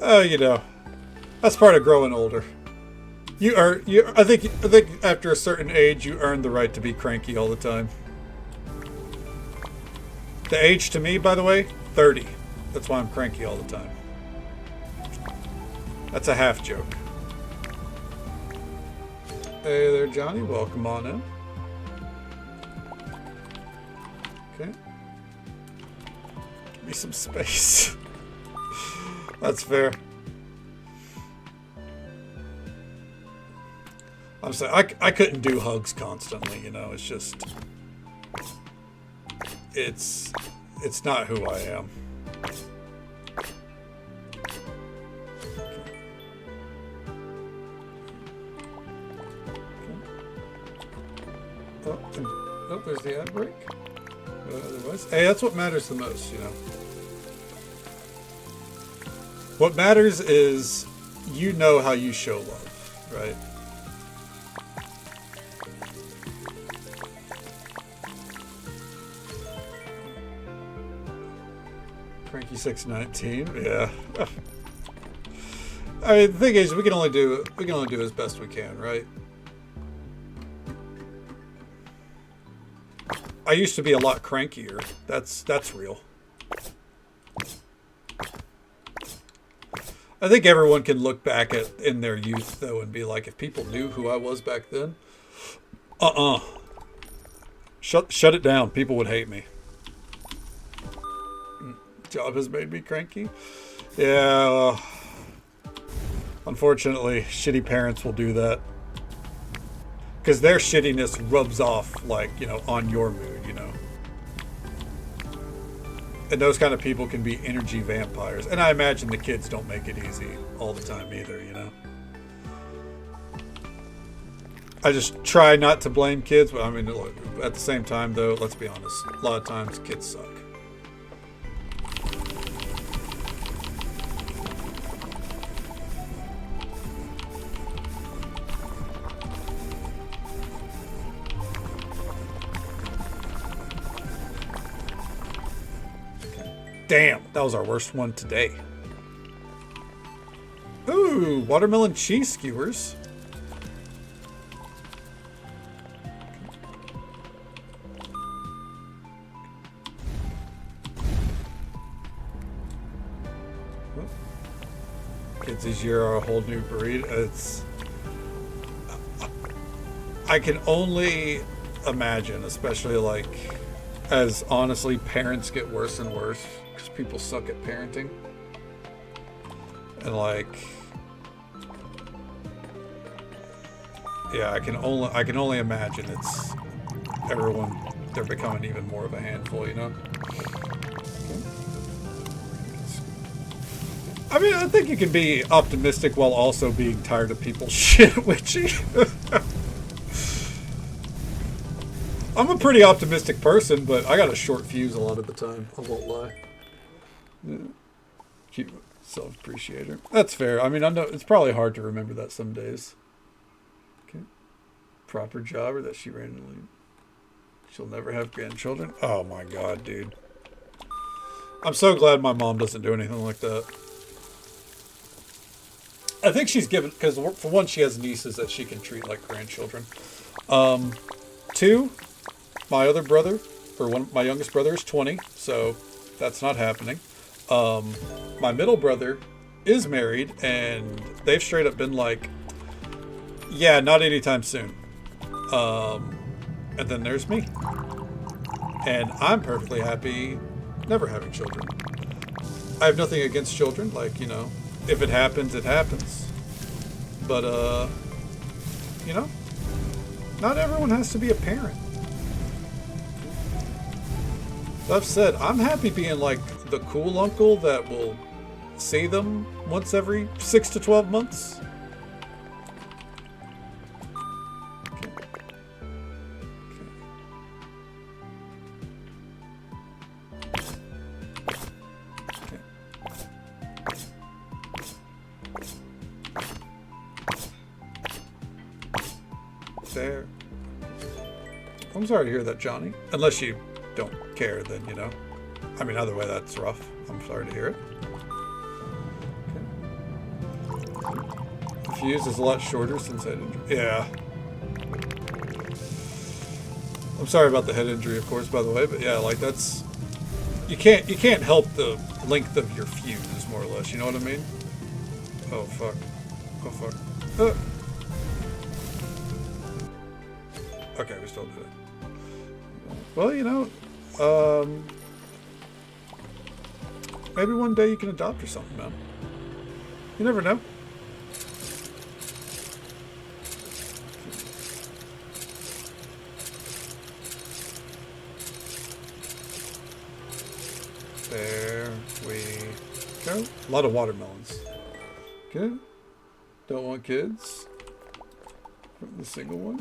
Oh, you know, that's part of growing older. I think after a certain age, you earn the right to be cranky all the time. The age to me, by the way, 30. That's why I'm cranky all the time. That's a half joke. Hey there, Johnny. Welcome on in. Okay. Give me some space. That's fair. I'm saying I couldn't do hugs constantly, you know. It's just it's not who I am. Oh, there's the ad break. Otherwise, hey, that's what matters the most, you know. What matters is you know how you show love, right? Cranky 619, yeah. I mean, the thing is, we can only do as best we can, right? I used to be a lot crankier. That's real. I think everyone can look back in their youth though and be like, if people knew who I was back then, shut it down. People would hate me. Job has made me cranky. Yeah. Unfortunately, shitty parents will do that. Because their shittiness rubs off, like, you know, on your mood, you know. And those kind of people can be energy vampires. And I imagine the kids don't make it easy all the time either, you know. I just try not to blame kids, but I mean, look, at the same time, though, let's be honest. A lot of times, kids suck. Damn, that was our worst one today. Ooh, watermelon cheese skewers. Kids this year are a whole new breed. I can only imagine, especially like as honestly parents get worse and worse. People suck at parenting, and like, yeah, I can only imagine it's everyone. They're becoming even more of a handful, you know. I mean, I think you can be optimistic while also being tired of people's shit, witchy. I'm a pretty optimistic person, but I got a short fuse a lot of the time. I won't lie. Yeah. Self-appreciator. That's fair. I mean, I know it's probably hard to remember that some days. Okay. Proper job, or that she randomly... She'll never have grandchildren? Oh my god, dude. I'm so glad my mom doesn't do anything like that. I think she's given... Because for one, she has nieces that she can treat like grandchildren. Two, my other brother, or my youngest brother is 20, so that's not happening. My middle brother is married, and they've straight up been like, yeah, not anytime soon. And then there's me. And I'm perfectly happy never having children. I have nothing against children, like, you know, if it happens, it happens. But, you know, not everyone has to be a parent. That said, I'm happy being like the cool uncle that will see them once every 6 to 12 months. There. I'm sorry to hear that, Johnny. Unless you don't care, then, you know. I mean, either way, that's rough. I'm sorry to hear it. Okay. The fuse is a lot shorter since head injury. Yeah. I'm sorry about the head injury, of course, by the way, but yeah, like that's... You can't help the length of your fuse, more or less, you know what I mean? Oh, fuck. Oh, fuck. Okay, we still did it. Well, you know, maybe one day you can adopt or something, man. You never know. There we go. A lot of watermelons. Good. Don't want kids. The single one.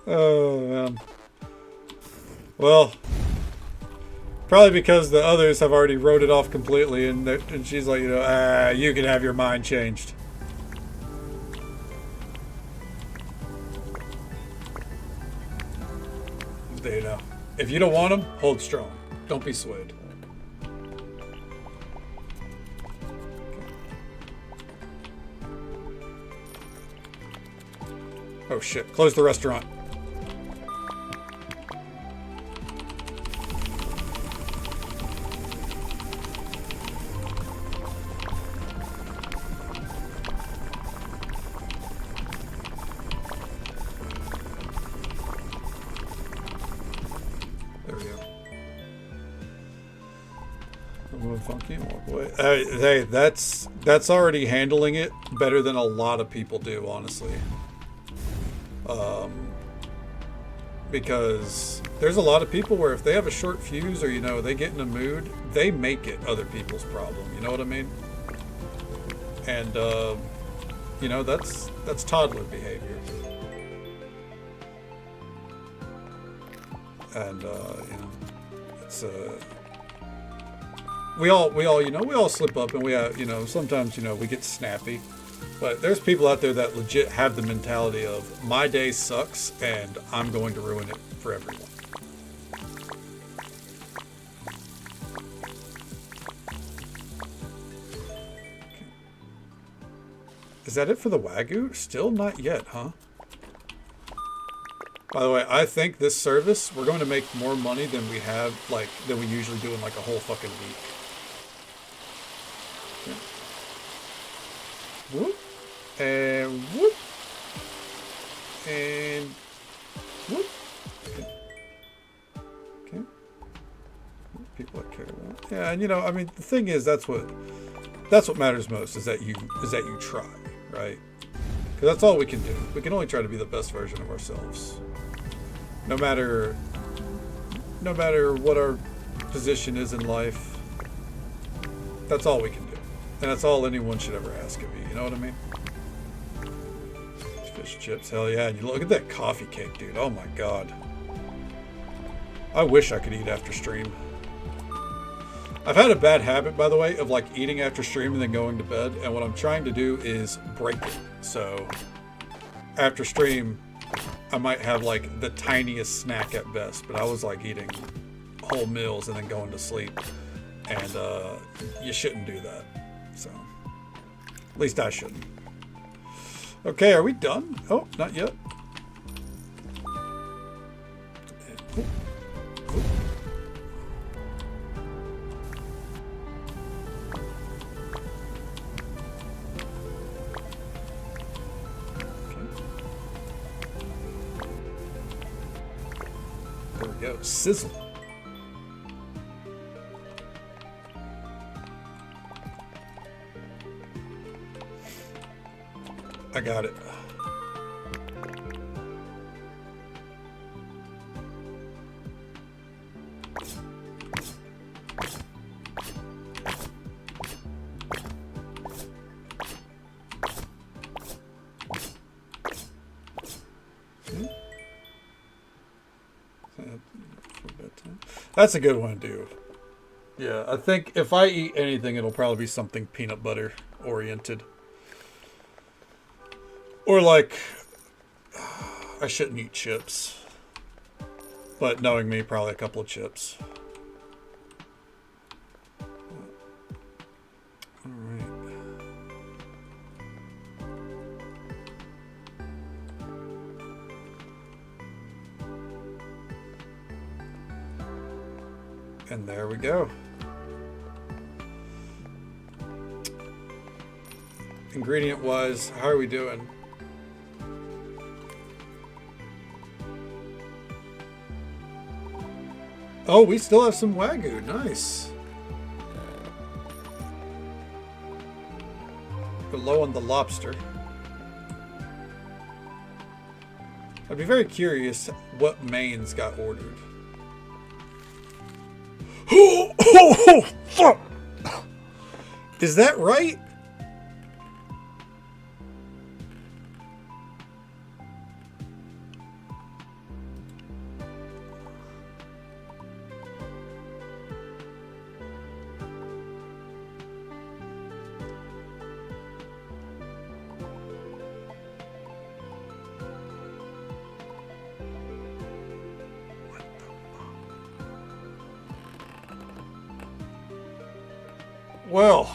Oh, man. Well, probably because the others have already wrote it off completely, and she's like, you know, you can have your mind changed. There you know. If you don't want them, hold strong. Don't be swayed. Oh shit, close the restaurant. There we go. I'm going funky and walk away. Hey, that's already handling it better than a lot of people do, honestly. Because there's a lot of people where if they have a short fuse or, you know, they get in a mood, they make it other people's problem. You know what I mean? And, you know, that's toddler behavior. And, you know, it's, we all, you know, we all slip up and we have, you know, sometimes, you know, we get snappy. But there's people out there that legit have the mentality of, my day sucks and I'm going to ruin it for everyone. Is that it for the Wagyu? Still not yet, huh? By the way, I think this service, we're going to make more money than we have, like, than we usually do in like a whole fucking week. Okay. Whoop. And whoop. And whoop. Okay. Okay. People that care about. Yeah, and you know, I mean, the thing is, that's what matters most is that you try, right? Because that's all we can do. We can only try to be the best version of ourselves. No matter what our position is in life, that's all we can do. And that's all anyone should ever ask of you. You know what I mean? Fish chips, hell yeah. And you look at that coffee cake, dude. Oh my god. I wish I could eat after stream. I've had a bad habit, by the way, of like eating after stream and then going to bed. And what I'm trying to do is break it. So after stream, I might have like the tiniest snack at best. But I was like eating whole meals and then going to sleep. And you shouldn't do that. So at least I shouldn't. Okay, are we done? Oh, not yet. There we go. Sizzle. I got it. That's a good one to do. Yeah, I think if I eat anything, it'll probably be something peanut butter oriented. Or like, I shouldn't eat chips. But knowing me, probably a couple of chips. Alright. And there we go. Ingredient wise, how are we doing? Oh, we still have some Wagyu. Nice. We're low on the lobster. I'd be very curious what mains got ordered. Oh, fuck! Is that right? Well,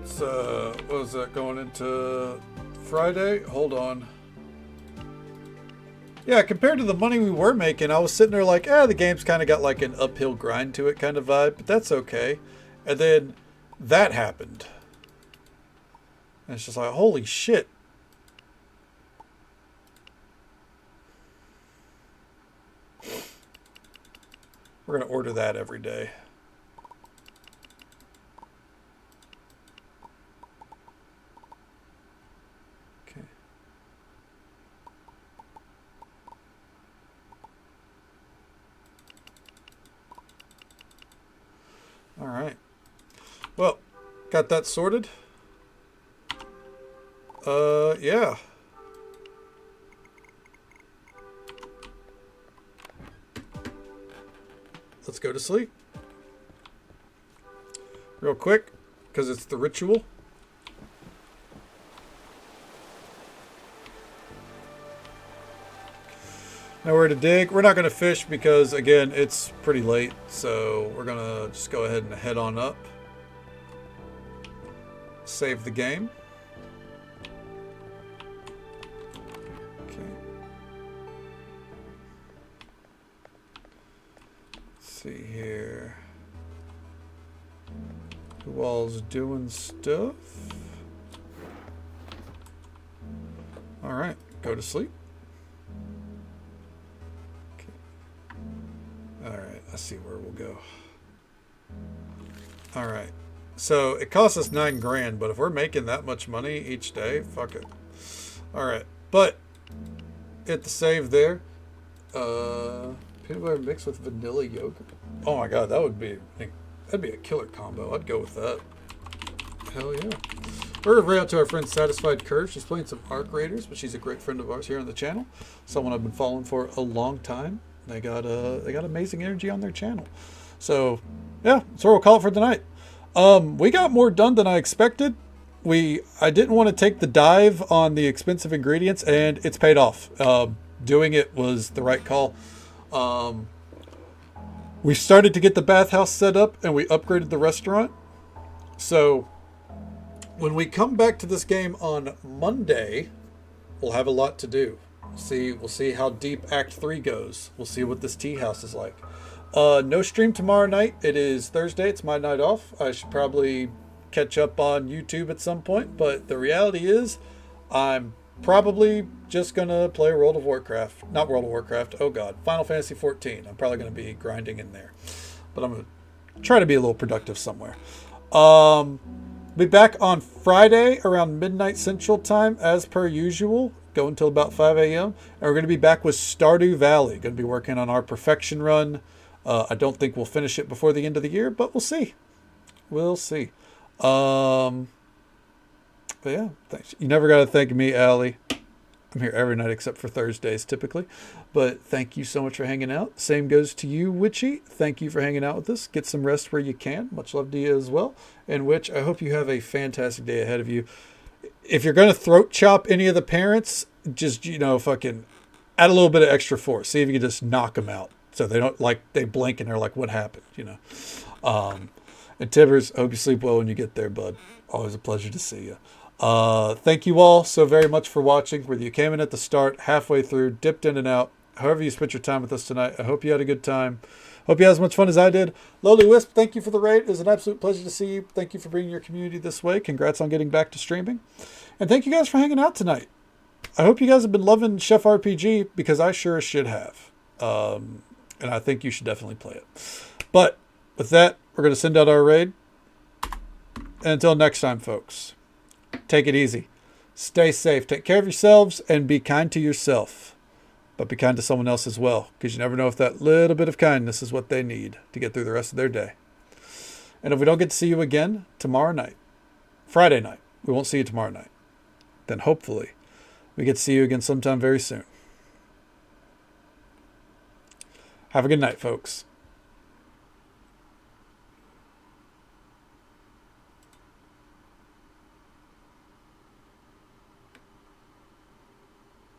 it's what was that, going into Friday? Hold on. Yeah, compared to the money we were making, I was sitting there like, the game's kind of got like an uphill grind to it kind of vibe, but that's okay. And then that happened. And it's just like, holy shit. We're going to order that every day. Okay. All right. Well, got that sorted. Yeah. Let's go to sleep. Real quick, because it's the ritual. Nowhere to dig. We're not going to fish because, again, it's pretty late. So we're going to just go ahead and head on up. Save the game. See here. Who all's doing stuff? All right, go to sleep. Okay. All right, let's see where we'll go. All right, so it costs us $9 grand, but if we're making that much money each day, fuck it. All right, but hit the save there. Peanut butter mixed with vanilla yogurt. Oh my god, that'd be a killer combo. I'd go with that. Hell yeah. We're right out to our friend Satisfied Curve. She's playing some Arc Raiders, but she's a great friend of ours here on the channel. Someone I've been following for a long time. They got amazing energy on their channel. So yeah, so we'll call it for tonight. We got more done than I expected. I didn't want to take the dive on the expensive ingredients, and it's paid off. Doing it was the right call. We started to get the bathhouse set up, and we upgraded the restaurant. So when we come back to this game on Monday, we'll have a lot to do. We'll see how deep Act 3 goes. We'll see what this tea house is like. No stream tomorrow night. It is Thursday. It's my night off. I should probably catch up on YouTube at some point, but the reality is I'm probably just going to play World of Warcraft. Not World of Warcraft. Oh God. Final Fantasy 14. I'm probably going to be grinding in there, but I'm going to try to be a little productive somewhere. Be back on Friday around midnight Central Time as per usual. Go until about 5 a.m. And we're going to be back with Stardew Valley. Going to be working on our perfection run. I don't think we'll finish it before the end of the year, but we'll see. We'll see. But yeah, thanks. You never got to thank me, Allie. I'm here every night except for Thursdays typically. But thank you so much for hanging out. Same goes to you, Witchy. Thank you for hanging out with us. Get some rest where you can. Much love to you as well. And Witch, I hope you have a fantastic day ahead of you. If you're going to throat chop any of the parents, just, fucking add a little bit of extra force. See if you can just knock them out. So they don't, they blink and they're like, what happened? And Tibbers, I hope you sleep well when you get there, bud. Always a pleasure to see you. Thank you all so very much for watching. Whether you came in at the start, halfway through, dipped in and out, however you spent your time with us tonight, I hope you had a good time. Hope you had as much fun as I did. Lowly Wisp, thank you for the raid. It was an absolute pleasure to see you. Thank you for bringing your community this way. Congrats on getting back to streaming. And thank you guys for hanging out tonight. I hope you guys have been loving Chef RPG, because I sure as shit have. And I think you should definitely play it. But with that, we're going to send out our raid. And until next time, folks, take it easy. Stay safe. Take care of yourselves and be kind to yourself. But be kind to someone else as well, because you never know if that little bit of kindness is what they need to get through the rest of their day. And if we don't get to see you again tomorrow night, Friday night, we won't see you tomorrow night, then hopefully we get to see you again sometime very soon. Have a good night, folks.